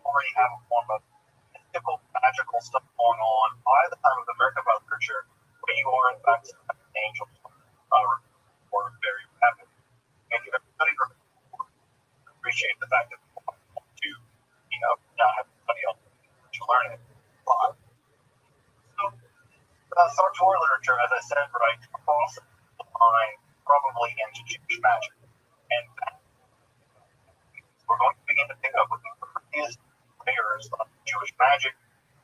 already have a form of mystical, magical stuff going on by the time of the American literature, where you are in fact an angel or very rapid. And you have studied appreciate the fact that you want to, not have somebody else to learn it. But so Sartor literature, as I said, right, crosses the line probably into Jewish magic. And we're going to begin to pick up with the earliest layers of Jewish magic.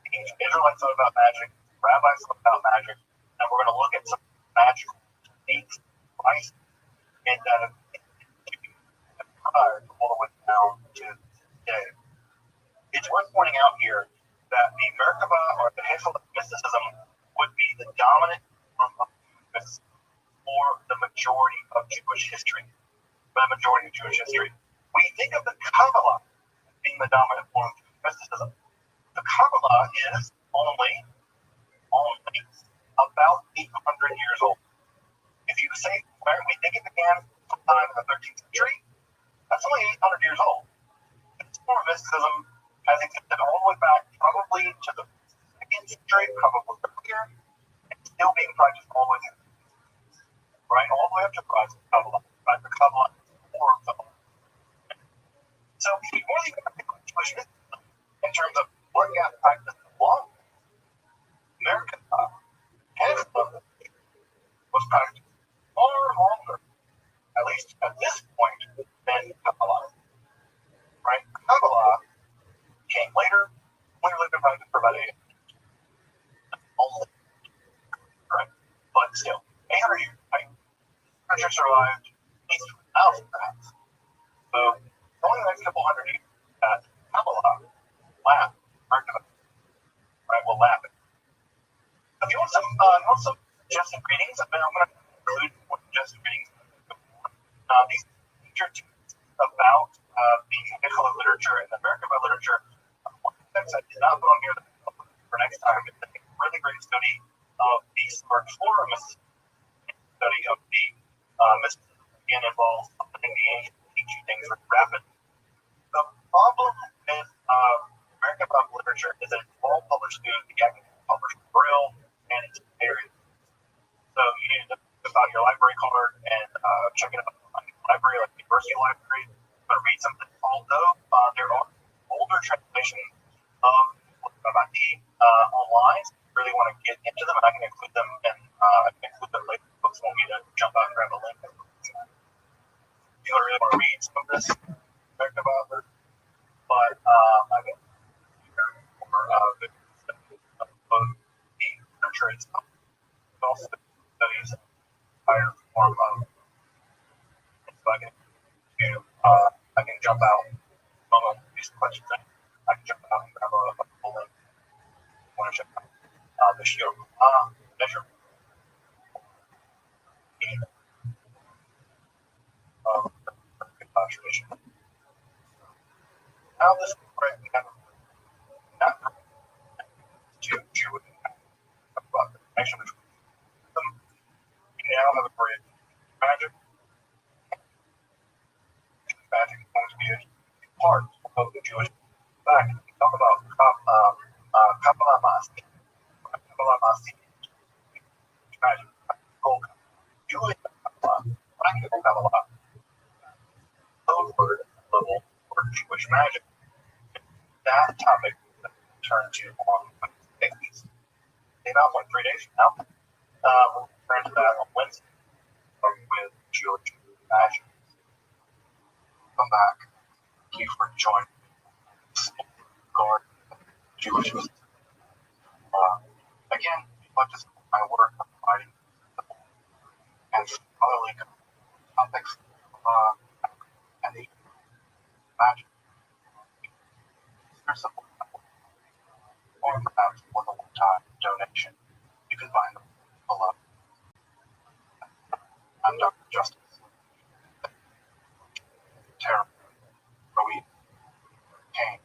The ancient Israelites thought about magic, rabbis thought about magic, and we're going to look at some magical techniques, devices, and that have all the way down to today. It's worth pointing out here that the Merkaba or the Hasidic mysticism would be the dominant form of mysticism for the majority of Jewish history. We think of the Kabbalah being the dominant form of mysticism. The Kabbalah is only about 800 years old. If you say where we think it began sometime in the 13th century, that's only 800 years old. This form of mysticism has existed all the way back probably to the 2nd century, probably earlier, and still being practiced all the way through. Right, all the way up to the rise of Kabbalah. Right, the Kabbalah forms of. So if you really got to Jewish mysticism in terms of what got practiced long, American was practiced far longer, at least at this point, than Kabbalah. Right, Kabbalah came later, clearly been practiced for about 8 years. Only, right, but still, 800 years, right? Literature survived at least 1,000 perhaps. So, only the next couple hundred years that Kabbalah laughed, right? We'll laugh it. If you want some suggested readings, I'm going to include suggested readings. These feature about the Nicola literature and the American literature. One of the things I did not put on here for next time is a really great study of the Sartor study of the mysticism again involves something the ancient teaching things are rapid. The problem with American Bible literature is that it's all published through the academic published Braille, and it's very. So you need to fill out your library card and check it out on the library, like the university library, but read something. Although there are older translations of online, really want to get into them, and I can include them later. Folks want me to jump out and grab a link. If you really want to read some of this, about it, but I mean, the literature itself also studies higher form of. So I can jump out. These questions. I can jump out and grab a link. Want to check out the show measure. Tradition. Now this right we have not to Jewish about the connection between them. We now have a great magic. Magic is going to be a part of the Jewish fact. We talk about Kabbalah Mas. Kabbalah word level for Jewish magic. That topic turned to on things. Came out like 3 days from now. We'll turn to that on Wednesday with Jewish magic. Come back. Thank you for joining Guard Jewish. Again, much as my work of providing and scholarly topics and the magic. There's support or perhaps with a one-time donation. You can find them below. I'm Dr. Justice. Terrible. Rowie. Kane.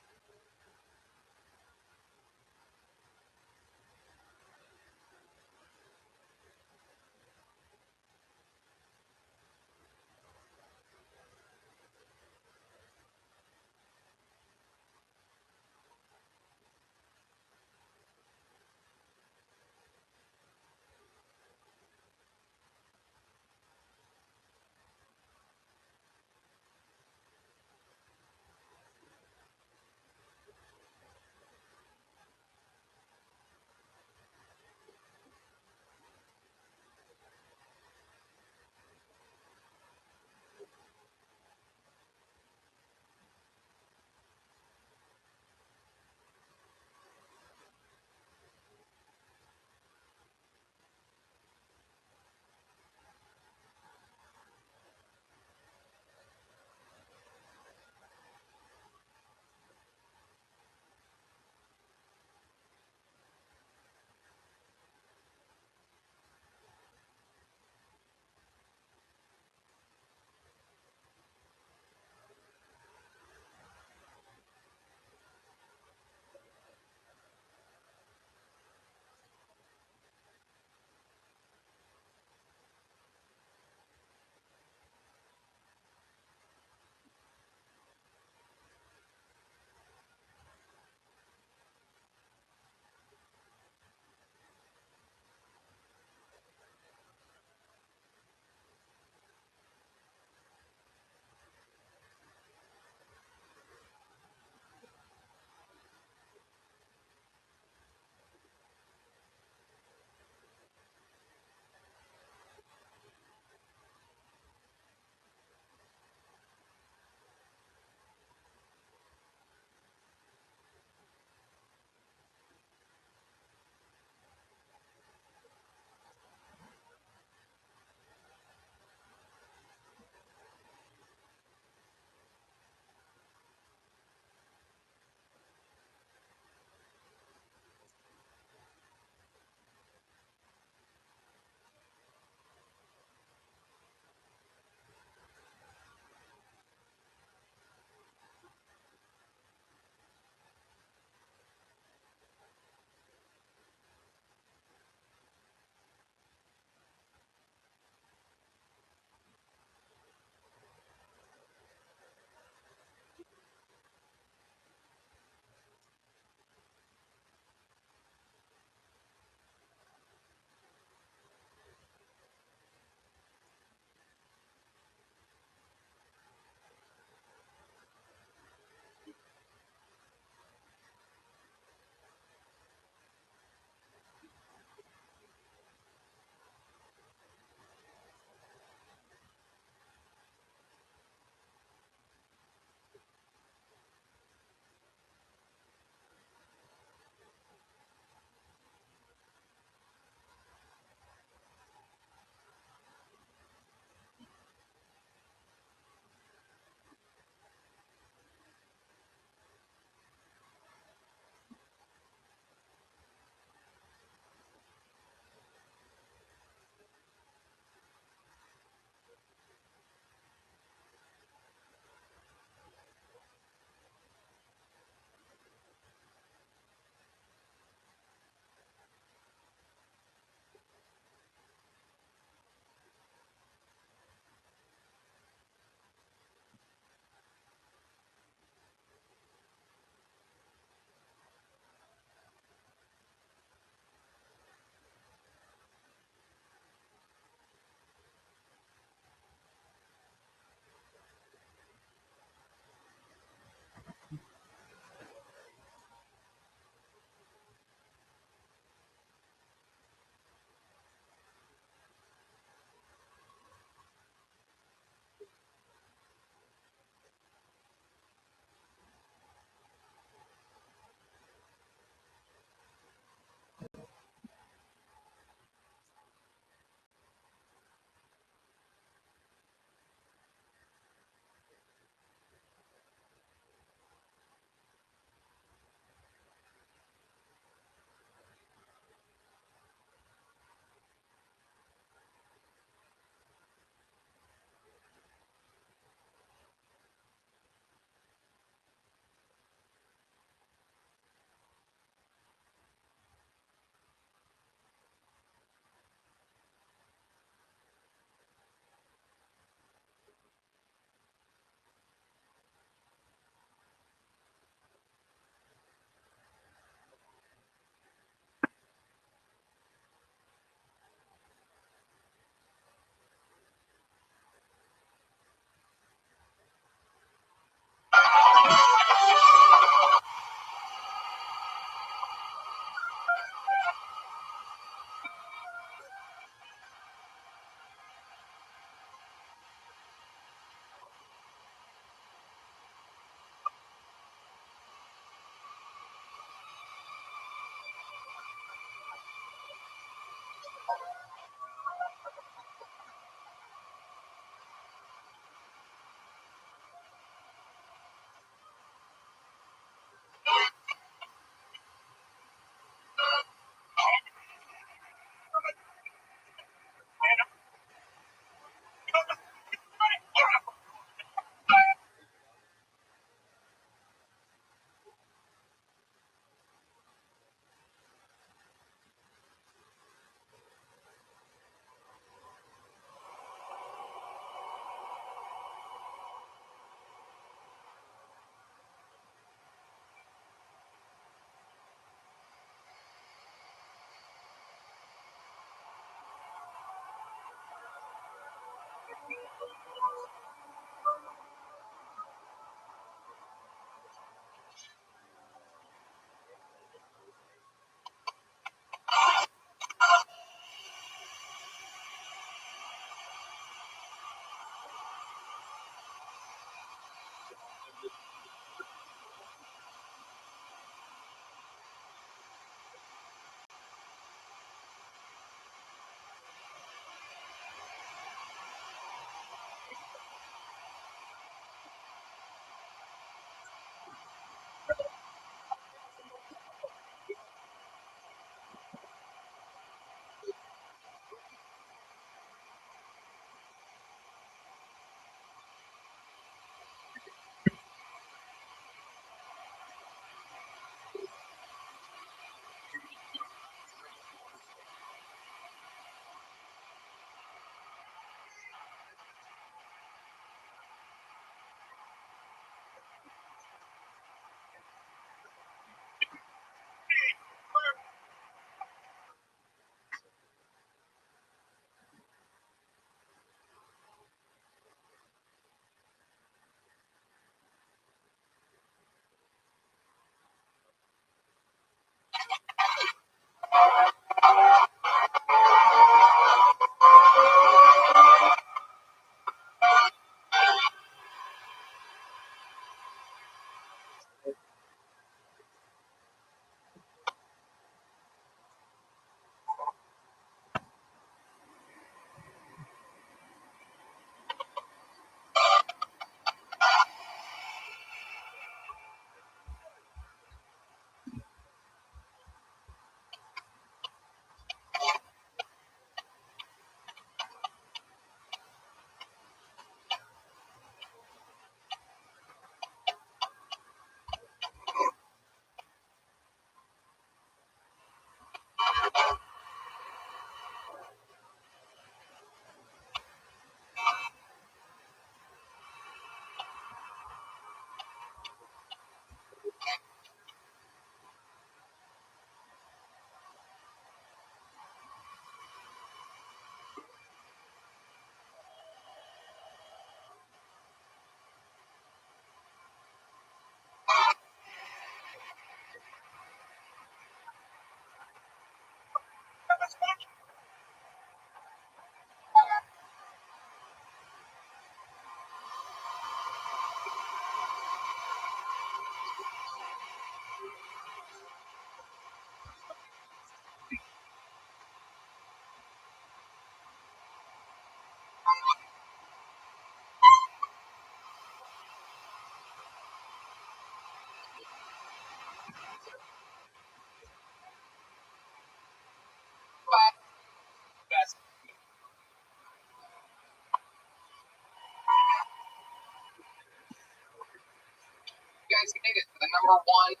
guys made it to the #1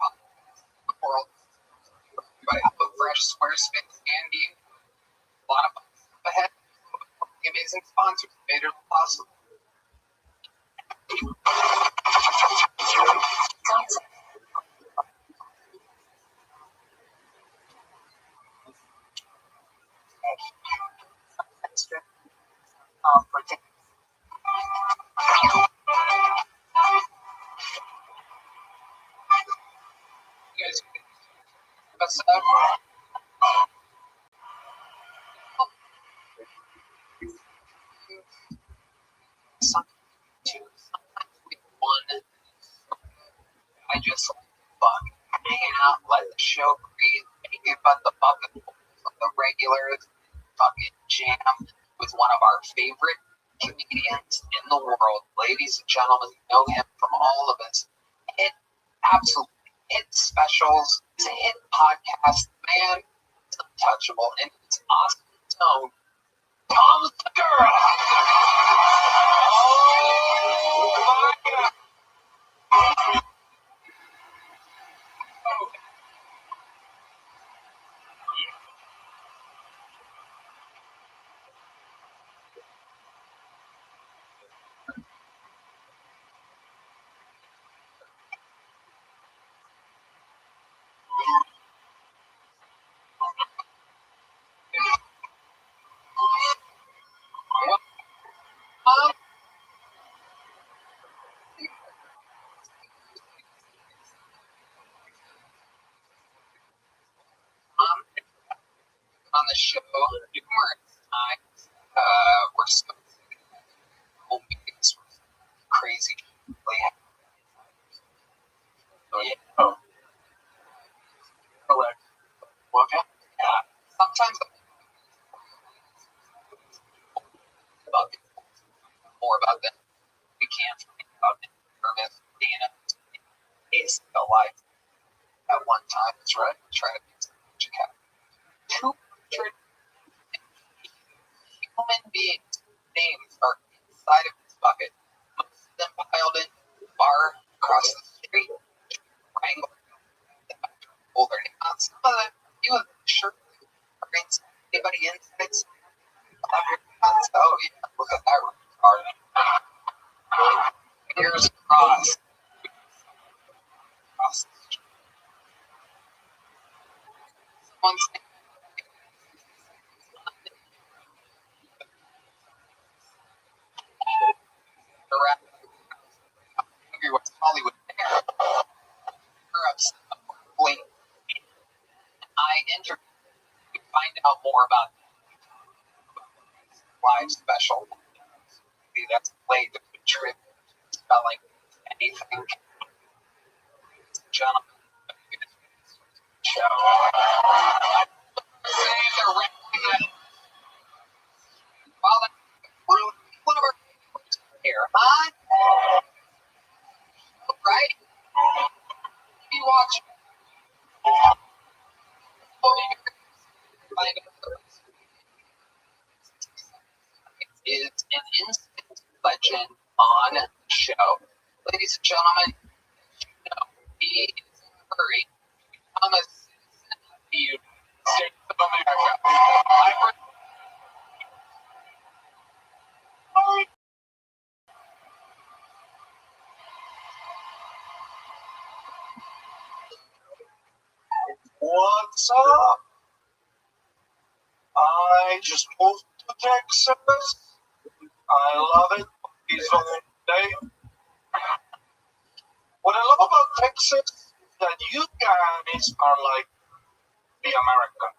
podcast in the world by HelloFresh, Squarespace, and Game. A lot of fun stuff ahead. Amazing sponsors made it possible. Extra. For tickets. You guys episode. Sometimes we won. I just fuck hanging out, let the show breathe, making fun the bucket from the regulars, fucking jam with one of our favorite comedians in the world. Ladies and gentlemen, you know him from all of his hit, absolute hit specials, his hit podcast. Man, it's untouchable in its awesome tone. Tom Segura! Oh my God! On the show numerous times. We're so whole meetings were crazy. Oh, correct. Okay. Yeah. Sometimes about more about them. We can't think about it. Nervous, being a case of life at one time. That's right. Try to check out 200 human beings' names are inside of this bucket. Most of them piled in the bar across the street. Wrangle. Pull their name out. Some of them, few of them, sure. Anybody inside? Oh, yeah. Look at that retard. Fingers crossed. Someone's name. The rap. What's Hollywood there? I interviewed to find out more about live special. See, that's played the trip spelling anything. Gentlemen, show. Saying they're wrapping that. Well, that's one of our here, huh? Right? You watch. Is an instant legend on the show. Ladies and gentlemen, you know, he is in a hurry to become a citizen of the United States of America. What's up? I just moved to Texas. I love it. It's on day. What I love about Texas is that you guys are like the American.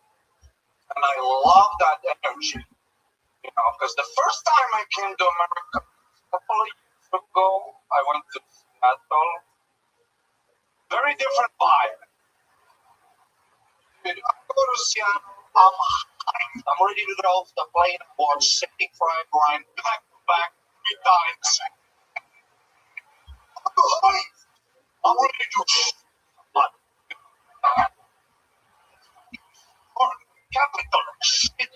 And I love that energy. You know, because the first time I came to America a couple of years ago, I went to Seattle. Very different vibe. I go to Seattle, I'm hyped. I'm ready to get off the plane and watch City Fried Grind back to back 3 times. I'm ready to capital shit.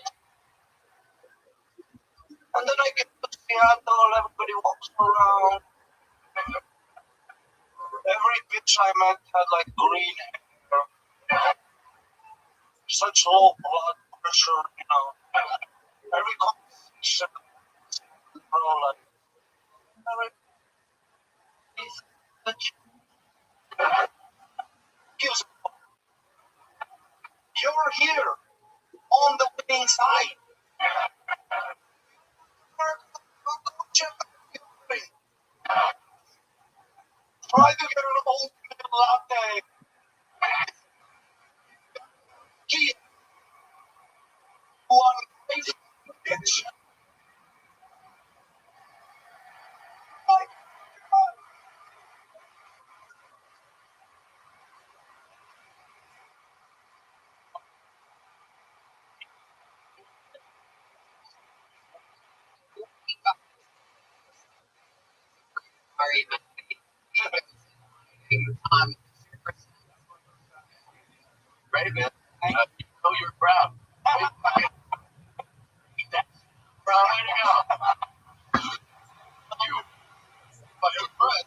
And then I get to Seattle, everybody walks around. I met had like green hair, such low blood pressure, every conversation, bro, like, you're here on the winning side. Try to get an old latte. Gee, one bitch. Ready, man? You know you're proud. Eat that. Proud way to go. You fucking bread.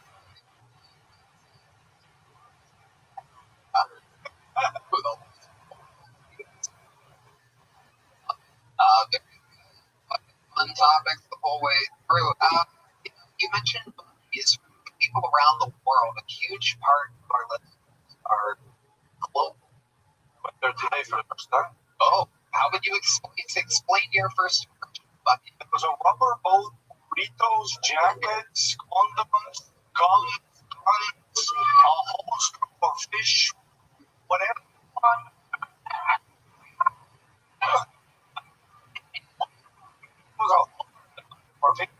Fun topics the whole way through. You mentioned movies. People around the world, a huge part of our listeners are global. But they're today for the first time. Oh, how would you explain your first bucket? It was a rubber boat, burritos, jackets, condoms, guns, a whole scoop of fish, whatever. It was a perfect.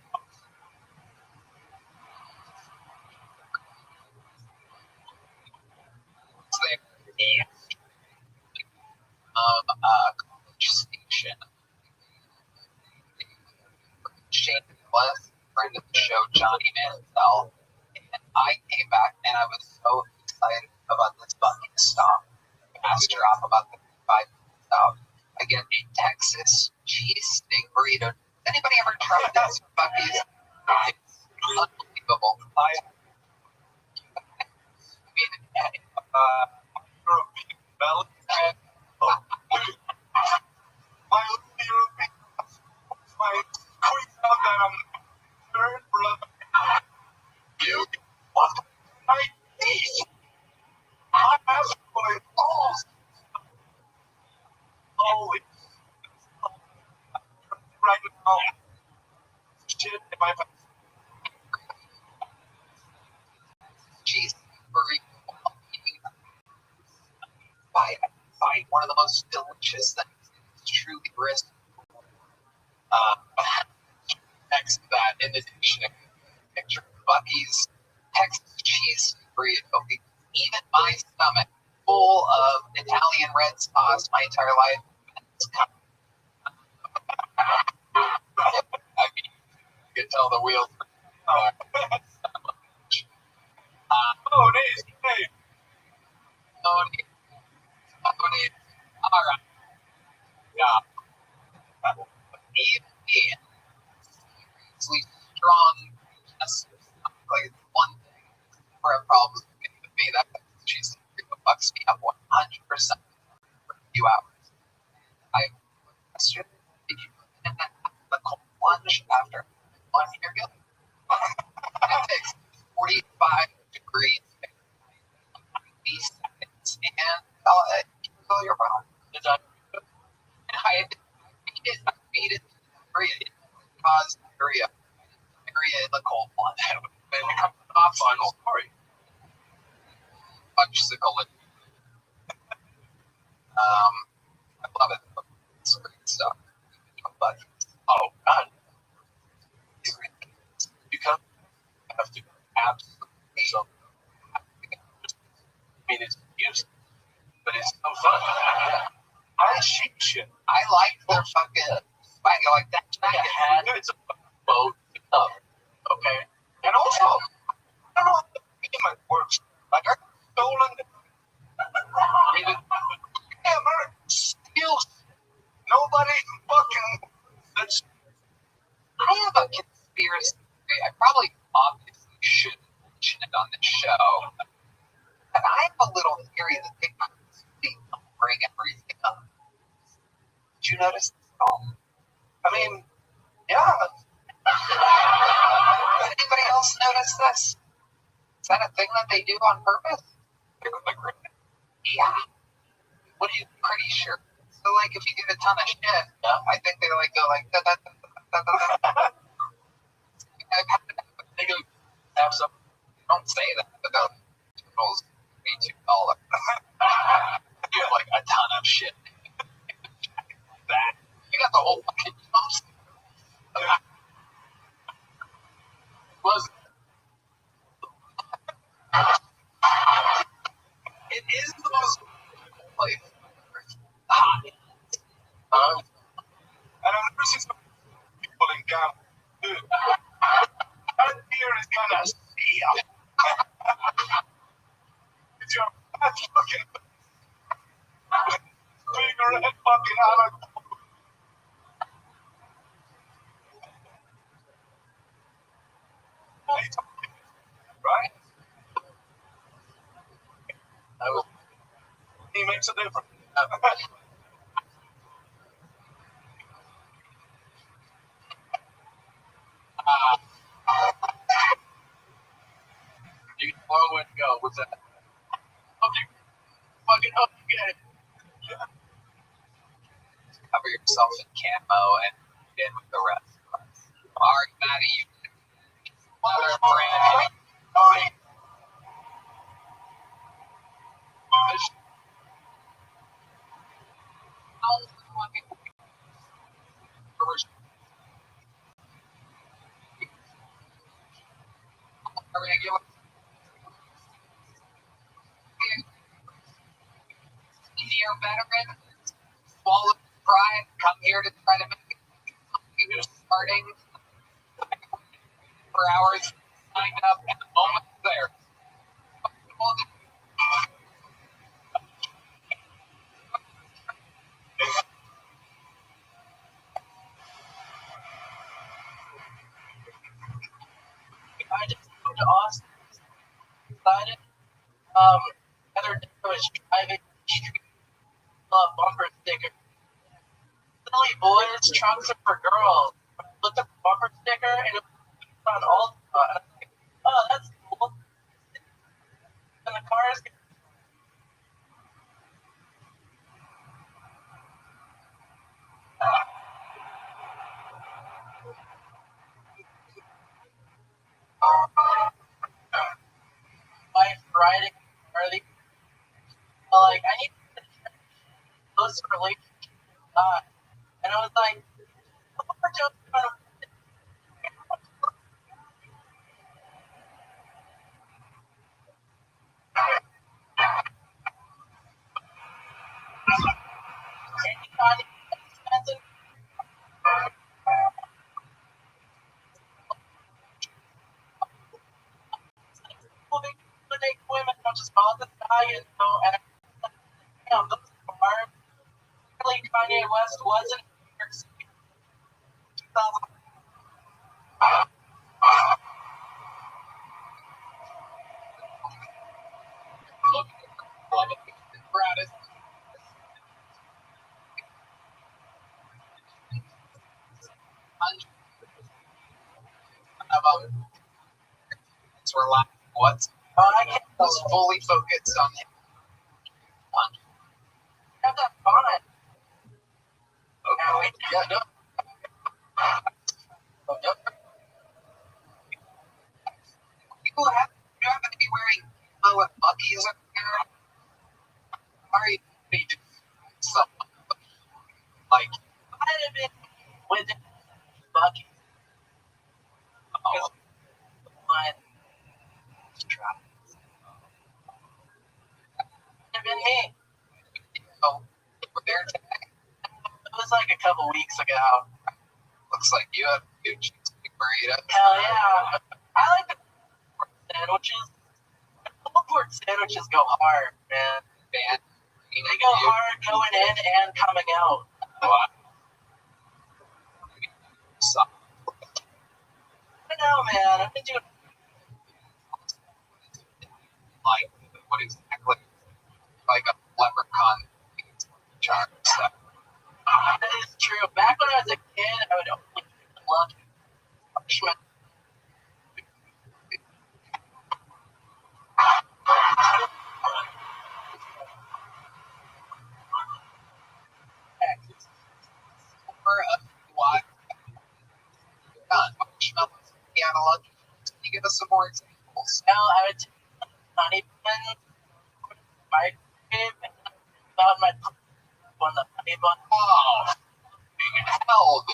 College station. Shane was friend of the show, Johnny Manziel, and I came back and I was so excited about this fucking stop. Asked her off about the 5 stop. I get a Texas cheesesteak burrito. Anybody ever tried this from Buc-ee's? It's unbelievable. I mean, you're a big belly. My European, my quick out that I'm third brother. You what? My teeth. I asked for it all. Always. Right now. Shit in my face. Cheese burrito. By one of the most delicious things. It's truly brisk. Next to that, in the dictionary, picture Buc-ee's Texas cheese burrito. Even my stomach, full of Italian red sauce my entire life. I mean, you can tell the wheels. All right. Yeah. Even strong. Like one thing for a problem with me that she's bucks me up 100% for a few hours. I yesterday did you and then the cold plunge after 1 year ago? It takes 45 degrees 30 seconds and kill your problem. I beat it cause diarrhea in the cold plunge. And it comes off on story. Fudgesicle. I love it. It's great stuff. But oh god. You have to absolutely so I mean it's used, but it's no fun. I cheap shit. I like their fucking swag like that. It's a boat up. Okay. And also, I don't know how the payment works. Like, are stolen? America steals. Nobody fucking. That's. I have a conspiracy theory. I probably obviously shouldn't mention it on the show. notice this at all? I mean, yeah. Did anybody else notice this? Is that a thing that they do on purpose? Yeah. What are you pretty sure? So, like, if you get a ton of shit, I think they like go like da da da da da da. They can have some. Don't say that about totals $82. You have like a ton of shit. That. You got the whole fucking house. Was it is the most like hot. And I've never seen some people in Ghana. Dude, that beer is gonna steal. It's your fat fucking cigarette fucking out of. Right? He makes a difference. You can blow and go. What's that? Hope you fucking hope you get it. Yeah. Cover yourself in camo and get in with the rest. Alright, Maddie, you another brand. Senior veteran, swallow pride, come here to try to make it starting for hours, signed up, and the moment's there. I just moved to Austin. Decided, other day I was driving street, bumper sticker. Silly boys, trunks are for girls. I looked at the bumper sticker and it was on all. And I was like, oh, that's cool. And the cars. Wife riding early. Like, I need to close relationship. And I was like, what are you doing? Women don't just call this guy, and so, and damn, those are really Kanye West wasn't here. 2000. What? I was fully focused on him. Have that fun. Okay. Yeah, no. You happen to be wearing what Bucky's up here? Are you need to something like Might have been with Bucky. oh, Might have been me. oh, we're there today? It was like a couple weeks ago. Looks like you have good cheesesteak burrito. Hell yeah. I like the sandwiches. Pulled pork sandwiches go hard, man. They go hard going in and coming out. I know, man. I've been doing Like what exactly? Like a leprechaun charm stuff. that is true. Back when I was a kid, I would only love marshmallows. Or what? Marshmallows, analog. Can you give us some more examples? Now I would take honey buns, microwave, and out my on the honey bun. Oh, hell.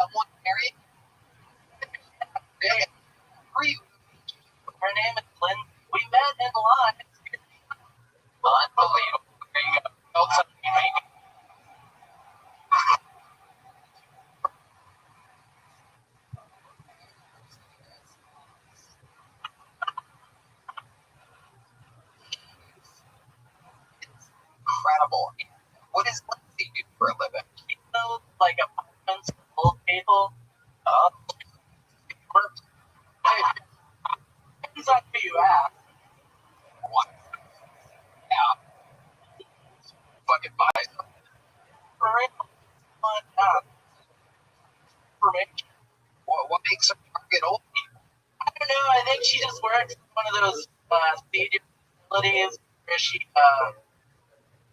Someone married? Yeah. Her name is Lynn. We met in line. Unbelievable. There you go. Built something unique. Incredible. What does Lindsay do for a living? She knows like apartments full of people. Depends on who you ask. What? Yeah. Fucking buy something. For real. Information. What makes her target old people? I don't know. I think she just works in one of those senior facilities where she,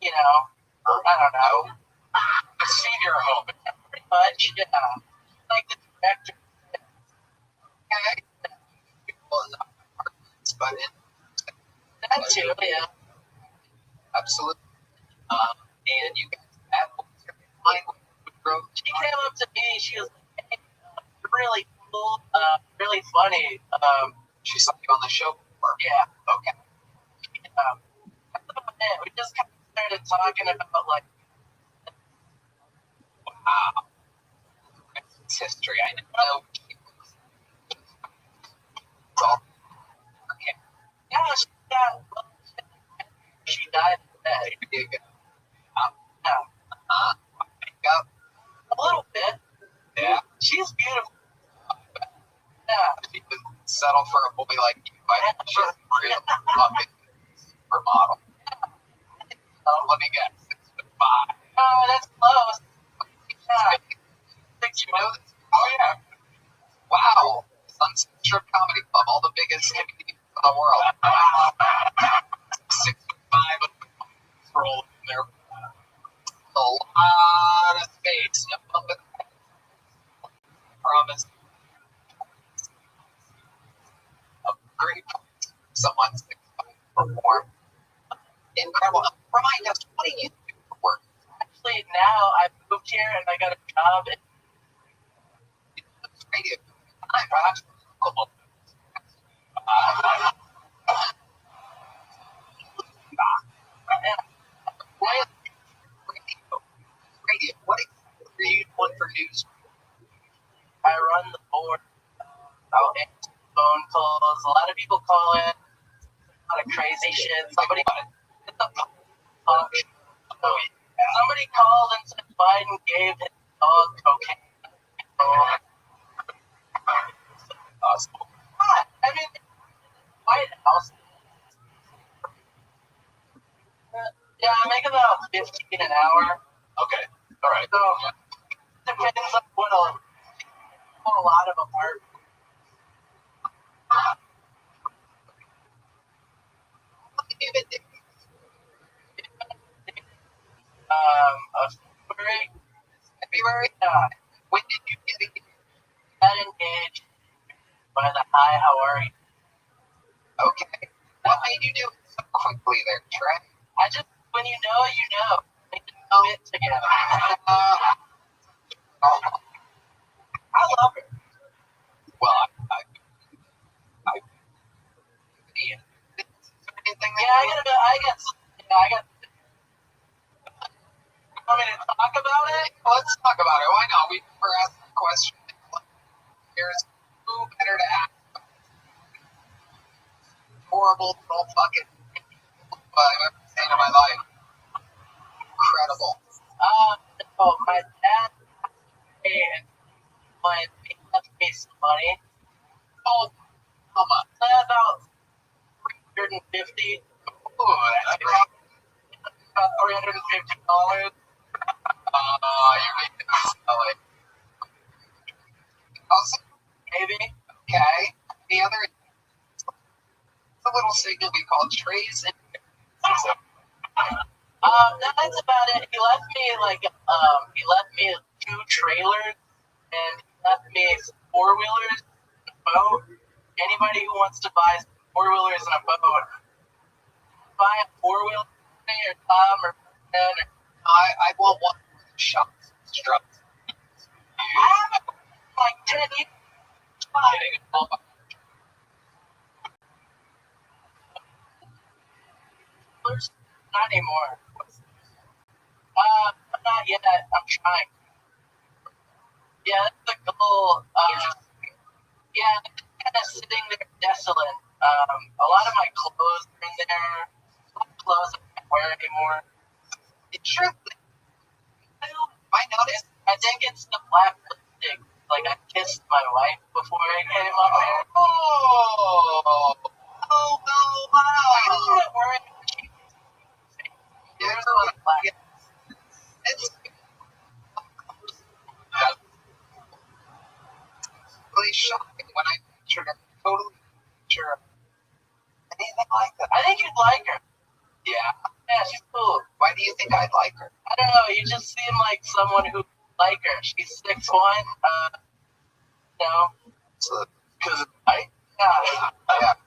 you know, I don't know. A senior home. Pretty much, yeah. Like the director. Okay. Well, not apartments, but in That too, yeah. absolutely. And you guys met. What was your line with growth? She came up to me. She was like, hey, really cool, really funny. She saw you on the show before. Yeah. Okay. That's about it. We just kind of started talking about like, Wow. It's history. I know. It's all okay. yeah, she died in bed. There you go. Yeah. Makeup. A little bit. Yeah. She's beautiful. Yeah. If you would settle for a boy like you, I think she's real fucking supermodel. Let me guess. 6'5". Oh, that's close. Yeah. Did you know this? Oh, yeah. Wow. Sunset Strip Comedy Club, all the biggest comedians in the world. 6'5", roll in there. A lot of space. Promise. A great place for someone to perform. Incredible. Remind us, what do you do for work? Actually, now I moved here and I got a job. Radio. Perhaps a little bit. Radio. What are you doing for news? I run the board. I'll answer phone calls. A lot of people call in. A lot of crazy shit. Somebody called and said Biden gave his dog cocaine. I mean, White House. Yeah, I make about 15 an hour. Okay. All right. So depends on what a lot of them are. February. When did you get engaged? By the hi, how are you? Okay. What made you do it so quickly there, Trey? When you know, you know. We can do it together. I love her. Well, I got. You want me to talk about it? let's talk about it. Why not? We never asked the question. Here's who better to ask. Horrible little fucking I've ever seen in my life. Incredible. My dad and he left me some money. Oh, how much? $350. Oh, that's great. About $350. You're making me smell it. Also, Maybe. okay. The other, it's a little signal we call trays and That's about it. He left me 2 trailers and he left me some 4-wheelers and a boat. Anybody who wants to buy some 4-wheelers and a boat, buy a 4-wheeler or Tom or Ben or I want one shop struts. I have like 10 years. Not anymore. Not yet. I'm trying. Yeah, that's the goal. Yeah, kind of sitting there desolate. A lot of my clothes are in there. Some clothes I can't wear anymore. Sure. I noticed. I think it's the black lipstick. Like I kissed my wife before I came up here. Oh, wow. I wasn't wearing Yeah, black. it's really shocking when I pictured her. Totally sure anything like that. I think you'd like her. Yeah. Yeah, she's cool. Why do you think I'd like her? I don't know. You just seem like someone who like her. She's 6'1". Because Yeah. yeah. Have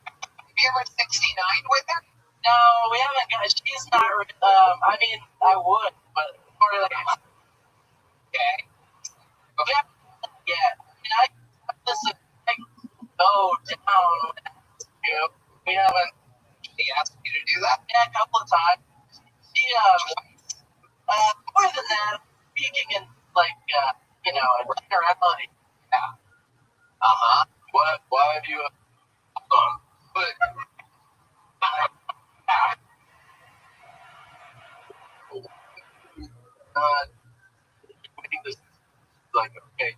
you ever 69 with her? No, we haven't got. She's not. I mean, I would, but more like. Okay. Yeah. Yeah. I mean, listen. I go down. You know, we haven't. He asked you to do that? Yeah, a couple of times. She more than that, speaking in like a generality. Yeah. Uh-huh. Why have you But making this like okay?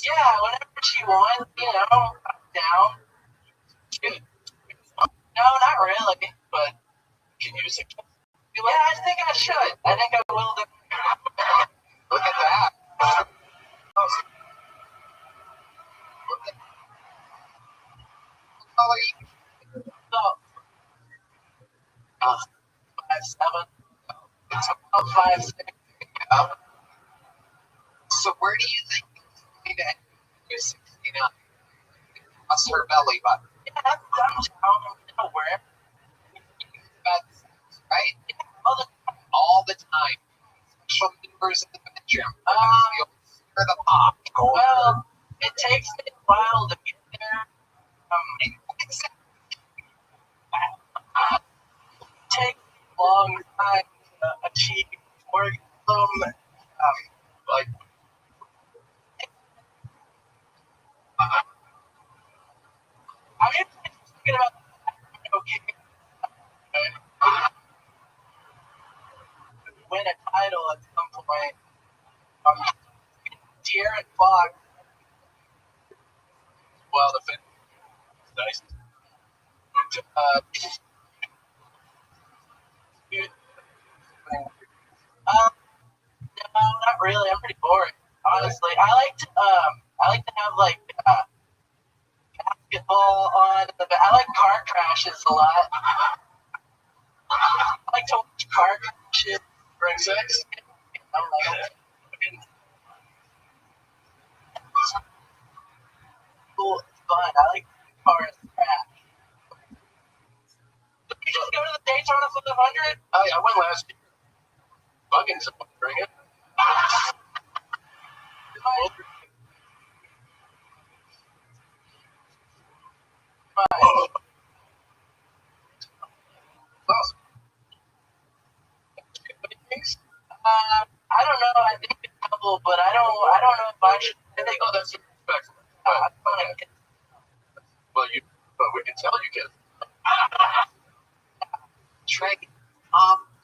Yeah, whenever she wants, I'm down. No, not really, but Can you suggest? yeah, I think I should. I think I will. look at that. How are you? So, 5'7", It's about 5'6". up. So where do you think you're going to end? 69. What's her belly button? Yeah, I'm down wherever. That's right. Yeah, All the time. Special members in the bedroom. For the pop. well, it takes me a while to get there. It takes a long time to achieve orgasm. Like I'm even thinking about okay. Win a title at some point. De'Aaron Fox. well, the fit nice. No, not really. I'm pretty boring, honestly. I like to have like basketball on. I like car crashes a lot. I like to watch car crashes. Great sex. I'm like, cool. It's fun. I like cars crash. Did you just go to the Daytona 500? I went last year. Fucking someone bring it. Awesome. I don't know. I think a couple, but I don't know if I should. I think That's respectful. But we can tell you can. Trey,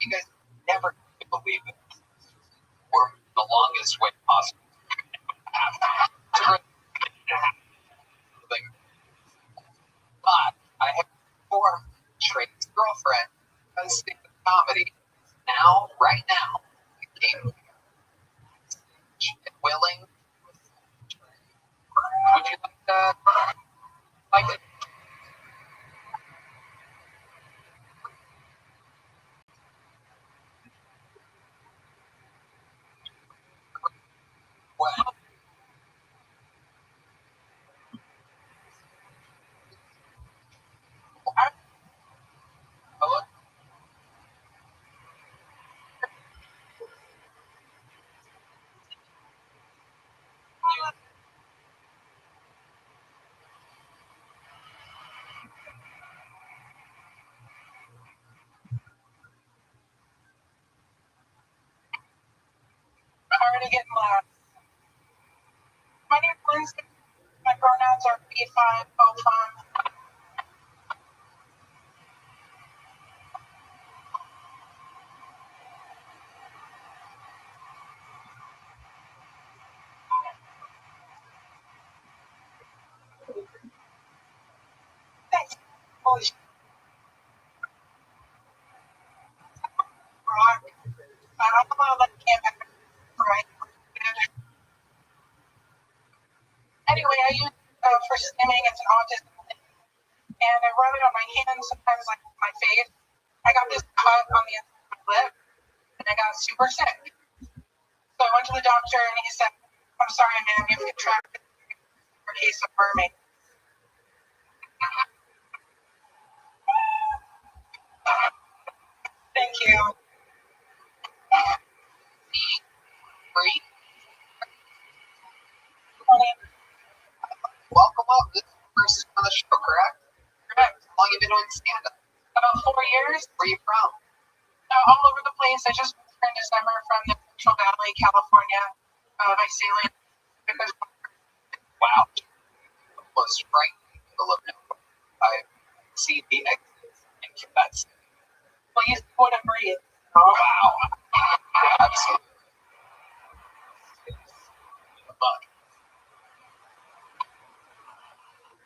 you guys never believe it. Or the longest way possible. But I have 4 traits really getting loud. My name is Lindsay. My pronouns are B5, O5. Thanks. Holy shit. Rock. I'm gonna let Cam back. Right. Anyway, I use for stimming. It's an autism thing. And I rub it on my hands, sometimes like my face. I got this cut on the inside of my lip, and I got super sick. So I went to the doctor, and he said, "I'm sorry, ma'am, you've contracted a case of mermaid." Thank you. Free. Morning. Welcome up. This is the first on the show, correct? Correct. How long have you been doing stand-up? About 4 years. Where are you from? All over the place. I just moved here in December from the Central Valley, California, by sailing. Wow. Almost frightening to live in. I've seen the exits and that's Please put a breathe. wow. Absolutely. But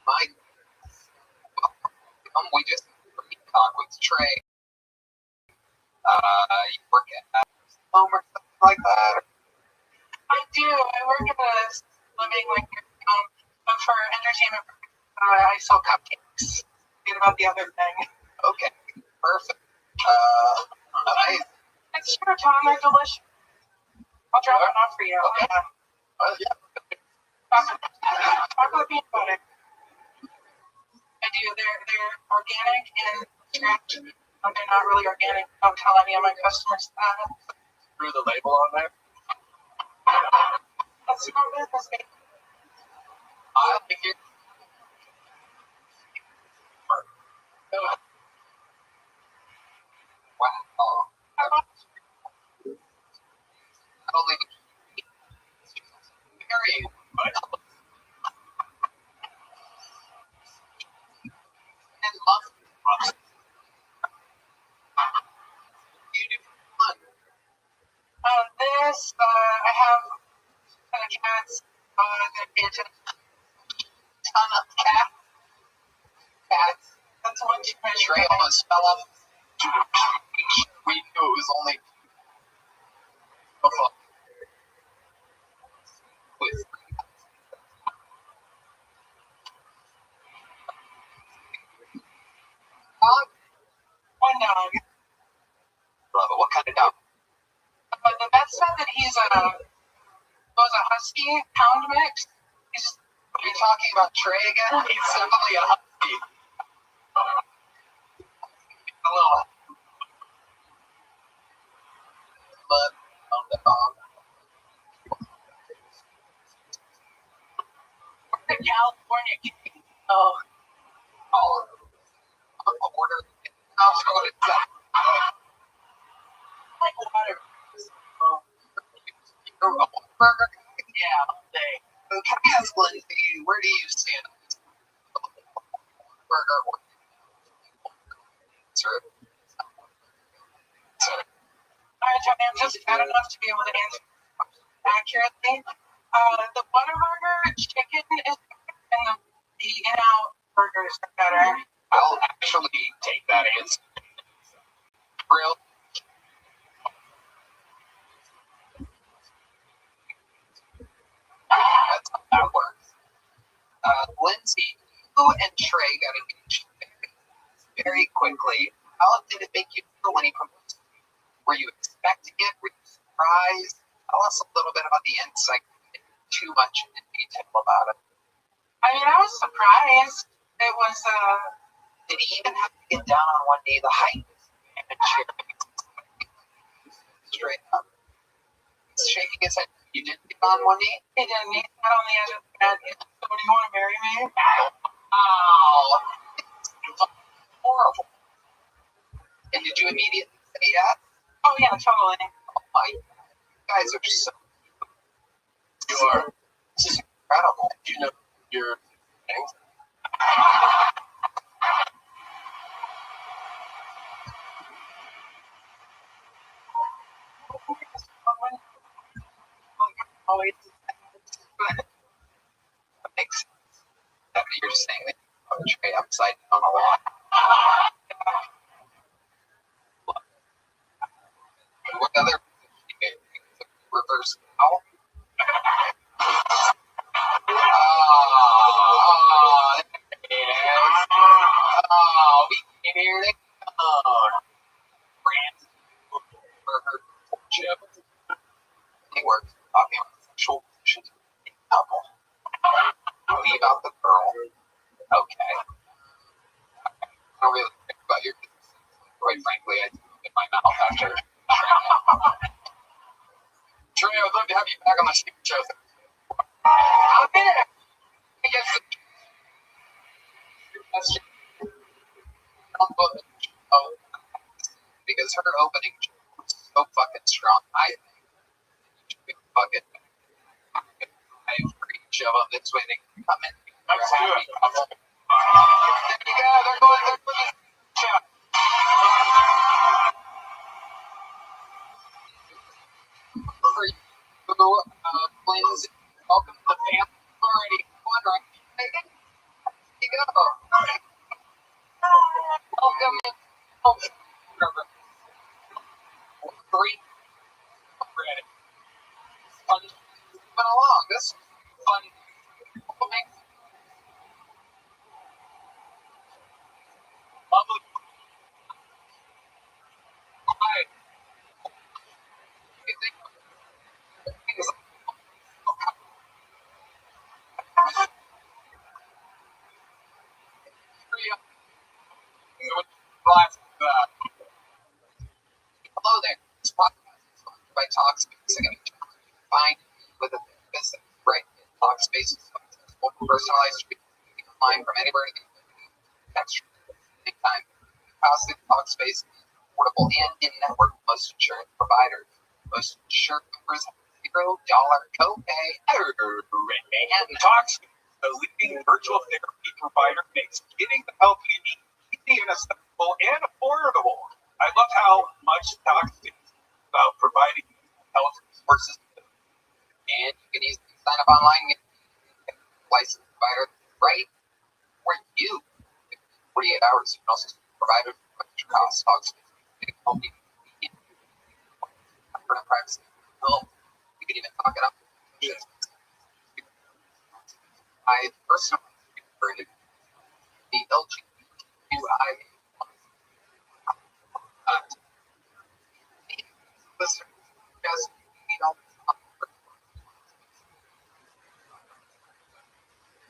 my we just talk with Trey. You work at home or something like that? I do. I work at a living like but for entertainment. I sell cupcakes. Forget about the other thing. Okay, perfect. Amazing. It's sure, Tom. They're delicious. I'll drop one off for you. Okay. Yeah. Chocolate peanut butter. I do. They're organic and scratch. They're not really organic. Don't tell any of my customers that. Threw the label on there. That's not business. I think you're wow. Not only very but and love you do fun. This, I have cats. That get a Ton of cats. That's one too many. Trey almost fell off. We knew it was only with dog. One dog. Love it. What kind of dog? But the vet said that he's was a husky pound mix. Are you talking about Trey again? He's definitely a husky. A little. But on the dog. We're in California. Oh. On the order. I'll show it. Like water. You're a burger. Yeah, all day. Can I ask Lindsay, where do you stand on this? Burger or sir? Alright, Johnny, I'm just fat enough to be able to answer accurately. The Whataburger chicken is better, and the In-Out burgers are better. I'll actually take that answer. Real. That's how that works. Lindsay, you and Trey got engaged very quickly. How did it make you feel when he proposed? Were you expecting it? Were you surprised? Tell us a little bit about the insight. Too much in detail about it. I mean, I was surprised. It was, Did he even have to get down on one knee? The height and straight up. He's shaking his head. You didn't get on one knee? he didn't. He's not on the edge of the bed. He's like, so do you want to marry me? Wow. Horrible. And did you immediately say yes? Oh, yeah, totally. Oh my. You guys are so. This is incredible. You know, you're. Always. That makes sense. You're just saying that poetry upside down a lot. What other reverse cow? We can hear it. Brands for her chip. They were talking about sexual positions in the couple. Leave out the girl. Okay. I don't really think about your business. Quite frankly, I threw it in my mouth after. Trey, I would love to have you back on the show. How did it? I guess because her opening was so fucking strong. I think fucking for each of them this way they can come in. Let's do it. There you go. They're going to chat. For you, Lindsay, welcome to the family. Already wondering. There you go. Welcome in. Three. Ready. Fun. Moving along. This is fun. Lovely. Hi. You think things hello there. This podcast is sponsored by Talkspace. I'm going to find with a business right. Talkspace is successful, personalized treatment online from anywhere to extra anytime. Costly Talkspace is affordable and in-network most insurance providers. Most insured members have $0 copay. And Talkspace, the leading virtual therapy provider, makes getting the help you need easy and accessible and affordable. I love how much Talkspace is about providing health resources. And you can easily sign up online and get a licensed provider right where you 48 hours. You can also provide a cost Talkspace. You can help you privacy. Well, you can even talk it up. I personally prefer the LGBTQI listeners just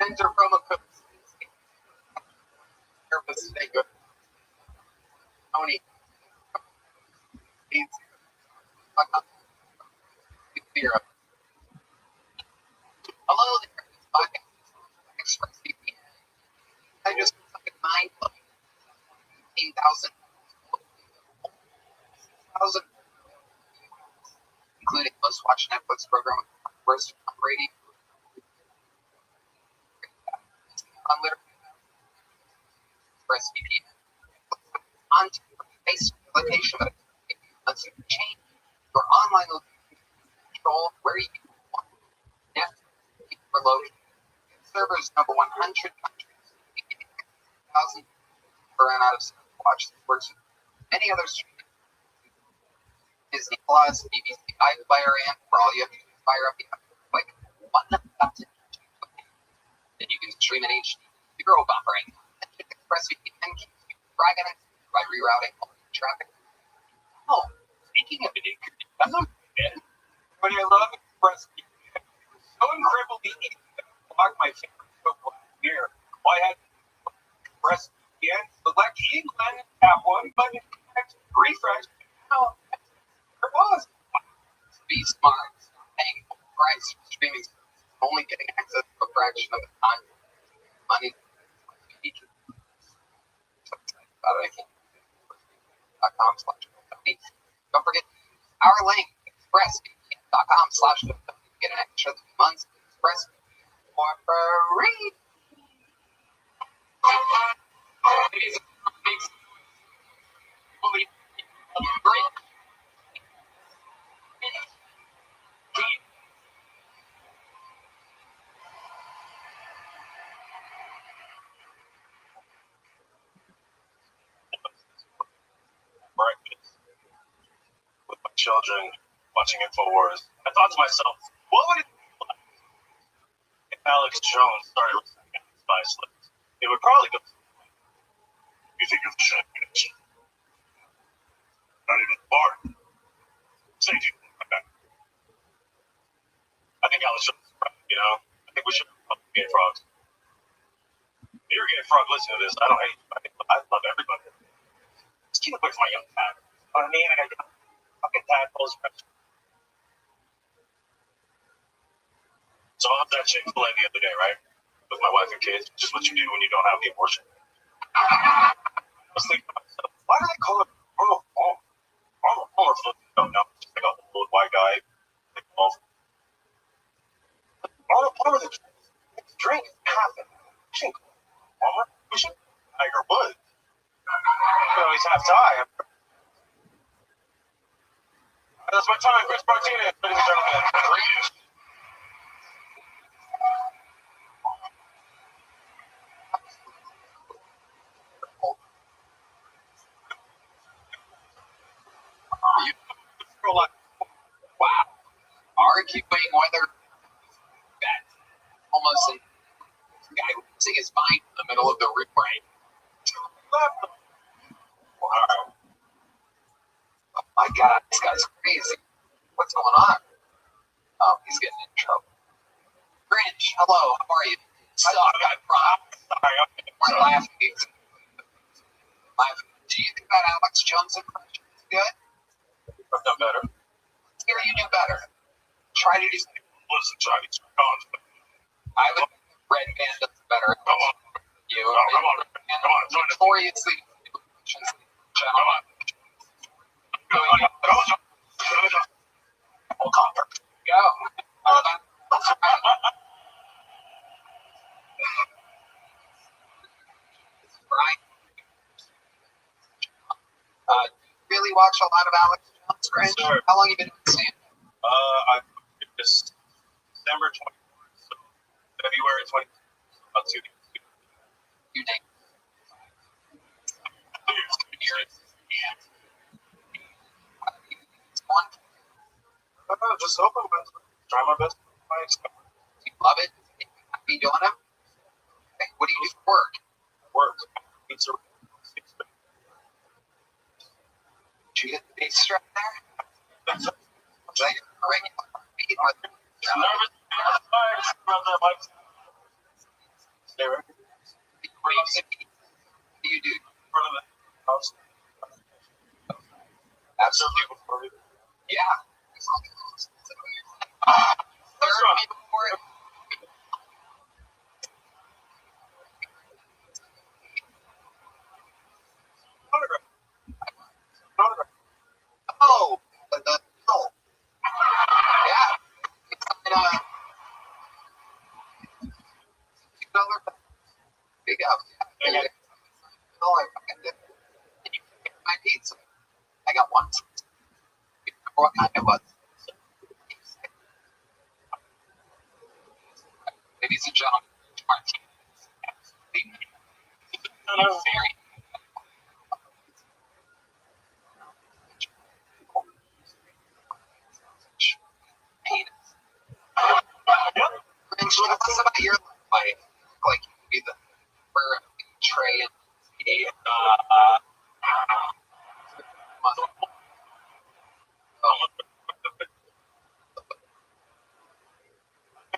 enter promo code Tony. Hello there, this podcast Express VPN. I just fucking mind blowing 18,000, including most watched Netflix program, worst rating on literally Express VPN. Content based location, but it lets you change your online location, control where you want. Netflix reloaded. Servers number 100 countries. 1,000 run out of stuff to watch. This works with any other streaming. Disney Plus, BBC iPlayer, and for all you have to do is fire up the app. Like one button. Then you can stream in HD. Zero buffering. ExpressVPN keeps you dragging it by rerouting all the traffic. Oh, speaking of it, But I love ExpressVPN. It's so incredibly easy to block my favorite show last year. Well, I had ExpressVPN, select England, tap one button, refresh. Now, there was. Be smart. Paying full price for streaming services. Only getting access to a fraction of the time. Money. So excited about it. I can't. .com/Tony. Don't forget our link, expressvpn.com/Tony, to get an extra 3 months free. Breakfast with my children watching InfoWars. I thought to myself, what would it be like if Alex Jones started receiving spy slips? It would probably go. You think you're the champion? Not even Bart. Say you. I think Alex Jones is right, you know? I think we should have gay frogs. If you're a gay frog, listen to this. I don't hate you. I love everybody. Just keep away from my young cat. You know what I mean? I got fucking tadpoles. So I was at Chick-fil-A the other day, right? With my wife and kids. Just what you do when you don't have the abortion. I was thinking to myself, why do they call it Arnold Palmer? Arnold Palmer, for those who don't know, just like a old white guy. Arnold Palmer, the drink happened. We shouldn't call him Palmer. We should Tiger Woods. You know, he's half Thai. That's my time, Chris Martinez, ladies and gentlemen. Greetings. Wow. Arguing whether that almost a guy losing his mind in the middle of the room, right? Wow. Oh my God, this guy's crazy. What's going on? Oh, he's getting in trouble. Grinch, hello, how are you? Suck, I promise. Sorry, I'm laughing. Do you think that Alex Jones impression is good? I've done better. Let's hear you do better. Try to do something. Listen, Chinese. I would Red Band does better. Come on. You. No, come on. Come on. Notoriously. Come on. Go. Right. Really watch a lot of Alex Jones, Grinch? Sure. How long have you been in stand? I just December 24th, so February 20th, about 2 days. You name it. Just open with. Try my best. You love it? You happy doing it? What do you do for work? Work. Pizza. Did you get the big strap there? Was that your regular beat or the What do you do? Absolutely. Yeah. Oh, the oh. Yeah. $2 big up. Yeah. My pizza. I got one. What kind it was? Ladies and gentlemen, very penis. And tell us about your life. Like you could be the tray and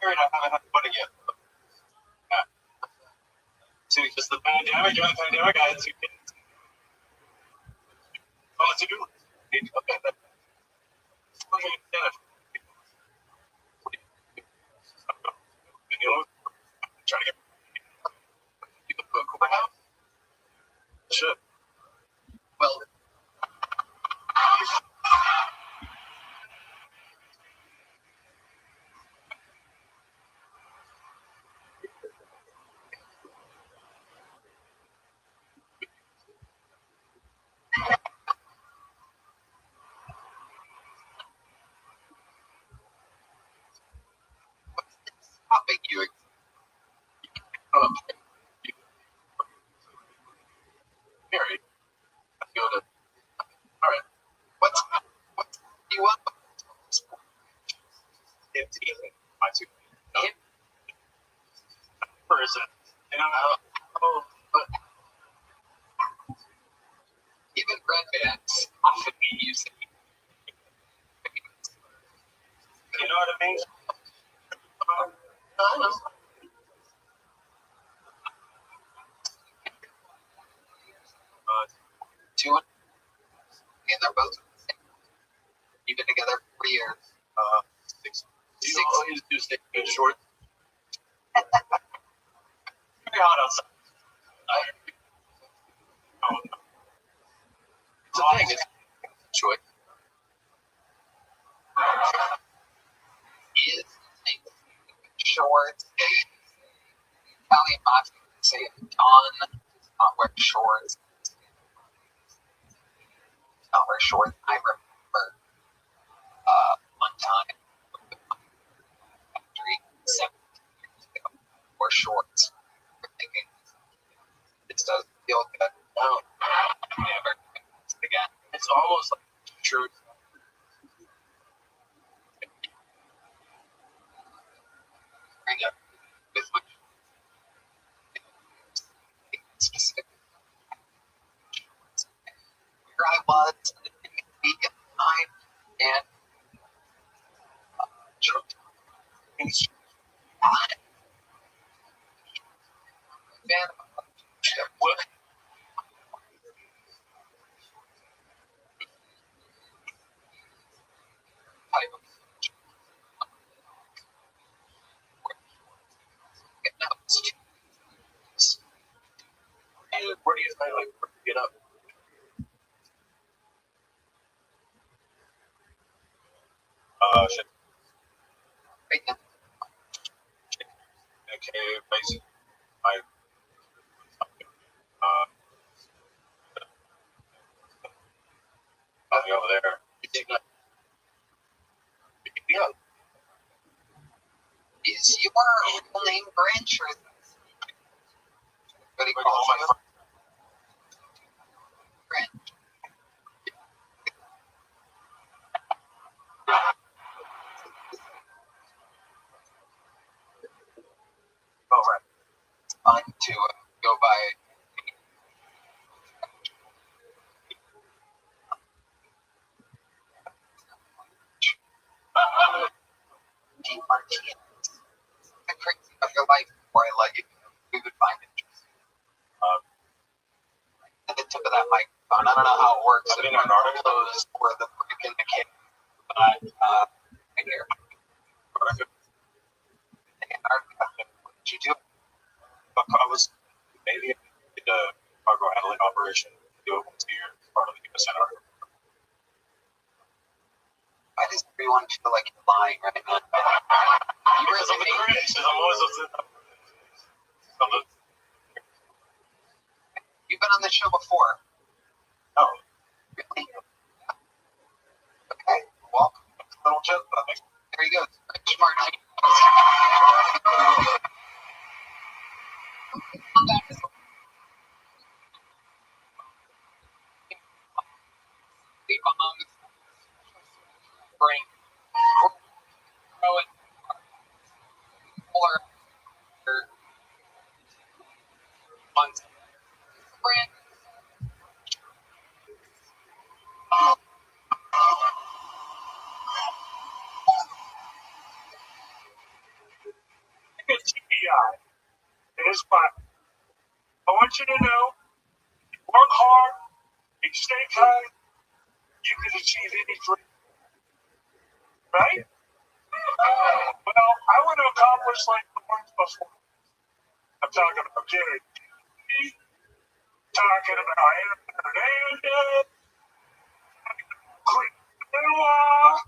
married, I haven't had a wedding yet. So because the pandemic, during the pandemic, I had 2 kids. On the to-do list. Okay, that. Trying to get people to a courthouse. Should. Well. 2 and they're both the same. You've been together for 3 years. 6. You always do stay good short. Very hot outside. It's a thing. It's a choice. Is shorts. Italian mafia would say Don does not wear shorts. Does not wear shorts. I remember one time after 17 years ago, wore shorts. We're thinking this doesn't feel good. No, never again. It's almost like true. Bring up with my specific where I was in the week at the time and what type of where do you say, like, where do you get up? Shit. Okay, basically, over there. Yeah. Is your real name Branch or but he calls you Branch? Oh, right. It's fun to go by Dean Martinez. The crazy of your life before I let you go, we would find interesting. At the tip of that microphone, I don't know how it works. I mean, Antarctica closed or the brick in the cave, but right here. Antarctica. What did you do? I was maybe in a cargo handling operation. Do it once a year, part of the U.S. Antarctica. Why does everyone feel like you're lying right now? You Because I'm the greatest. I'm always You've been on this show before. Oh, Really? Okay, welcome. Little joke about me. There you go. Rich Martin. Brain. Throw it. Or months. Brand. it's TPI. It is fun. I want you to know, work hard, you stay kind, you can achieve any dream. Right? Well, I want to accomplish like the ones before. I'm talking about Jerry. Talking about Aaron Hernandez. Chris Benoit.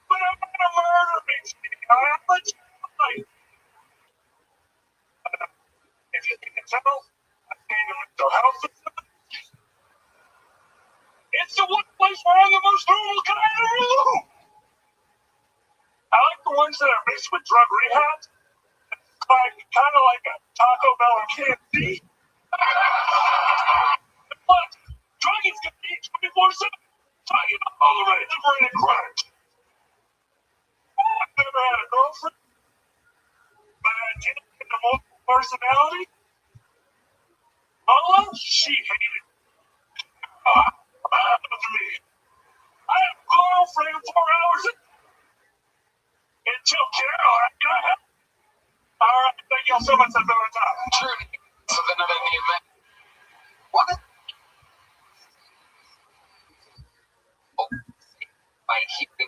But I'm not a murder machine. I'll let you know. If you can tell, I came to mental health facility. It's the one place where I'm the most normal guy in the room. I like the ones that are mixed with drug rehab. Kind of like a Taco Bell and KFC. But druggies can be 24/7. Talking about all the right different crimes. I've never had a girlfriend, but I did get a multiple personality. Mama, she hated me. Me. I had a girlfriend 4 hours until Caroline got help. All right, thank y'all so much. I've been on time. True. So then another event. What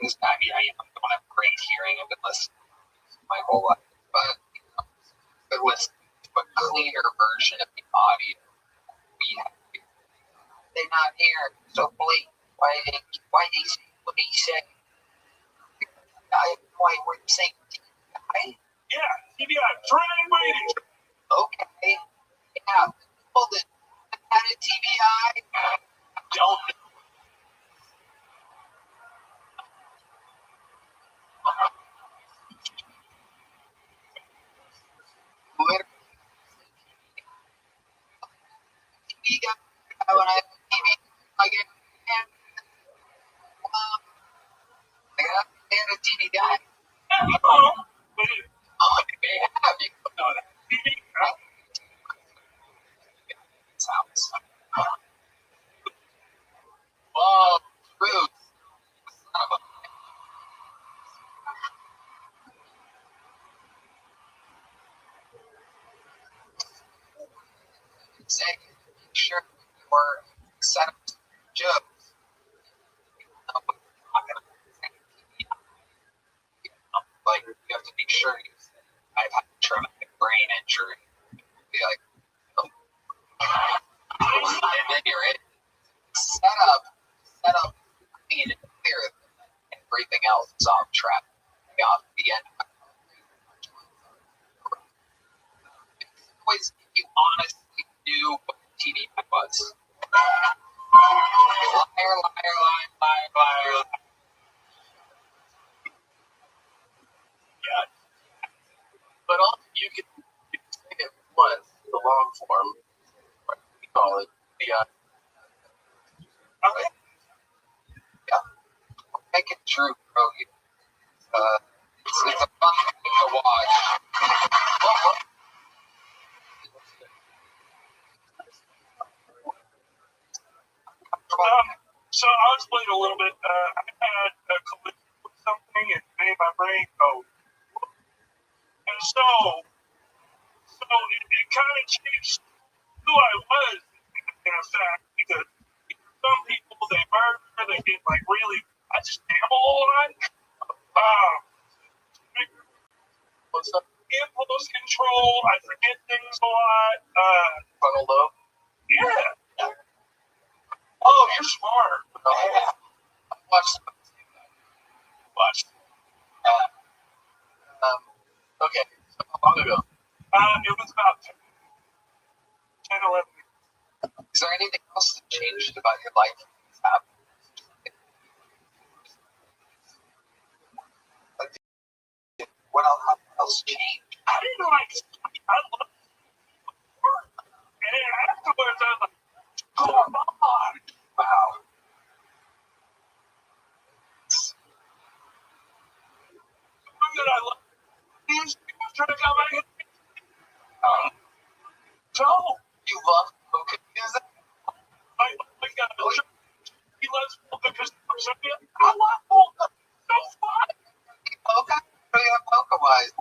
things. I mean, I don't have great hearing. I've been listening my whole life, but it was a cleaner version of the audio. We have they're not here, so bleak. Why they say what they say? Why we're saying TBI? Yeah, TBI, training waiting. Okay. Yeah, people that had a TBI don't know. When I have TV, I get they had a TV guy. Oh, they have. You don't know that. TV guy. House. Whoa, rude. Say, sure, or set up jokes. Like, you have to make sure I've had a traumatic brain injury. Be like, oh. And then you're it. Set up, clean and clear, and everything else is off track. Off the end. Always, you honestly knew what TV was. Liar. Yeah. But all you can say it once, the long form, we call it the Okay. Yeah. Make it true, bro. It's a fun thing to watch. So I'll explain a little bit. I had a collision with something and made my brain go. And so it kind of changed who I was in effect, because some people, they murder, they get like really, I just gamble a lot. what's up? Impulse control, I forget things a lot. Funnel low? Yeah. Oh, you're smart. Yeah. Watch. Okay. So how long ago? It was about 10, 11 years. Is there anything else that changed about your life? What else changed? I didn't like study. I loved work. And then afterwards, I was like, come on. Wow. That I love these people trying to come back. So, You love polka music? I got he loves polka because I love polka. So fun. Polka? What do you have polka-wise?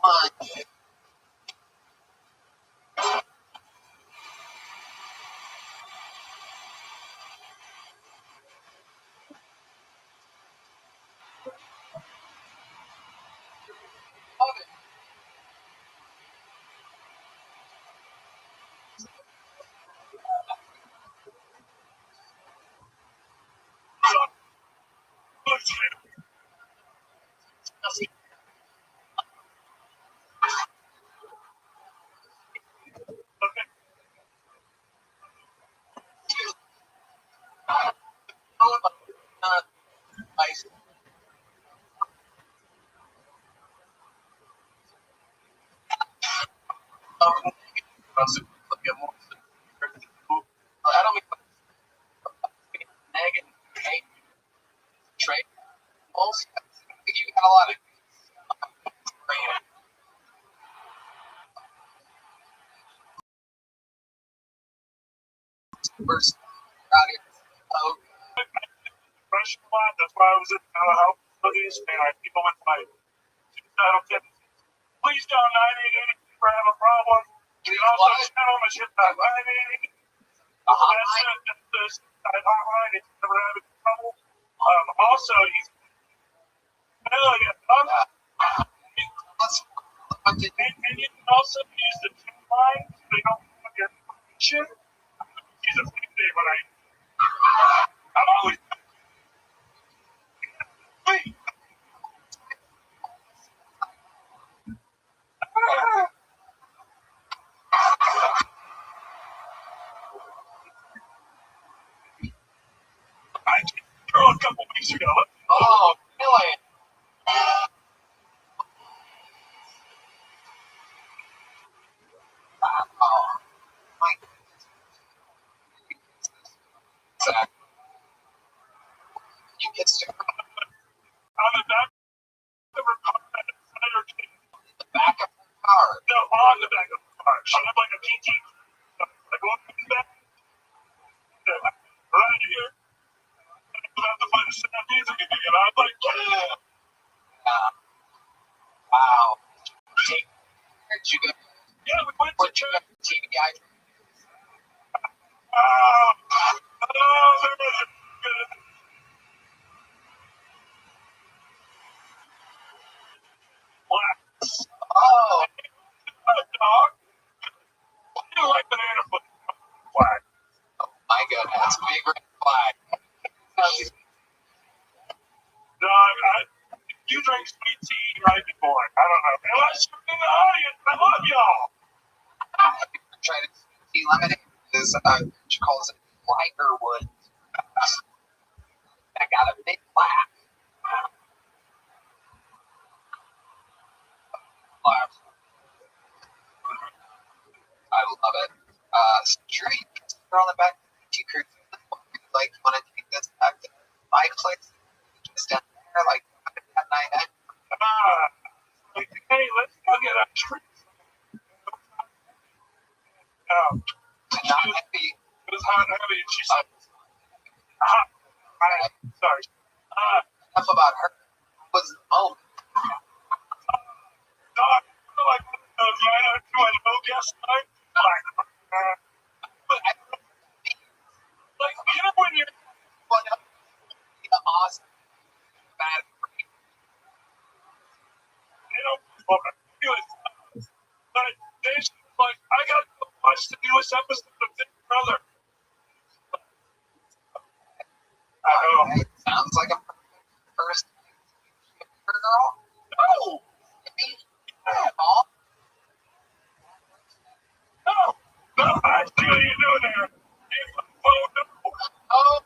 I don't mean negative trade. Also, You got a lot of first out here. Fresh a lot. That's why I was in health studies, and people with my suicidal tendencies. Please call 988 if you have a problem. You can also channel my shit at 988. That's the hotline if you ever have any trouble. Also, Hell yeah. What did And you can also use the tip line so they don't have your shit. Use a big day when I'm always. Wait. I did a girl a couple weeks ago. Oh, really? Oh, my goodness. Exactly. You kissed her On the back of her car at a Cider King. in the back of her car. No, on the back of the car. She had like a PT. Like one in the back. Right here. And I was out to find the sound music again. And I was like, yeah. Wow. Did you go? Yeah, we went to Where'd you go? church. TBI. Oh, there was a good. Black. Oh, Dog. You like banana foot. Black. my goodness. Big red flag. Dog, you drank sweet tea right before. I don't know. Unless you're in the audience, I love y'all. Try to tea lemonade is she calls it Ligerwood. I got a big laugh. I love it. Street on the back of the T crew. Like, want to take this back to my place? Just down there, like that night. Like, hey, let's go get a treat. Not happy. It was hot and heavy, and she said, hot. Sorry. Enough about her. Was the moment. Dog, like, do I know guest night? Like, you know when you're Awesome. Bad. you know, but she's like, I gotta go watch the newest episode of Big Brother. It sounds like a first girl. No! No, I see what you're doing there. Oh, no. Oh.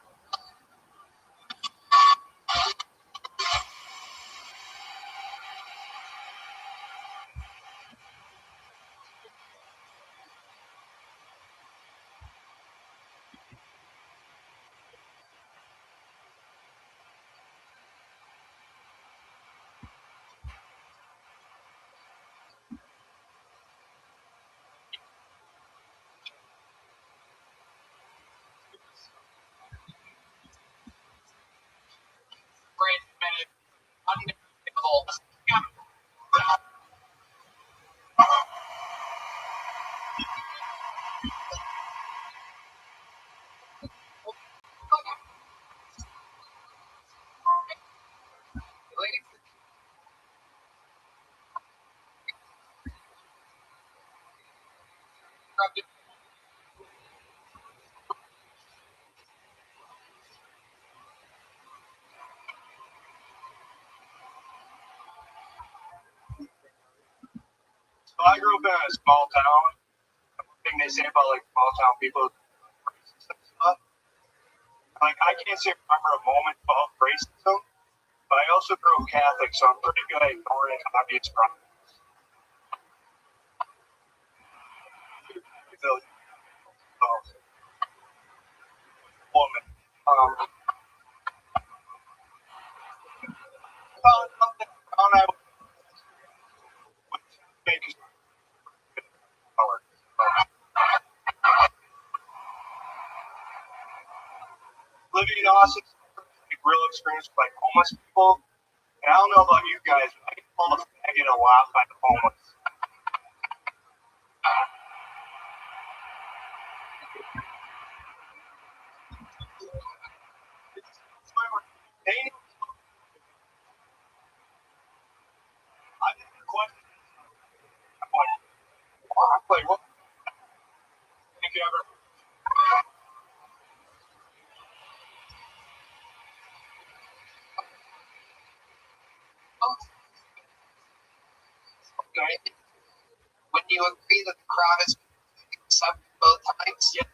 Great minute. Unbelievable. Ladies. So I grew up in a small town. The thing they say about like small town people, like I can't say I remember a moment about racism, but I also grew up Catholic, so I'm pretty good at ignoring obvious problems. Woman. I living in Austin, like real experience with like homeless people. And I don't know about you guys, but I get called a faggot a lot by the homeless. They If you ever. Okay. Would you agree that the crowd is accepted both times? Yeah.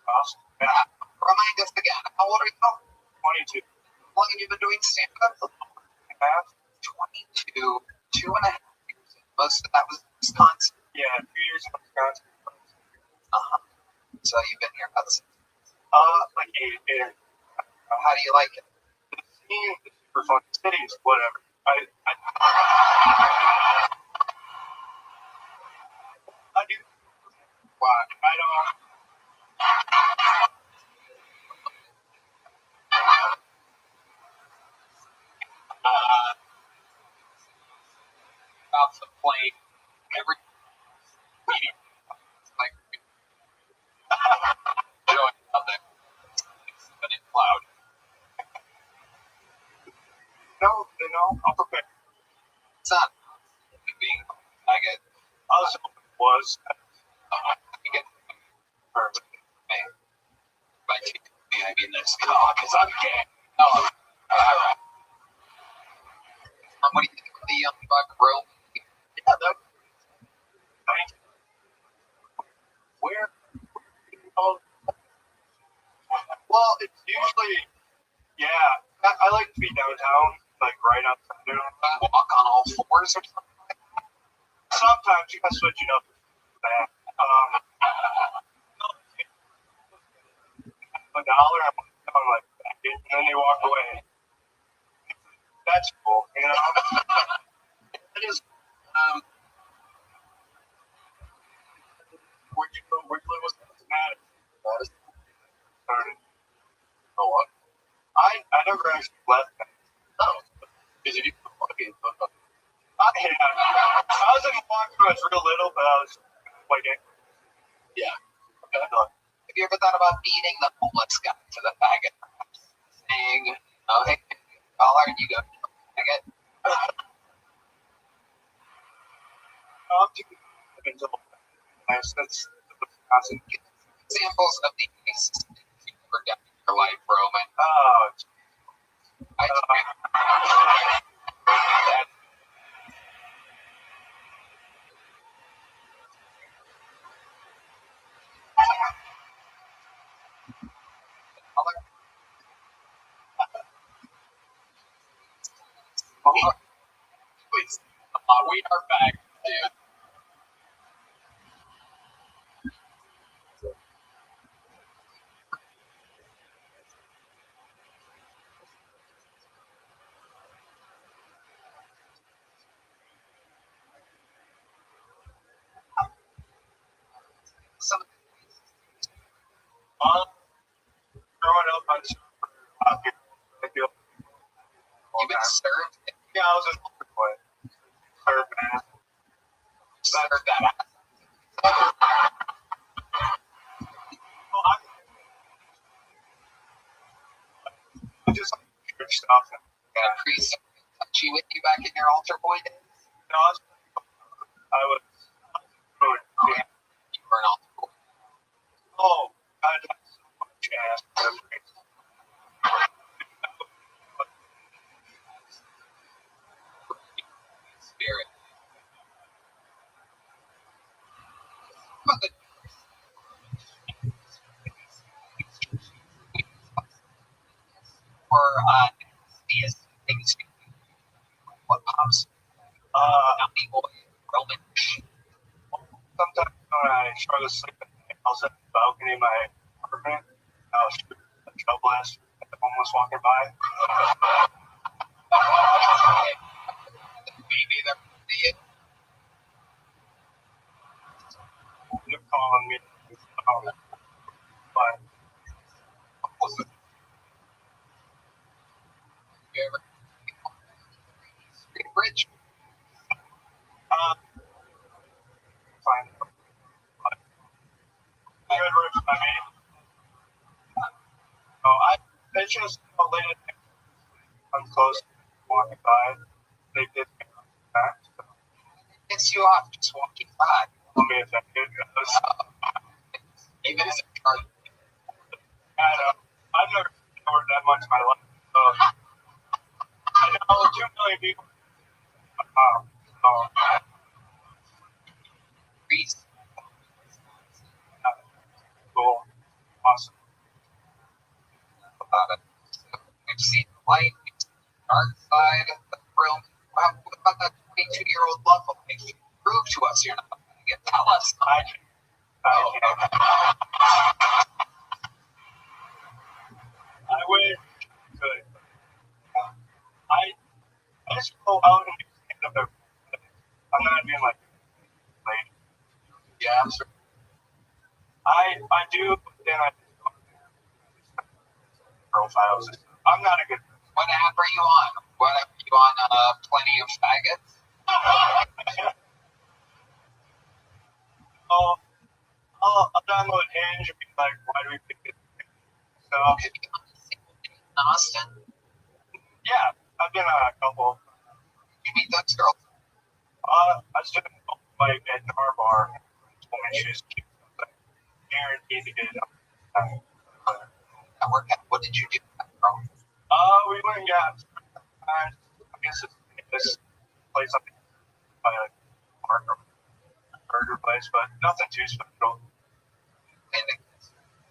Awesome. Yeah. Remind us again. How old are you? 22. How long have you been doing stand-up? 22. 2.5 years. Most of that was in Wisconsin. Yeah, 2 years in Wisconsin. So you've been here about 6 years. Like 8. How do you like it? The scene is super fun. The city is whatever. I do. Wow. I don't. Off the plane every meeting. Like, join out there. But it's loud. No, I'll prepare. It's not Being, I get, Also, was I get perfect. By me, I mean this because I'm gay. Oh, alright. what do you think of the young buck rope? Yeah, that. where? Oh, Well, it's usually, yeah. I like to be downtown, like right outside there. walk on all fours or something. Sometimes you gotta switch it up. That. $1, I'm like, and then they walk away. That's cool, you know? It is, where'd you live with Matt started. oh, what? I never actually left that. Oh, because if you fucking, Yeah. I was in Milwaukee when I was real little, but I was like, yeah. Have you ever thought about beating the homeless guy to the faggot? Saying, oh, hey, caller, you go, faggot. I'm too until that's Wisconsin. Examples of the nicest things you've ever done in your life, Roman. Oh, I Please. We are back, dude. some growing up, I was out here. I feel you've been served, yeah, I was in boy. Served man. served that out. I just like church stuff. And, Got a priest touchy with you back in your altar boy days? you know, I was yeah. You were an altar boy. Oh, I had so much ass. Spirit. But the for these things, what pops? Not the oil, Roman. Sometimes when I try to sleep at night, I'll sit on the balcony of my apartment. I'll shoot a shell blast at the homeless walking by. Maybe they're the They're calling me. But you ever Street Bridge? fine. Good words, I mean. It's just a late. I'm close to walking by. They did me back. So Gets you off just walking by. let me if that did. light, dark side of the room. What about that 22-year-old love life? Prove to us you're not going to get. Tell us. I wish I could. I just go out and do stand up. I'm not being like late. Yeah, I'm sorry. I do, but then I profiles. I'm not a good. What app are you on? What app are you on? Plenty of faggots? I'll download Hinge and be like, why do we pick this? So Have you gone to single date in Austin? yeah, I've been on a couple. You meet those girls? I was doing like at Nar Bar. Told me she was cute. Guaranteed to get it. That worked out. What did you do? We went and got. I guess it's this place up by a burger place, but nothing too special. And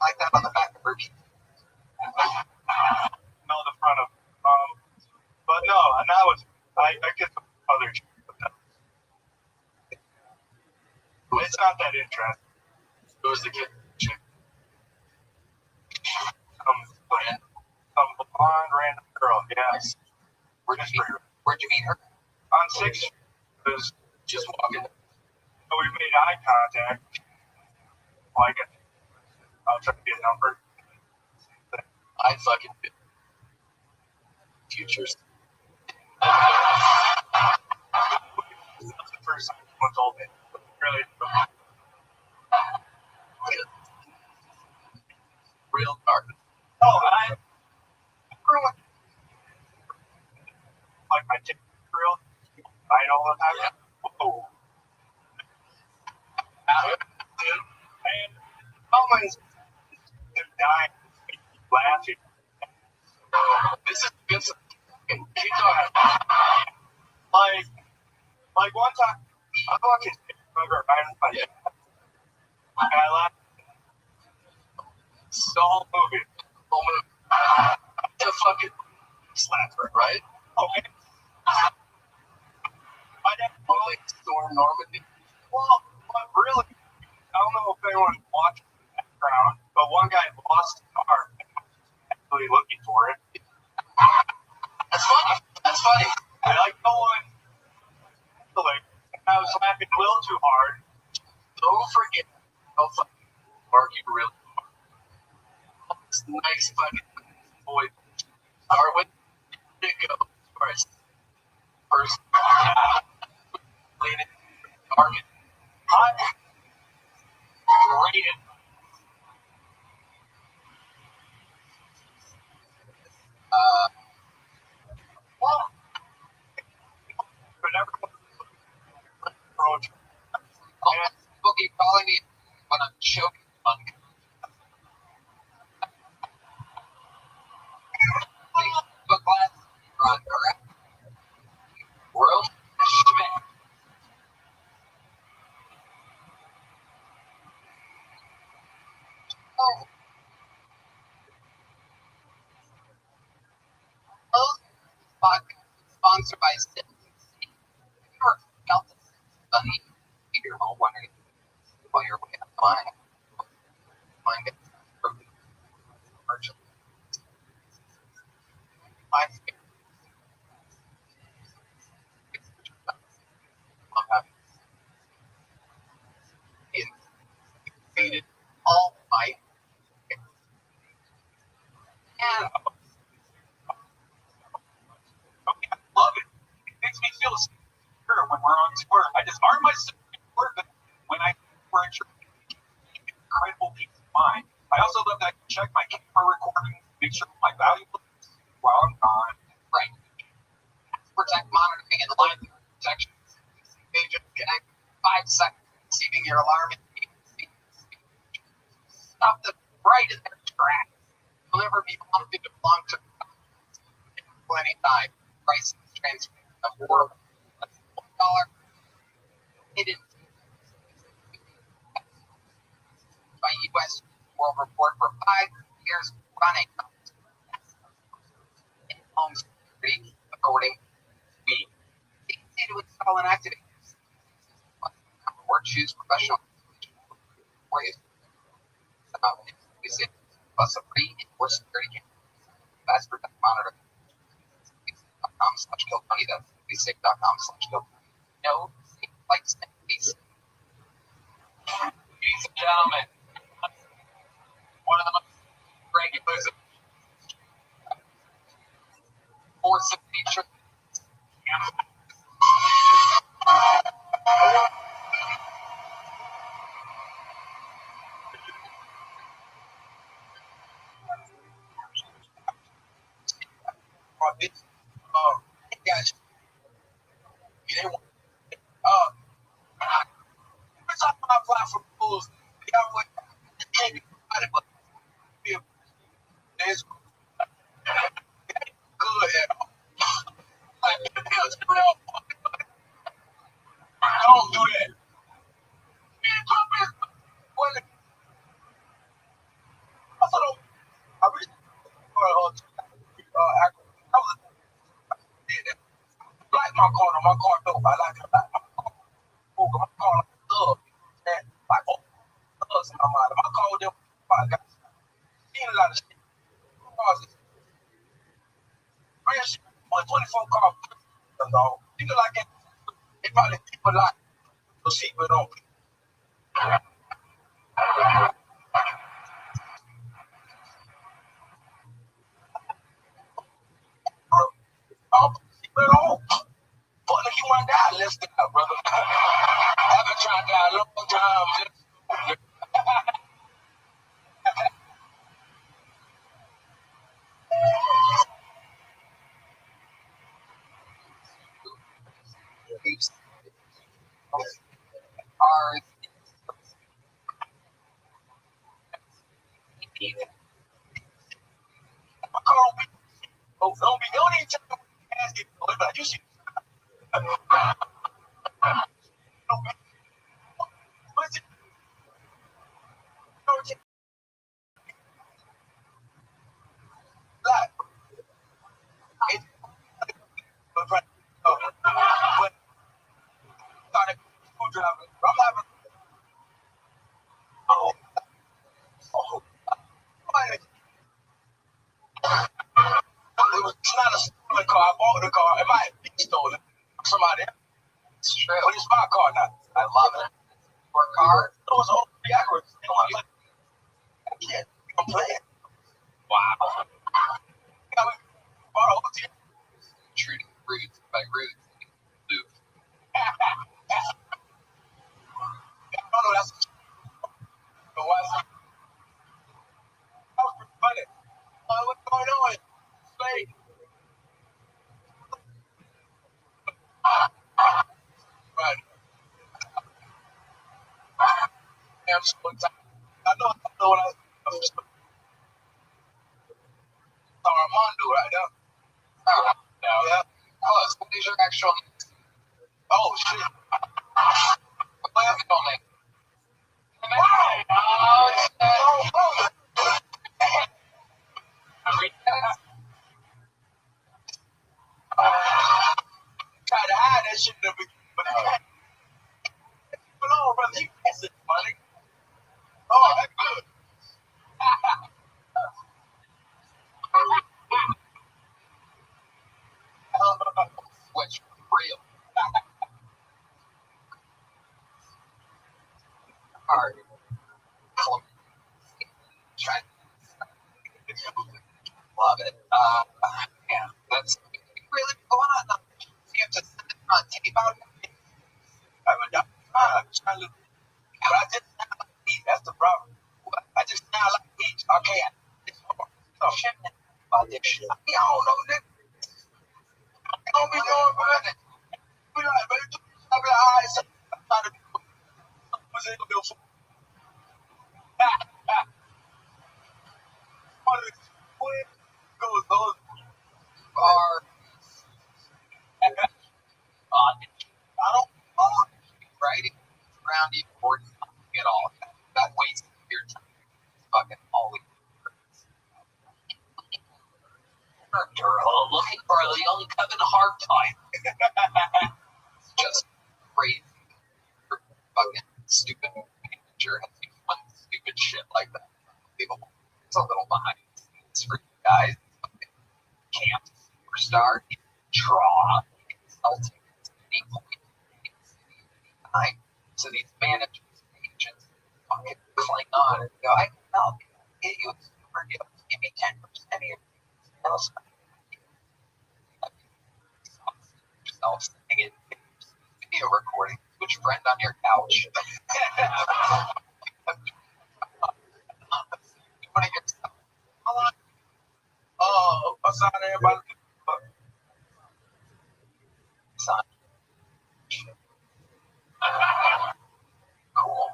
like that on the back of her beat. No, the front of. But no, and that was I get some other. It's not that interesting. Who was the kid? Some blonde random girl. Yeah. Where'd you meet her? On 6th, was Just walking. we made eye contact. Like it. I'll try to get a number. I fucking did. Futures. That's the first time someone told me. Really. Real dark. Oh, I grew up like my tip grill. I all the time. Yeah. Whoa. Dude. And someone's dying, laughing. This is good. Keep going. Like one time, I'm watching remember I laughed the whole movie. The fucking slapper, right? Oh, man. I didn't Only Storm Normandy. well, but really, I don't know if anyone watched the background, but one guy lost his car and was actually looking for it. That's funny. That's funny. I like no one. I was laughing a little too hard. Don't forget how fucking Mark you really are. This nice fucking boy. Start with go first. First. Lean it. Target. Hot. Rated. Well, but everyone approach. People keep calling me when I'm choking on the glass run, correct? World Schmidt. Oh. Podcast sponsored by Sim. You're felt this funny. Keep your home wondering while you're way up the line. Find it from the merchant. My invaded all my and Love it. It makes me feel secure when we're on tour. I just arm myself when I wear incredible peace of mind. I also love that I can check my camera recording, make sure my valuables while I'm gone. right. Protect monitoring and line protection. They just connect 5 seconds receiving your alarm. Stop them right in their tracks. You'll never be bumped into long-term plenty time. Prices transfer affordable. $1 hidden by U.S. World Report for 5 years running. Home call and activate. Or choose professional. We say plus a free or security camera. That's for monitor. .com/GoFundMe. That's safe.com/GoFundMe. No, like please. Ladies and gentlemen, one of the most regulars force of nature. Guys, you didn't want. Every time I apply for schools, they always can't be provided, but it's good at all. Like, don't do that. I really like my car. My car dope. I like it. My car love. Like thugs in my mind. My car with them. I got seen a lot of shit. Cars. Real shit. 24 cars. You know, like it probably people like to see it on. But if you want to die, let's die, brother. I've been trying to die a long time. Don't even tell me ask it, but you see. It was not a stolen car. I bought the car. It might be stolen from somebody else. It's true. But it's my car now. I love it. Your car? It was an old Acura. Yeah, I'm playing. Wow. True to roots by roots. Luke. No, that's that was pretty funny. What's going on? Slade. Right. I'm so tired. I know what I was. Armando right now. Yeah. Plus, what is your actual name? Oh, shit. What is your name? Try to hide that shit in the beginning, but on, brother, you pass it, money. Oh, that's good. What's real? Hard. Try. Love it. Yeah, that's really going on. You have to send it on tape out. I'm trying to, but I just not like heat. That's the problem. I just not like heat. Okay, oh shit, about this shit. I don't know, nigga. I don't be knowing about it. We like, baby, I'm like, all right, so I'm trying to be. What's it gonna do for? What goes on? Are I don't know. Writing around you or nothing at all. That wastes your time. Fucking always. and shit like that. Unbelievable. It's a little behind the scenes for you guys. Camp superstar, draw, consulting at any point, anytime. So these managers and agents fucking cling on and go, I can help you, get you a super deal, give me 10% of your sales. Yourself sitting in video recording with your friend on your couch. You want to get Oh, what's on everybody? cool.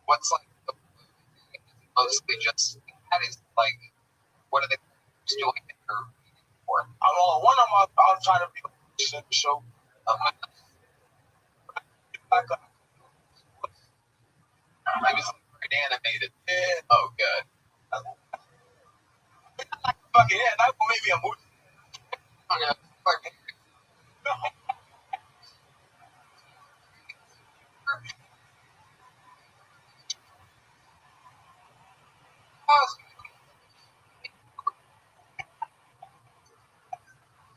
What's like mostly just that is like what are they doing for? I don't know. One of them, I'll try to be a show. Like a, Maybe something animated. Yeah. Oh, good. fucking yeah, that will make me a movie. Okay.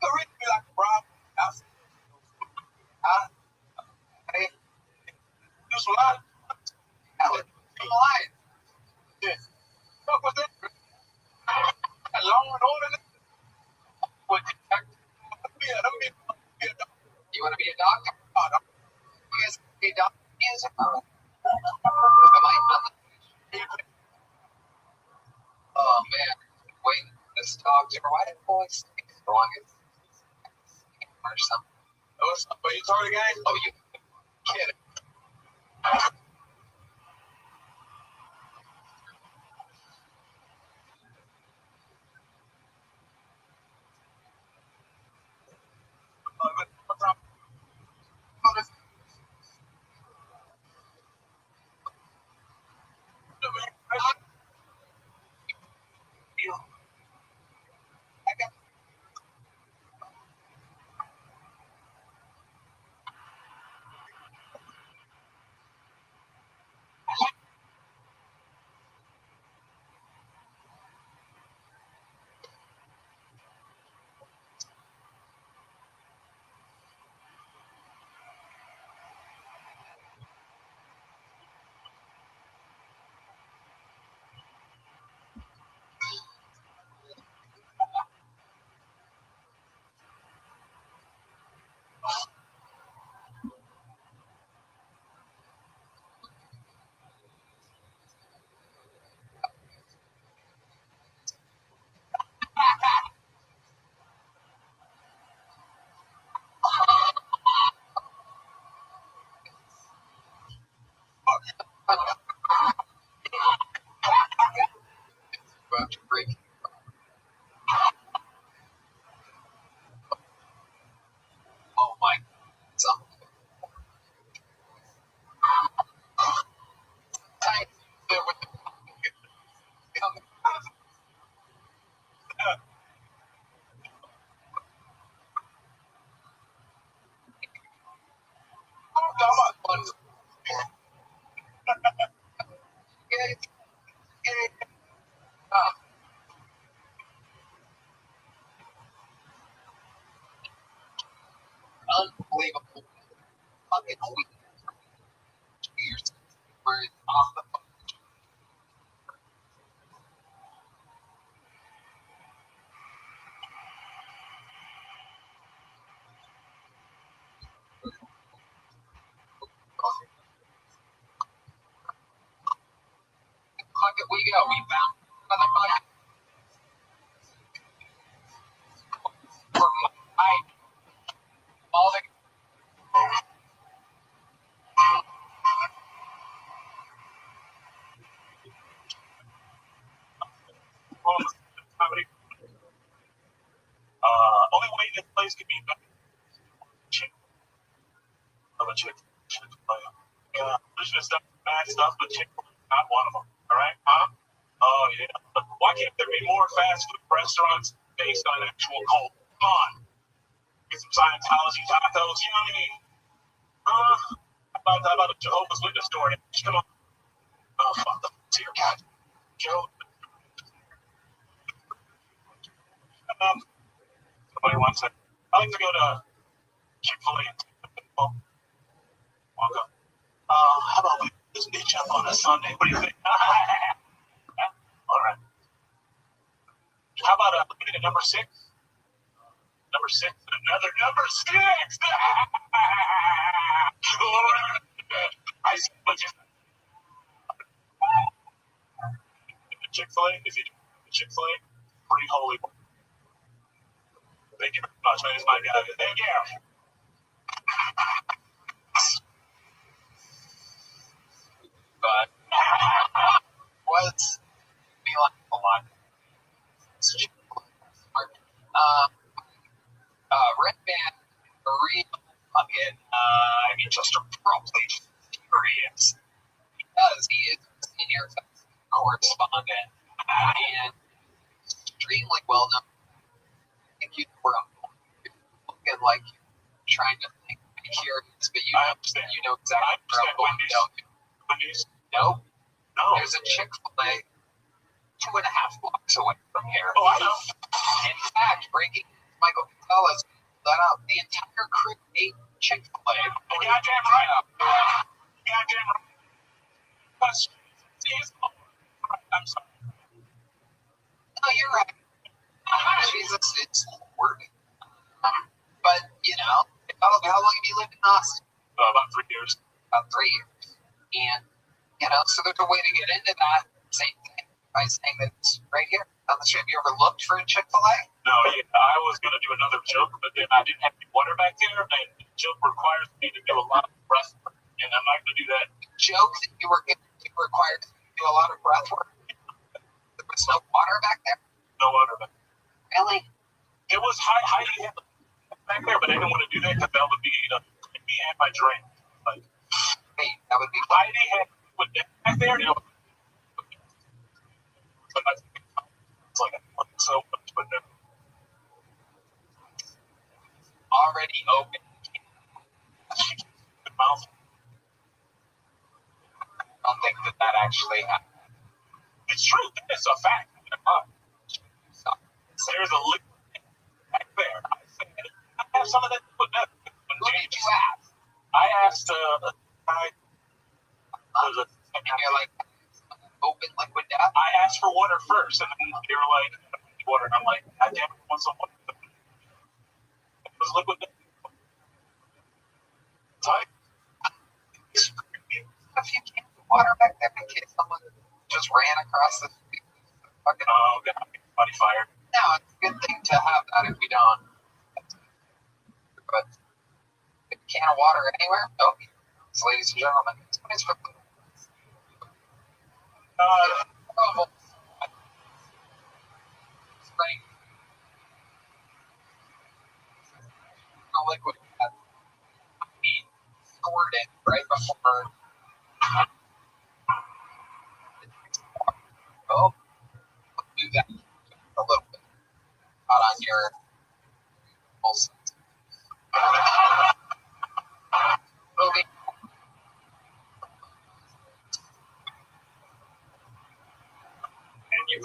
The rich be like Rob. Hey, do some lot. Yeah. Fuck with that. Long and order. What the heck? You want to be a doctor? You guys be a doctor music? Oh man, waiting for this doctor. Why did boys take so long? Or something. But you told the guy? Oh, you kidding? About to break. Oh my God. Unbelievable. Fucking week. Years where it's off the bucket we go. We found another bucket. For my all the Comedy. Only way this place could be better. Chick. Of a chick. Yeah. There's just stuff, bad stuff, but chick not one of them. All right? Huh? Oh, yeah. But why can't there be more fast food restaurants based on actual cult? Come on. Get some Scientology tacos, you know what I mean? How about a Jehovah's Witness story? Come on. Oh, fuck. to your cat, Joe. Somebody wants it. I like to go to Chick-fil-A. Oh, welcome. How about we do this bitch up on a Sunday? What do you think? All right. How about looking at number 6? Number 6, another number 6. I see what you. Chick-fil-A, if you do Chick-fil-A, pretty holy. Thank you very much, man. It's my guy. Thank you. But was be like a lot. Red Band, real fucking, just a probably furious because he is a senior correspondent and extremely well known. I think you were looking like you're trying to think curious, but you know exactly where I'm going to go. Wendy's? No. No. There's a Chick-fil-A 2.5 blocks away from here. Oh, I know. In fact, breaking Michael Gonzalez let out the entire crew ate Chick-fil-A. Goddamn right. Goddamn right. I'm sorry. No, you're right. Jesus, it's work. But, how long have you lived in Austin? About 3 years. About 3 years. And, so there's a way to get into that same thing by saying that it's right here on the street. Have you ever looked for a Chick-fil-A? No, I was going to do another joke, but then I didn't have any water back there, and the joke requires me to do a lot of breath work, and I'm not going to do that. Joke that you were required to do a lot of breath work? There was no water back there? No water back there. Really? It was Heidi back there, but I didn't want to do that because that would be me and my drink. Like, hey, that would be Heidi had put that back there. But it's like so much, but no. Already open. Good mouth. I don't think that actually happened. It's true. It's a fact. There's a liquid back there. I have some of that liquid back. Who did you ask? I asked a guy. You're like, open liquid death? I asked for water first, and then they were like, water. And I'm like, God damn it, I want some water. It was liquid death. Tight. A few cans of water back there in case someone just ran across the street. Fucking, oh, God, body fired. No, it's a good thing to have that if we don't. But a can of water anywhere? Oh, ladies and gentlemen, it's for spring. No liquid. Scored it right before. Oh, do that a little bit. Not on your pulse. Moving. And you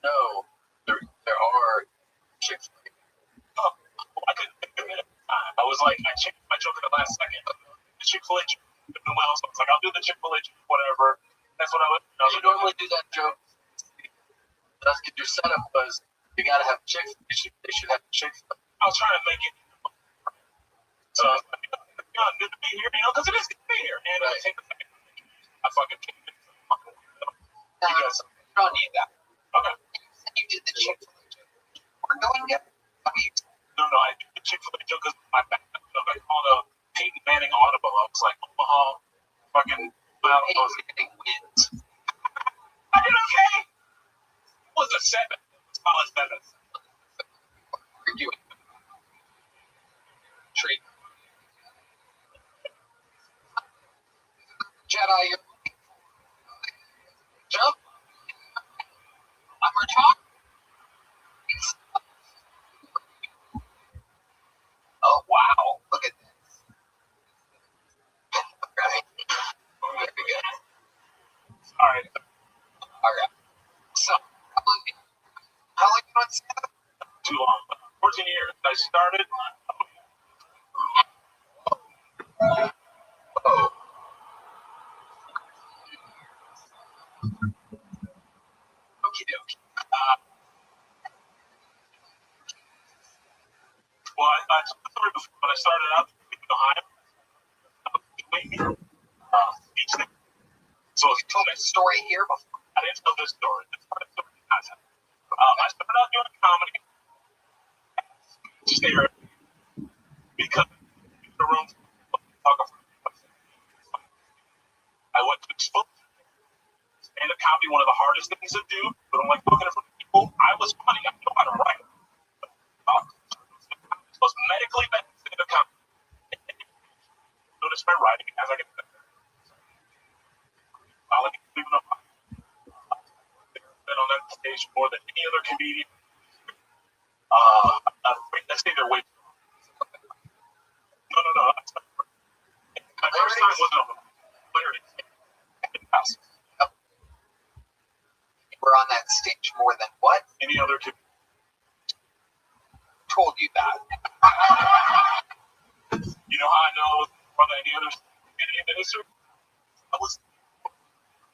no, there are Chick-fil-A. Oh, I couldn't think of it. I was like, I changed my joke at the last second. The Chick-fil-A joke didn't do well, so I was like, I'll do the Chick-fil-A joke, whatever. That's what I would. You normally do that joke. That's because your setup was you gotta have Chick-fil-A. They should have Chick-fil-A. I was trying to make it. So I was like, good to be here, because it is good to be here. And right. I fucking can't do it. You don't need that. Okay. You did the Chick-fil-A joke. We're doing it. No, I did the Chick-fil-A joke because my back. I called a Peyton Manning audible. I was like, Omaha, fucking. Well, Peyton wins. I did okay. It was a 7. As well as 7. You're doing treat. Jedi, you're jump. I'm talking. Oh, wow. story before. When I started out in Ohio, so You told me a story here before. I didn't tell this story. This story has happened. I started out doing comedy there because the room I went to explore stand-up comedy, one of the hardest things to do, but I'm like looking for people. I was funny. I know how to write. Was medically bad stand-up comedy. Notice my writing as I get better. I'll leave it up. Been on that stage more than any other comedian. Let's say they're way. No. My first time wasn't a clarity. You were on that stage more than what? Any other comedian. Told you that. You know how I know more than any other comedian in history? I was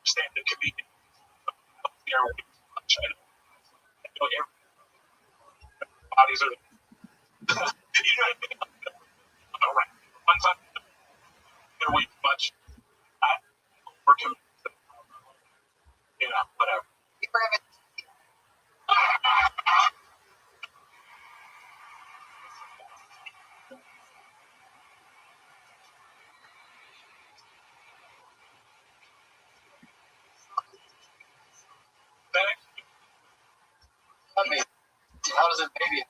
stand-up comedian. There way too much. I know bodies are. You know what I mean? Alright. One time, they're way too much. We're committed. You know, whatever. You were having I mean, how does it maybe?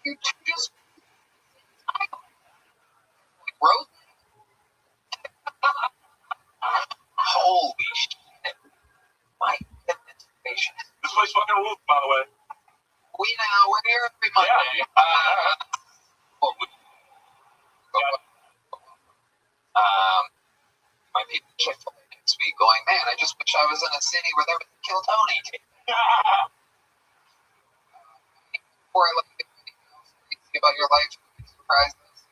you just wrote. Holy shit. My goodness gracious. This place fucking rules, by the way. We're here every Monday. My people Chick-fil-A next week going, man, I just wish I was in a city where they would kill Tony. Before I let you think about your life, surprises.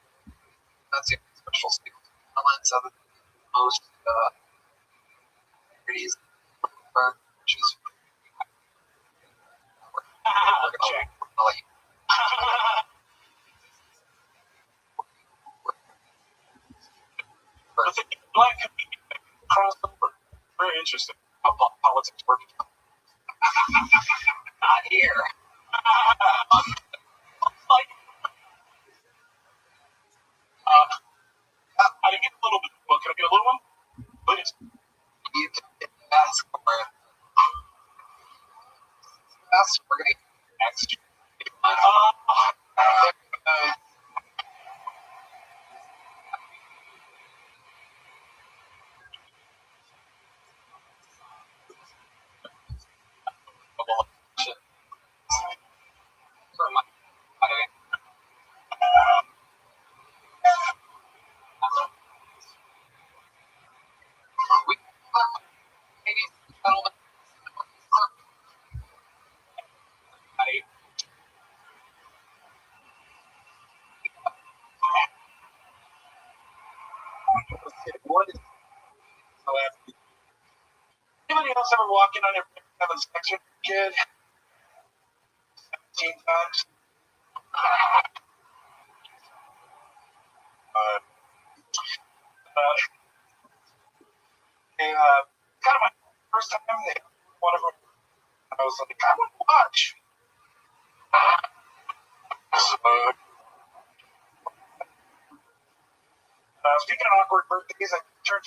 That's your special skill. Talents other than most cities, which is Check. I'll let you. But the black comedian crossover, very interesting. How politics work. Not here. Like, I get a little bit. Well, can I get a little one? Please. You can ask for it. We're going to next year. What is anybody else ever walking on your having sex with a kid? 17 times? Kind of my first time there. One of them, I was like, I want to watch. Speaking of awkward birthdays, I turned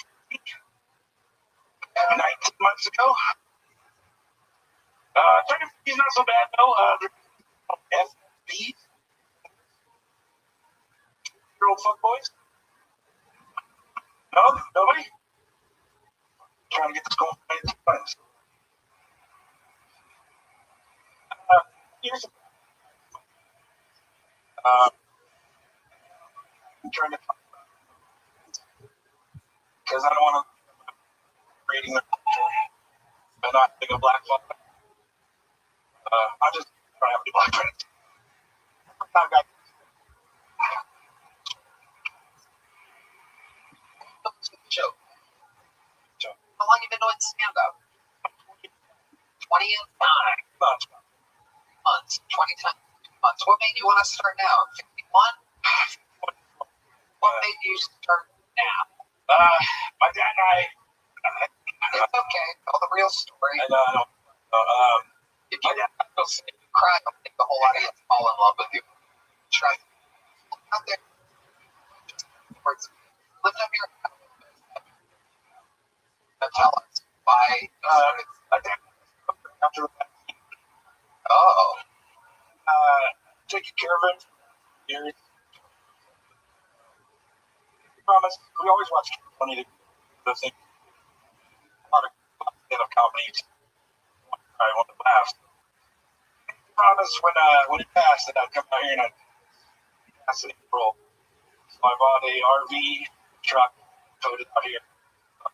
19 months ago. Turning 50 is not so bad, though. FB. Your old fuckboys? No? Nobody? Trying to get this going for 19 months. Here's I'm trying to because I don't want to reading the and not take a black flag. I just don't have any black friends. I've got Joke. How long you been doing stand-up? 20 months. months. 20 times 2 months. What made you want to start now? 51? What made you start now? My dad and I. It's okay. Tell the real story. And If you cry, I think the whole audience fall in love with you. Try out there. Lift up your and tell us why. After taking care of it for years. I promise. We always watch funny the thing. A lot of stand-up comedies. I want to laugh. I promise when it passed that I'd come out here and I'd pass it in April. So I bought a RV truck, towed it out here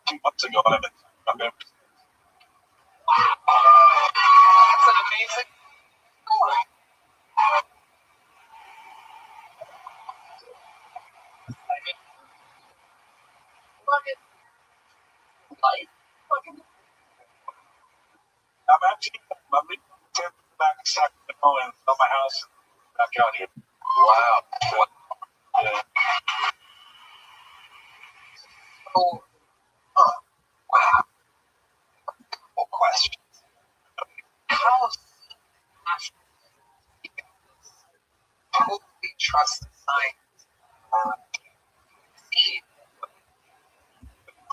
2 months ago, and I've been. That's an amazing story. I'm actually back to Sacramento and sell my house back out here. Wow. Yeah. So, wow. Couple questions. How totally trust the science?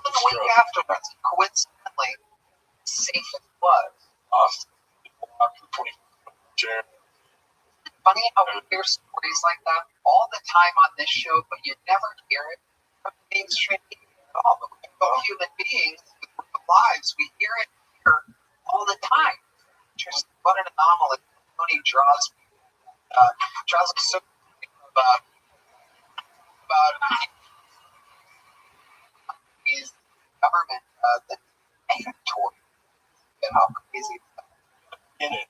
The week afterwards, coincidentally, safe as was. Austin, after 20 chair. Funny how we hear stories like that all the time on this show, but you never hear it from mainstream media at all. But we're human beings with real lives. We hear it here all the time. Just what an anomaly. Tony draws us so about his government the mandatory and how crazy In it.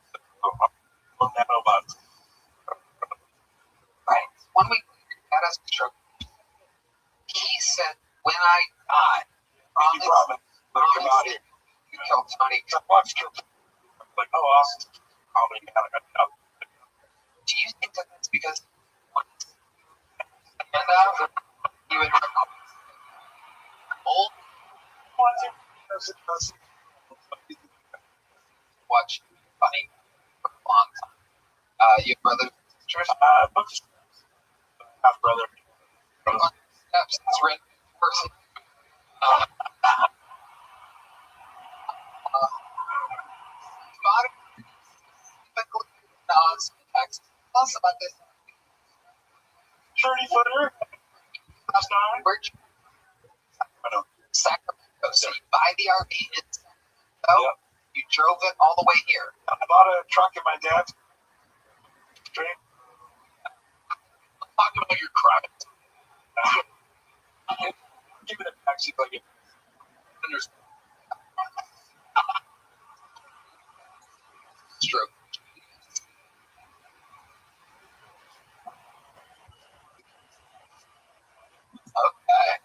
Nanobots. right. One week at us stroke. He said, when I die, He promised to come out here. you kill Tony. I watched him. Like, oh, Austin. Comedy. Do you think that that's because and you would record old watch funny for a long time? Your brother, sisters, half brother. steps, it's written person. Typically, Texas. Tell us about this. 30-footer. Last time. Where'd you? Sacramento. So you buy the RV in Sacramento. Yep. You drove it all the way here. I bought a truck in my dad's street. Talk about your crimes. Give it a taxi like it. Stroke. Okay.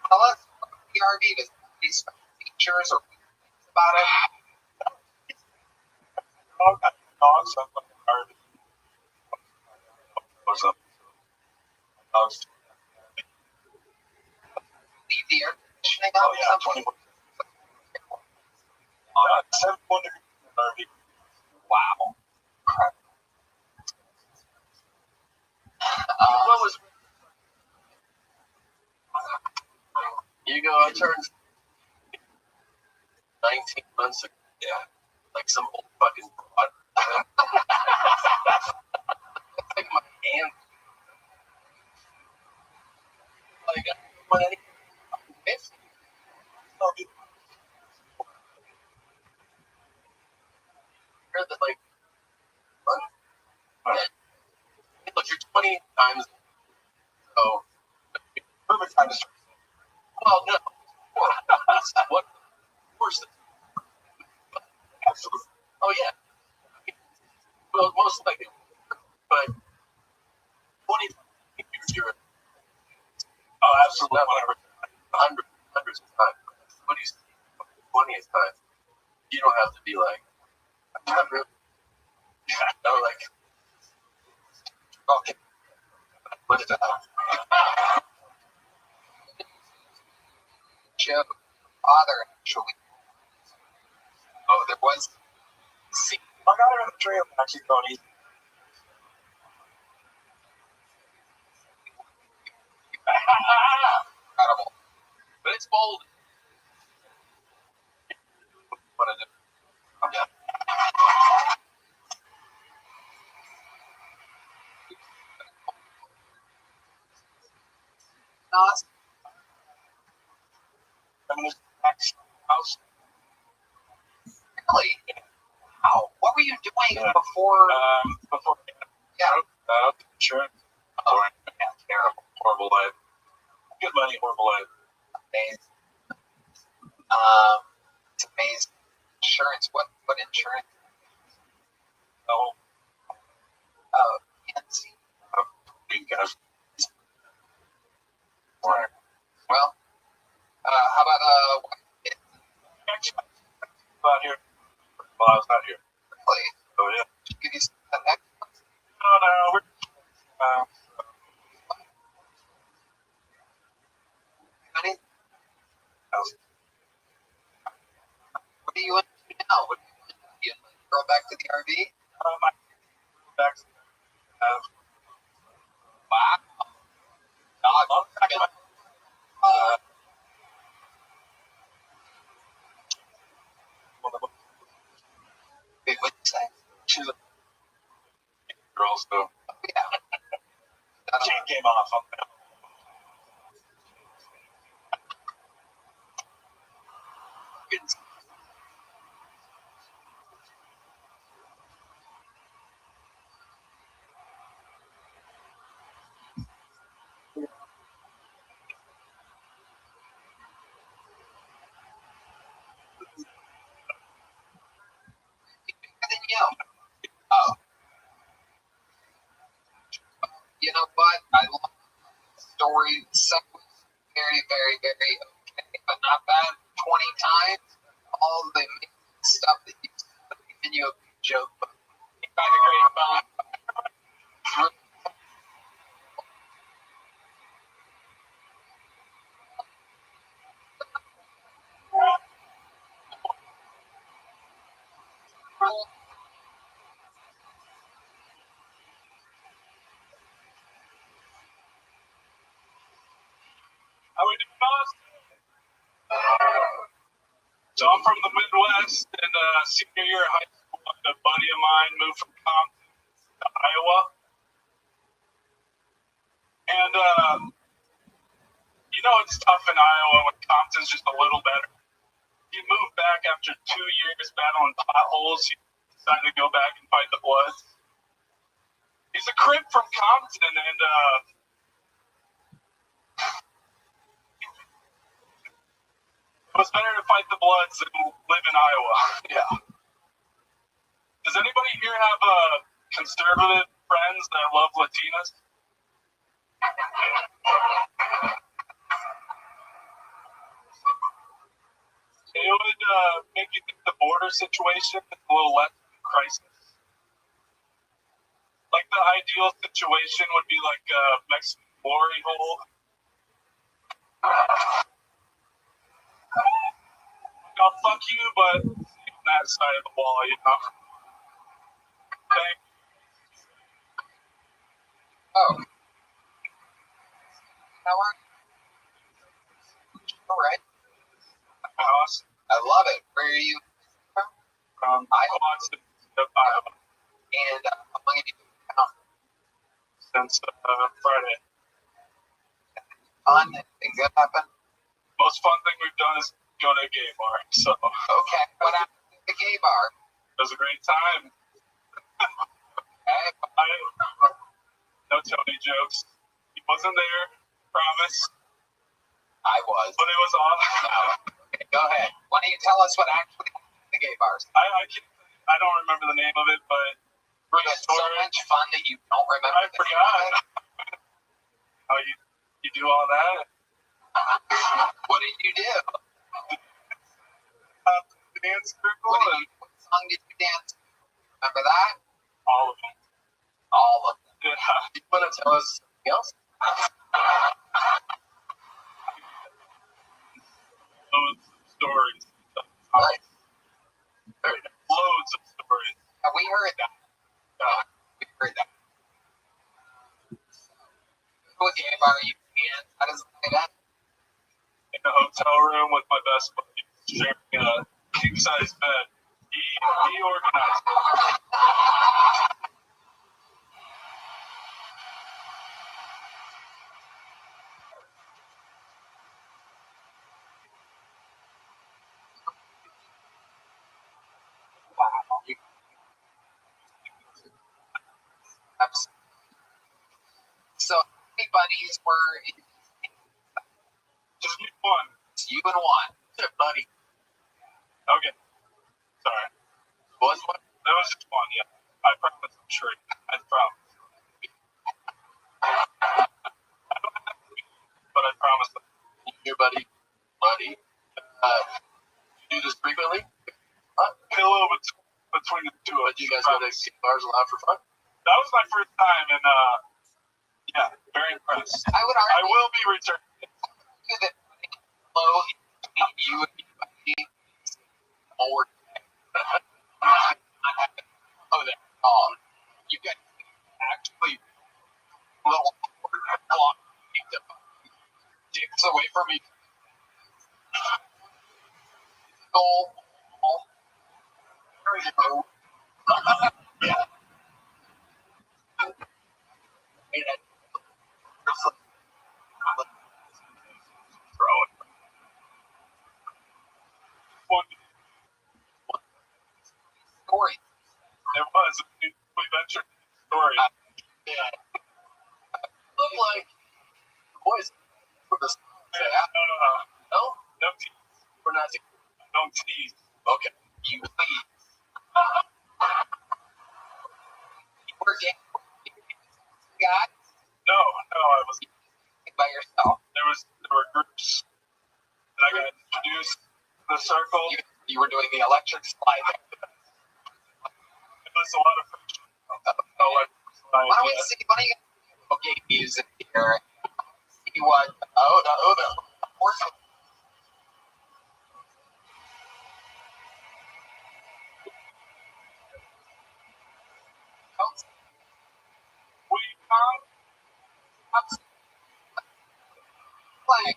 Tell us about the RV. Does it have these features or things about it? Dogs. Or something. Dogs. Leave the air conditioning on or something? 71 degrees RV. Wow. Crap. What was You go, I turned 19 months ago. Yeah. Like some old fucking broad. Like my aunt. Like, I don't want any. It's heard that, like, look, you're 20 times. So, perfect time to start. well, no. What? Of course. absolutely. Oh yeah. Well, most likely, but 20 you're Oh, absolutely. hundreds of times. Somebody's 20th time. You don't have to be like, I'm not really. No, like, okay. What is that? Joe, father actually. Oh, there was. See, I got it on the trail. Actually, Tony. incredible. But it's bold. What is it? Yeah. Awesome. House. Really? Wow. What were you doing before? Before. Yeah. Insurance. Oh, yeah, terrible. Horrible life. Good money, horrible life. Amazing. It's amazing. Insurance. What insurance? Oh, Oh, PNC. you guys. Well, how about Out here. Well, I was not here. really? Oh yeah. Give you some next one? No, we're. Honey? What are you into now? What are you go back to the RV? My back. Wow. Dog. Wait, what'd you say? She's a girl, so. Yeah. Chain came off. Than you. Oh. You know what? I love the story. So very, very, very okay, but not bad. 20 times. All the amazing stuff that you said, giving you a big joke. But you got a great phone. How we doing, boss? So I'm from the Midwest, and senior year of high school, a buddy of mine moved from Compton to Iowa. And, you know, it's tough in Iowa when Compton's just a little better. You move back after 2 years battling potholes, you decide to go back and fight the Bloods. He's a crip from Compton, and it was better to fight the Bloods than live in Iowa. Yeah. Does anybody here have conservative friends that love Latinas? It would make you think the border situation is a little less of a crisis. Like the ideal situation would be like a Mexican glory hole. I'll fuck you, but on that side of the wall, you know. Okay. Oh. How are you? All right. House. I love it. Where are you from? Iowa. Iowa. And how long have you been down? Since Friday. Fun? Anything good happen? Most fun thing we've done is go to a gay bar. So Okay. What happened at the gay bar? it was a great time. Okay. No Tony jokes. He wasn't there. Promise. I was. But it was awesome. No. Okay, go ahead. Why don't you tell us what actually happened at the gay bars? I can't I don't remember the name of it, but You had so much fun that you don't remember. I forgot. How you do all that? What did you do? Dance circle and What song did you dance? Remember that? all of them. All of them. Yeah. You want to tell us something else? Loads of stories. Nice. Very nice. Loads of stories. And we heard that. We heard that. What game are you in? How does it play that? In a hotel room with my best buddy, sharing a king-size bed. He organized it. So, how many buddies were in? Just one. It's you and one. Buddy. Okay. Sorry. Was one? That was just one, yeah. I promise I'm sure. I promise. I don't have to be, but I promise. Your buddy. Buddy. You do this frequently? Pillow between the two of But you guys go to bars a lot for fun? That was my first time, and yeah, very impressed. I would I argue will be returning. that low between you and me more. Oh, that. You got actually little block dicks away from me. Goal. There you go. Yeah. Story. It was. We ventured into the story. Yeah. Look like boys for this. No? No tease. We're not. No tease. Okay. You leave. You were getting guy No, I was. by yourself. There were groups, and I got introduced to the circle. You were doing the electric slide. It was a lot of friction. Why don't we see? Why don't you okay music here? See what? The horse. We found Flag.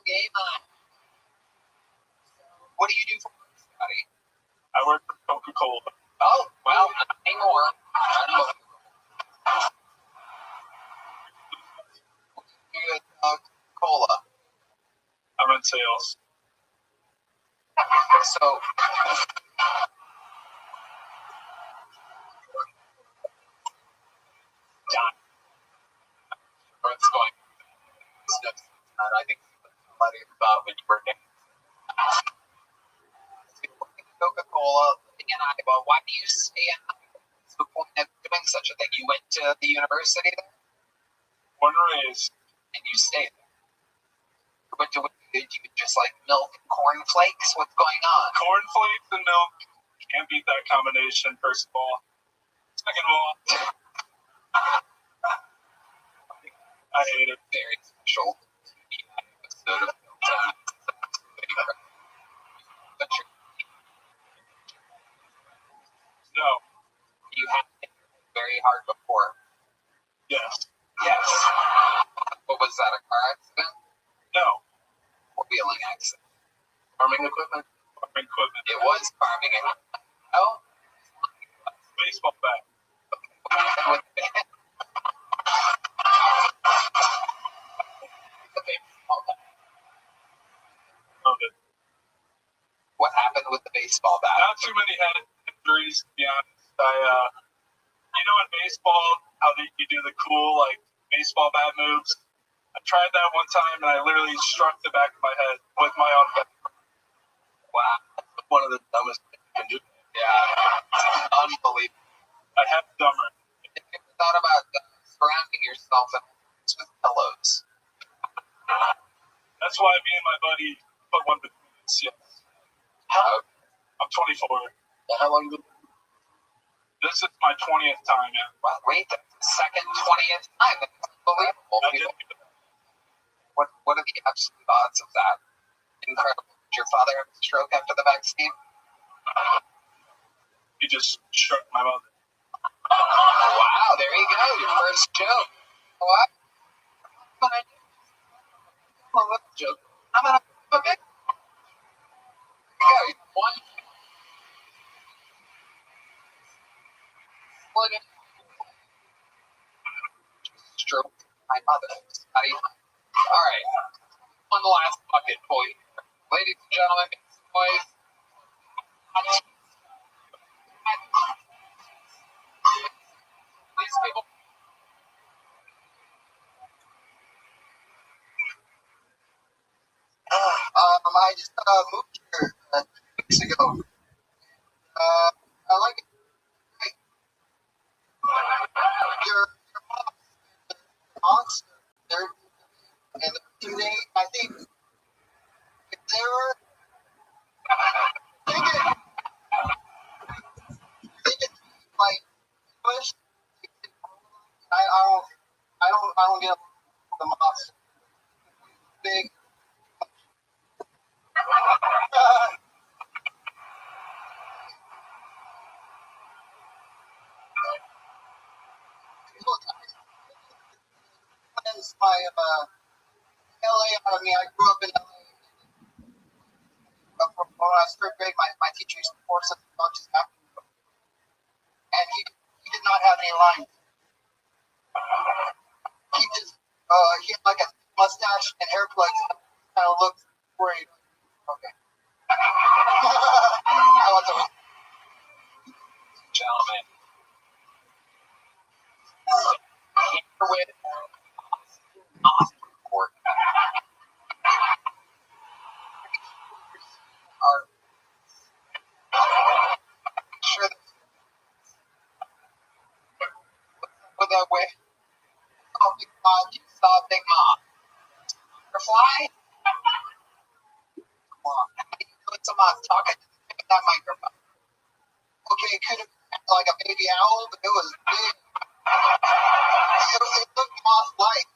Game on. What do you do for work, Scotty? I worked for Coca-Cola. Oh, well, hang more. Good cola. I'm in sales. So, John, what's going on? I think somebody about when you were there. Coca-Cola in Iowa. Why do you stay in Iowa? What's the point of doing such a thing? You went to the university there Born and raised. and you stayed there. Did you just like milk and cornflakes? What's going on? Cornflakes and milk. Can't beat that combination, first of all. Second of all, I hate it. Very special episode of No. you had it very hard before. Yes. Yes. What was that, a car accident? No. Or wheeling accident? Farming equipment? Farming equipment. It was farming. Oh, baseball bat. What happened with the baseball bat? Okay. What happened with the baseball bat? Not too many head injuries, to be honest. You know, in baseball, how you do the cool, like, baseball bat moves? I tried that one time, and I literally struck the back of my head with my own bat. Wow. That's one of the dumbest things you can do. Yeah. Unbelievable. I have dumber. Have you ever thought about surrounding yourself with pillows? That's why me and my buddy put one between us, yes. I'm 24. How long did This is my 20th time, yeah. Wow, wait, the second 20th time. That's unbelievable. I did. What are the absolute odds of that? Incredible. Did your father have a stroke after the vaccine? He just struck my mother. Wow, there you go. Your first joke. What? I'm gonna do a little joke. I'm gonna do a big. There you go. One. Look at stroke my mother. How do you? All right. One last bucket for you. Ladies and gentlemen, boys. These people. I just moved here 2 weeks ago. I like it. Your moms, they're and the 2 days. I think if they were they get like English. I don't get the moms big. My LA out of me. I grew up in LA. From when I was third grade, my teacher used to force us to watch his acting, and he did not have any lines. He just he had like a mustache and hair plugs. Kind of looked worried. Okay. I want to. Gentlemen. Here with report. Are sure with that way. Oh, Big Mom, you saw Big Mom. Butterfly? Come on. Put some talking to that microphone. Okay, it could have been like a baby owl, but it was big. It looked moth-like.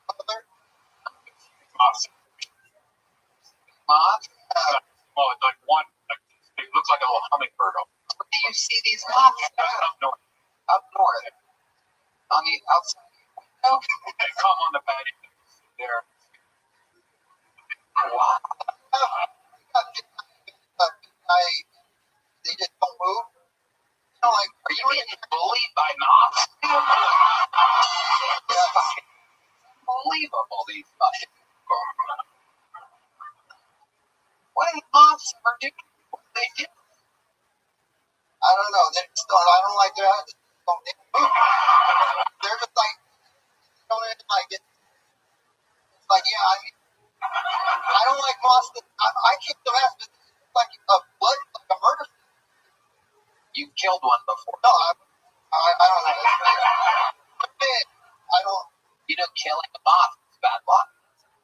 Mother? Moth? Oh, it's like one. It looks like a little hummingbird. Where do you see these moths? Up north. Up north. On the outside. Okay. They come on the patio. There. Wow. They just don't move. You know, like, are you getting bullied by moths? Unbelievable, these fucking. What do moths ever do? What do they do? I don't know. They just don't. I don't like their eyes. They don't move. They're just like, don't even like it. It's like, yeah, I mean, I don't like moths. I kicked them ass, but it's like a blood, like a murder. You killed one before. No, I don't know. I don't. You know, killing a moth is bad luck.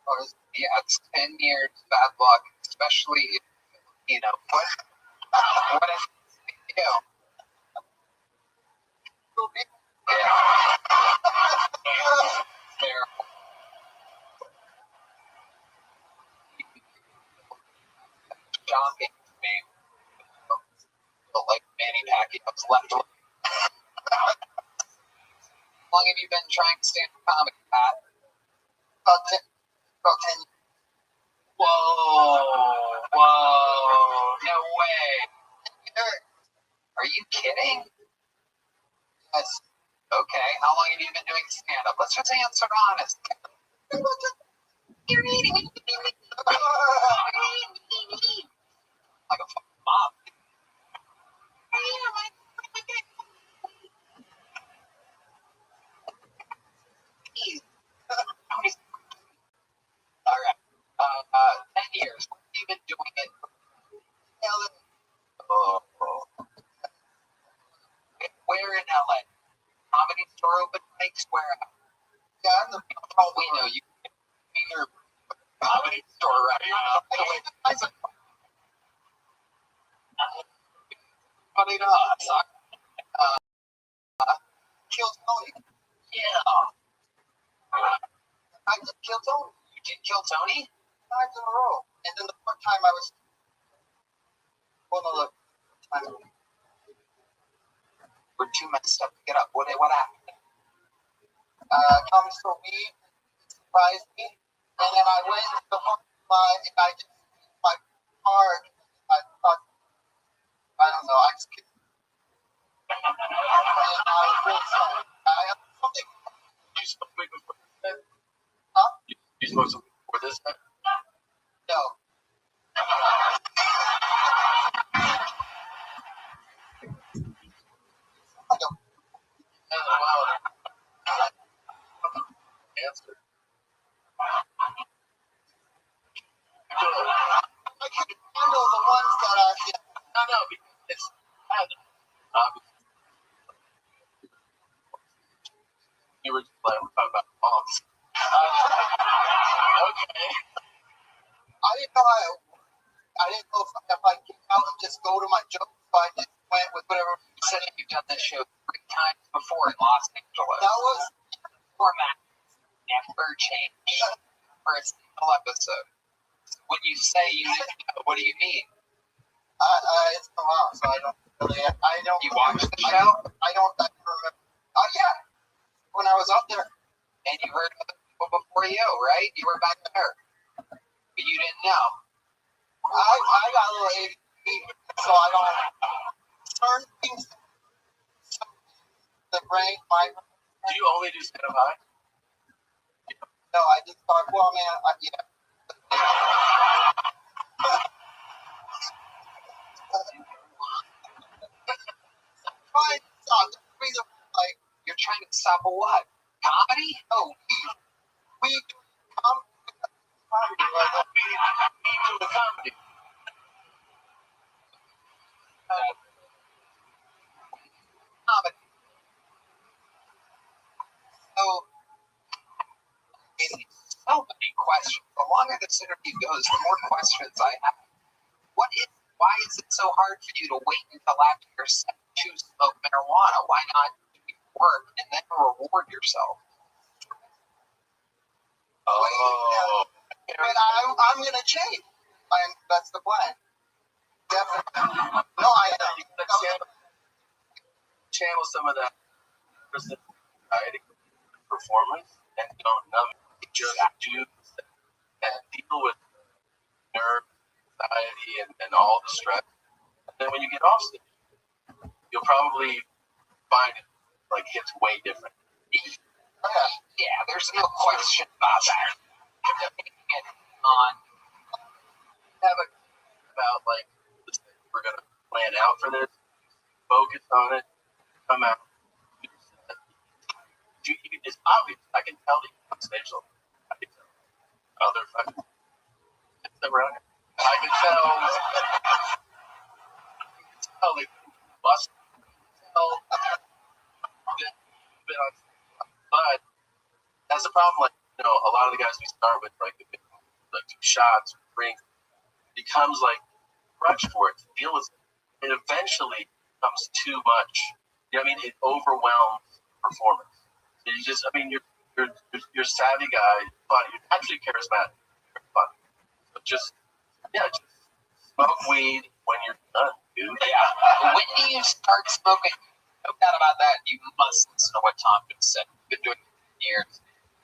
Or yeah, it's 10 years bad luck, especially if, you know, what if you know? Terrible. Shocking to me. Like Manny Pacquiao's left leg. How long have you been trying to stand for comedy, Pat? About 10 years. Whoa. No way. Are you kidding? Bing. Yes. Okay. How long have you been doing stand-up? Let's just answer honest. You're eating. Like a fucking mob. All right. 10 years. What have you been doing it? Oh. Where in LA? Comedy store open mics? Where? Yeah, we know you. Either comedy store right now. Funny to us. Kill Tony. Yeah. I did kill Tony. You did kill Tony? 5 in a row. And then the one time I was. Well, no, look. We're too messed up to get up. What happened? Comedy store weed surprised me. And then I went to the parking lot and I just my car. I thought, I don't know, I just kidding. And I was really sorry. I have something. You spoke to me before this? Huh? You spoke to me before this? No. Wow. Answer. I can handle the ones that are. Yeah. No, because it's bad. You were just like, we're talking about moms. Okay. I didn't know if I came out and just go to my jokes, so I just went with whatever. You said you've done this show 3 times before in Los Angeles. That was format never changed for a single episode. When you say you didn't know, what do you mean? It's come out, so I don't really. I don't. You watched the show? I don't remember. Oh yeah, when I was up there, and you heard other people before you, right? You were back there, but you didn't know. I got a little ADD, so I don't. Certain things. The brain, Do you only do stand-up high? No, I just thought, well, man, yeah. Trying to stop. Like, you're trying to stop a what? Comedy? Oh, we do comedy. We do the comedy. Comedy. So many questions. The longer this interview goes, the more questions I have. Why is it so hard for you to wait until after your set to smoke marijuana? Why not do your work and then reward yourself? Oh. But I'm going to change. That's the plan. Definitely. No, I channel some of that anxiety performance and don't numb it. Just do and deal with nerve, anxiety, and all the stress. And then when you get off stage, you'll probably find it like hits way different. Yeah, there's no question about that. Have a about like we're gonna plan out for this, focus on it, come out. It's obvious. I can tell that you're on stage. I can tell. Other fucking around. I can tell. Like bust. But that's the problem. Like a lot of the guys we start with, like 2 shots, drink, becomes like crutch for it to deal with it. It eventually becomes too much. You know what I mean? It overwhelms performance. You just, you're a savvy guy, funny. You're actually charismatic. You're funny. But just smoke weed when you're done, dude. Yeah. When do you start smoking? No doubt about that. You must listen to what Tom just said. You've been doing it for years.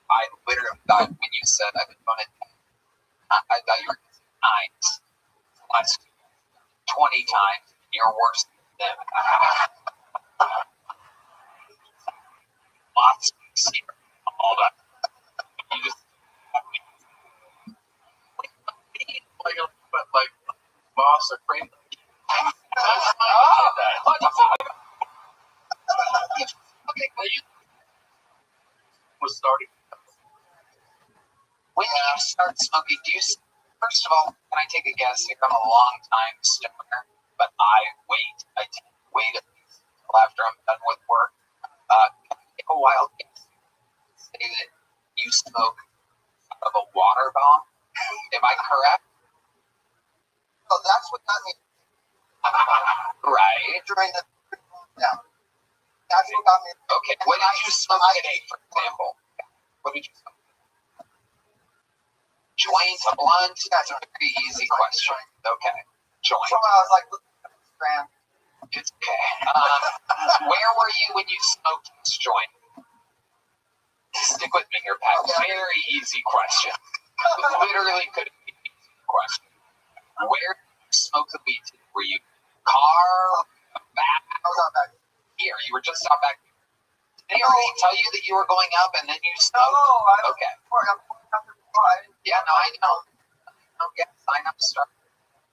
I literally thought when you said I've been doing it, I thought you were 9 times. Last 20 times. You're worse than them. not spicy, all that. You just like moss or cream. What the fuck? Was starting. when you start smoking, first of all, can I take a guess here? I'm a long time stoner, but I wait. I wait at least until after I'm done with work. Can I take a wild guess? Say that you smoke out of a water bomb. Am I correct? So that's what got me Right. during the lockdown. That's what got me. Okay. What did you smoke today, for example? What did you smoke? Joint, a blunt? That's a very easy question. Okay. Joint. Someone I was like, Instagram. It's okay. Where were you when you smoked this joint? Stick with me here, Pat. Okay. Very easy question. Literally could be an easy question. Where did you smoke the weed? Were you car, back? I was out back. Here, you were just out back. Did they already tell you that you were going up and then you smoked? No, Okay. I Yeah, no, I know. Yeah, sign up, start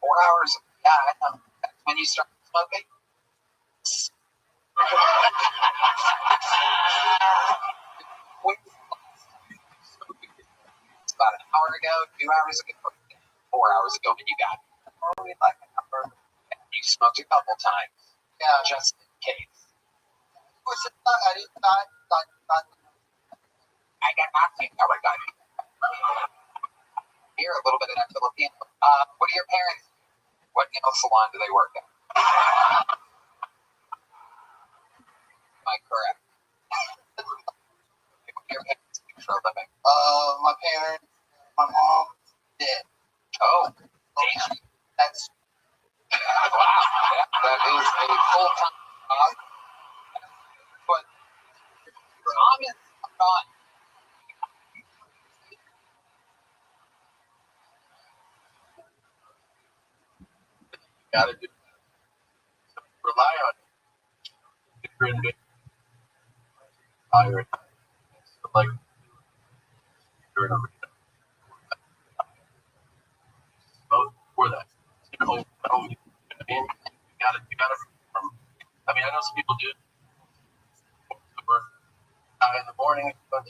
4 hours. Yeah, I know. That's when you start smoking. It's about an hour ago, 2 hours ago, 4 hours ago when you got it. only like a number. You smoked a couple times. Yeah. Just in case. Which is not, I didn't not. I got nothing. Oh my God. Here, a little bit of that Filipino. What do your parents do? What nail salon do they work at? Am I correct? What do your parents do for a living? My parents, my mom did. Oh, damn. That's Wow. Yeah, that is a full-time job. But Tom is not. Gotta do. Rely on different higher. So like you're in a for that. You know, you gotta I mean, I know some people do work in the morning, but